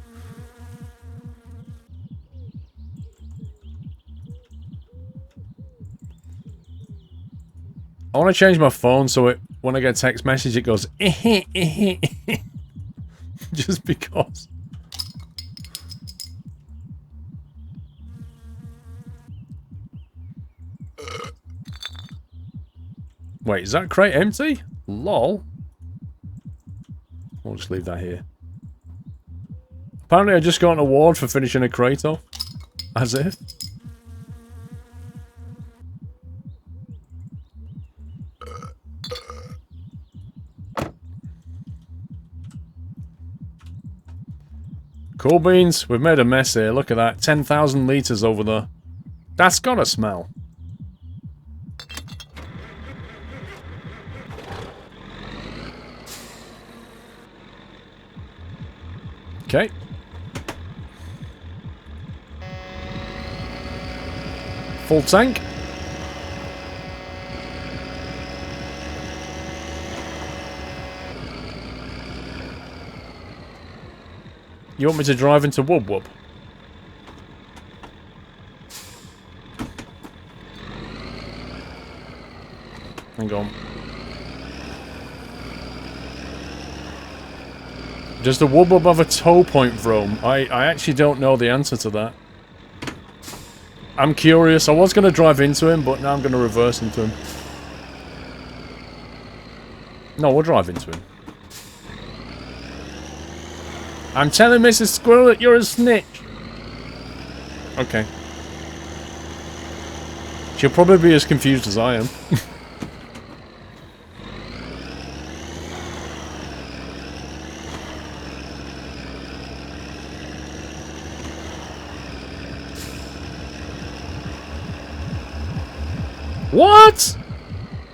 I want to change my phone so it, when I get a text message, it goes just because. Wait, is that crate empty? Lol. I'll just leave that here. Apparently I just got an award for finishing a crate off. As if. Cool beans, we've made a mess here. Look at that. 10,000 litres over there. That's gotta smell. Okay. Full tank. You want me to drive into Wub Wub? hang on. Does the Wubub have a tow point, Vrome? I actually don't know the answer to that. I'm curious. I was going to drive into him, but now I'm going to reverse into him. No, we'll drive into him. I'm telling Mrs. Squirrel that you're a snitch. Okay. She'll probably be as confused as I am. What?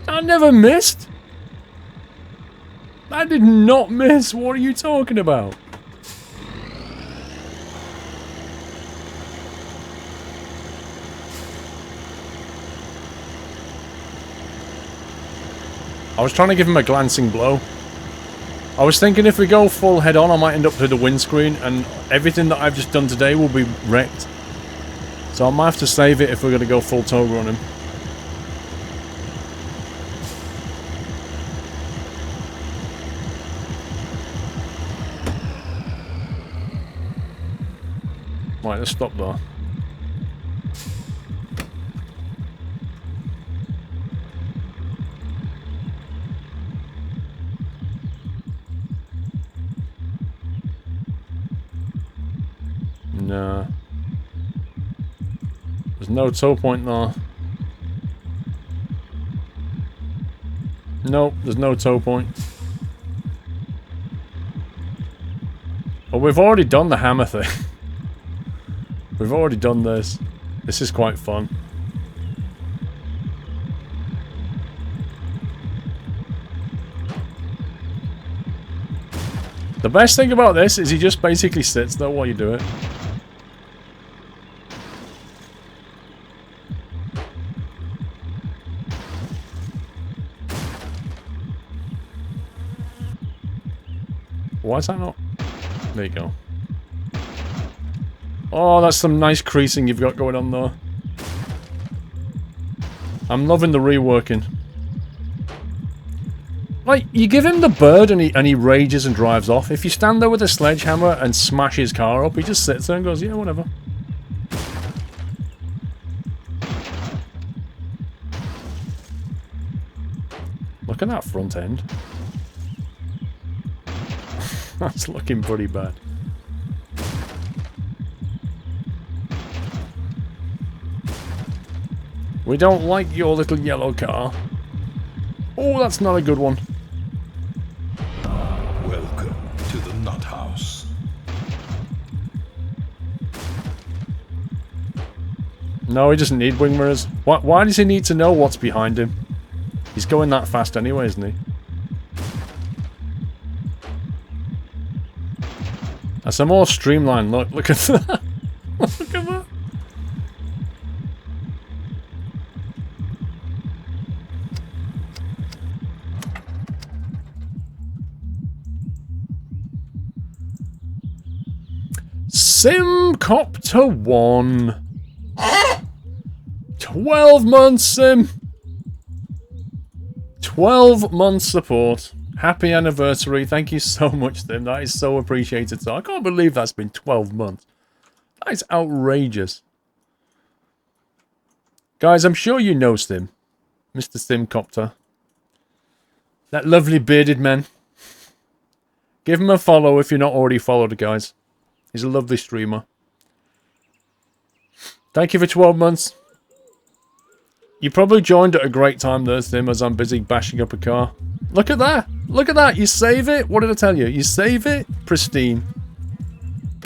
I never missed. I did not miss. What are you talking about? I was trying to give him a glancing blow. I was thinking if we go full head on, I might end up to the windscreen, and everything that I've just done today will be wrecked. So I might have to save it if we're going to go full toga on him. Right, let's stop there. Nah. There's no tow point there. Nope, there's no tow point. Well, we've already done the hammer thing. We've already done this. This is quite fun. The best thing about this is he just basically sits there while you do it. Why is that not? There you go. Oh, that's some nice creasing you've got going on there. I'm loving the reworking. Like, you give him the bird and he rages and drives off. If you stand there with a sledgehammer and smash his car up, he just sits there and goes, yeah, whatever. Look at that front end. That's looking pretty bad. We don't like your little yellow car. Oh, that's not a good one. Welcome to the Nut House. No, he doesn't need wing mirrors. Why does he need to know what's behind him? He's going that fast anyway, isn't he? That's a more streamlined look. Look at that. Look at that. Simcopter 1. 12 months, Sim. 12 months support. Happy anniversary. Thank you so much, Sim. That is so appreciated. So I can't believe that's been 12 months. That is outrageous. Guys, I'm sure you know Sim. Mr. Simcopter. That lovely bearded man. Give him a follow if you're not already followed, guys. He's a lovely streamer. Thank you for 12 months. You probably joined at a great time there, Sim, as I'm busy bashing up a car. Look at that. Look at that. You save it. What did I tell you? You save it. Pristine.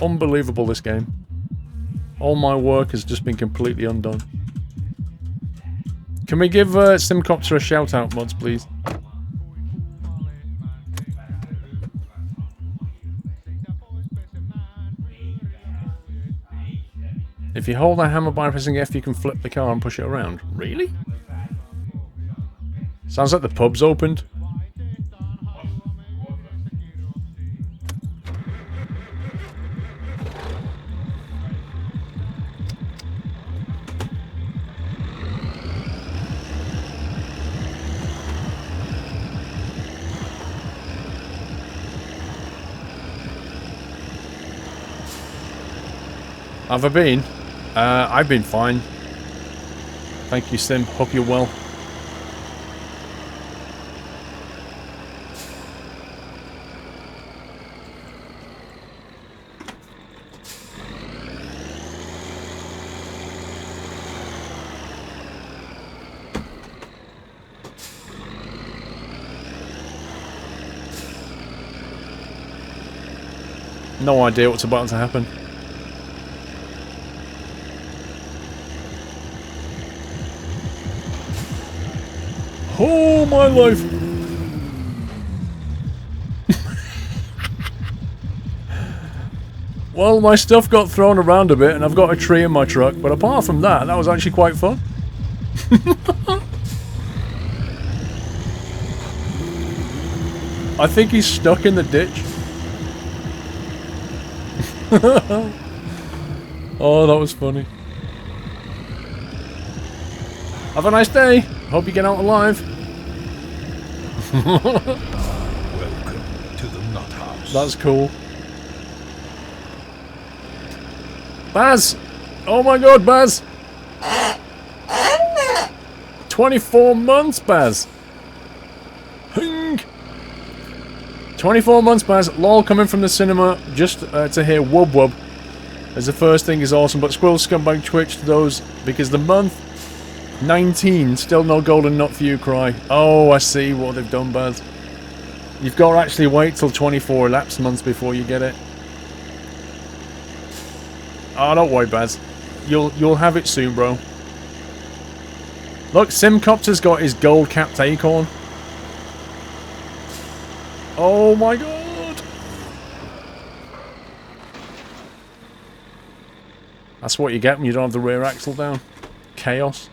Unbelievable, this game. All my work has just been completely undone. Can we give Simcopter a shout out, mods, please? If you hold the hammer by pressing F, you can flip the car and push it around. Really? Sounds like the pub's opened. Have I been? I've been fine. Thank you, Sim. Hope you're well. No idea what's about to happen. Oh my life! Well, my stuff got thrown around a bit and I've got a tree in my truck, but apart from that, that was actually quite fun. I think he's stuck in the ditch. Oh, that was funny. Have a nice day. Hope you get out alive. Welcome to the nut house. That's cool. Baz! Oh my god, Baz! 24 months, Baz! Hing! 24 months, Baz. Lol coming from the cinema just to hear wub wub. As the first thing is awesome, but Squirrel Scumbag Twitch to those because the month 19, still no golden nut for you, Cry. Oh, I see what they've done, Baz. You've got to actually wait till 24 elapsed months before you get it. Oh, don't worry, Baz. You'll have it soon, bro. Look, Simcopter's got his gold-capped acorn. Oh my god! That's what you get when you don't have the rear axle down. Chaos.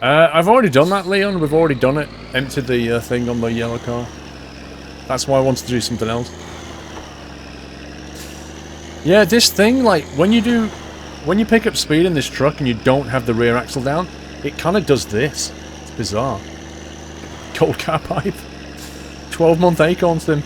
I've already done that, Leon. We've already done it. Emptied the thing on the yellow car. That's why I wanted to do something else. Yeah, this thing, like, when you pick up speed in this truck and you don't have the rear axle down, it kind of does this. It's bizarre. Cold car pipe. 12-month acorns, Tim.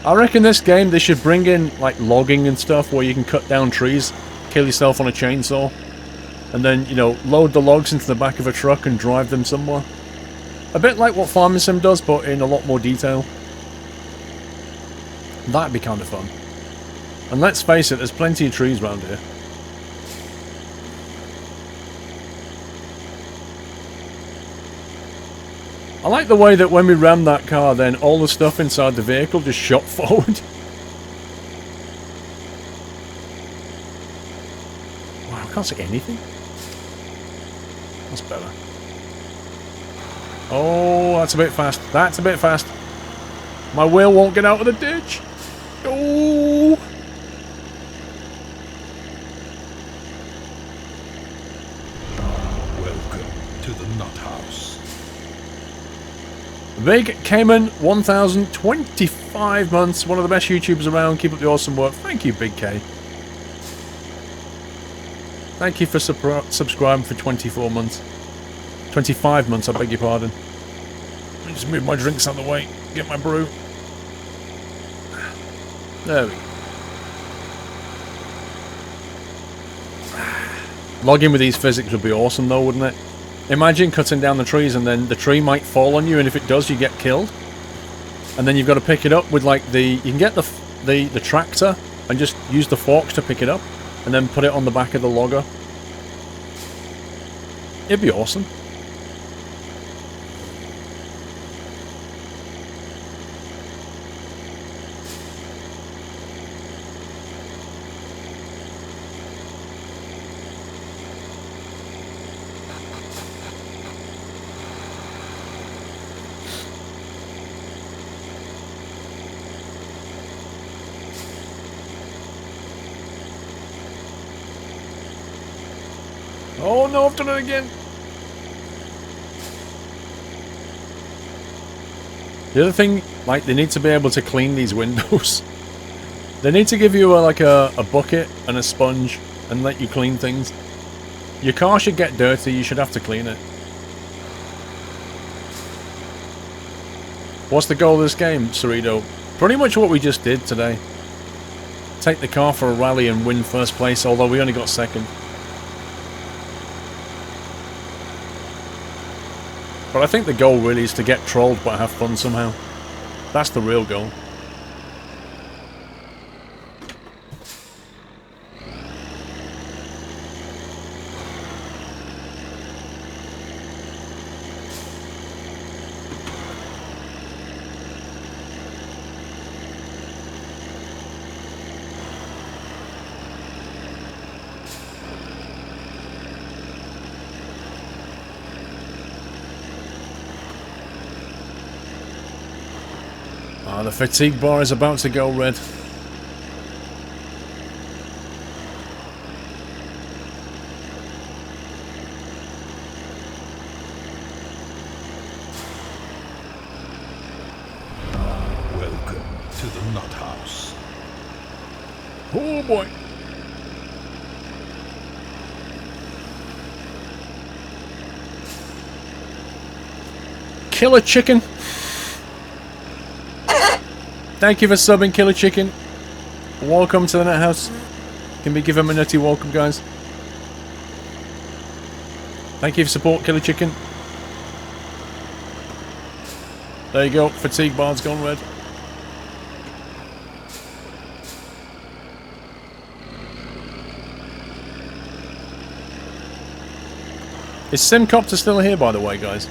I reckon this game, they should bring in, like, logging and stuff where you can cut down trees, kill yourself on a chainsaw, and then, you know, load the logs into the back of a truck and drive them somewhere. A bit like what Farming Sim does, but in a lot more detail. That'd be kind of fun. And let's face it, there's plenty of trees around here. I like the way that when we rammed that car, then all the stuff inside the vehicle just shot forward. Wow, I can't see anything. That's better. Oh, that's a bit fast. That's a bit fast. My wheel won't get out of the ditch. Oh. Welcome to the nut house. Big Cayman, 1,025 months. One of the best YouTubers around. Keep up the awesome work. Thank you, Big K. Thank you for subscribing for 24 months. 25 months, I beg your pardon. Let me just move my drinks out of the way. Get my brew. There we go. Logging with these physics would be awesome though, wouldn't it? Imagine cutting down the trees and then the tree might fall on you, and if it does, you get killed. And then you've got to pick it up with like you can get the tractor and just use the forks to pick it up and then put it on the back of the logger. It'd be awesome. Oh no, I've done it again. The other thing, like, they need to be able to clean these windows. They need to give you like a bucket and a sponge and let you clean things. Your car should get dirty, you should have to clean it. What's the goal of this game, Cerrito? Pretty much what we just did today. Take the car for a rally and win first place, although we only got second. But I think the goal really is to get trolled but have fun somehow. That's the real goal. The fatigue bar is about to go red. Welcome to the Nut House. Oh boy. Killer Chicken. Thank you for subbing, Killer Chicken. Welcome to the Net House. Can we give him a nutty welcome, guys? Thank you for support, Killer Chicken. There you go. Fatigue bar's gone red. Is Simcopter still here, by the way, guys?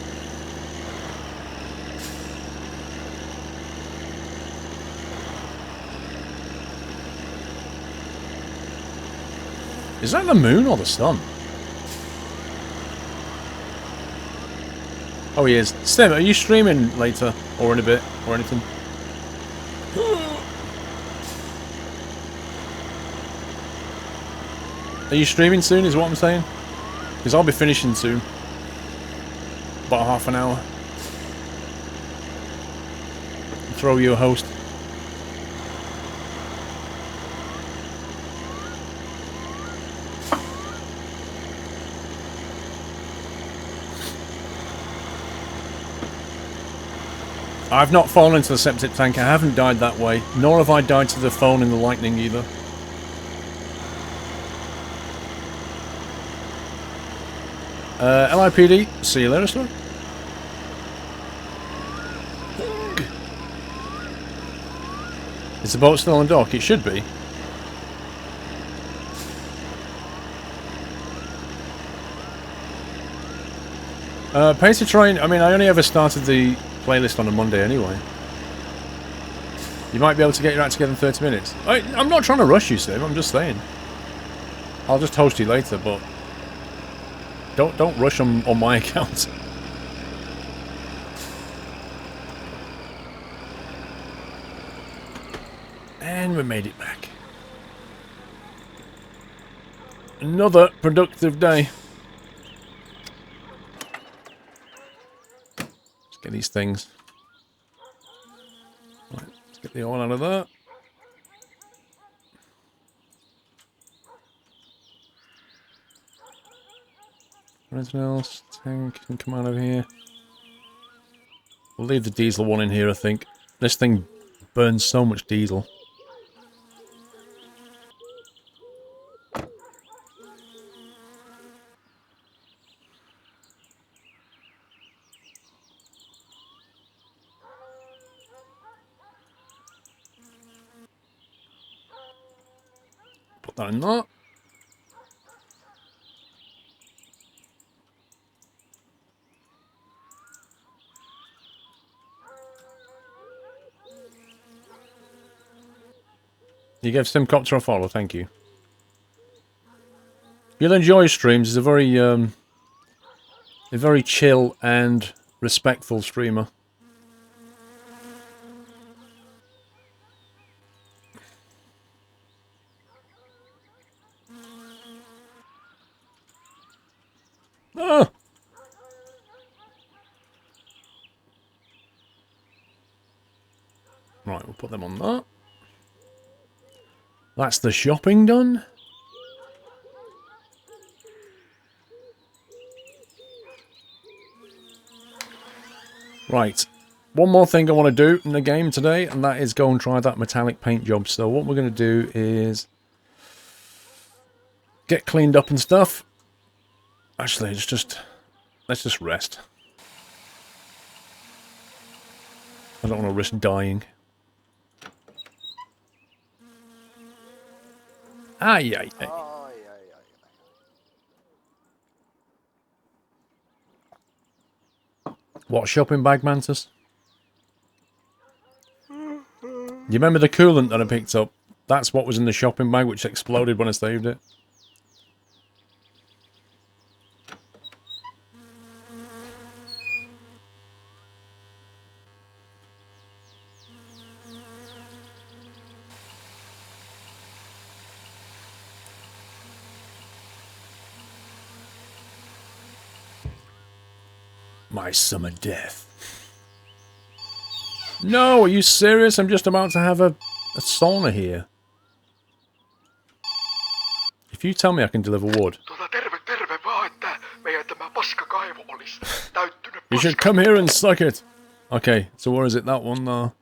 Is that the moon or the sun? Oh, he is. Sim, are you streaming later or in a bit or anything? Are you streaming soon is what I'm saying? Because I'll be finishing soon. About half an hour. Throw you a host. I've not fallen into the septic tank. I haven't died that way. Nor have I died to the phone in the lightning either. LIPD, see you later, sir. Is the boat still on dock? It should be. Pacer Train, I mean, I only ever started the playlist on a Monday anyway. You might be able to get your act together in 30 minutes. I'm not trying to rush you, Sim, I'm just saying. I'll just host you later, but don't rush on my account. And we made it back. Another productive day. Let's get these things. Right, let's get the oil out of that. Anything else? Tank can come out of here. We'll leave the diesel one in here, I think. This thing burns so much diesel. Put that in that. You gave Simcopter a follow, thank you. You'll enjoy streams. He's a very chill and respectful streamer. Ah! Right, we'll put them on that. That's the shopping done. Right. one more thing I want to do in the game today, and that is go and try that metallic paint job. So what we're going to do is get cleaned up and stuff. Actually, let's just rest. I don't want to risk dying. Ay, ay, ay. What, shopping bag, Mantis? You remember the coolant that I picked up? That's what was in the shopping bag, which exploded when I saved it. My summer death. No, are you serious? I'm just about to have a sauna here. If you tell me I can deliver wood. You should come here and suck it. Okay, so where is it? That one,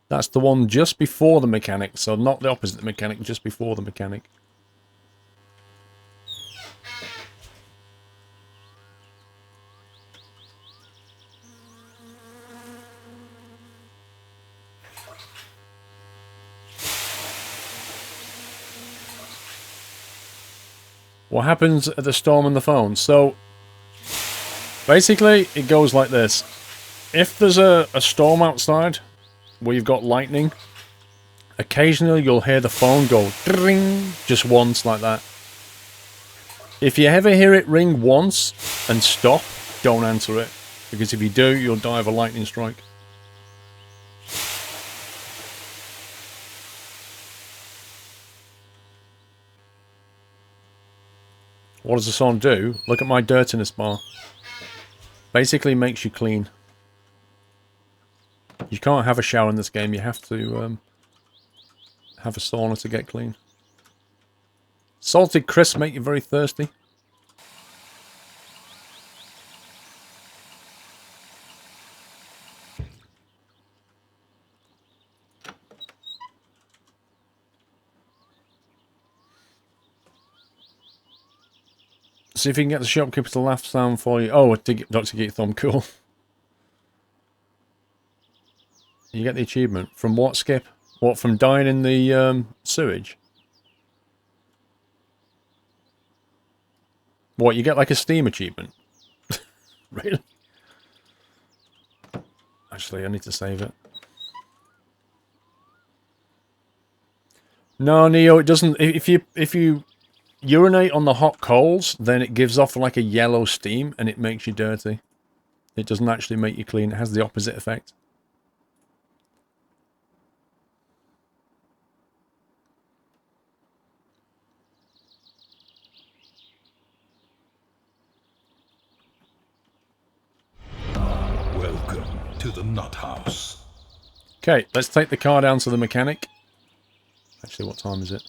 that's the one just before the mechanic. So not the opposite of the mechanic, just before the mechanic. What happens at the storm on the phone? So, basically, it goes like this. If there's a storm outside, where you've got lightning, occasionally you'll hear the phone go ding, just once like that. If you ever hear it ring once and stop, don't answer it. Because if you do, you'll die of a lightning strike. What does the song do? Look at my dirtiness bar. Basically makes you clean. You can't have a shower in this game. You have to have a sauna to get clean. Salted crisps make you very thirsty. See if you can get the shopkeeper to laugh sound for you. Oh, Dr. Geek Thumb, cool. You get the achievement. From what, Skip? What, from dying in the sewage? What, you get like a Steam achievement? Really? Actually, I need to save it. No, Neo, it doesn't. If you urinate on the hot coals, then it gives off like a yellow steam and it makes you dirty. It doesn't actually make you clean. It has the opposite effect. Welcome to the Nut House. Okay, let's take the car down to the mechanic. Actually, what time is it?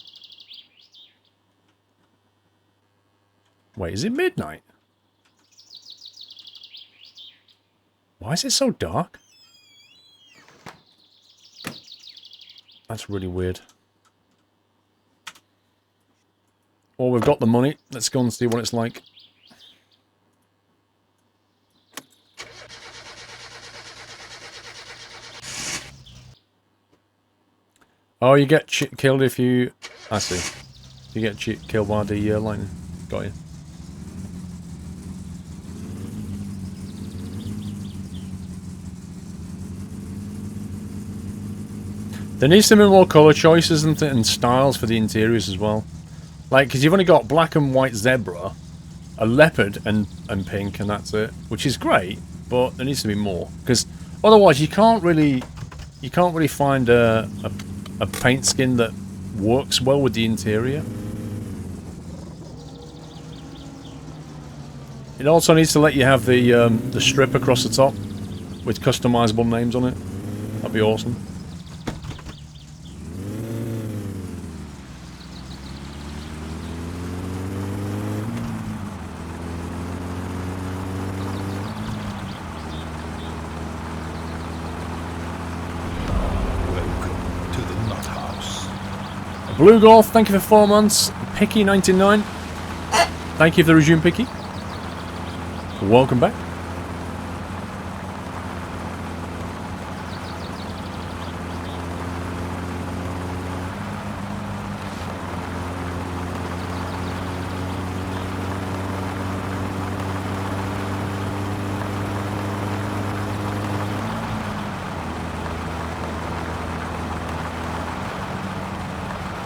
Wait, is it midnight? Why is it so dark? That's really weird. Well, we've got the money. Let's go and see what it's like. Oh, you get killed if you... I see. You get killed by the lightning. Got you. There needs to be more colour choices and styles for the interiors as well. Like, because you've only got black and white zebra, a leopard and pink, and that's it. Which is great, but there needs to be more. Because otherwise you can't really find a paint skin that works well with the interior. It also needs to let you have the strip across the top with customizable names on it. That'd be awesome. Blue Golf, thank you for 4 months. Picky99, thank you for the resume, Picky. Welcome back.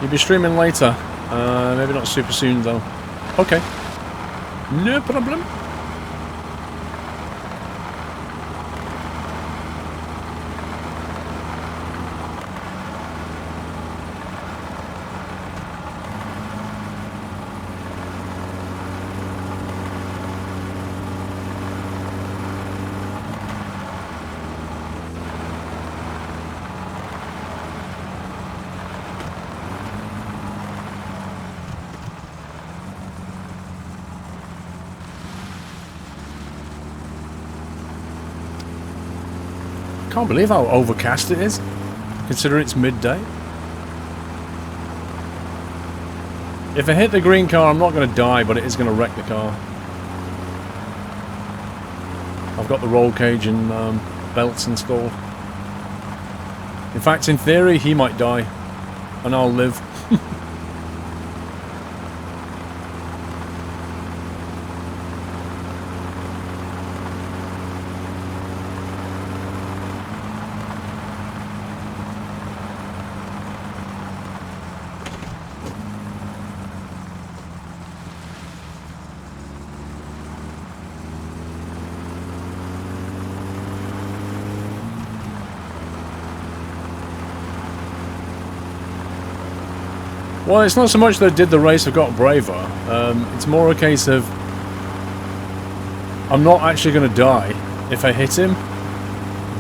You'll be streaming later. Maybe not super soon though. Okay. No problem. Can't believe how overcast it is, considering it's midday. If I hit the green car, I'm not going to die, but it is going to wreck the car. I've got the roll cage and belts installed. In fact, in theory, he might die, and I'll live. Well, it's not so much that I did the race or got braver. It's more a case of I'm not actually going to die if I hit him,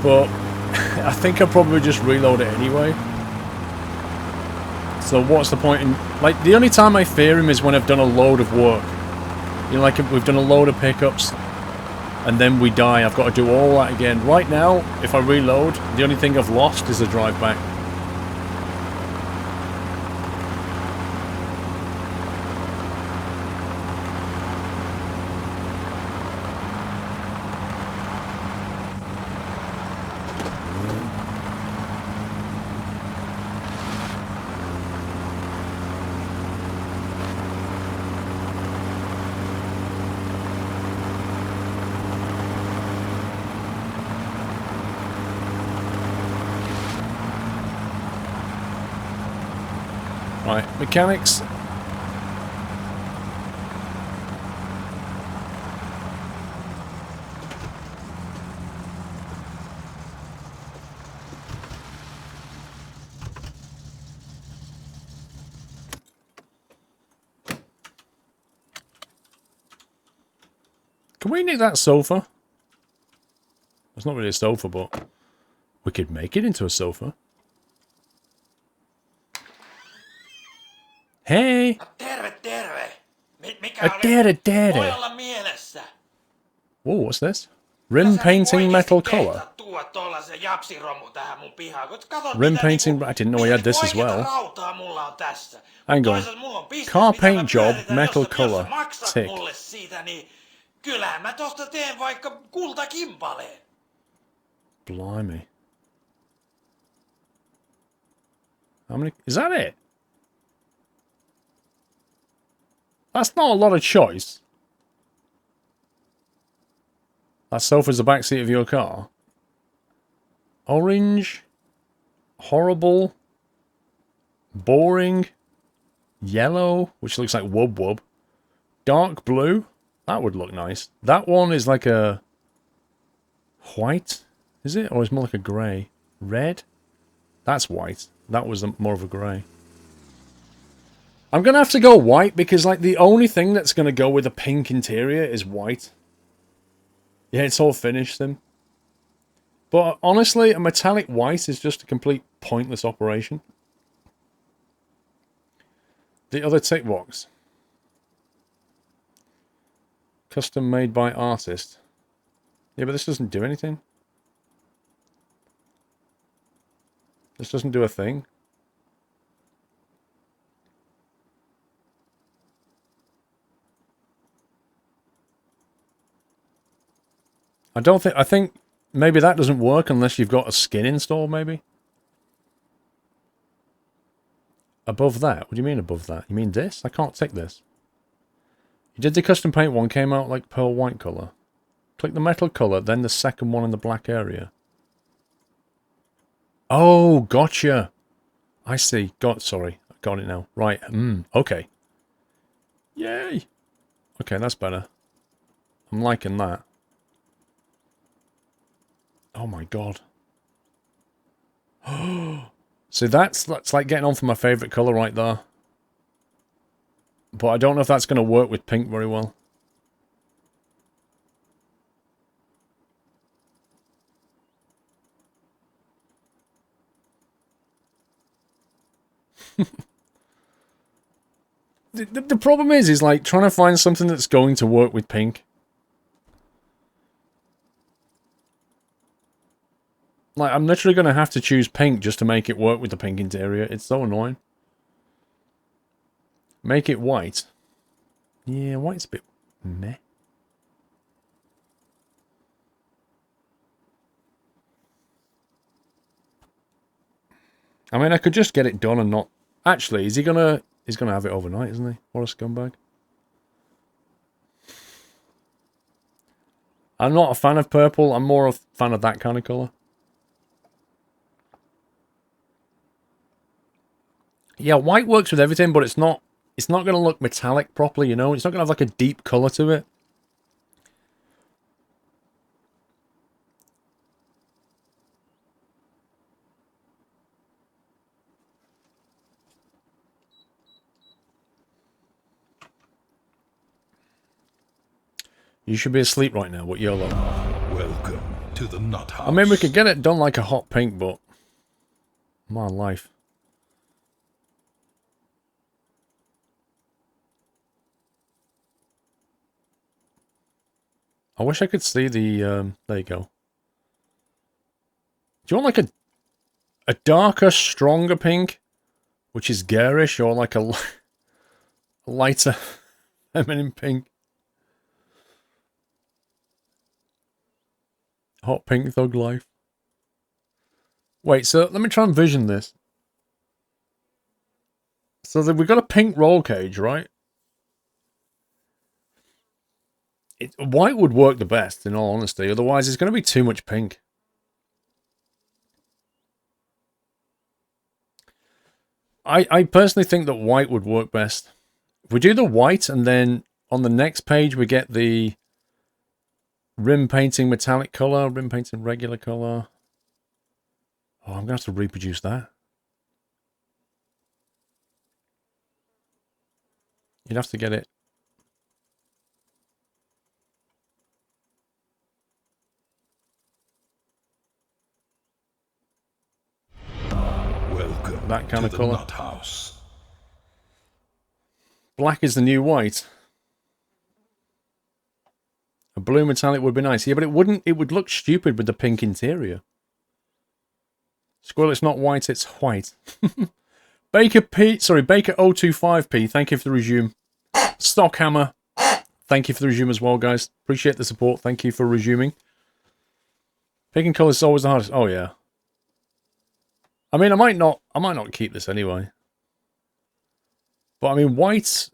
but I think I'll probably just reload it anyway. So what's the point in... Like, the only time I fear him is when I've done a load of work. You know, like we've done a load of pickups, and then we die. I've got to do all that again. Right now, if I reload, the only thing I've lost is the drive back. Right, mechanics. Can we nick that sofa? It's not really a sofa, but we could make it into a sofa. Hey! Terve, terve! Mikä Voi olla mielessä? Whoa, what's this? Rim painting metal color. Tuo tollasen japsiromu tähän mun pihaan. Katot, Rim painting, I didn't know he had this as well. Rautaa mulla on tässä. Hang on. Mulla on business, Car mitä mä paint job, pyöritän. metal Jos color. sä maksat Tick. mulle siitä, niin kyllähän mä tosta teen vaikka kultakimpaleen. Blimey. How many? Is that it? That's not a lot of choice. That sofa's the back seat of your car. Orange. Horrible. Boring. Yellow, which looks like wub wub. Dark blue. That would look nice. That one is like a white, is it? Or is it more like a grey? Red? That's white. That was more of a grey. I'm going to have to go white because, like, the only thing that's going to go with a pink interior is white. Yeah, it's all finished then. But honestly, a metallic white is just a complete pointless operation. The other tick box. Custom made by artist. Yeah, but this doesn't do anything. This doesn't do a thing. I think maybe that doesn't work unless you've got a skin installed, maybe? Above that? What do you mean above that? You mean this? I can't tick this. You did the custom paint one, came out like pearl white colour. Click the metal colour, then the second one in the black area. Oh, gotcha. I see. Sorry. I got it now. Right. Okay. Yay. Okay, that's better. I'm liking that. Oh my god. So that's like getting on for my favourite colour right there. But I don't know if that's going to work with pink very well. The problem is like trying to find something that's going to work with pink. Like, I'm literally going to have to choose pink just to make it work with the pink interior. It's so annoying. Make it white. Yeah, white's a bit meh. I mean, I could just get it done and not... Actually, is he gonna... He's gonna have it overnight, isn't he? What a scumbag. I'm not a fan of purple. I'm more a fan of that kind of colour. Yeah, white works with everything, but it's not going to look metallic properly, you know? It's not going to have like a deep colour to it. You should be asleep right now, but YOLO. Welcome to the nut house. I mean, we could get it done like a hot pink, but... My life. I wish I could see the, there you go. Do you want like a darker, stronger pink? Which is garish, or like a lighter, feminine pink? Hot pink thug life. Wait, so let me try and vision this. So we've got a pink roll cage, right? White would work the best, in all honesty. Otherwise, it's going to be too much pink. I personally think that white would work best. If we do the white, and then on the next page we get the rim painting metallic colour, rim painting regular colour. Oh, I'm going to have to reproduce that. You'd have to get it. Welcome that kind of to colour. the nut house. Black is the new white. A blue metallic would be nice. Yeah, but it wouldn't. It would look stupid with the pink interior. Squirrel, it's not white, it's white. Baker P, sorry, Baker 025P, thank you for the resume. Stockhammer, thank you for the resume as well, guys. Appreciate the support. Thank you for resuming. Picking colours is always the hardest. Oh yeah. I mean, I might not keep this anyway. But I mean, white.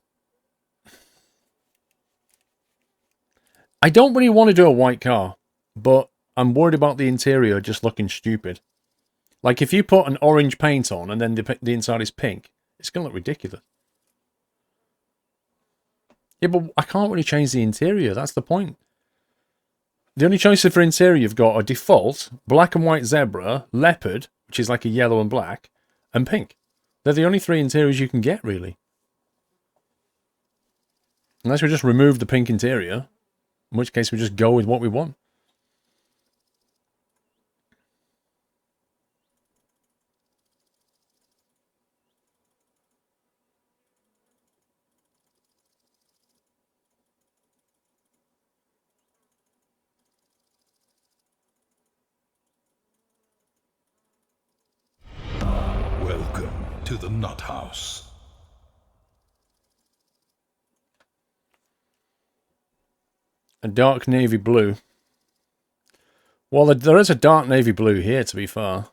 I don't really want to do a white car, but I'm worried about the interior just looking stupid. Like, if you put an orange paint on and then the inside is pink, it's going to look ridiculous. Yeah, but I can't really change the interior. That's the point. The only choices for interior you've got are default, black and white zebra, leopard, which is like a yellow and black, and pink. They're the only three interiors you can get, really. Unless we just remove the pink interior, in which case we just go with what we want. Welcome to the nut house. A dark navy blue. Well, there is a dark navy blue here, to be fair.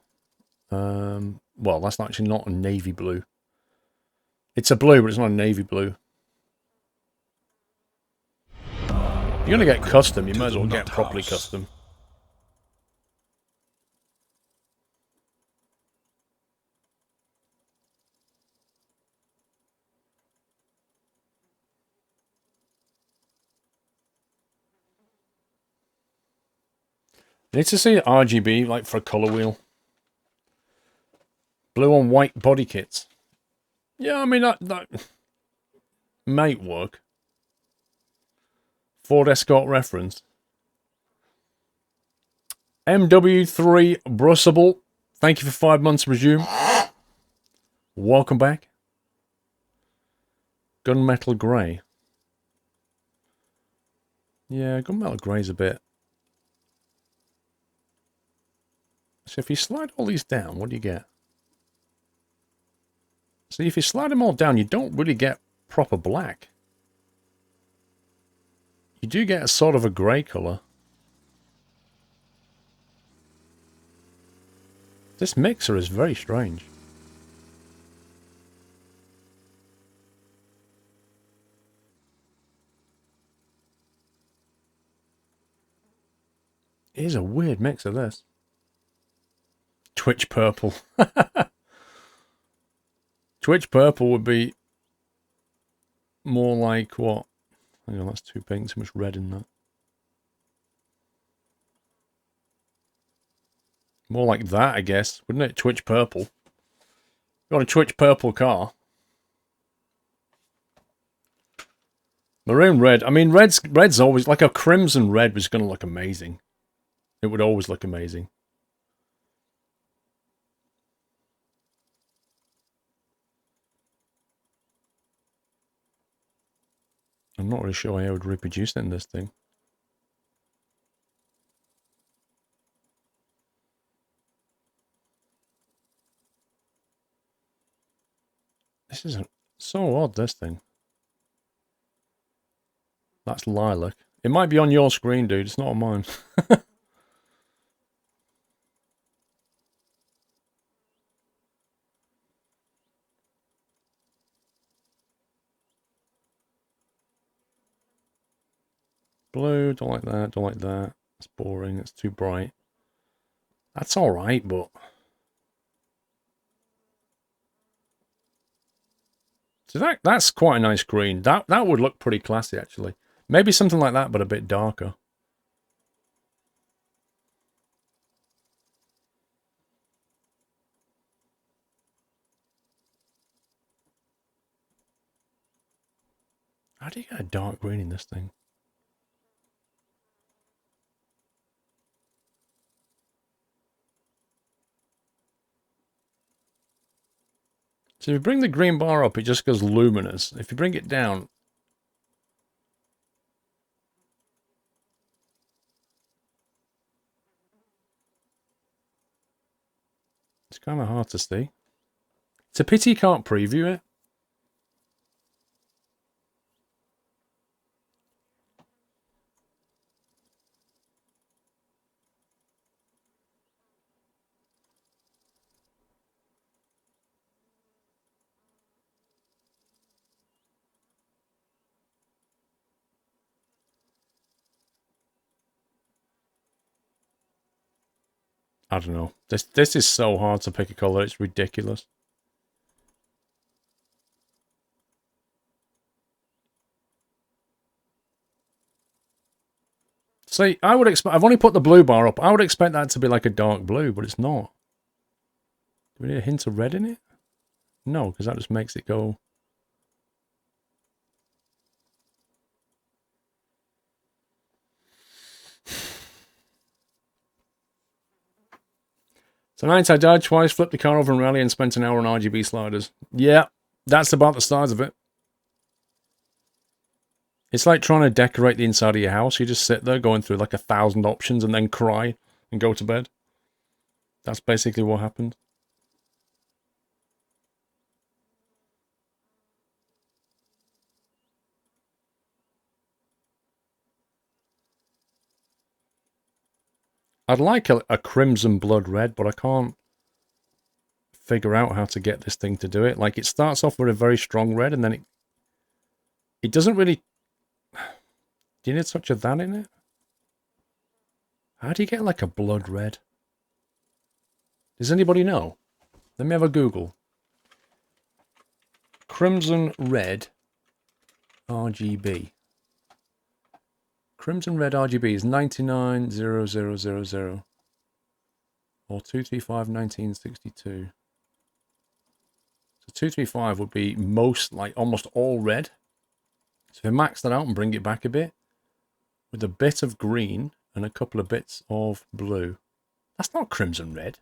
Well, that's actually not a navy blue. It's a blue, but it's not a navy blue. If you're going to get custom, you might as well get properly custom. I need to see RGB, like, for a colour wheel. Blue on white body kits. Yeah, I mean, that might work. Ford Escort reference. MW3 Brussable. Thank you for 5 months, resume. Welcome back. Gunmetal Grey. Yeah, Gunmetal Grey's a bit... So if you slide all these down, what do you get? See, if you slide them all down, you don't really get proper black. You do get a sort of a grey colour. This mixer is very strange. It is a weird mix of this. Twitch purple. Twitch purple would be more like what? Hang on, that's too pink, too much red in that. More like that, I guess, wouldn't it? Twitch purple. Got a Twitch purple car. Maroon red. I mean, red's always like a crimson red was going to look amazing. It would always look amazing. I'm not really sure how I would reproduce it in this thing. This is so odd, this thing. That's lilac. It might be on your screen, dude. It's not on mine. Blue, don't like that, don't like that. It's boring, it's too bright. That's alright, but... So that's quite a nice green. That would look pretty classy, actually. Maybe something like that, but a bit darker. How do you get a dark green in this thing? So if you bring the green bar up, it just goes luminous. If you bring it down... It's kind of hard to see. It's a pity you can't preview it. I don't know. This is so hard to pick a color. It's ridiculous. See, I would expect... I've only put the blue bar up. I would expect that to be like a dark blue, but it's not. Do we need a hint of red in it? No, because that just makes it go... Tonight I died twice, flipped the car over in rally, and spent an hour on RGB sliders. Yeah, that's about the size of it. It's like trying to decorate the inside of your house. You just sit there going through like 1,000 options and then cry and go to bed. That's basically what happened. I'd like a crimson blood red, but I can't figure out how to get this thing to do it. Like, it starts off with a very strong red, and then it doesn't really... Do you need such a that in it? How do you get, like, a blood red? Does anybody know? Let me have a Google. Crimson red RGB. Crimson red RGB is 990000 or 2351962. So 235 would be most, like, almost all red. So if we max that out and bring it back a bit, with a bit of green and a couple of bits of blue. That's not crimson red.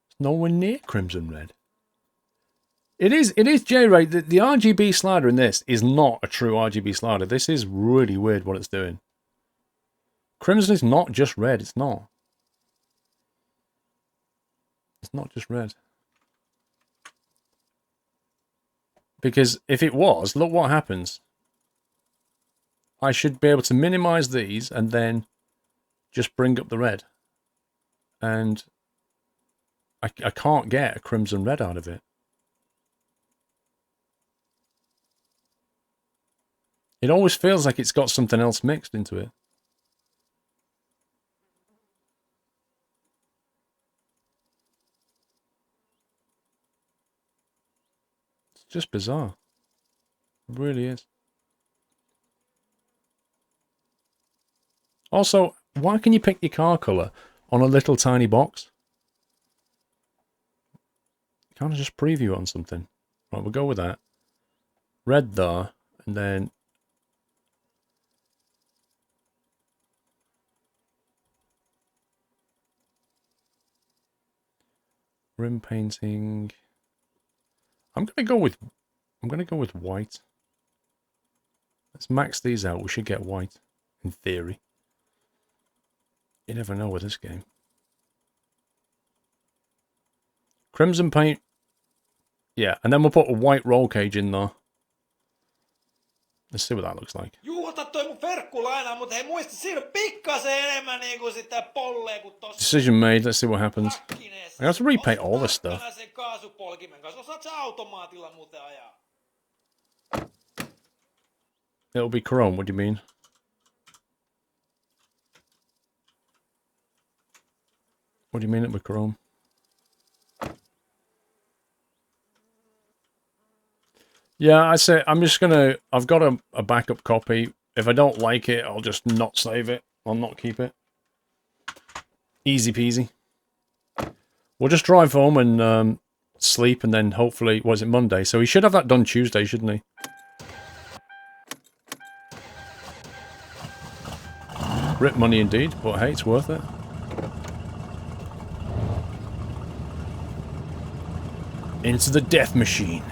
It's nowhere near crimson red. It is J-Ray. The RGB slider in this is not a true RGB slider. This is really weird what it's doing. Crimson is not just red. It's not. It's not just red. Because if it was, look what happens. I should be able to minimize these and then just bring up the red. And I can't get a crimson red out of it. It always feels like it's got something else mixed into it. It's just bizarre. It really is. Also, why can you pick your car colour on a little tiny box? Can't I just preview on something? Right, we'll go with that. Red there, and then rim painting. I'm gonna go with white. Let's max these out. We should get white, in theory. You never know with this game. Crimson paint. Yeah, and then we'll put a white roll cage in there. Let's see what that looks like. Juuta toi mun verkkulaina, mutta hei muista siinä on pikkasen enemmän niinku sitä polleen kuin tossa. Decision made. Let's see what happens. I have to repaint all this stuff. Sen kaasupolkimen kanssa. Osaat sä automaatilla muuten ajaa? It'll be chrome. What do you mean? What do you mean it'll be chrome? Yeah, I say I'm just gonna. I've got a backup copy. If I don't like it, I'll just not save it. I'll not keep it. Easy peasy. We'll just drive home and sleep, and then hopefully, was it Monday? So he should have that done Tuesday, shouldn't he? Rip money indeed, but hey, it's worth it. Into the death machine.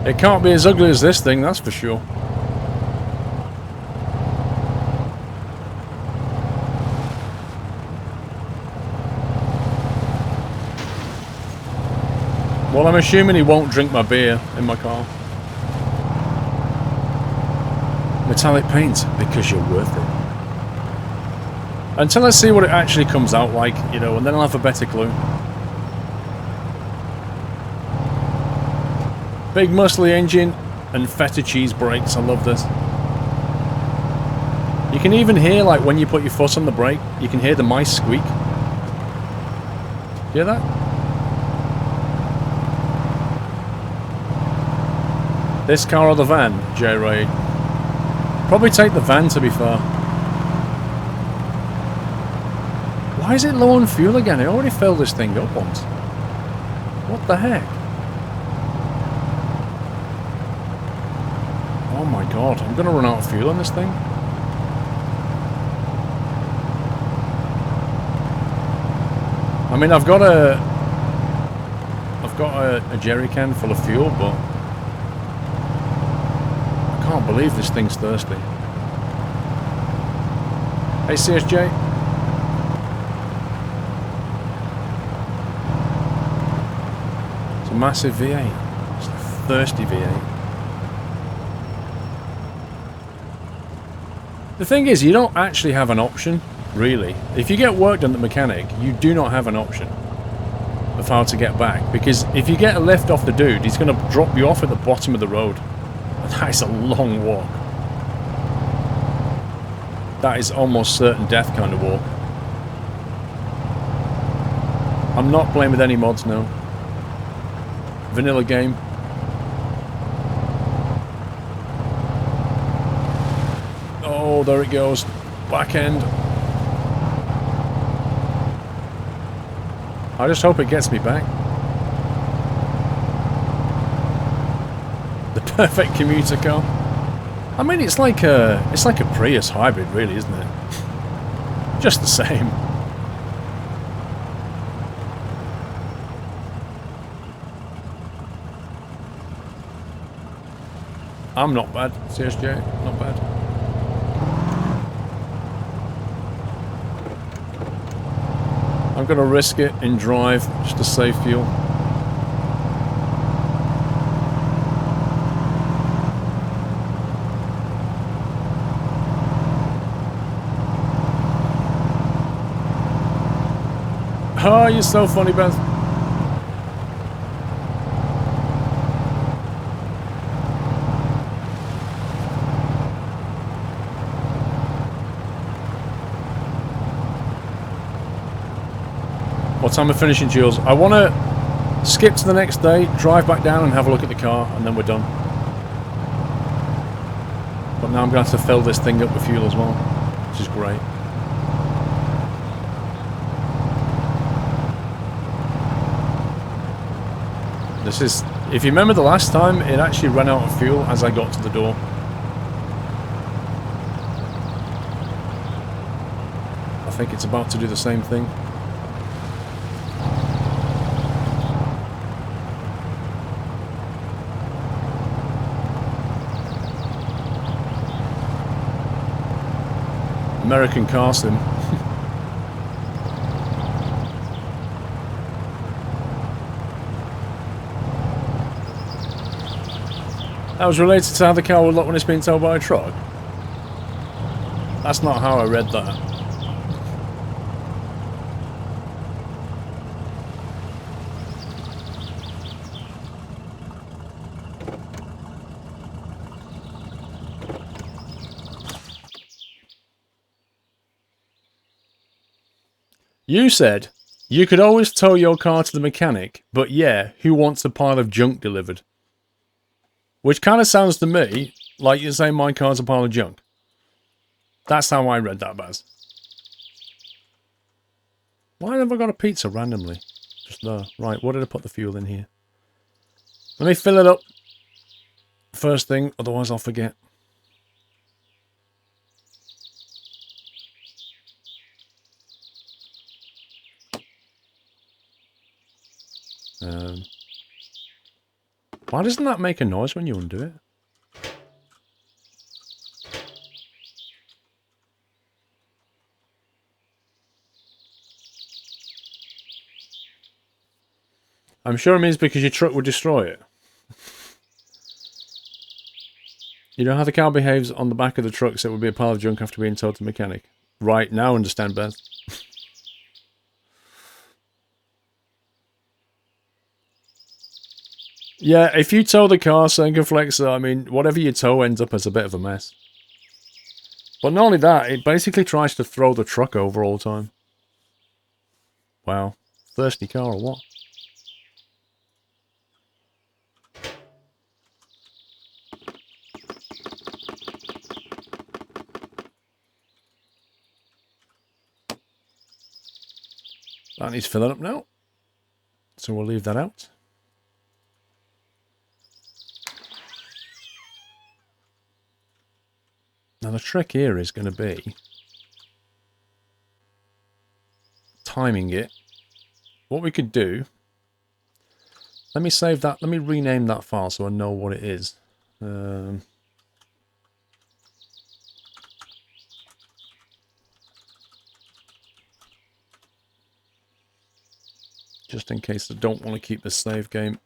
It can't be as ugly as this thing, that's for sure. Well, I'm assuming he won't drink my beer in my car. Metallic paint, because you're worth it. Until I see what it actually comes out like, you know, and then I'll have a better clue. Big muscly engine and feta cheese brakes. I love this. You can even hear, like, when you put your foot on the brake, you can hear the mice squeak. Hear that? This car or the van, J-Ray? Probably take the van, to be fair. Why is it low on fuel again? I already filled this thing up once. What the heck? Oh my god, I'm gonna run out of fuel on this thing. I mean, I've got a jerry can full of fuel, but I can't believe this thing's thirsty. Hey CSJ. massive V8. It's a thirsty V8. The thing is, you don't actually have an option, really. If you get work done at the mechanic, you do not have an option of how to get back. Because if you get a lift off the dude, he's going to drop you off at the bottom of the road. And that is a long walk. That is almost certain death kind of walk. I'm not playing with any mods now. Vanilla game. Oh, there it goes. Back end. I just hope it gets me back. The perfect commuter car. I mean, it's like a Prius hybrid, really, isn't it? Just the same. I'm not bad, CSJ, not bad. I'm gonna risk it in drive just to save fuel. Oh, you're so funny, Beth. What time of finishing, Jules? I want to skip to the next day, drive back down and have a look at the car, and then we're done. But now I'm going to have to fill this thing up with fuel as well, which is great. This is, if you remember the last time, it actually ran out of fuel as I got to the door. I think it's about to do the same thing. American car sim. That was related to how the car will look when it's being towed by a truck? That's not how I read that. You said you could always tow your car to the mechanic, but yeah, who wants a pile of junk delivered? Which kind of sounds to me like you're saying my car's a pile of junk. That's how I read that, Baz. Why have I got a pizza randomly? Just there. Right, what did I put the fuel in here? Let me fill it up first thing, otherwise I'll forget. Why doesn't that make a noise when you undo it? I'm sure it means because your truck would destroy it. You know how the car behaves on the back of the truck, so it would be a pile of junk after being towed to the mechanic. Right, now I understand, Beth. Yeah, if you tow the car, Flexer, I mean, whatever you tow ends up as a bit of a mess. But not only that, it basically tries to throw the truck over all the time. Wow. Thirsty car or what? That needs filling up now. So we'll leave that out. Now the trick here is going to be timing it. What we could do, let me save that, let me rename that file so I know what it is. Just in case I don't want to keep this save game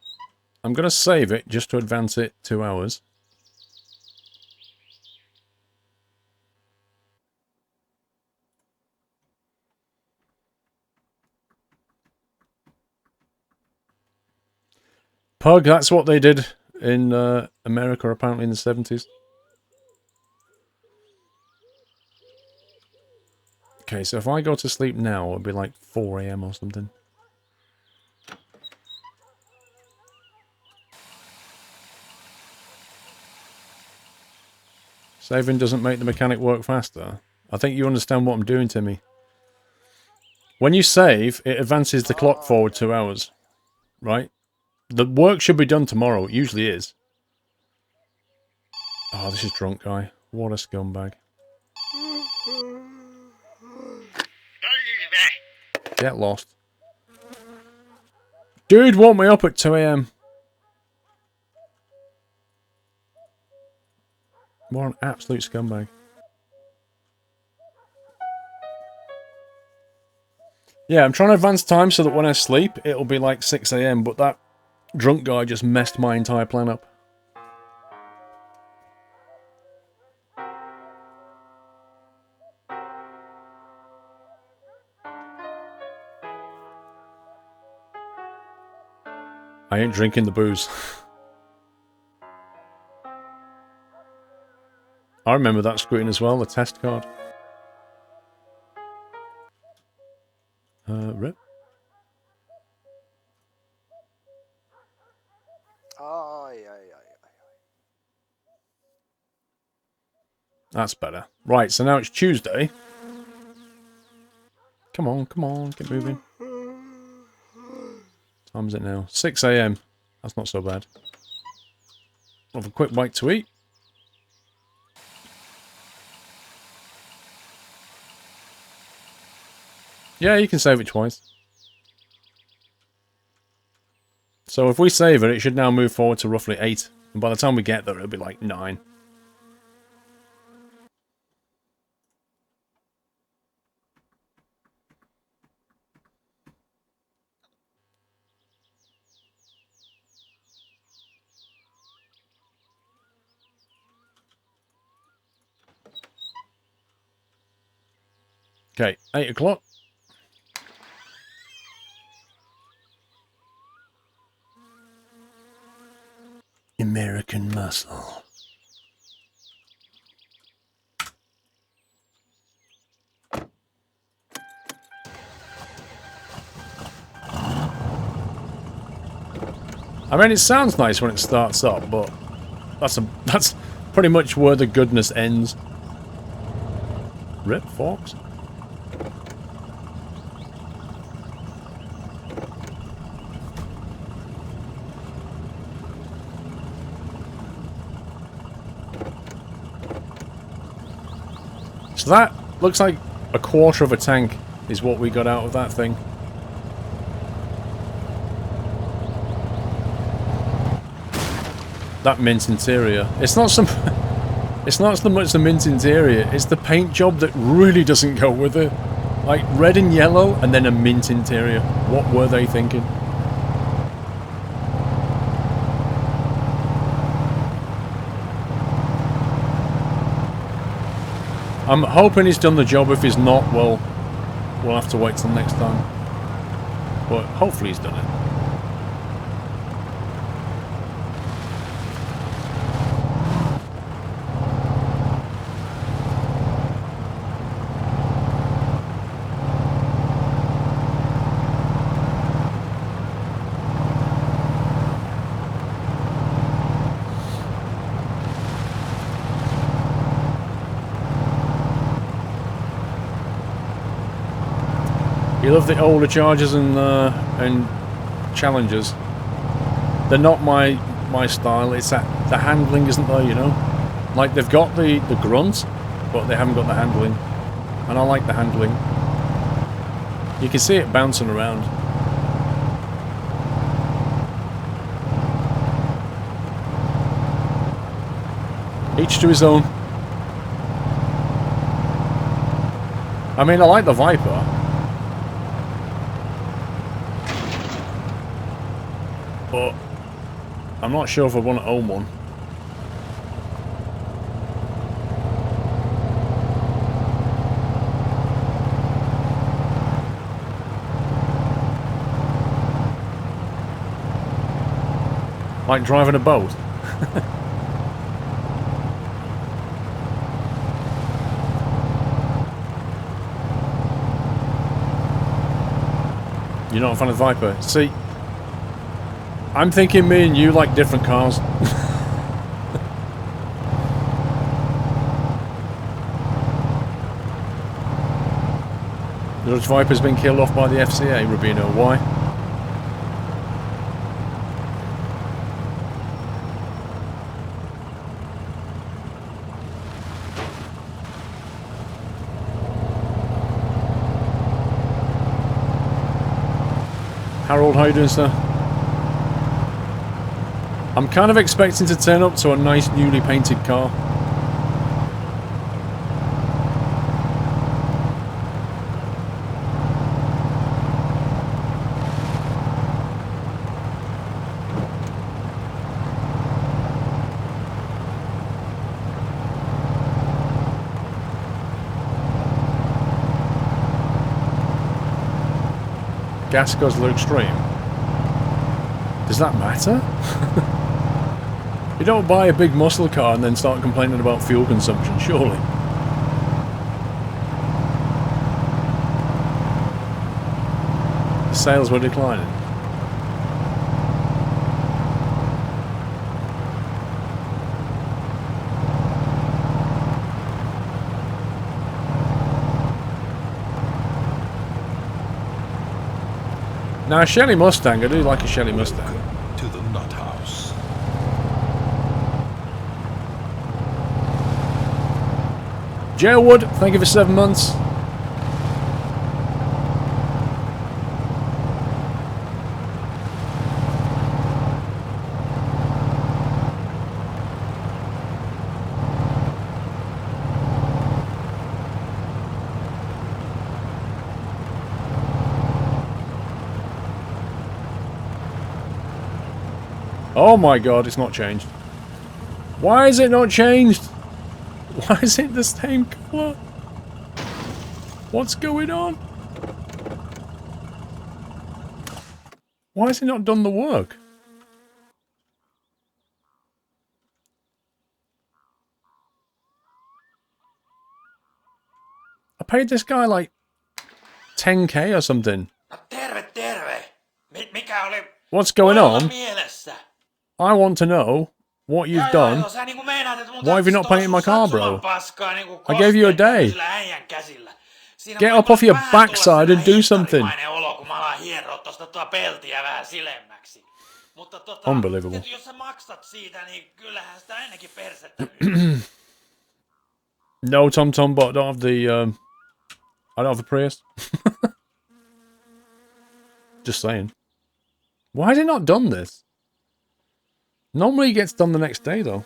I'm going to save it just to advance it 2 hours. Pug, that's what they did in America apparently in the 70s. Okay, so if I go to sleep now, it'll be like 4 AM or something. Saving doesn't make the mechanic work faster. I think you understand what I'm doing, Timmy. When you save, it advances the clock forward 2 hours. Right? The work should be done tomorrow. It usually is. Oh, this is drunk guy. What a scumbag. Get lost. Dude woke me up at 2 AM. What an absolute scumbag. Yeah, I'm trying to advance time so that when I sleep, it'll be like 6 AM, but that drunk guy just messed my entire plan up. I ain't drinking the booze. I remember that screen as well, the test card. Rip. That's better. Right, so now it's Tuesday. Come on, get moving. Time is it now? 6 AM. That's not so bad. Have a quick bite to eat. Yeah, you can save it twice. So if we save it, it should now move forward to roughly 8. And by the time we get there, it'll be like 9. Okay, 8 o'clock. American muscle. I mean, it sounds nice when it starts up, but that's pretty much where the goodness ends. Rip Fox. So that looks like a quarter of a tank is what we got out of that thing. That mint interior. It's not so much the mint interior, it's the paint job that really doesn't go with it. Like red and yellow and then a mint interior. What were they thinking? I'm hoping he's done the job. If he's not, well, we'll have to wait till next time. But hopefully he's done it. You love the older Chargers and Challengers. They're not my style. It's that the handling isn't there, you know. Like they've got the grunt, but they haven't got the handling. And I like the handling. You can see it bouncing around. Each to his own. I mean, I like the Viper. But I'm not sure if I want to own one. Like driving a boat. You're not a fan of Viper? See, I'm thinking me and you like different cars. The Dodge Viper's been killed off by the FCA, Rubino. Why? Harold, how you doing, sir? I'm kind of expecting to turn up to a nice newly painted car. Gas guzzler extreme. Does that matter? You don't buy a big muscle car and then start complaining about fuel consumption, surely. The sales were declining. Now, a Shelly Mustang, I do like a Shelly Mustang. Welcome to the Nut House. Jailwood, thank you for 7 months. Oh my god, it's not changed. Why is it not changed? Why is it the same colour? What's going on? Why has it not done the work? I paid this guy like 10k or something. No terve, terve. Mikä oli What's going on? mielessä? I want to know what you've done. Sä niinku meinaat, että mun Why have you not painted my car, bro? paskaa niinku I gave you a day. sillä äijän käsillä. Get up off your backside and do something. Olo, kun mä alan hieroa tosta peltiä vähän silemmäksi. Mutta Unbelievable. jos sä maksat siitä, niin kyllähän sitä ainakin persettä. No, Tom, but I don't have the, I don't have the Prius. Just saying. Why has it not done this? Normally it gets done the next day, though.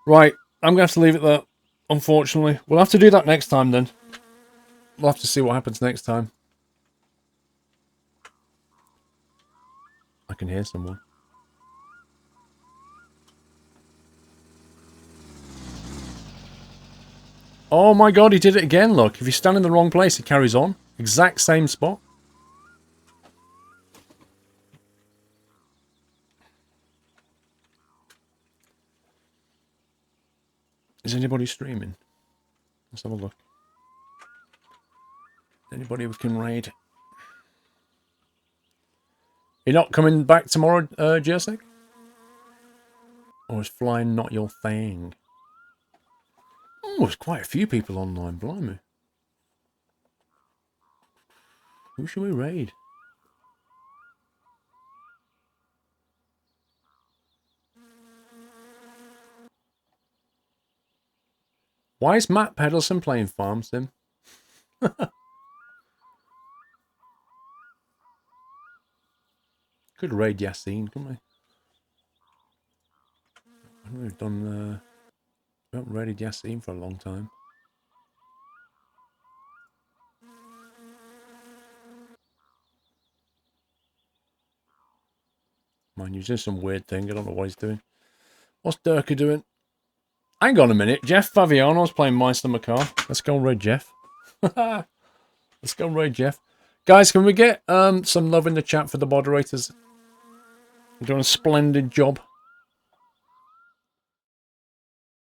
Right, I'm going to have to leave it there, unfortunately. We'll have to do that next time, then. We'll have to see what happens next time. I can hear someone. Oh my god, he did it again, look. If you stand in the wrong place, it carries on. Exact same spot. Is anybody streaming? Let's have a look. Anybody we can raid? You're not coming back tomorrow, Jersey? Or is flying not your thing? Oh, there's quite a few people online, blimey. Who should we raid? Why is Matt Pedalson playing Farm Sim? Could raid Yassine, couldn't we? I know we've done, we haven't raided Yassine for a long time. Man, he's doing some weird thing. I don't know what he's doing. What's Durka doing? Hang on a minute. Jeff Faviano's playing Meister McCar. Let's go raid Jeff. Let's go raid Jeff. Guys, can we get some love in the chat for the moderators? They're doing a splendid job.